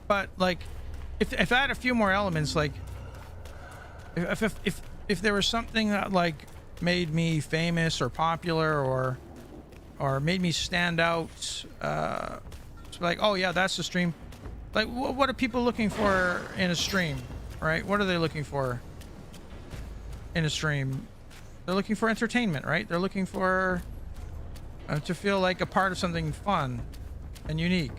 but like if I had a few more elements, like if there was something that like made me famous or popular or made me stand out, like, oh yeah, that's the stream. Like, what are people looking for in a stream, right? What are they looking for in a stream? They're looking for entertainment, right? They're looking for to feel like a part of something fun and unique.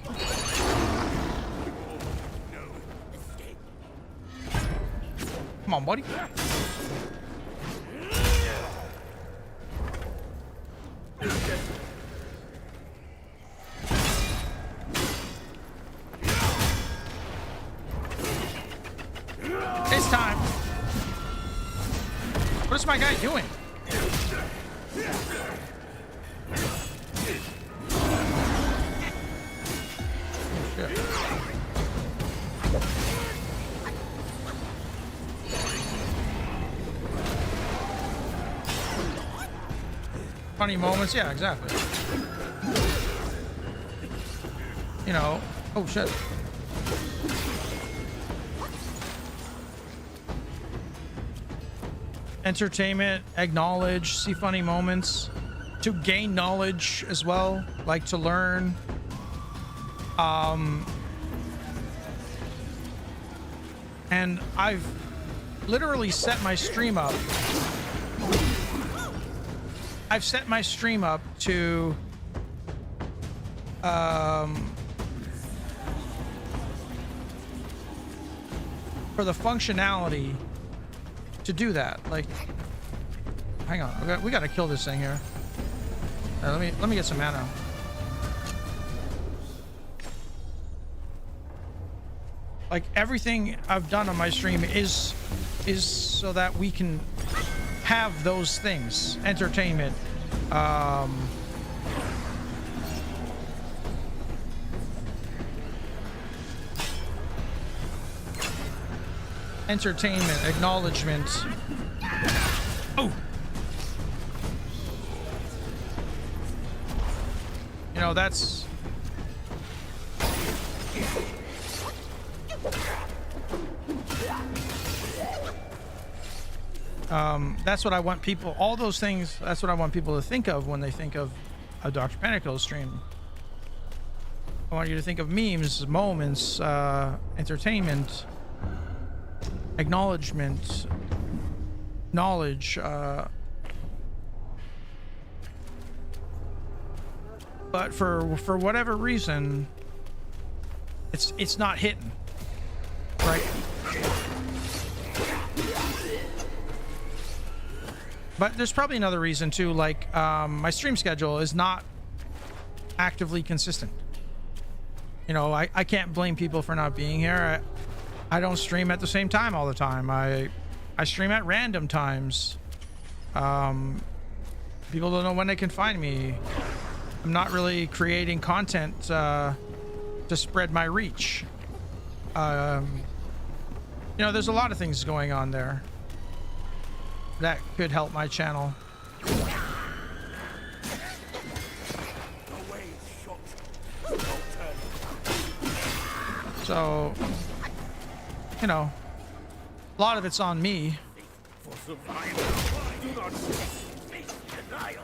Come on, buddy. It's time. What is my guy doing? Funny moments, yeah, exactly. You know, oh shit. Entertainment, acknowledge, see funny moments, to gain knowledge as well, like to learn. And I've literally set my stream up. I've set my stream up to for the functionality to do that. Like, hang on, we gotta kill this thing here. Let me get some mana. Like, everything I've done on my stream is so that we can have those things. Entertainment, entertainment, acknowledgement. Oh, you know, that's That's what I want people, all those things, that's what I want people to think of when they think of a Dr. Panicle stream. I want you to think of memes, moments, entertainment, acknowledgement, knowledge, but for whatever reason, it's not hitting, right? But there's probably another reason too, like my stream schedule is not actively consistent. You know, I can't blame people for not being here. I don't stream at the same time all the time. I stream at random times. People don't know when they can find me. I'm not really creating content to spread my reach. You know, there's a lot of things going on there that could help my channel. So, you know, a lot of it's on me. For survival, do not face denial.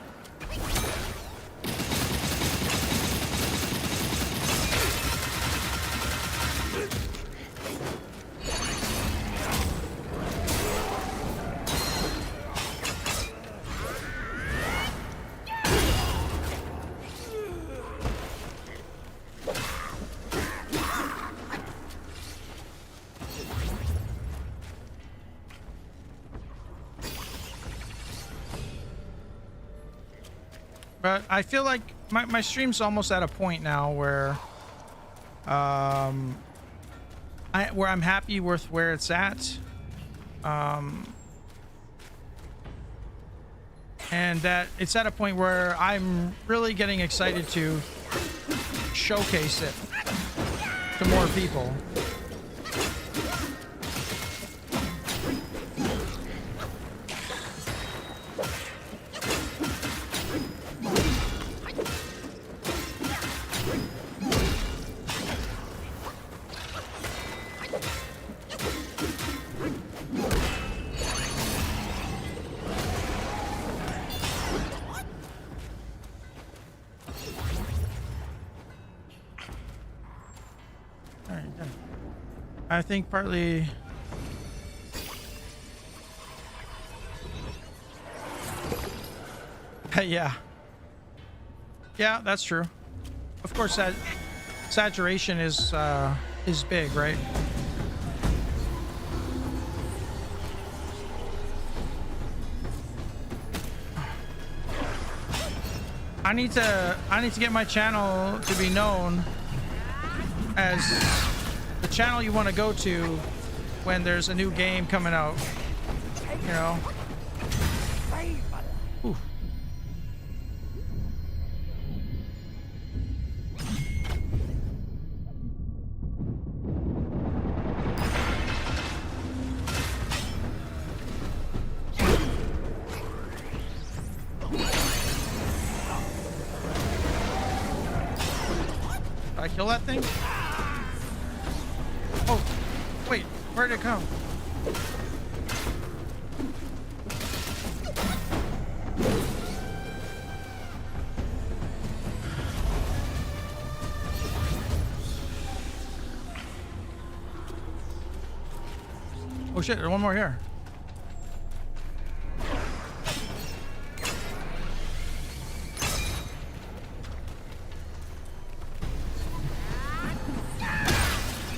But I feel like my stream's almost at a point now where where I'm happy with where it's at. And that it's at a point where I'm really getting excited to showcase it to more people. I think partly yeah, that's true. Of course, that saturation is big, right? I need to get my channel to be known as the channel you want to go to when there's a new game coming out, you know. Ooh. Did I kill that thing? Oh, wait, where'd it come? Oh shit, there's one more here.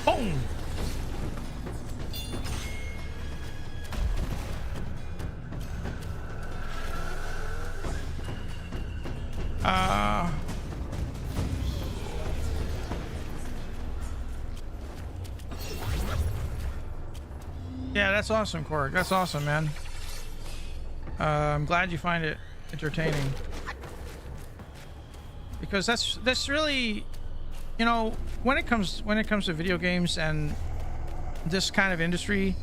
Boom! Yeah, that's awesome, Korg. That's awesome, man. I'm glad you find it entertaining. Because that's really, you know, when it comes to video games and this kind of industry,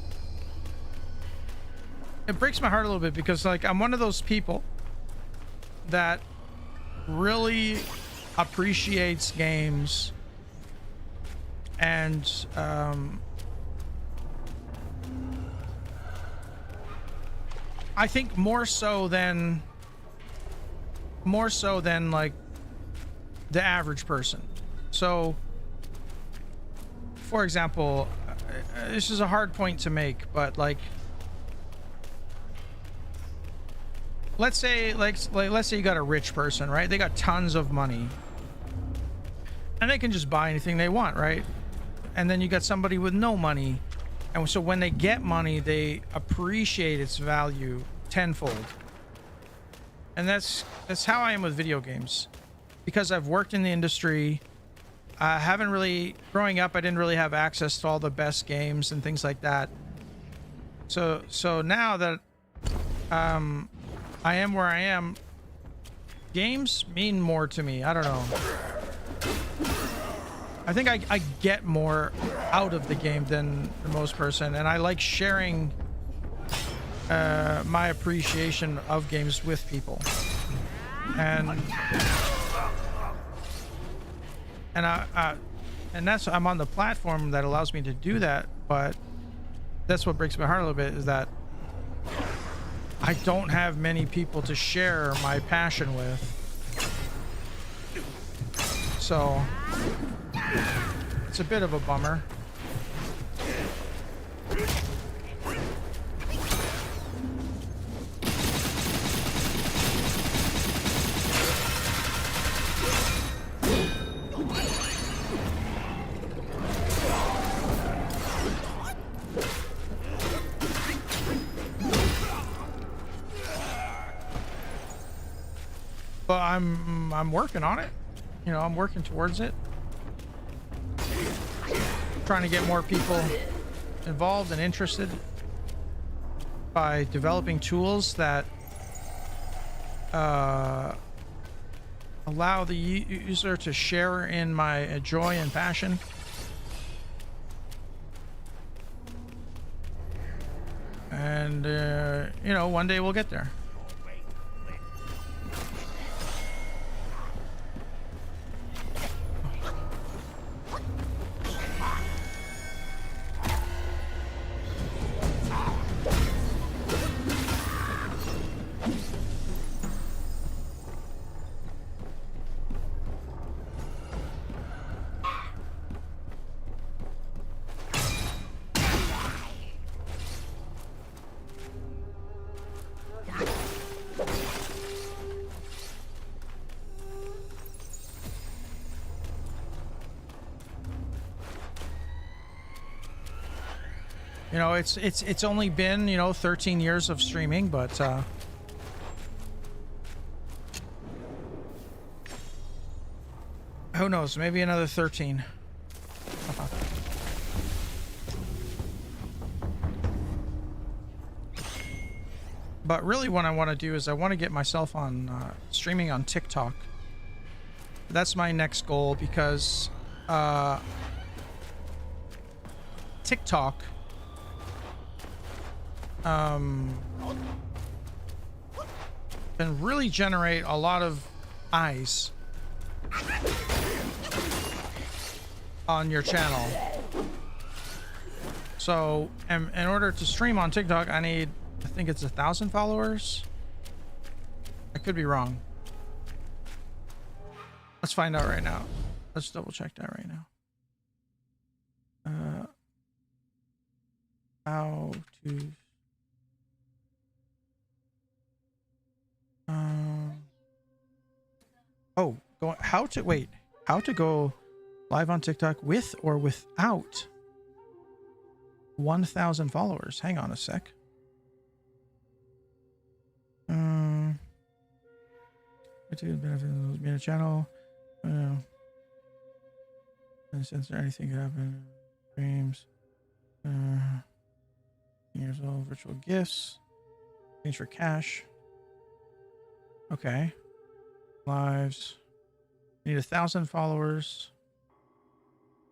it breaks my heart a little bit because, like, I'm one of those people that really appreciates games And I think more so than like the average person. So for example, this is a hard point to make, but like let's say let's say you got a rich person, right? They got tons of money and they can just buy anything they want, right? And then you got somebody with no money, and so when they get money, they appreciate its value tenfold. And that's how I am with video games, because I've worked in the industry. I haven't really, growing up, I didn't really have access to all the best games and things like that. So now that I am where I am, games mean more to me. I don't know. I think I get more out of the game than the most person, and I like sharing my appreciation of games with people. And that's, I'm on the platform that allows me to do that, but that's what breaks my heart a little bit, is that I don't have many people to share my passion with. So it's a bit of a bummer. But I'm working on it. You know, I'm working towards it. Trying to get more people involved and interested by developing tools that allow the user to share in my joy and passion. And you know, one day we'll get there. You know, it's only been, you know, 13 years of streaming, but who knows, maybe another 13. But really what I want to do is I want to get myself on streaming on TikTok. That's my next goal, because TikTok can really generate a lot of eyes on your channel. So in order to stream on TikTok, I need, I think it's 1,000 followers. I could be wrong. Let's find out right now. Let's double check that right now. How to how to go live on TikTok with or without 1,000 followers. Hang on a sec. Benefit of being a channel. In a sense, anything could happen. Streams. Years old. Virtual gifts. Things for cash. Okay. Lives. You need 1,000 followers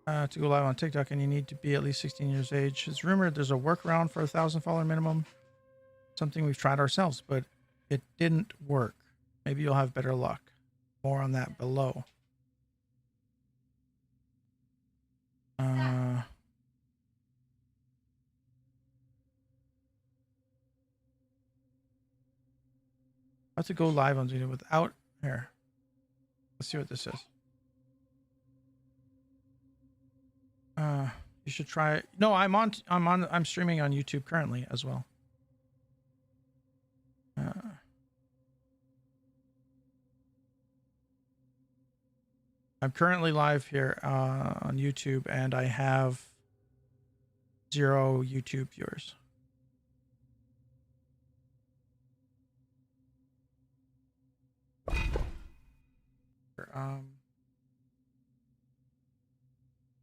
to go live on TikTok, and you need to be at least 16 years of age. It's rumored there's a workaround for 1,000 follower minimum. Something we've tried ourselves, but it didn't work. Maybe you'll have better luck. More on that below. How to go live on Zoom without here. Let's see what this is. You should try it. No, I'm streaming on YouTube currently as well. I'm currently live here on YouTube, and I have 0 YouTube viewers.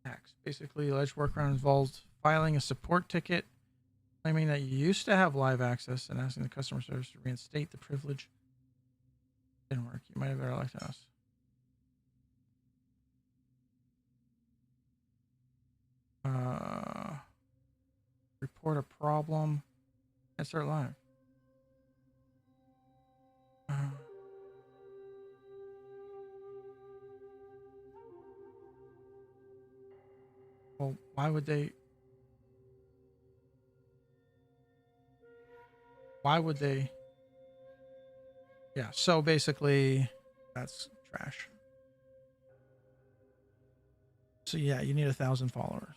Hacks. Basically, alleged workaround involved filing a support ticket claiming that you used to have live access and asking the customer service to reinstate the privilege. Didn't work. You might have better left us. Report a problem and start live. Well, why would they? Yeah, so basically, that's trash. So yeah, you need 1,000 followers.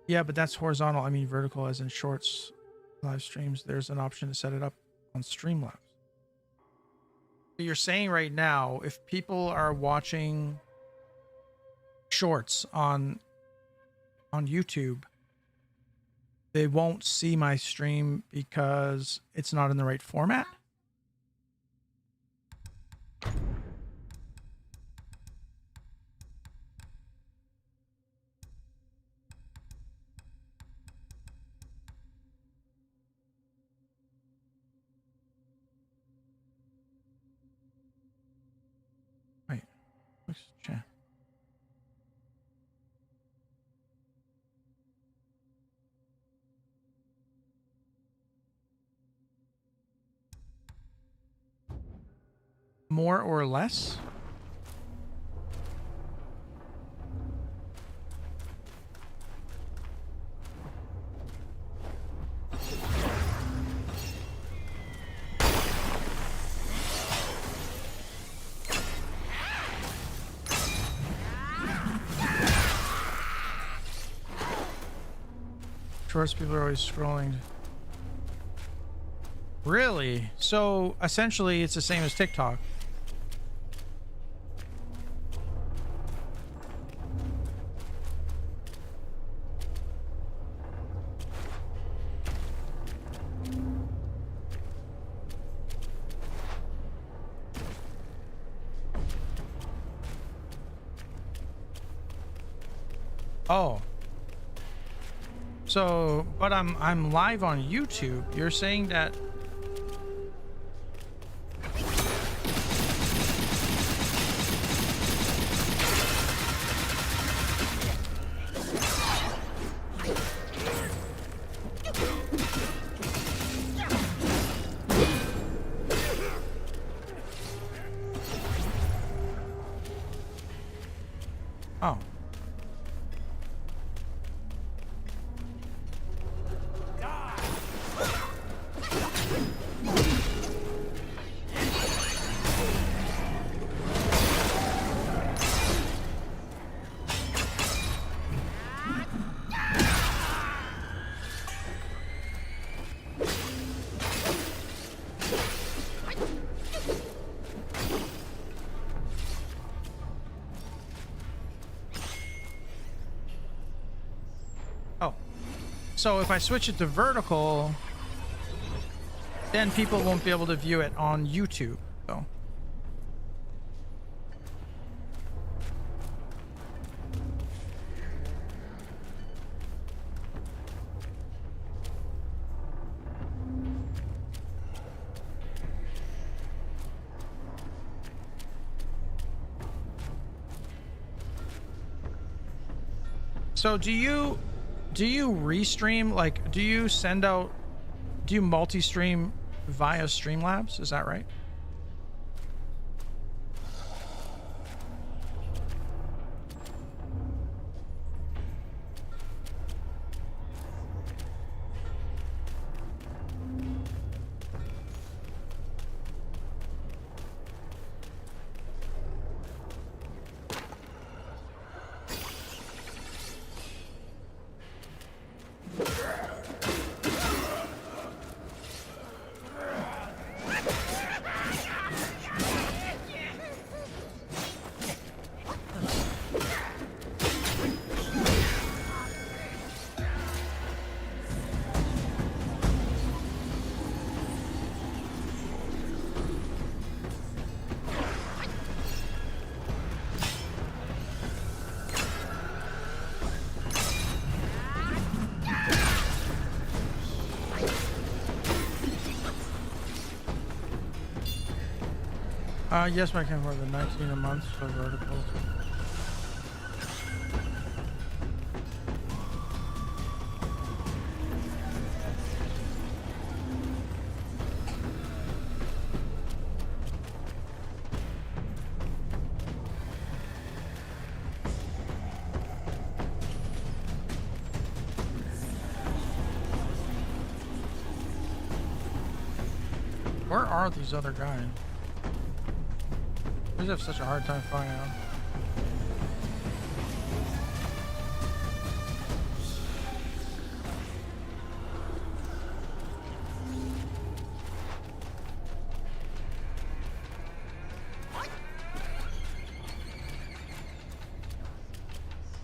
Yeah, but that's horizontal. I mean vertical as in shorts live streams. There's an option to set it up on Streamlabs. You're saying right now, if people are watching shorts on YouTube, they won't see my stream because it's not in the right format? Wait, what's chat? More or less? Shorts, people are always scrolling. Really? So essentially it's the same as TikTok. Oh. So, but I'm live on YouTube. You're saying that oh. So if I switch it to vertical, then people won't be able to view it on YouTube. So do you restream, like, do you multi-stream via Streamlabs? Is that right? Yes, I can for the 19 a month for verticals. Where are these other guys? I just have such a hard time finding them.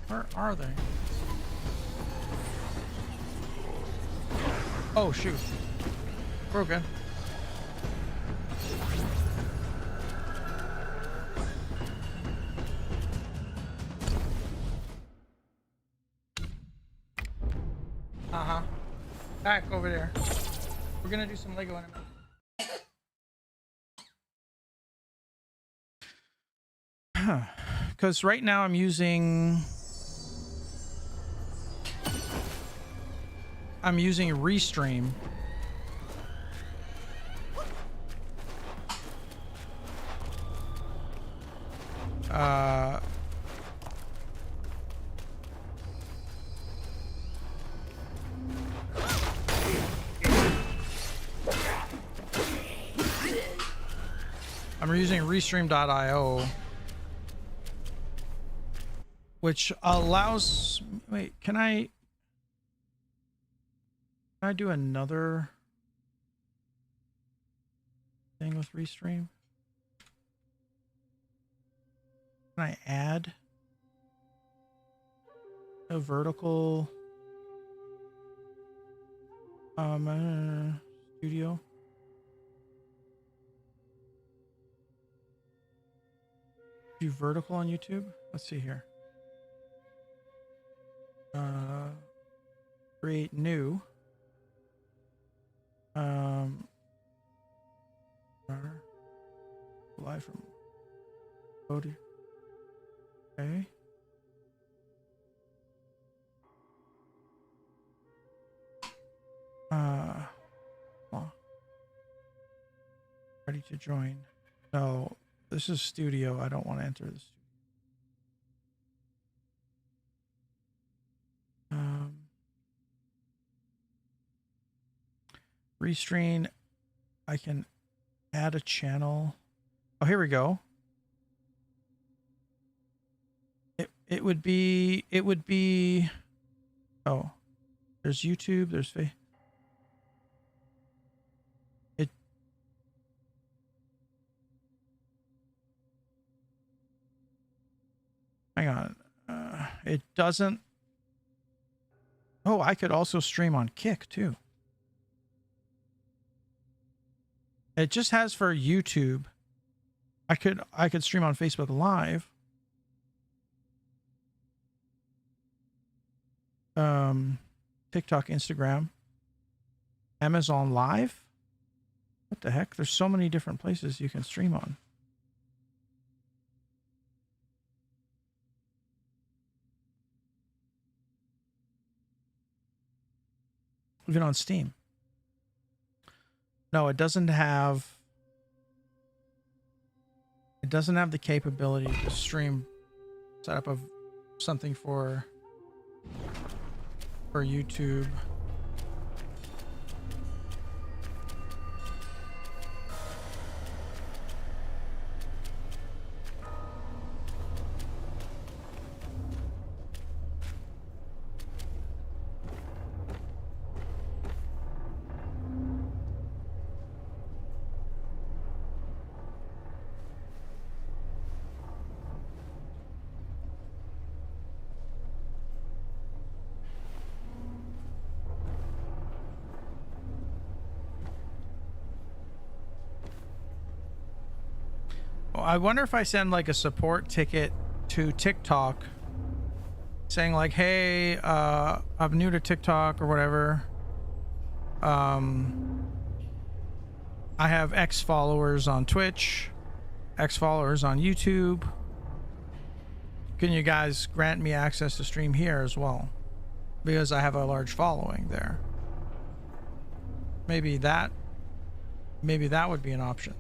Where are they? Oh shoot. Broken. Uh-huh. Back over there. We're gonna do some Lego in a minute. Because right now I'm using Restream. I'm using Restream.io, which allows. Wait, can I do another thing with Restream? Can I add a vertical studio? Do vertical on YouTube? Let's see here. Create new. Live from Cody. Okay. Well, ready to join. No, this is studio. I don't want to enter this. Restream. I can add a channel. Oh, here we go. It would be. Oh, there's YouTube. There's hang on. It doesn't. Oh, I could also stream on Kick too. It just has for YouTube. I could stream on Facebook Live. TikTok, Instagram, Amazon Live. What the heck? There's so many different places you can stream on. Even on Steam. No, it doesn't have the capability to stream setup of something for YouTube. I wonder if I send like a support ticket to TikTok saying like, hey, I'm new to TikTok or whatever. I have X followers on Twitch X followers on YouTube. Can you guys grant me access to stream here as well? Because I have a large following there. Maybe that would be an option.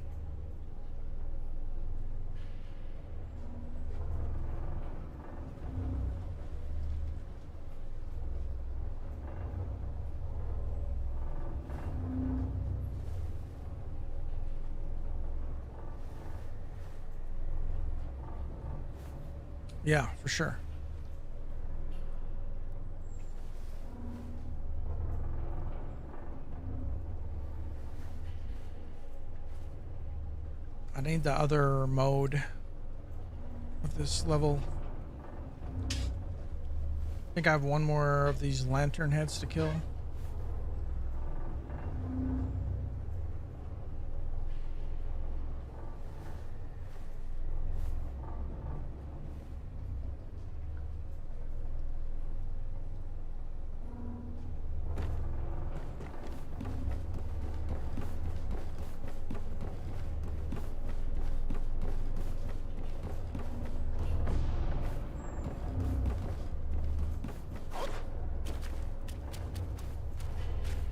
Yeah, for sure. I need the other mode of this level. I think I have one more of these lantern heads to kill.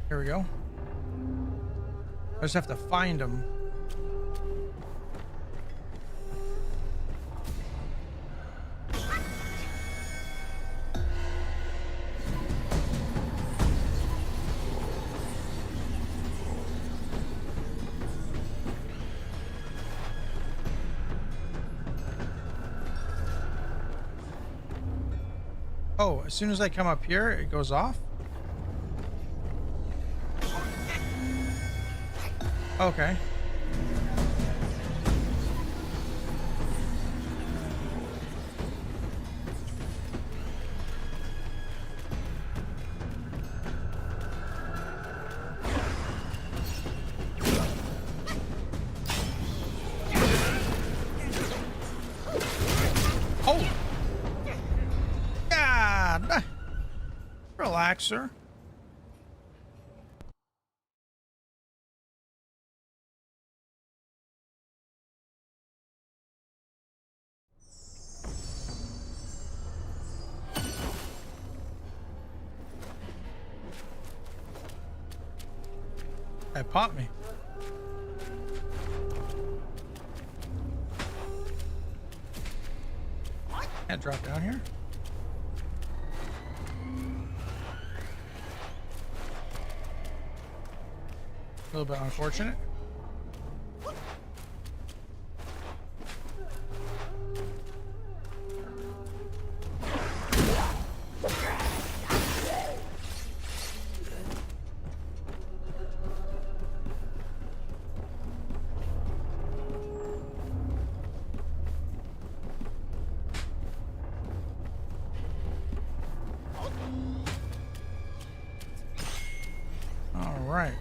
Here we go. I just have to find them. Oh, as soon as I come up here, it goes off? Okay. Oh! God! Relax, sir. That popped me. Can't drop down here. A little bit unfortunate. All right.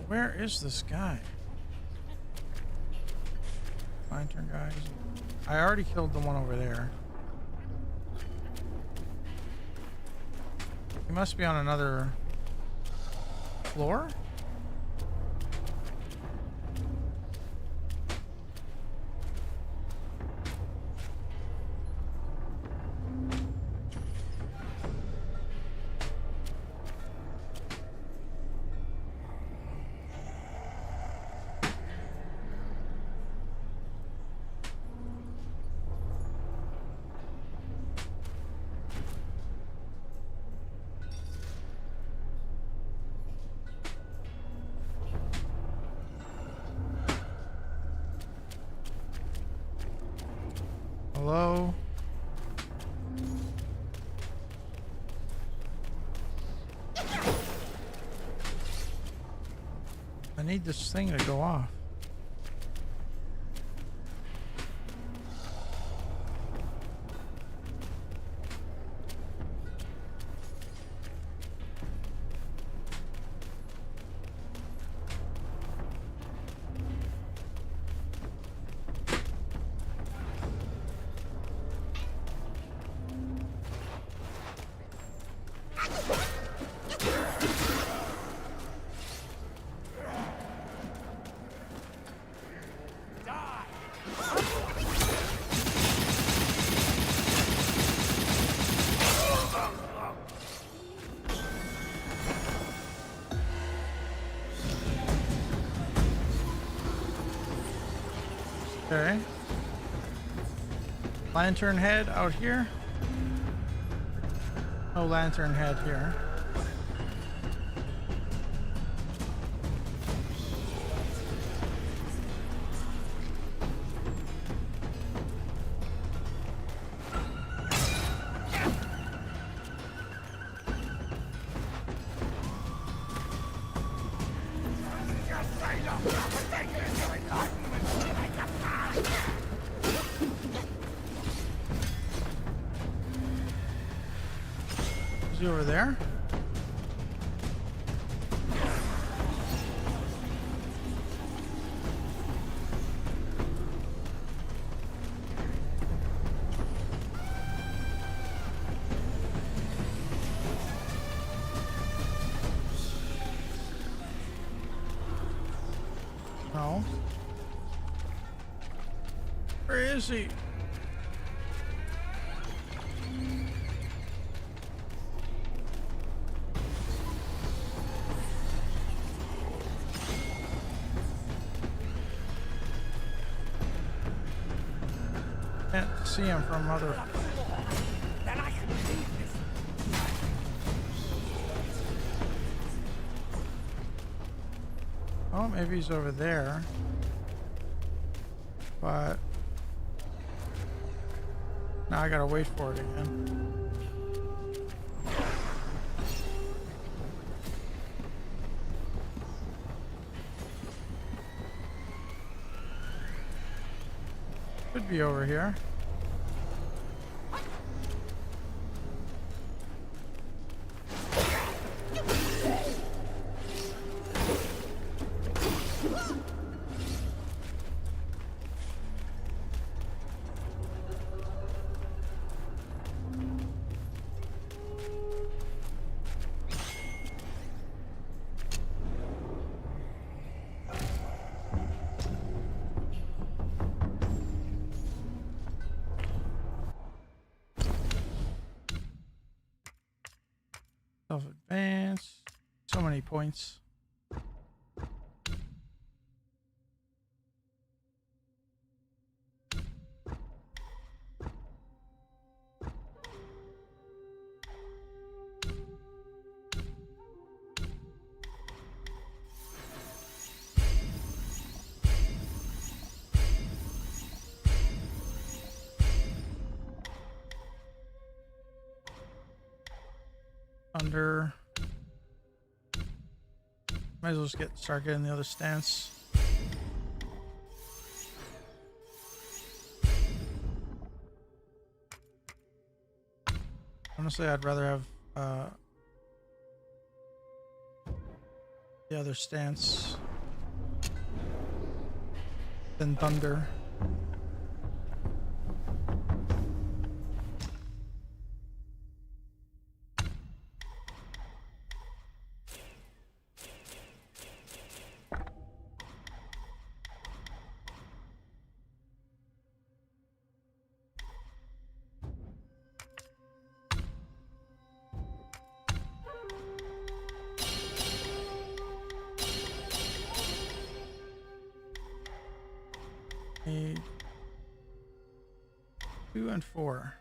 Where is this guy? Lantern guys. I already killed the one over there. He must be on another floor? Hello? I need this thing to go off. Okay. Lantern head out here. No lantern head here. Is he over there? No. Where is he? Can't see him from other. Oh, maybe he's over there. But now I gotta wait for it again. Could be over here. Self-advance. So many points. Under. Might as well just start getting the other stance. Honestly, I'd rather have the other stance than thunder. Need 2 and 4.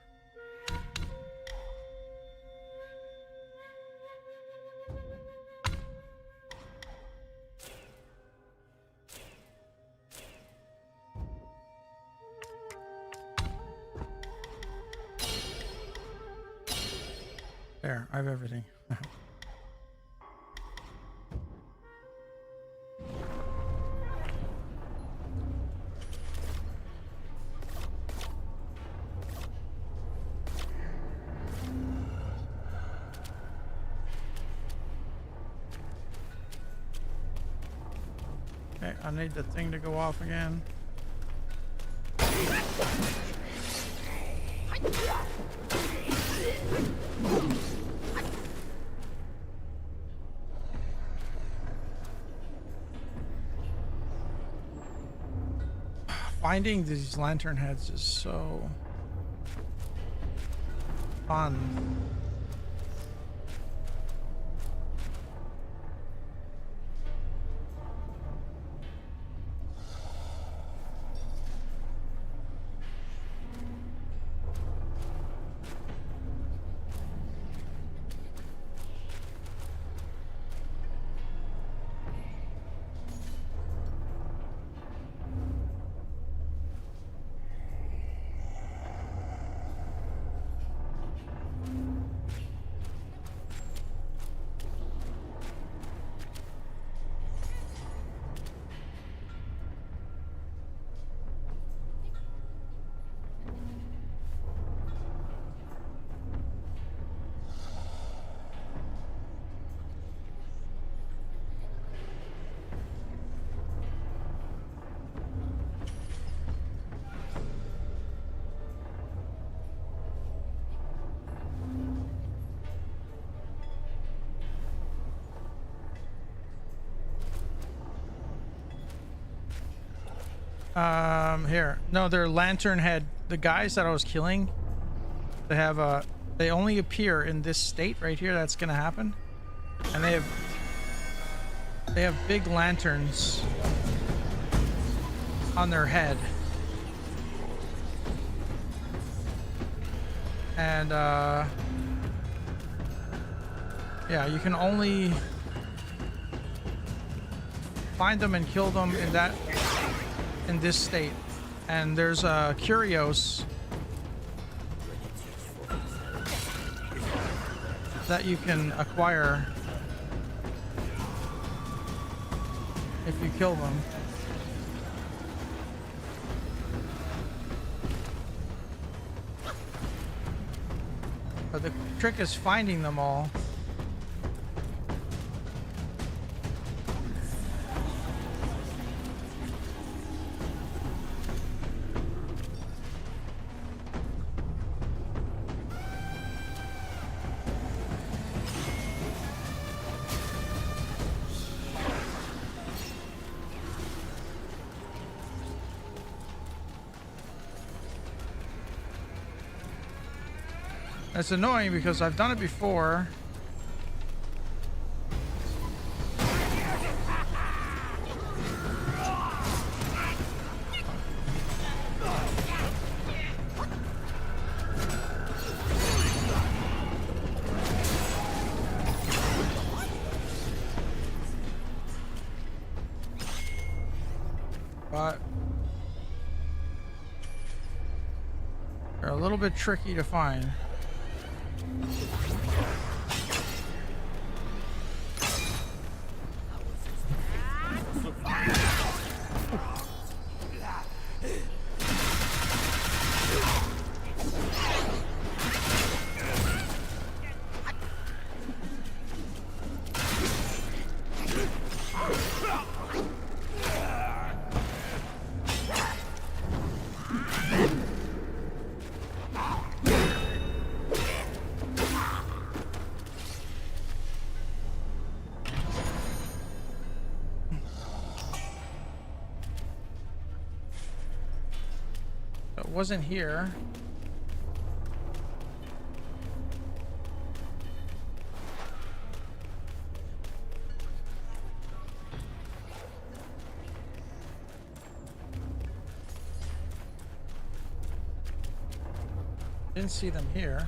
There, I have everything. Okay, I need the thing to go off again. Finding these lantern heads is so fun. Here. No, they're lantern head. The guys that I was killing, they have they only appear in this state right here. That's gonna happen. And they have big lanterns on their head. And yeah, you can only find them and kill them in this state. And there's curios that you can acquire if you kill them. But the trick is finding them all. It's annoying because I've done it before. But they're a little bit tricky to find. It wasn't here. Didn't see them here.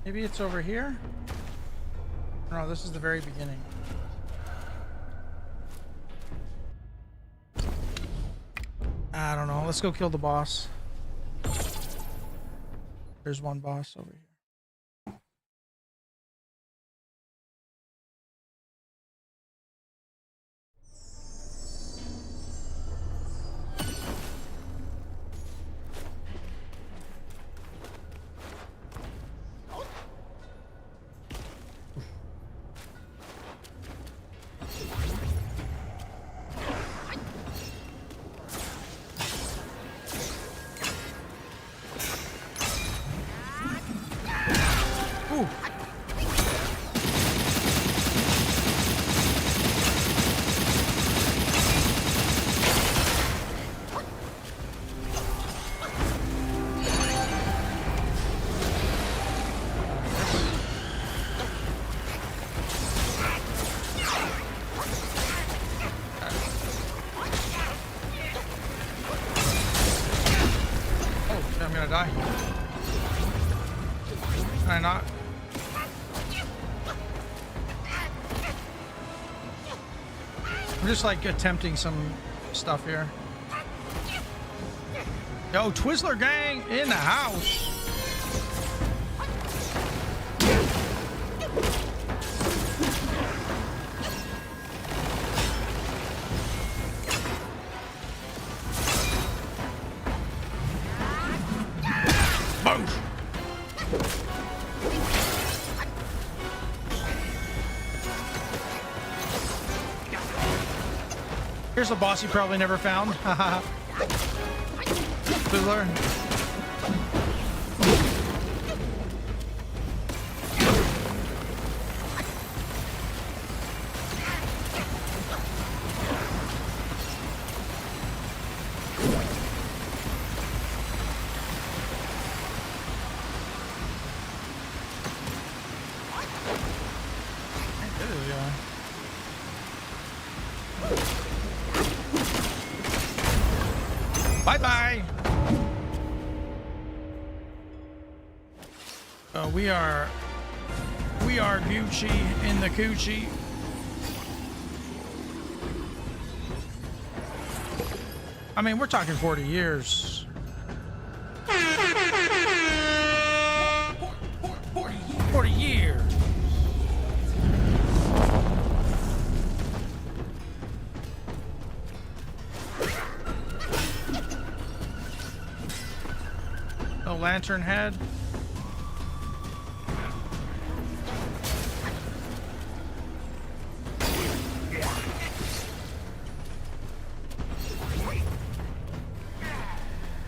Maybe it's over here? No, this is the very beginning. I don't know. Let's go kill the boss. There's one boss over here. Ooh. Oh, I'm gonna die. Can I not? I'm just like attempting some stuff here. Yo, Twizzler gang in the house. Boom. Here's a boss you probably never found. Haha. Twizzler. Bye-bye. We are Gucci in the coochie. I mean, we're talking 40 years. 40 years. The lantern head.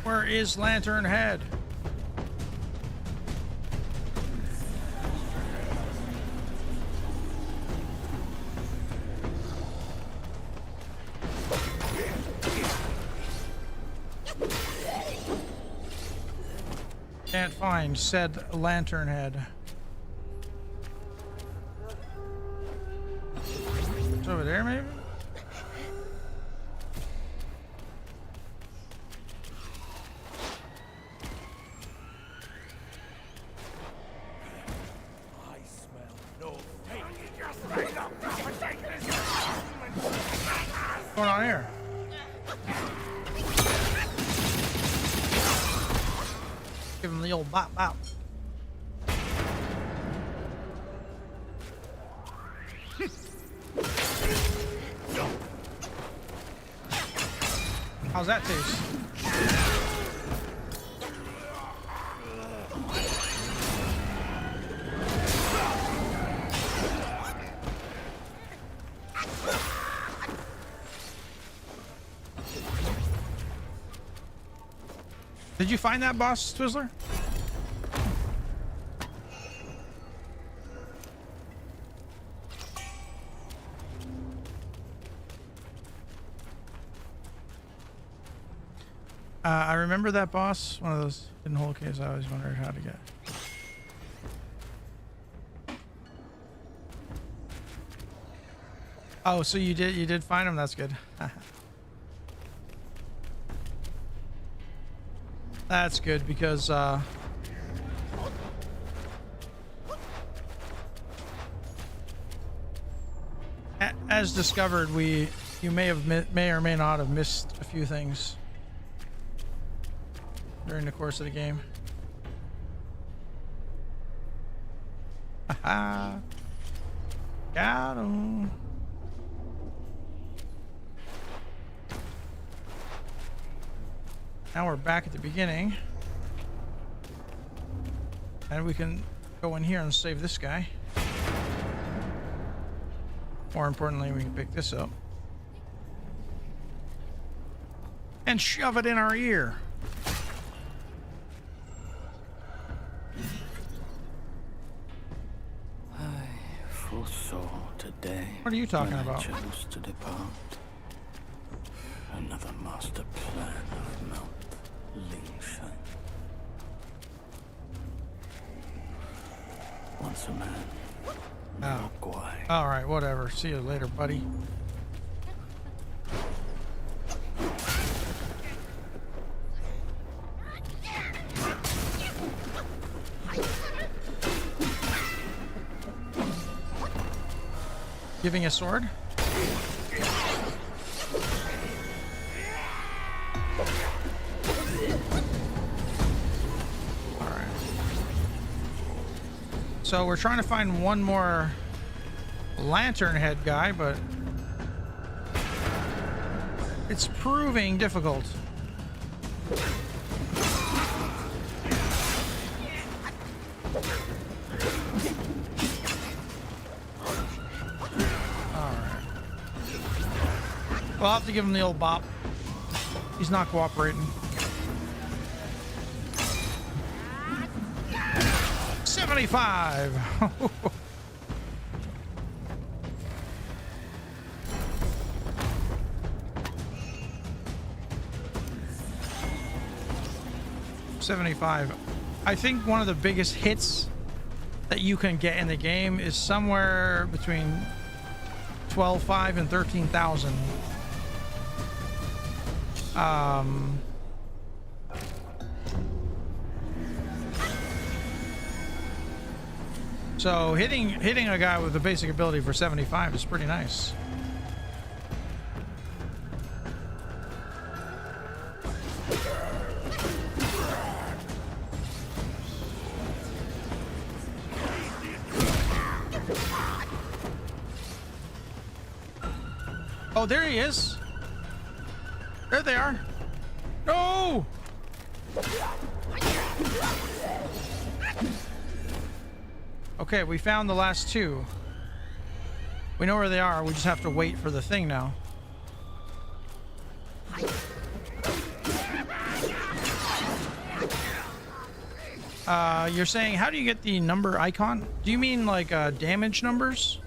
Where is Lantern Head? Can't find said Lantern Head. It's over there, maybe? What's going on here? Give him the old bop bop. How's that taste? Did you find that boss, Twizzler? I remember that boss. One of those hidden hole caves I always wondered how to get. Oh, so you did find him. That's good. That's good because as discovered, you may or may not have missed a few things. during the course of the game. Haha. Got him. Now we're back at the beginning. And we can go in here and save this guy. More importantly, we can pick this up. And shove it in our ear. I foresaw today. What are you talking when about? I chose to depart. Another master plan of Mount Lingshan. Once a man. Oh. All right, whatever. See you later, buddy. Giving a sword? Alright. So we're trying to find one more lantern head guy, but it's proving difficult. We'll have to give him the old bop. He's not cooperating. 75. $75. I think one of the biggest hits that you can get in the game is somewhere between 12,500 and 13,000. So hitting a guy with a basic ability for 75 is pretty nice. Oh, there he is. There they are. No! Okay, we found the last two. We know where they are. We just have to wait for the thing now. You're saying, how do you get the number icon? Do you mean like damage numbers?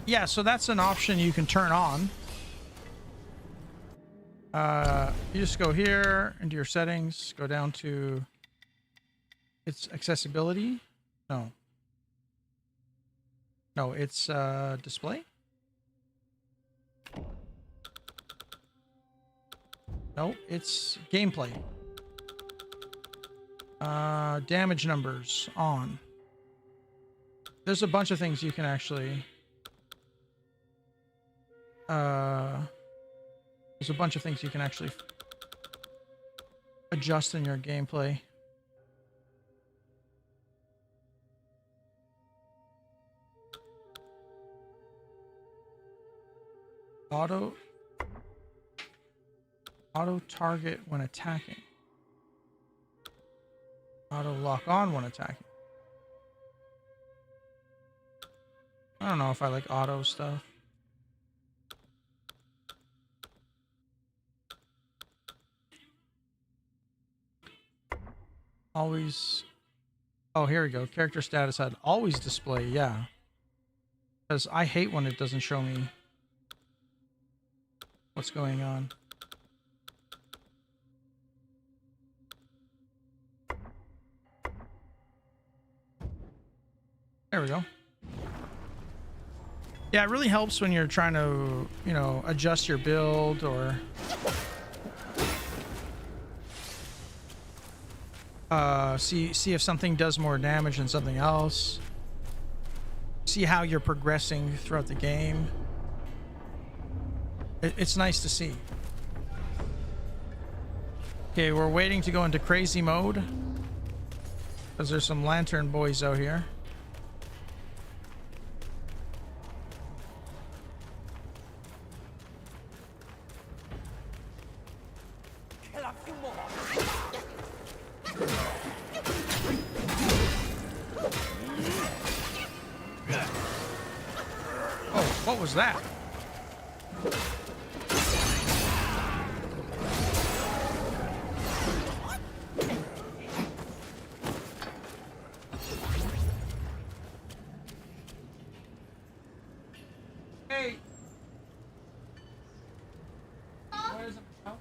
Yeah, so that's an option you can turn on. You just go here into your settings, go down to its accessibility. No, it's display. No, it's gameplay. Damage numbers on. There's a bunch of things you can actually there's a bunch of things you can actually adjust in your gameplay. Auto target when attacking. Auto lock on when attacking. I don't know if I like auto stuff. Always. Oh, here we go. Character status had always display. Yeah. Because I hate when it doesn't show me what's going on. There we go. Yeah, it really helps when you're trying to, you know, adjust your build or See if something does more damage than something else. See how you're progressing throughout the game. It's nice to see. Okay, we're waiting to go into crazy mode because there's some lantern boys out here. Kill a few more. Oh, what was that? Hey. Where is it now?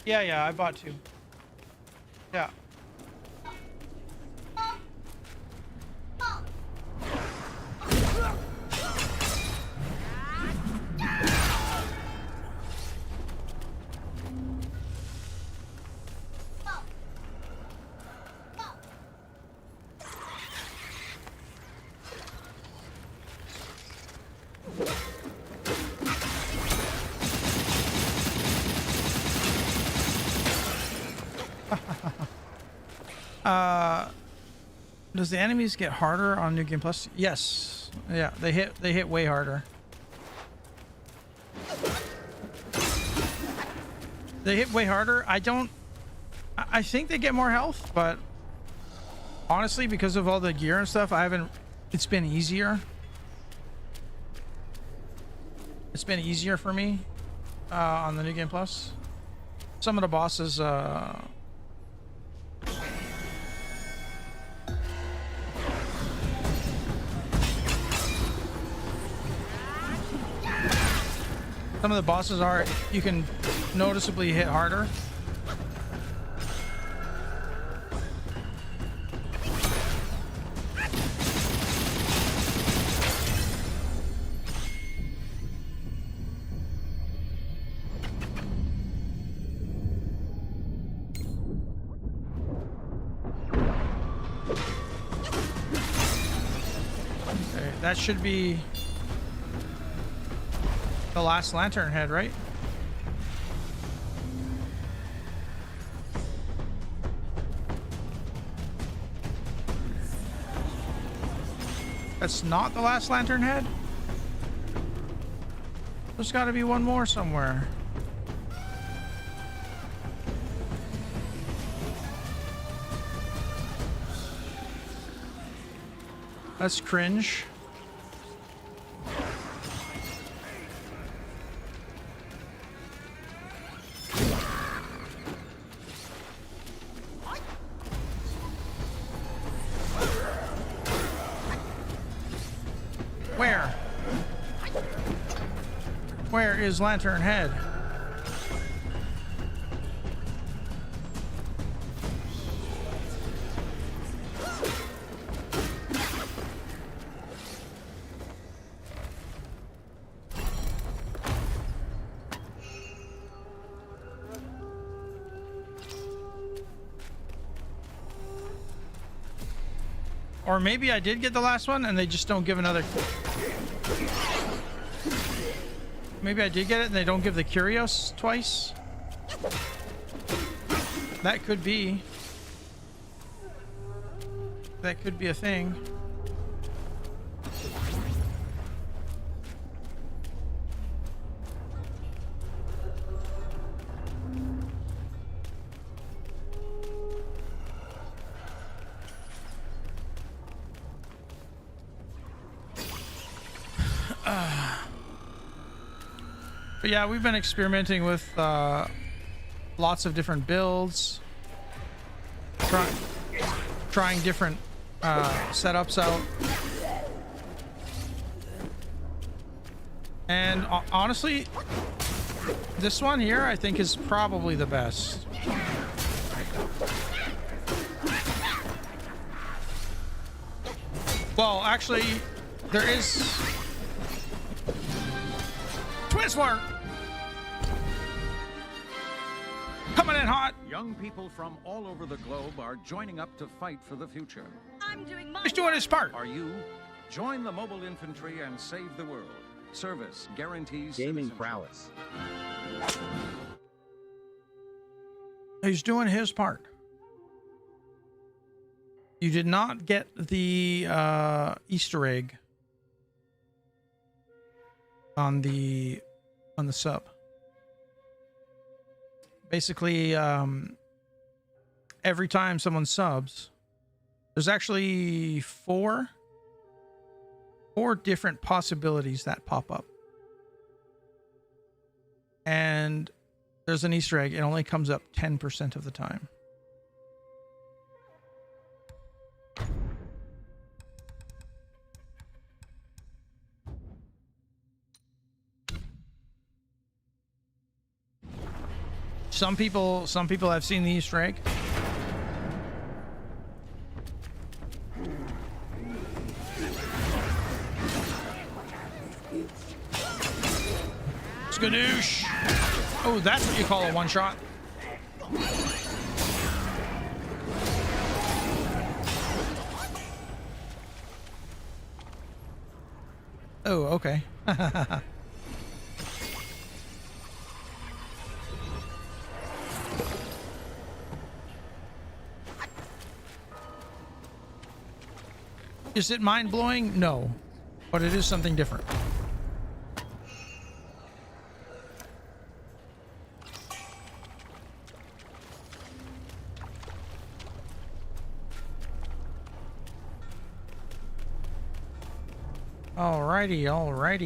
Yeah, I bought 2. Yeah. Does the enemies get harder on New Game Plus? Yes. Yeah, they hit way harder. They hit way harder. I think they get more health, but honestly, because of all the gear and stuff, it's been easier. It's been easier for me on the New Game Plus. Some of the bosses you can noticeably hit harder. Okay, that should be the last lantern head, right? That's not the last lantern head? There's got to be one more somewhere. That's cringe. Where is Lantern Head? Or maybe I did get the last one and they just don't give another. Maybe I did get it and they don't give the Curios twice. That could be. That could be a thing. But yeah, we've been experimenting with lots of different builds, trying different setups out, and honestly, this one here I think is probably the best. Well, actually, there is Twizzler. Coming in hot. Young people from all over the globe are joining up to fight for the future. I'm doing my He's doing his part. Are you? Join the mobile infantry and save the world. Service guarantees Gaming prowess. He's doing his part. You did not get the Easter egg on the sub. Basically, every time someone subs, there's actually four different possibilities that pop up. And there's an Easter egg. It only comes up 10% of the time. Some people have seen the Easter egg. Skadoosh! Oh, that's what you call a one-shot. Oh, okay. Is it mind-blowing? No. But it is something different.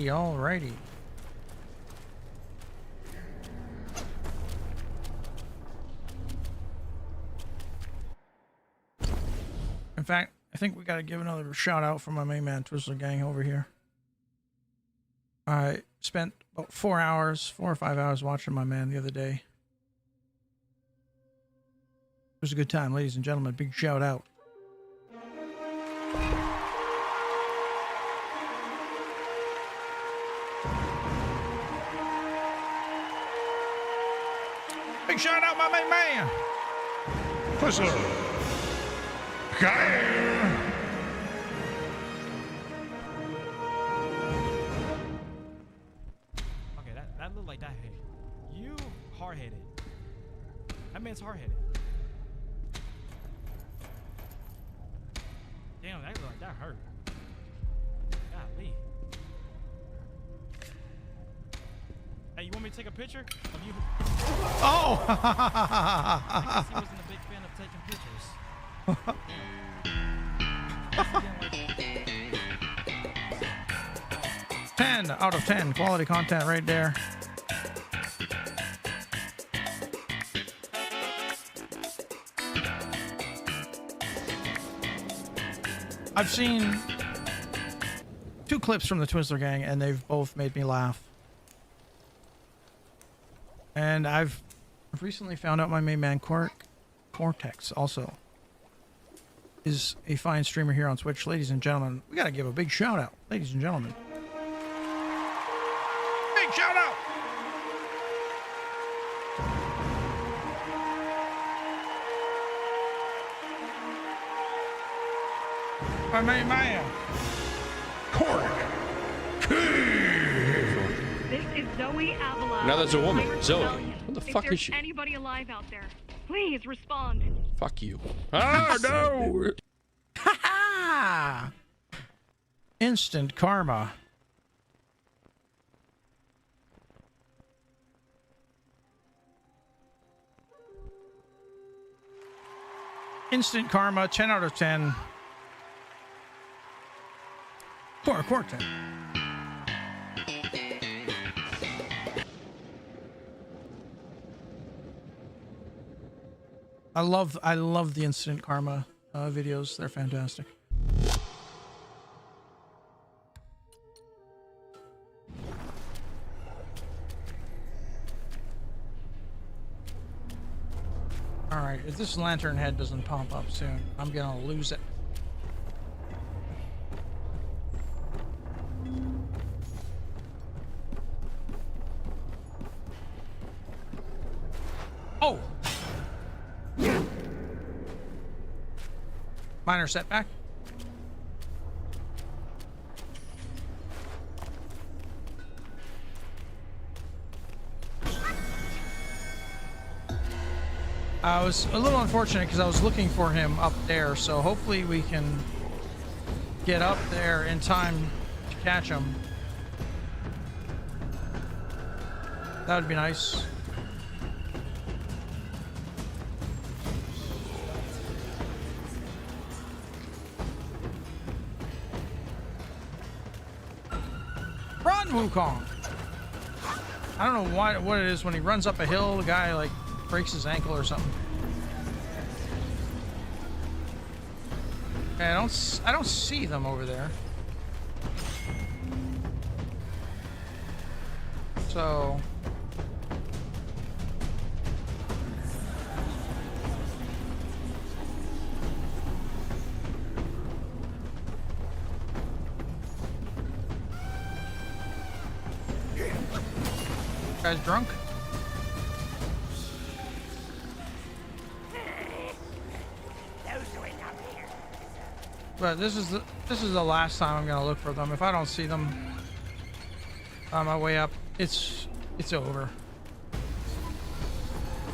Alrighty. In fact, I think we got to give another shout out for my main man Twizzler gang over here. I spent about 4 or 5 hours watching my man the other day. It was a good time, ladies and gentlemen. Big shout out. Big shout out, my main man. Twizzler. Gang. Okay, that looked like that hit. You hard-headed. That man's hard-headed. Damn, that looked like that hurt. Golly. Hey, you want me to take a picture of you? Oh! I guess he wasn't a big fan of taking pictures. 10 out of 10 quality content right there. I've seen 2 clips from the Twizzler gang and they've both made me laugh. And I've recently found out my main man Cortex also is a fine streamer here on Twitch. Ladies and gentlemen, we gotta give a big shout out. Ladies and gentlemen. Big shout out! My main man. This is Zoe Avalon. Now there's a woman. Cyber Zoe. Rebellion. What the If fuck there's is she? Anybody alive out there? Please respond. Fuck you. Ah, no! Ha! Instant karma. Instant karma, 10 out of 10. Quartet. I love the instant karma videos. They're fantastic. All right, if this lantern head doesn't pop up soon, I'm gonna lose it. Oh, Minor setback. I was a little unfortunate because I was looking for him up there, so hopefully we can get up there in time to catch him. That would be nice. Run, Wukong! I don't know what it is when he runs up a hill, the guy like breaks his ankle or something. Okay, I don't see them over there. So guy's drunk. But this is the last time I'm gonna look for them. If I don't see them on my way up, it's over.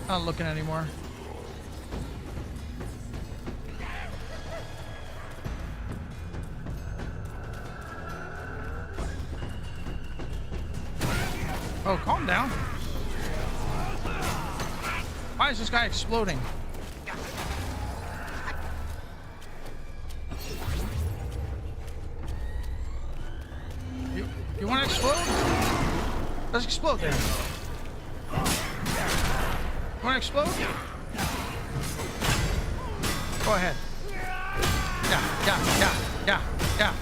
Not looking anymore. Oh, calm down. Why is this guy exploding? You want to explode? Let's explode then. You want to explode? Go ahead. Yeah.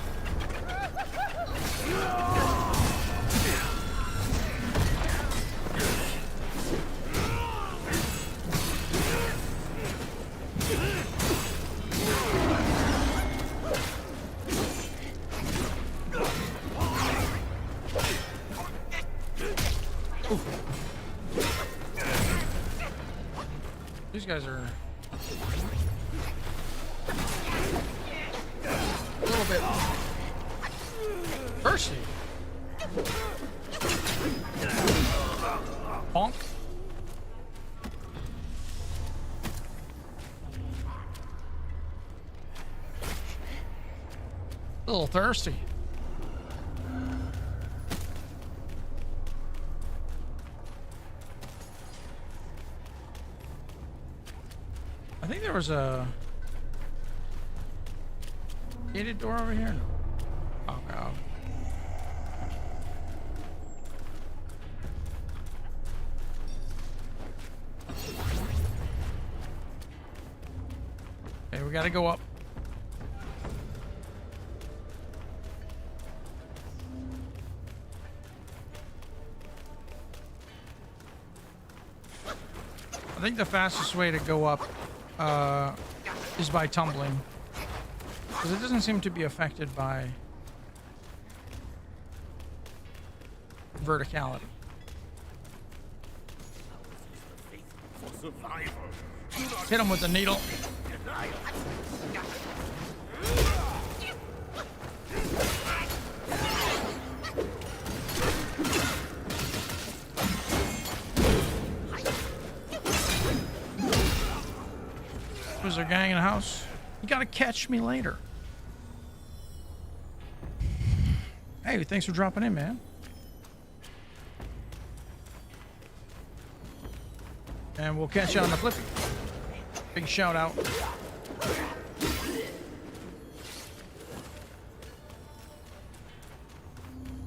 These guys are a little bit thirsty. Bonk. A little thirsty. I think there was a gated door over here. Oh god. Okay, we gotta go up. I think the fastest way to go up is by tumbling, because it doesn't seem to be affected by verticality. Hit him with the needle. Was there a gang in the house? You gotta catch me later. Hey, thanks for dropping in, man. And we'll catch you on the flippy. Big shout out.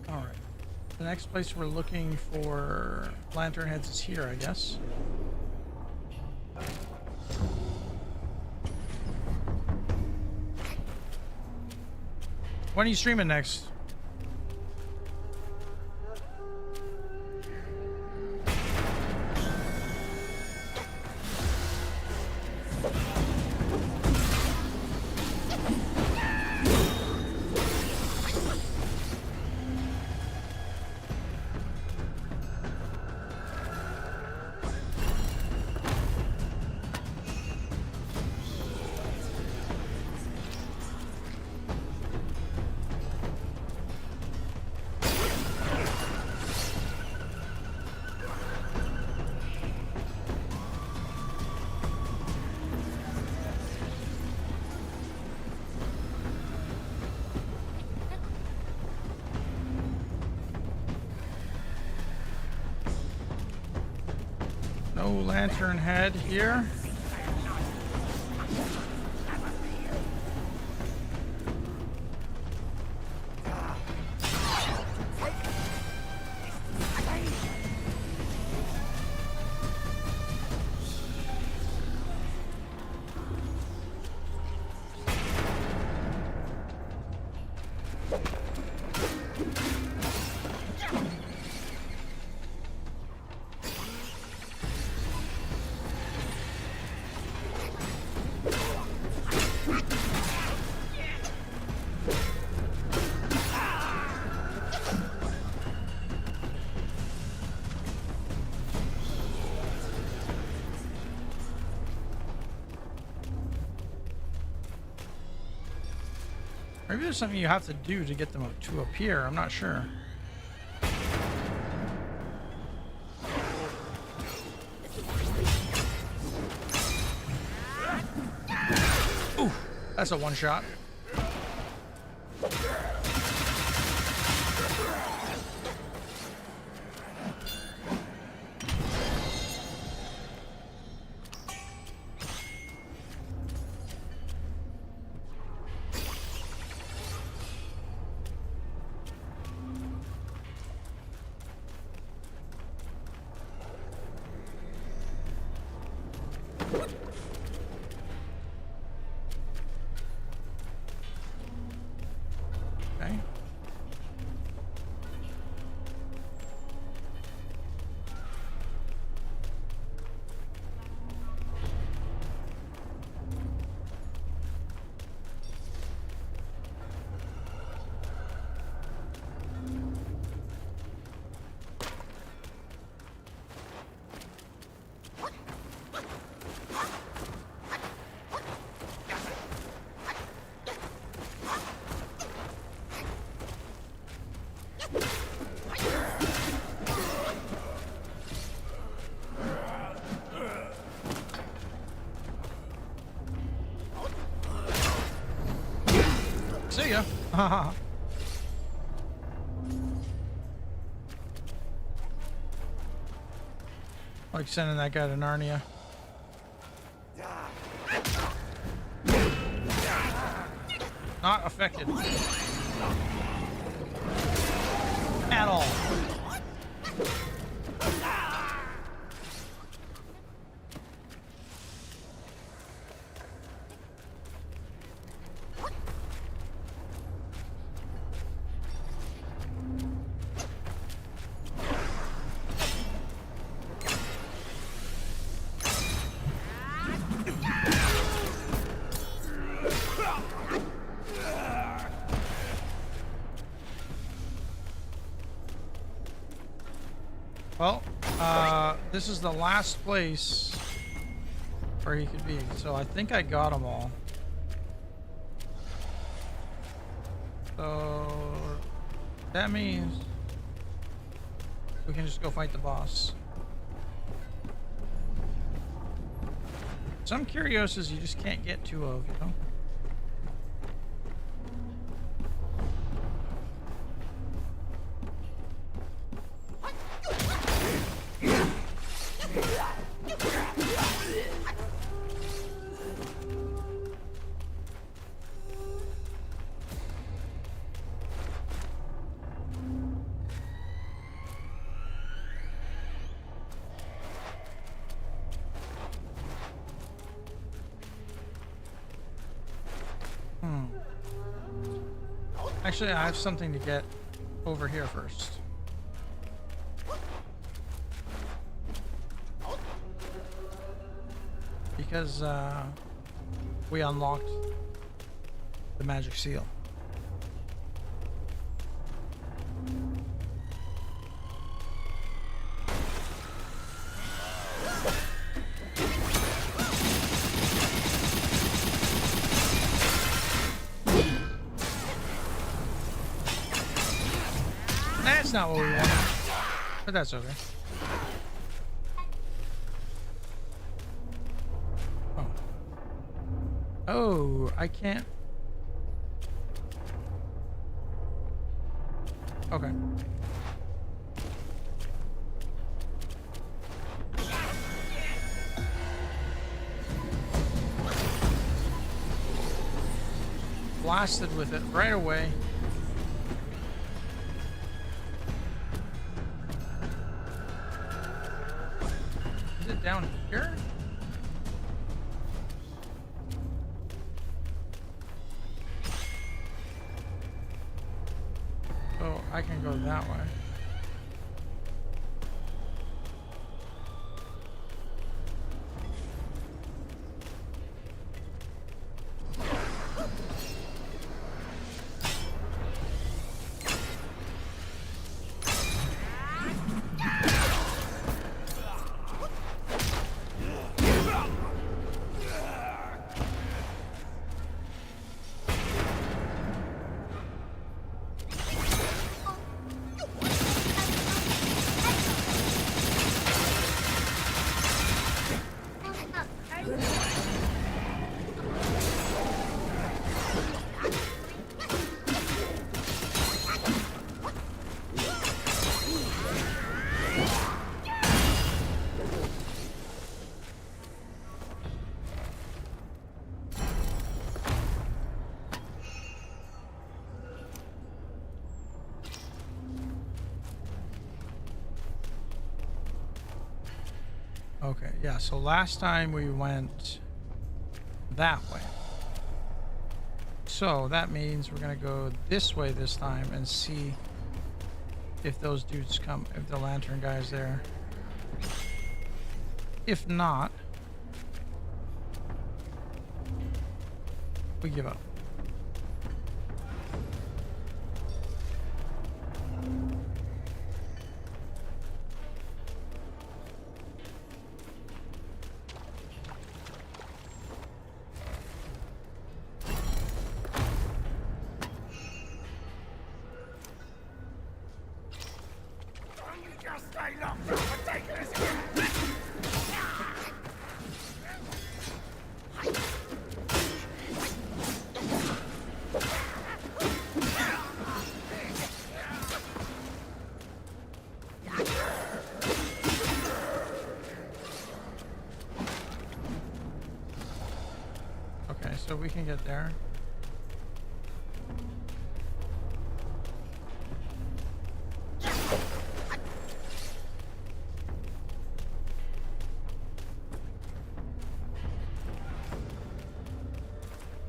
Alright. The next place we're looking for lantern heads is here, I guess. When are you streaming next? lantern head here. Maybe there's something you have to do to get them to appear. I'm not sure. Ooh, that's a one shot. Okay. See ya. Like sending that guy to Narnia. Not affected. At all. Well, this is the last place where he could be, so I think I got them all. So that means we can just go fight the boss. Some Curioses you just can't get two of, you know? Actually, I have something to get over here first. Because we unlocked the magic seal. That's not what we wanted, but that's okay. Oh. Oh, I can't. Okay. blasted with it right away. Is it down here? Oh, I can go that way. Okay, yeah, so last time we went that way. So that means we're gonna go this way this time and see if those dudes come, if the lantern guy's there. If not, we give up. Okay, so we can get there.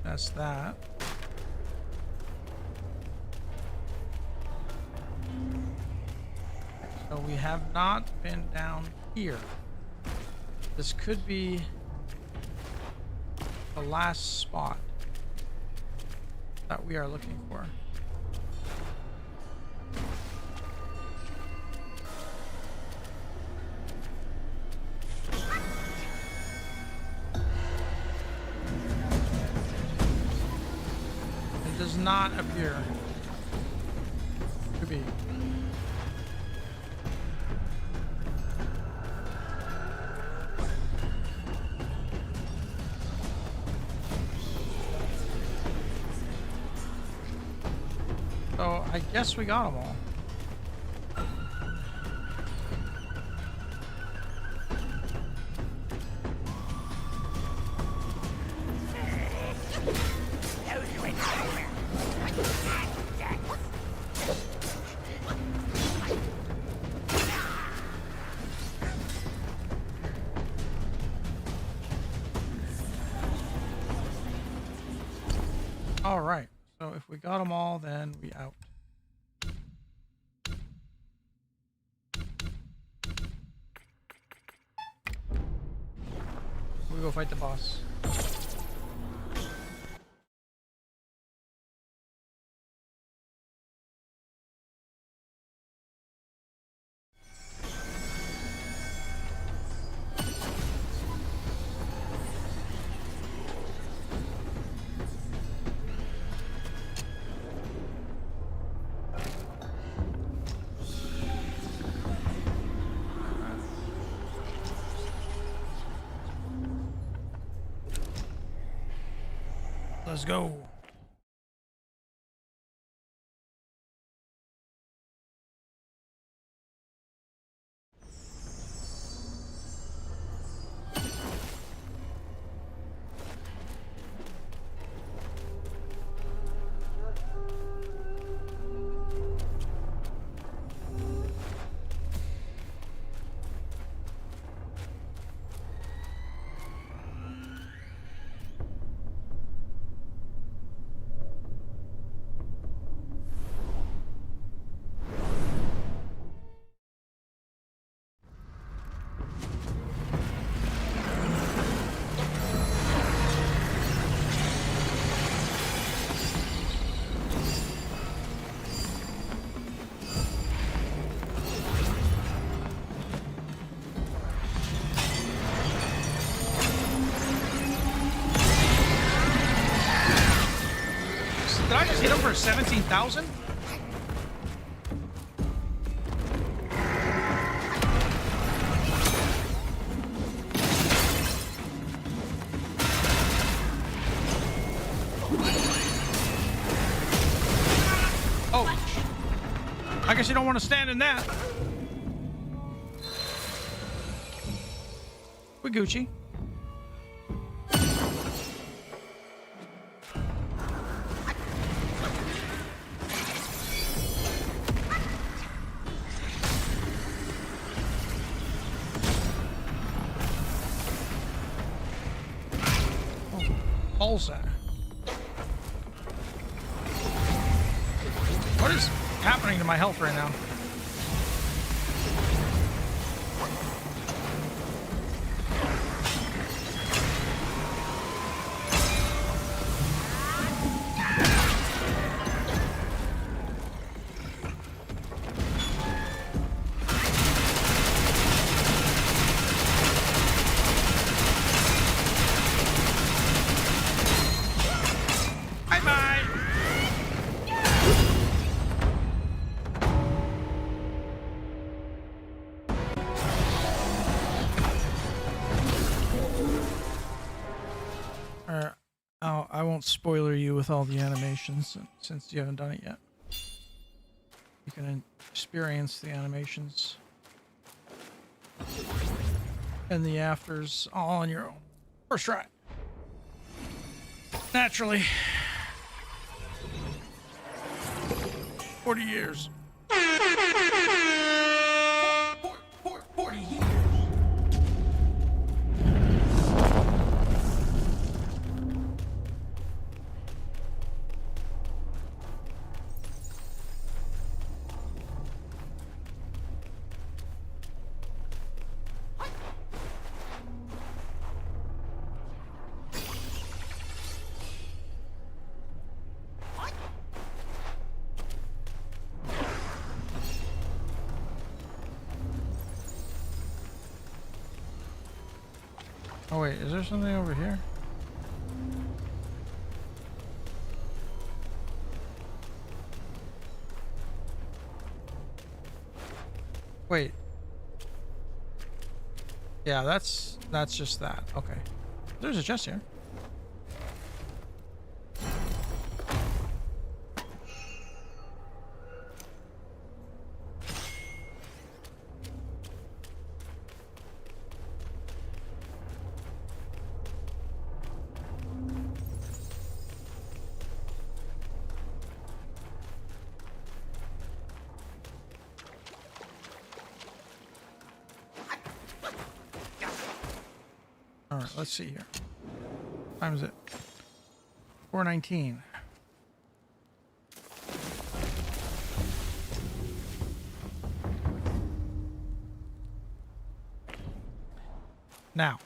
That's that. So we have not been down here. This could be the last spot that we are looking for. It does not appear to be. So I guess we got them all. All right. So if we got them all, then we out. We go fight the boss. Let's go. I just hit him for 17,000? Oh, I guess you don't want to stand in that. We're Gucci. Balsa. What is happening to my health right now? I won't spoiler you with all the animations since you haven't done it yet. You can experience the animations and the afters all on your own. First try. Naturally. 40 years. 40 years. Oh wait, is there something over here? Wait. Yeah, that's just that. Okay. There's a chest here. All right, let's see here. What time is it? 4:19. Now,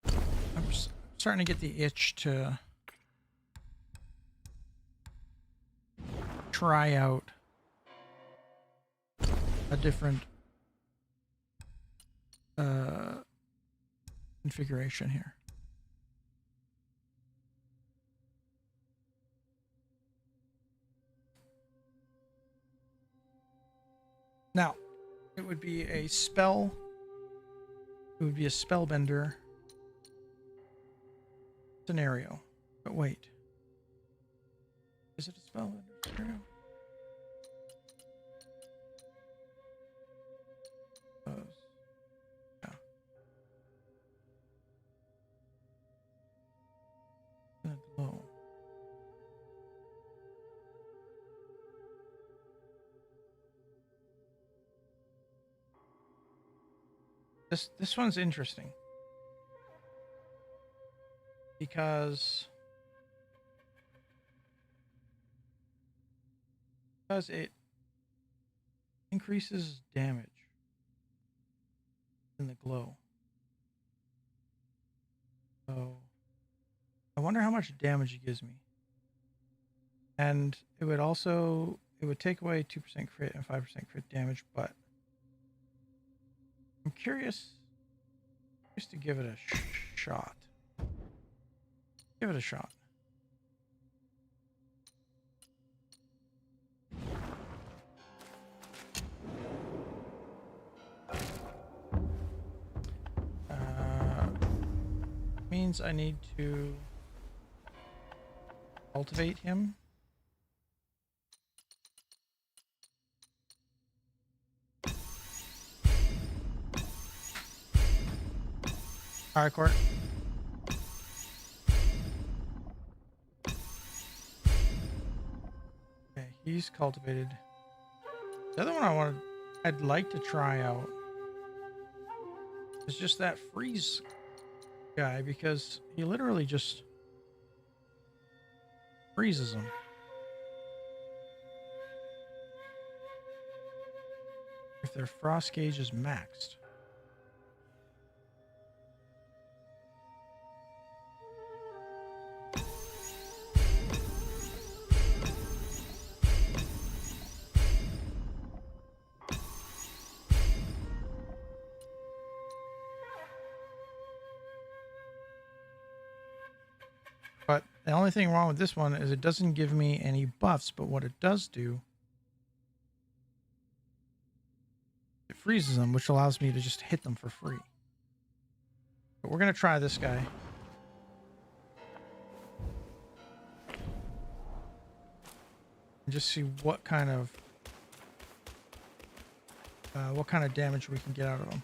I'm starting to get the itch to try out a different configuration here. Now, it would be a spell. It would be a spellbender scenario. But wait. Is it a spellbender scenario? Yeah. Glow. This one's interesting because it increases damage in the glow. So I wonder how much damage it gives me. And it would take away 2% crit and 5% crit damage, but I'm curious just to give it a shot. Give it a shot. means I need to cultivate him. Alright, Court. Okay, he's cultivated. The other one I'd like to try out is just that freeze guy, because he literally just freezes them. If their frost gauge is maxed. But the only thing wrong with this one is it doesn't give me any buffs, but what it does do, it freezes them, which allows me to just hit them for free. But we're going to try this guy. And just see what kind of damage we can get out of him.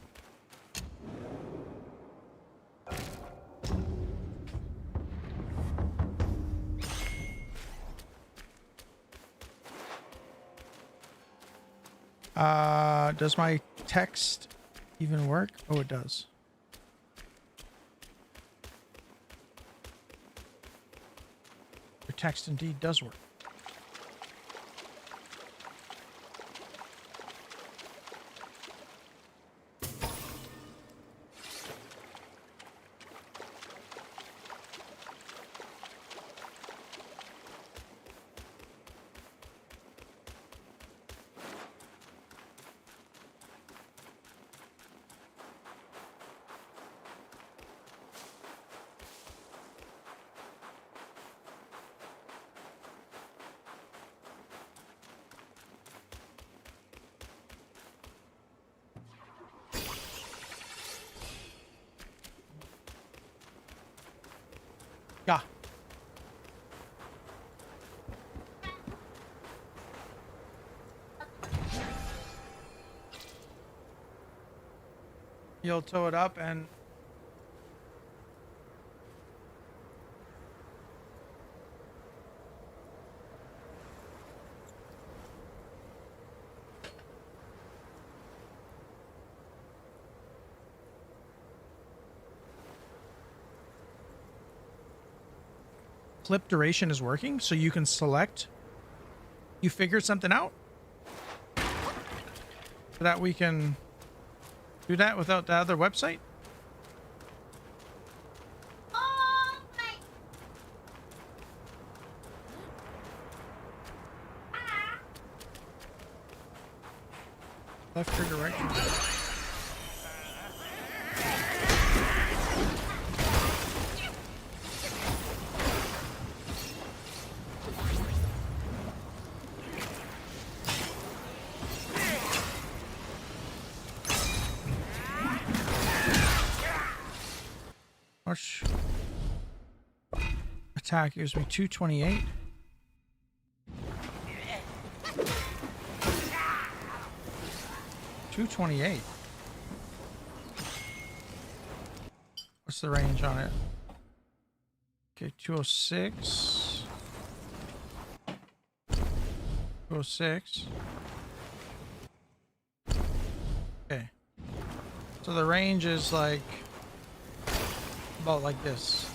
Does my text even work? Oh, it does. Your text indeed does work. Yeah. You'll tow it up and clip duration is working, so you can select. You figured something out so that we can do that without the other website. Left trigger, right trigger. Much attack gives me 228. $228. What's the range on it? Okay, 206. 206. Okay. So the range is like about like this.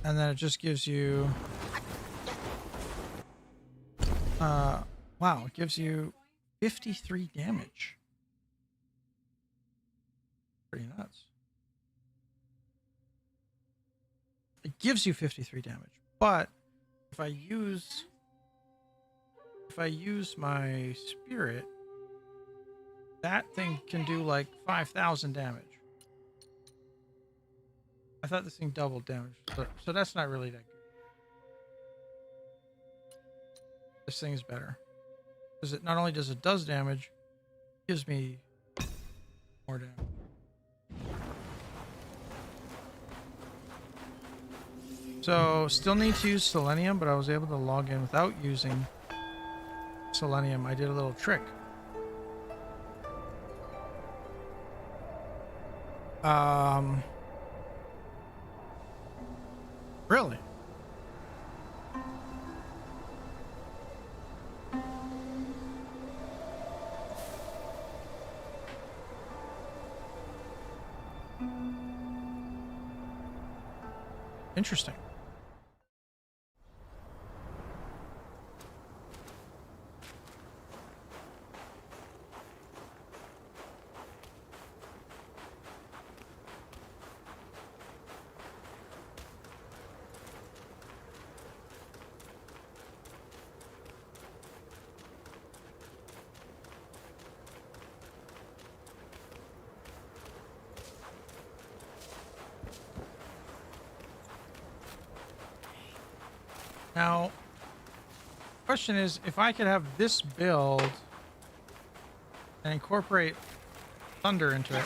And then it just gives you wow, it gives you 53 damage. Pretty nuts. It gives you 53 damage, but if I use my spirit, that thing can do like 5,000 damage. I thought this thing doubled damage, so that's not really that good. This thing is better because it not only does damage, it gives me More damage. So, still need to use selenium, but I was able to log in without using selenium. I did a little trick. Really? Interesting. Now, question is, if I could have this build and incorporate thunder into it.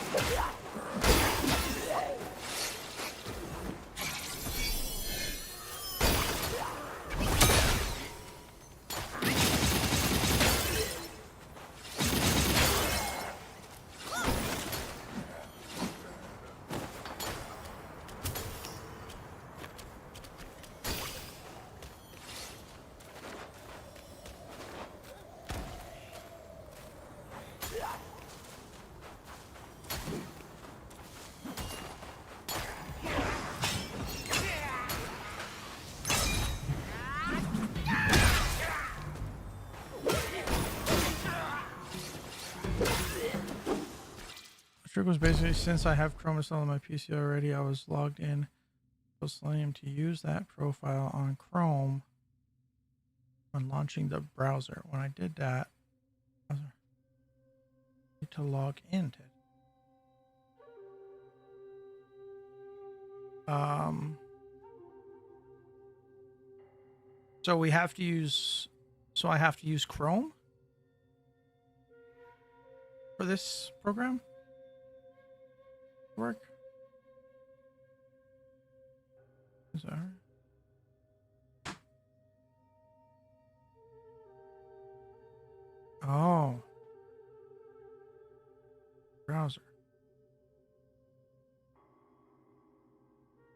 Trick was basically, since I have Chrome installed on my PC already, I was logged in with Selenium to use that profile on Chrome when launching the browser. When I did that, I need to log in to it. So we have to use, so I have to use Chrome for this program? Work? Is that right? Oh. Browser.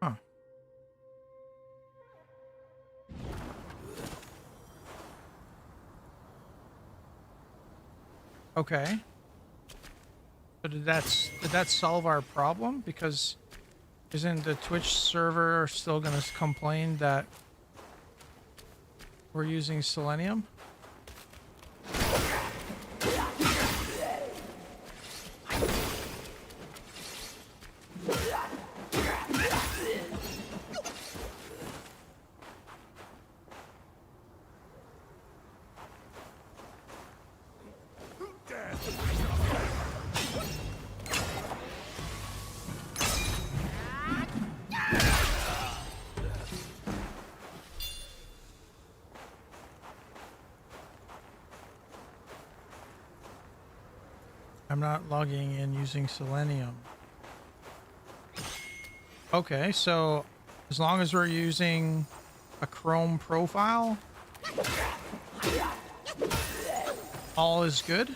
Huh. Okay. So did that solve our problem? Because isn't the Twitch server still going to complain that we're using Selenium? I'm not logging in using Selenium. Okay, so as long as we're using a Chrome profile, all is good.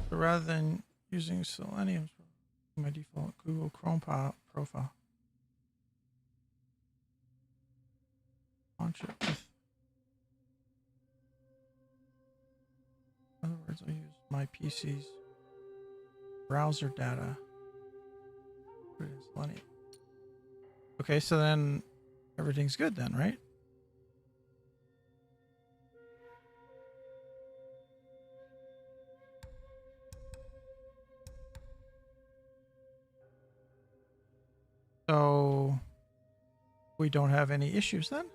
So rather than using Selenium, my default Google Chrome profile. Launch it with. In other words, I use my PC's browser data. Put it in Selenium. Okay, so then everything's good then, right? So we don't have any issues then?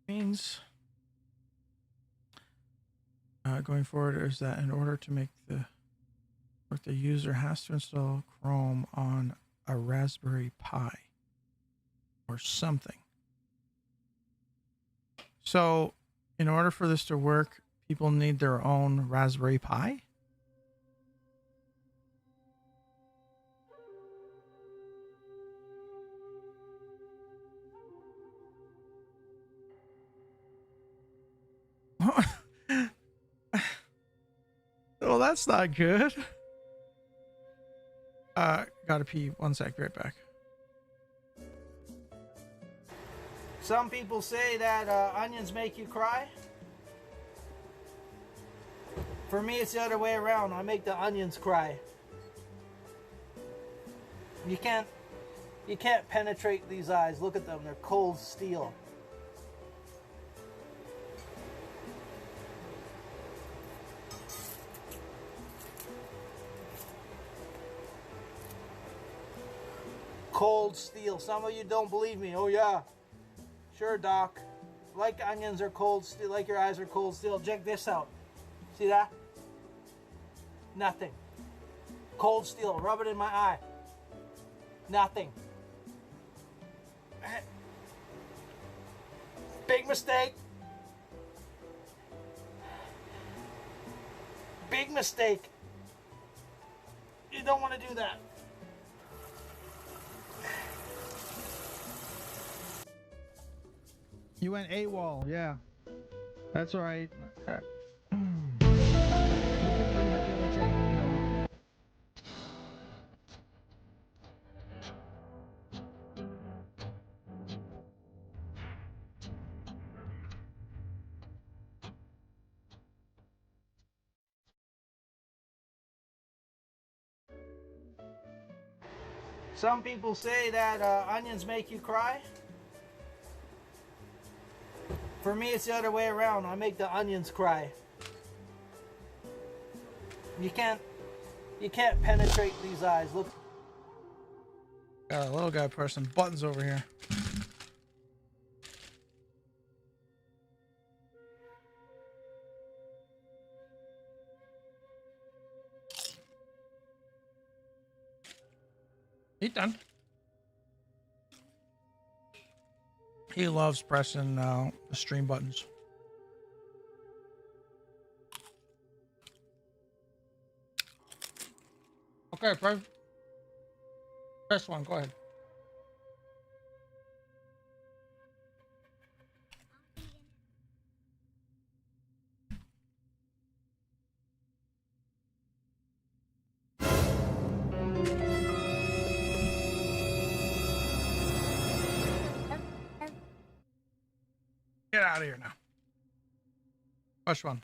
Means going forward is that in order to make the work, the user has to install Chrome on a Raspberry Pi or something. So in order for this to work, people need their own Raspberry Pi? Well, that's not good. Gotta pee. 1 sec, right back. Some people say that onions make you cry. For me, it's the other way around. I make the onions cry. You can't penetrate these eyes. Look at them. They're cold steel. Cold steel. Some of you don't believe me. Oh yeah. Sure, Doc. Like onions are cold steel, like your eyes are cold steel. Check this out. See that? Nothing. Cold steel. Rub it in my eye. Nothing. Big mistake. Big mistake. You don't want to do that. You went AWOL, yeah. That's alright. Some people say that onions make you cry. For me, it's the other way around. I make the onions cry. You can't penetrate these eyes. Look. Got a little guy pressing buttons over here. He done. He loves pressing the stream buttons. Okay, press one. Go ahead. Get out of here now. Which one?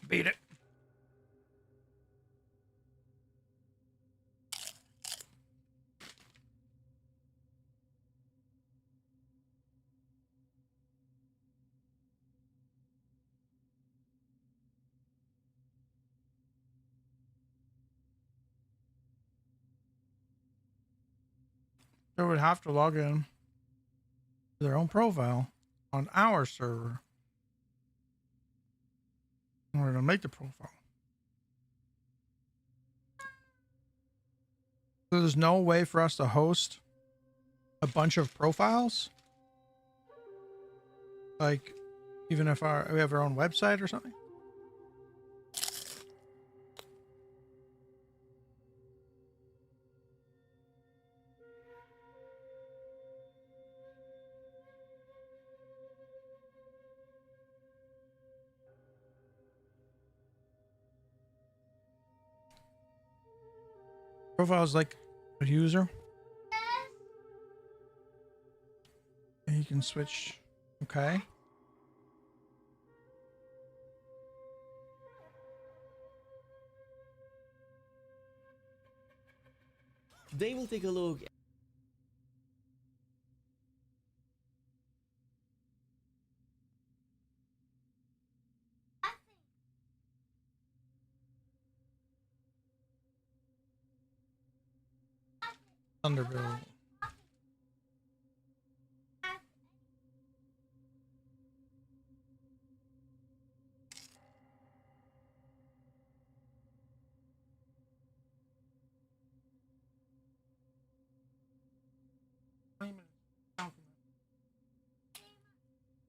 Beat it. They would have to log in to their own profile on our server in order to make the profile. So there's no way for us to host a bunch of profiles? Like, even if we have our own website or something? Profile is like a user. And you can switch. Okay. They will take a look. Thunderbill.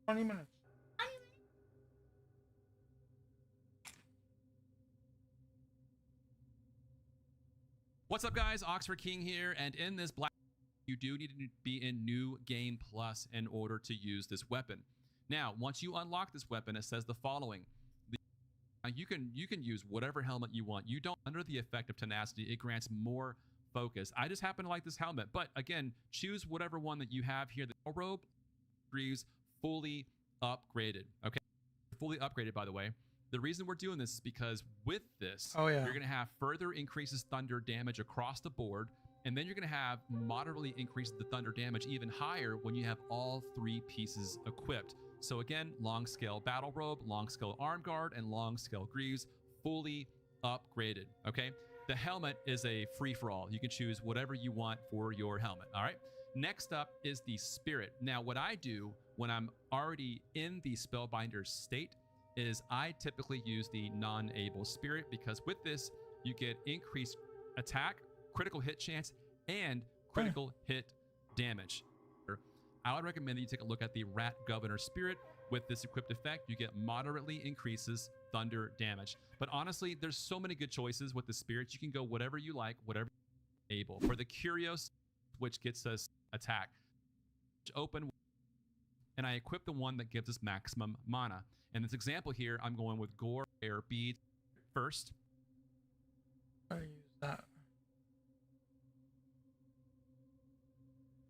$20. What's up, guys? Oxford King here, and in this black, you do need to be in New Game Plus in order to use this weapon. Now, once you unlock this weapon, it says the following. You can use whatever helmet you want. You don't, under the effect of tenacity, it grants more focus. I just happen to like this helmet, but again, choose whatever one that you have here. The robe, greaves, fully upgraded. Okay, fully upgraded, by the way. The reason we're doing this is because with this, oh, yeah, you're going to have further increases thunder damage across the board, and then you're going to have moderately increased the thunder damage even higher when you have all three pieces equipped. So again, long scale battle robe, long scale arm guard, and long scale greaves, fully upgraded. Okay, the helmet is a free-for-all. You can choose whatever you want for your helmet. All right. Next up is the spirit. Now, what I do when I'm already in the spellbinder state is I typically use the non-able spirit, because with this you get increased attack, critical hit chance, and critical hit damage. I would recommend that you take a look at the Rat Governor Spirit. With this equipped effect, you get moderately increases thunder damage. But honestly, there's so many good choices with the spirits. You can go whatever you like, whatever you're able. For the Curios, which gets us attack, open, and I equip the one that gives us maximum mana. In this example here, I'm going with Gore Air Bead first. I use that.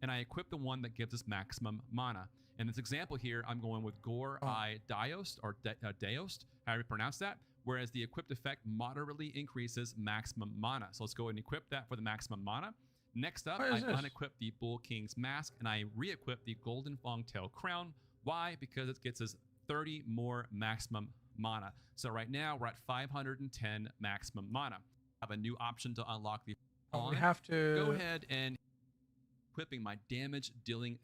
And I equip the one that gives us maximum mana. In this example here, I'm going with Gore Eye Diost, or Daost, however you pronounce that, whereas the equipped effect moderately increases maximum mana. So let's go ahead and equip that for the maximum mana. Next up, I unequip the Bull King's Mask, and I re-equip the Golden Longtail Crown. Why? Because it gets us 30 more maximum mana. So right now, we're at 510 maximum mana. I have a new option to unlock the we have to go ahead and equipping my damage dealing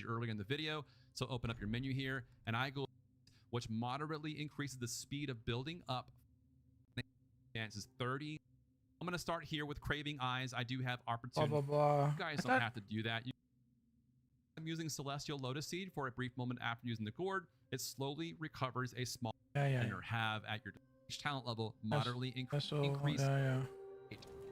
earlier in the video. So open up your menu here, and I go, which moderately increases the speed of building up. Chances 30. I'm going to start here with Craving Eyes. I do have opportunity. Blah, blah, blah. You guys don't have to do that. I'm using Celestial Lotus Seed for a brief moment after using the gourd. It slowly recovers a small have at your each talent level, moderately increase.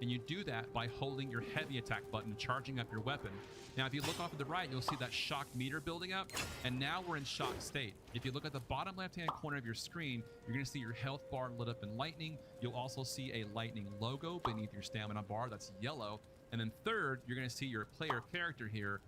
And you do that by holding your heavy attack button, charging up your weapon. Now, if you look off to the right, you'll see that shock meter building up, and now we're in shock state. If you look at the bottom left-hand corner of your screen, you're going to see your health bar lit up in lightning. You'll also see a lightning logo beneath your stamina bar that's yellow. And then third, you're going to see your player character here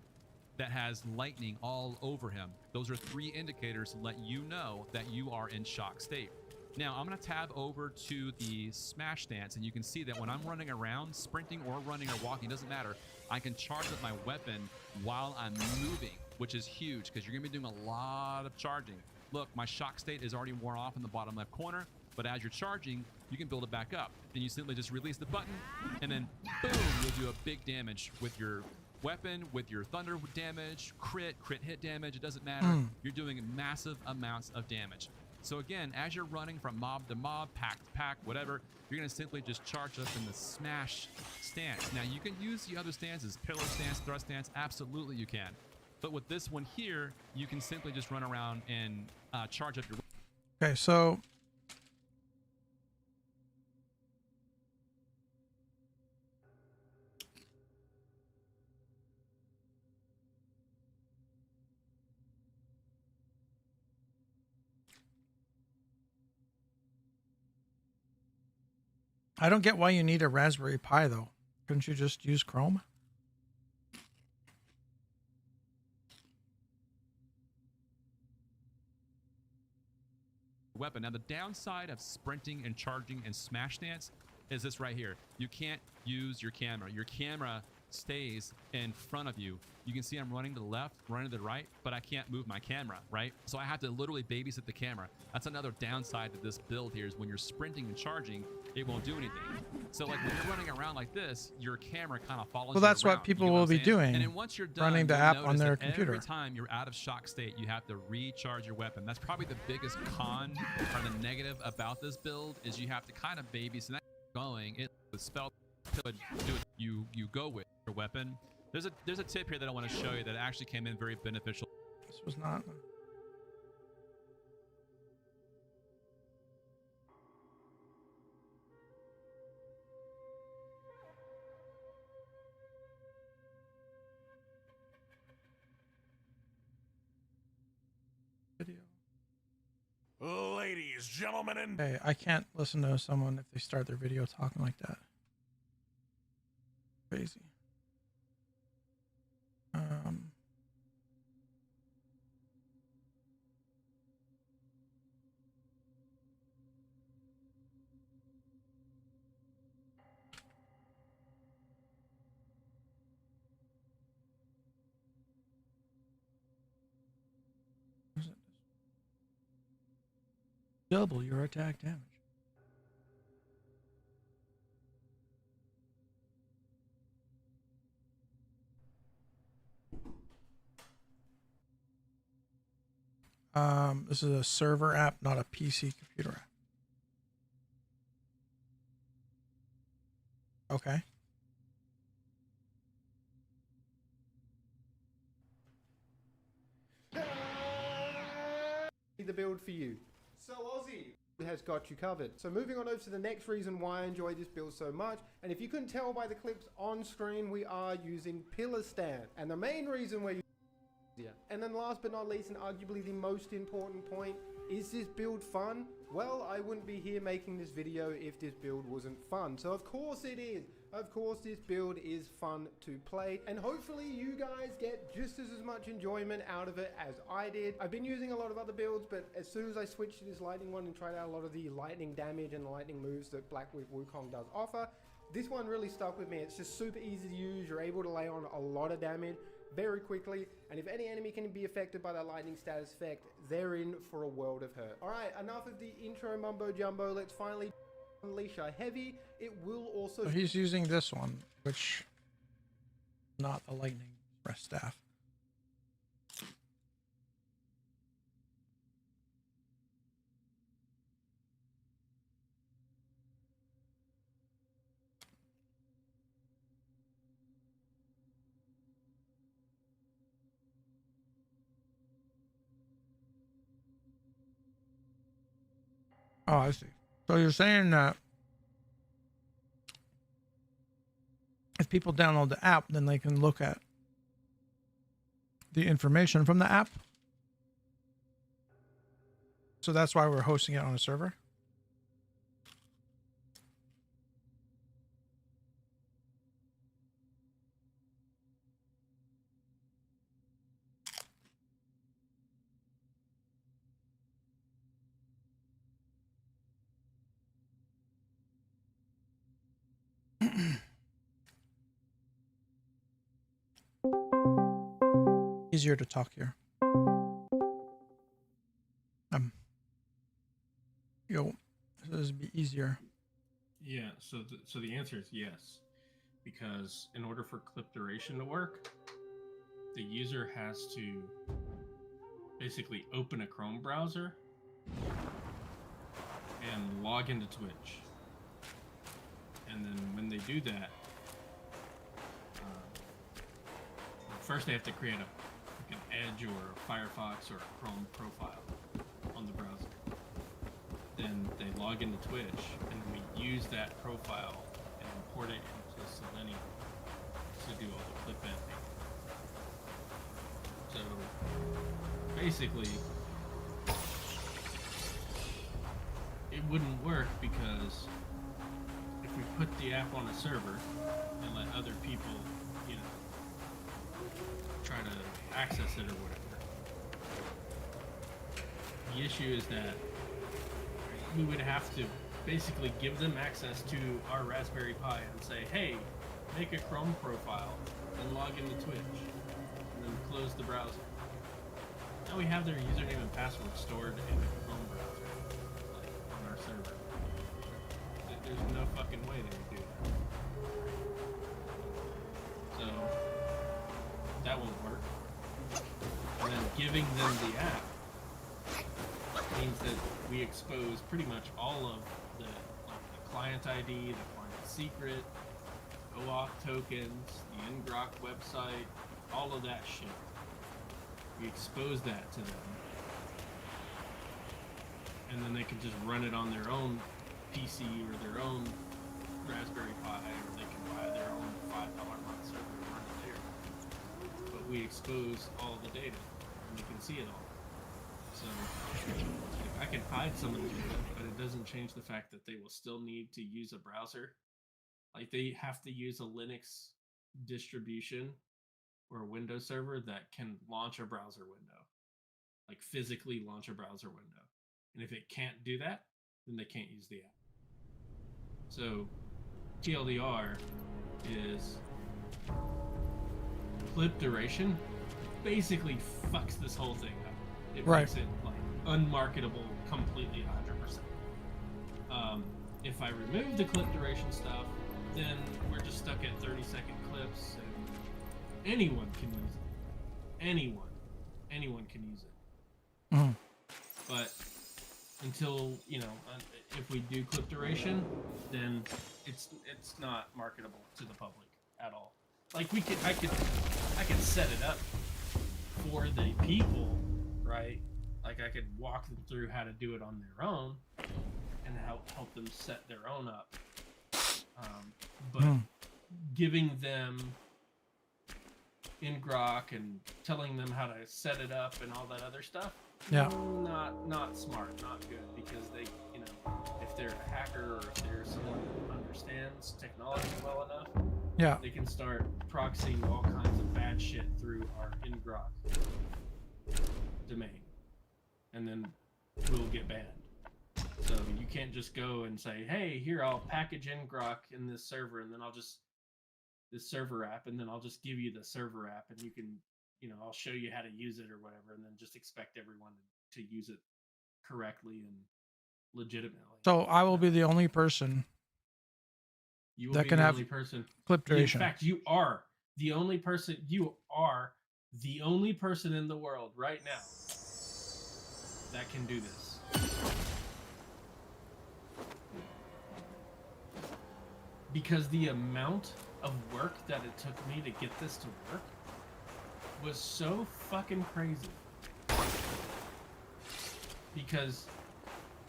that has lightning all over him. Those are 3 indicators to let you know that you are in shock state. Now, I'm going to tab over to the smash stance, and you can see that when I'm running around, sprinting or running or walking, doesn't matter, I can charge up my weapon while I'm moving, which is huge because you're going to be doing a lot of charging. Look, my shock state is already worn off in the bottom left corner, but as you're charging, you can build it back up. And you simply just release the button, and then boom, you'll do a big damage with your weapon, with your thunder damage, crit hit damage, it doesn't matter. You're doing massive amounts of damage. So again, as you're running from mob to mob, pack to pack, whatever, you're going to simply just charge up in the smash stance. Now, you can use the other stances, pillar stance, thrust stance, absolutely you can. But with this one here, you can simply just run around and charge up your... Okay, so... I don't get why you need a Raspberry Pi, though. Couldn't you just use Chrome? Weapon. Now, the downside of sprinting and charging and smash stance is this right here. You can't use your camera. Your camera stays in front of you. You can see I'm running to the left, running to the right, but I can't move my camera, right? So I have to literally babysit the camera. That's another downside to this build here is when you're sprinting and charging, it won't do anything. So like when you're running around like this, your camera kind of follows you Well, that's around. what people You know will I'm be saying? doing, And then once you're done, running the you'll app on notice their that computer. every time you're out of shock state, you have to recharge your weapon. That's probably the biggest con or the negative about this build is you have to kind of babysit that going. It the spell could do it. You go with your weapon. There's a tip here that I want to show you that actually came in very beneficial. This was not... video. Ladies, gentlemen, and... Okay, I can't listen to someone if they start their video talking like that. Crazy. Double your attack damage. This is a server app, not a PC computer app. Okay. The build for you. So Aussie has got you covered. So moving on over to the next reason why I enjoy this build so much, and if you couldn't tell by the clips on screen, we are using pillar stand. And the main reason we're using and then last but not least, and arguably the most important point, is this build fun? Well, I wouldn't be here making this video if this build wasn't fun. So of course it is. Of course this build is fun to play, and hopefully you guys get just as much enjoyment out of it as I did. I've been using a lot of other builds, but as soon as I switched to this lightning one and tried out a lot of the lightning damage and the lightning moves that Black Wukong does offer, this one really stuck with me. It's just super easy to use. You're able to lay on a lot of damage very quickly, and if any enemy can be affected by that lightning status effect, they're in for a world of hurt. Alright, enough of the intro mumbo jumbo. Let's finally unleash our heavy. It will also... So he's using this one, which not the lightning press staff. Oh, I see. So you're saying that people download the app, then they can look at the information from the app. So that's why we're hosting it on a server. Easier to talk here. This would be easier. Yeah, so the answer is yes, because in order for clip duration to work, the user has to basically open a Chrome browser and log into Twitch. And then when they do that, first they have to create an Edge or a Firefox or a Chrome profile on the browser. Then they log into Twitch, and we use that profile and import it into Selenium to do all the clip editing. So basically, it wouldn't work because if we put the app on a server and let other people, you know, try to access it or whatever, the issue is that we would have to basically give them access to our Raspberry Pi and say, hey, make a Chrome profile and log into Twitch, and then close the browser. Now we have their username and password stored in the Chrome browser, like on our server. There's no fucking way they would do that. So that won't work. And then giving them the app means that we expose pretty much all of the client ID, the client secret, OAuth tokens, the ngrok website, all of that shit. We expose that to them. And then they can just run it on their own PC or their own Raspberry Pi, or they can buy their own $5 a month server and run it there. But we expose all the data, and they can see it all. So I can hide some of the data, but it doesn't change the fact that they will still need to use a browser. Like they have to use a Linux distribution or a Windows server that can launch a browser window, like physically launch a browser window. And if it can't do that, then they can't use the app. So TLDR is clip duration basically fucks this whole thing up. It makes it like unmarketable completely 100%. If I remove the clip duration stuff, then we're just stuck at 30-second clips, and anyone can use it. Anyone can use it. Mm-hmm. But until, you know, if we do clip duration, then it's not marketable to the public at all. Like I could set it up for the people, right? Like I could walk them through how to do it on their own and help them set their own up. But giving them ngrok and telling them how to set it up and all that other stuff, not smart, not good, because they, you know, if they're a hacker or if they're someone who understands technology well enough, they can start proxying all kinds of bad shit through our ngrok domain, and then we'll get banned. So you can't just go and say, hey, here, I'll package ngrok in this server, and then this server app, and then I'll just give you the server app, and you can, you know, I'll show you how to use it or whatever, and then just expect everyone to use it correctly and legitimately. So I will be the only person that can have clip duration. In fact, you are the only person. You are the only person in the world right now that can do this. Because the amount of work that it took me to get this to work was so fucking crazy. Because,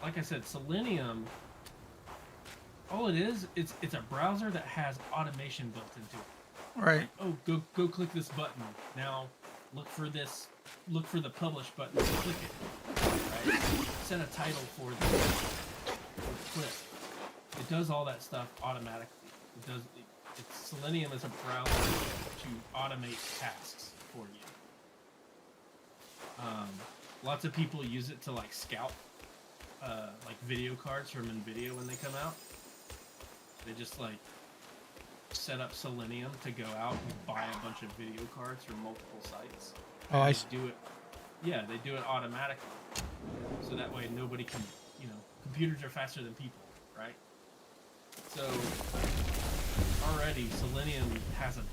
like I said, Selenium all it is, it's a browser that has automation built into it. Right. Like, oh, go click this button. Now look for this. Look for the publish button and click it. Right? Set a title for the clip. It does all that stuff automatically. It does. Selenium is a browser to automate tasks for you. Lots of people use it to like scout like video cards from NVIDIA when they come out. They just like set up Selenium to go out and buy a bunch of video cards from multiple sites. Oh, I do it. Yeah, they do it automatically. So that way nobody can, you know, computers are faster than people, right? So already Selenium has a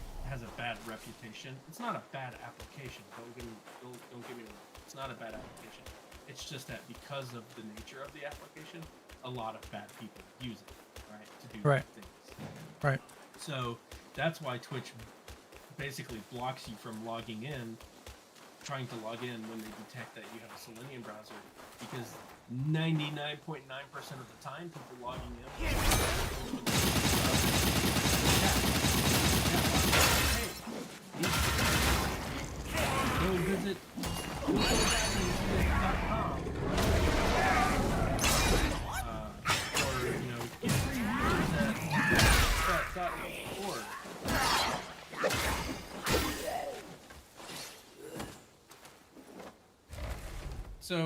bad reputation. It's not a bad application. Don't get me wrong. It's not a bad application. It's just that because of the nature of the application, a lot of bad people use it, right, to do bad things. Right. So that's why Twitch basically blocks you from logging in, trying to log in when they detect that you have a Selenium browser, because 99.9% of the time people logging in. Go visit wukong.com or, you know, get free users at .org. So,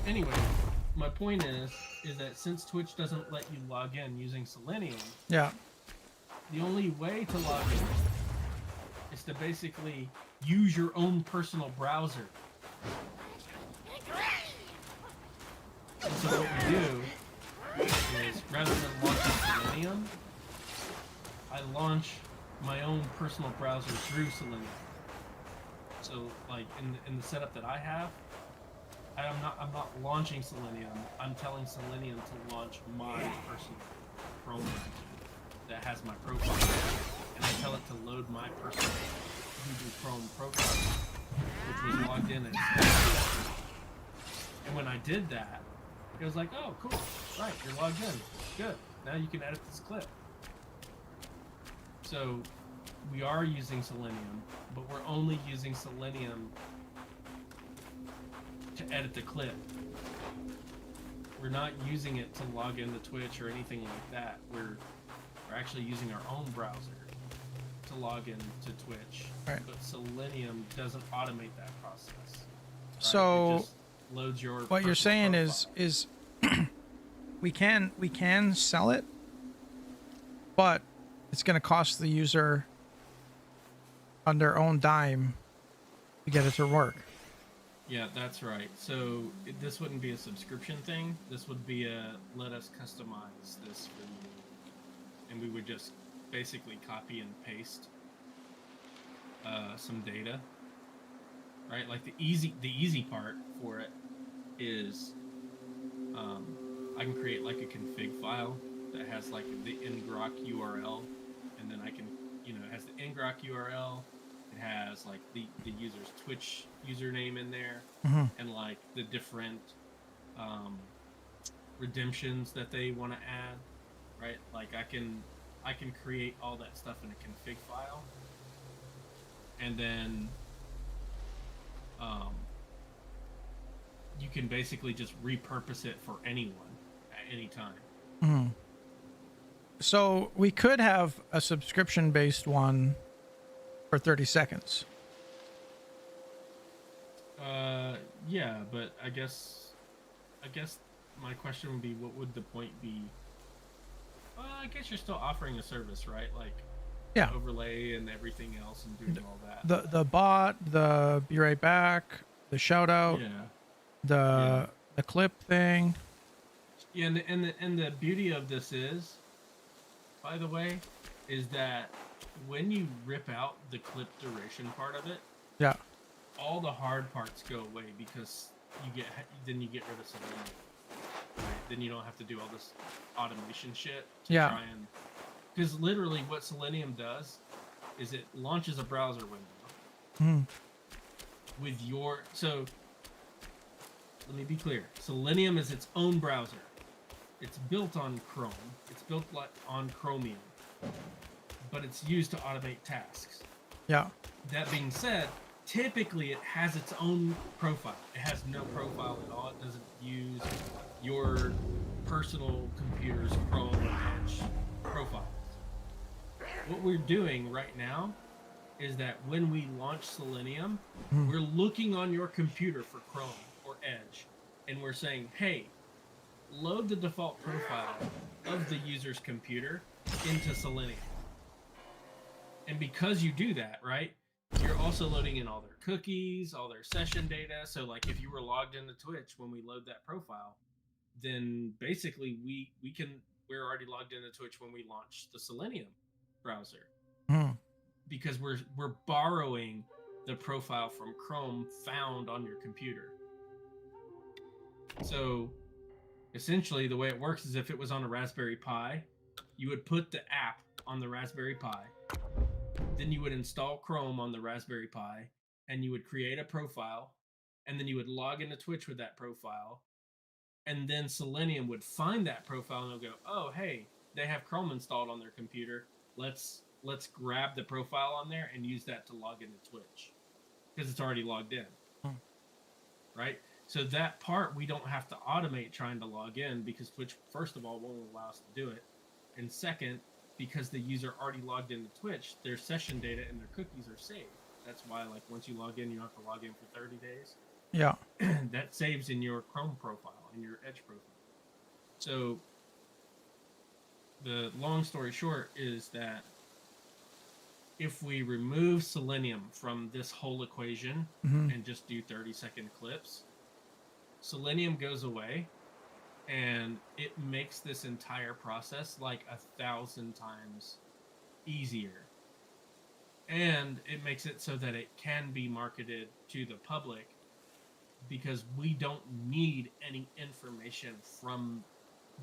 anyway, my point is that since Twitch doesn't let you log in using Selenium, Yeah. the only way to log in is to basically use your own personal browser. And so what we do is, rather than launching Selenium, I launch my own personal browser through Selenium. So, like in the setup that I have, I'm not launching Selenium. I'm telling Selenium to launch my personal Chrome browser that has my profile, and I tell it to load my personal Google Chrome profile, which was logged in as. And when I did that, it was like, oh, cool, right, you're logged in, good. Now you can edit this clip. So we are using Selenium, but we're only using Selenium to edit the clip. We're not using it to log into Twitch or anything like that. We're actually using our own browser to log into Twitch. Right. But Selenium doesn't automate that process. Right? So it just loads your what you're saying is we can sell it, but it's going to cost the user on their own dime to get it to work. Yeah, that's right. So this wouldn't be a subscription thing. This would be a let us customize this for you, and we would just basically copy and paste some data. Right, like the easy part for it is I can create like a config file that has like the ngrok URL, and then I can, you know, it has the ngrok URL. It has like the user's Twitch username in there, and like the different redemptions that they want to add, right? Like I can create all that stuff in a config file, and then you can basically just repurpose it for anyone at any time. So we could have a subscription-based one for 30 seconds. Yeah, but I guess my question would be, what would the point be? Well, I guess you're still offering a service, right? Like, yeah, overlay and everything else and doing all that. The bot, the be right back, the shout out, the clip thing. Yeah, and the beauty of this is, by the way, is that when you rip out the clip duration part of it, yeah, all the hard parts go away because you get rid of Selenium. Right? Then you don't have to do all this automation shit to try and, because literally what Selenium does is it launches a browser window with your, so let me be clear, Selenium is its own browser. It's built on Chrome. It's built like on Chromium, but it's used to automate tasks. Yeah. That being said, typically it has its own profile. It has no profile at all. It doesn't use your personal computer's Chrome or Edge profiles. What we're doing right now is that when we launch Selenium, we're looking on your computer for Chrome or Edge, and we're saying, hey, load the default profile of the user's computer into Selenium. And because you do that, right, you're also loading in all their cookies, all their session data. So like if you were logged into Twitch when we load that profile, then basically we're already logged into Twitch when we launch the Selenium browser. Because we're borrowing the profile from Chrome found on your computer. So essentially the way it works is if it was on a Raspberry Pi, you would put the app on the Raspberry Pi, then you would install Chrome on the Raspberry Pi, and you would create a profile, and then you would log into Twitch with that profile, and then Selenium would find that profile and it'll go, oh, hey, they have Chrome installed on their computer. Let's grab the profile on there and use that to log into Twitch because it's already logged in. Right? So that part we don't have to automate trying to log in because Twitch, first of all, won't allow us to do it. And second, because the user already logged into Twitch, their session data and their cookies are saved. That's why, like, once you log in, you don't have to log in for 30 days. Yeah. That saves in your Chrome profile, in your Edge profile. So the long story short is that if we remove Selenium from this whole equation and just do 30-second clips, Selenium goes away and it makes this entire process like 1,000 times easier. And it makes it so that it can be marketed to the public because we don't need any information from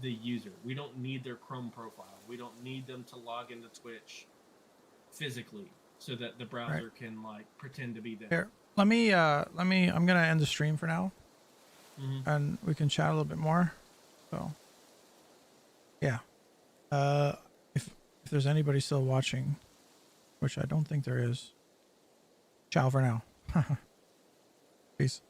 the user. We don't need their Chrome profile. We don't need them to log into Twitch physically so that the browser can like pretend to be there. Here, I'm gonna end the stream for now, and we can chat a little bit more. So, yeah, if there's anybody still watching, which I don't think there is, ciao for now. Peace.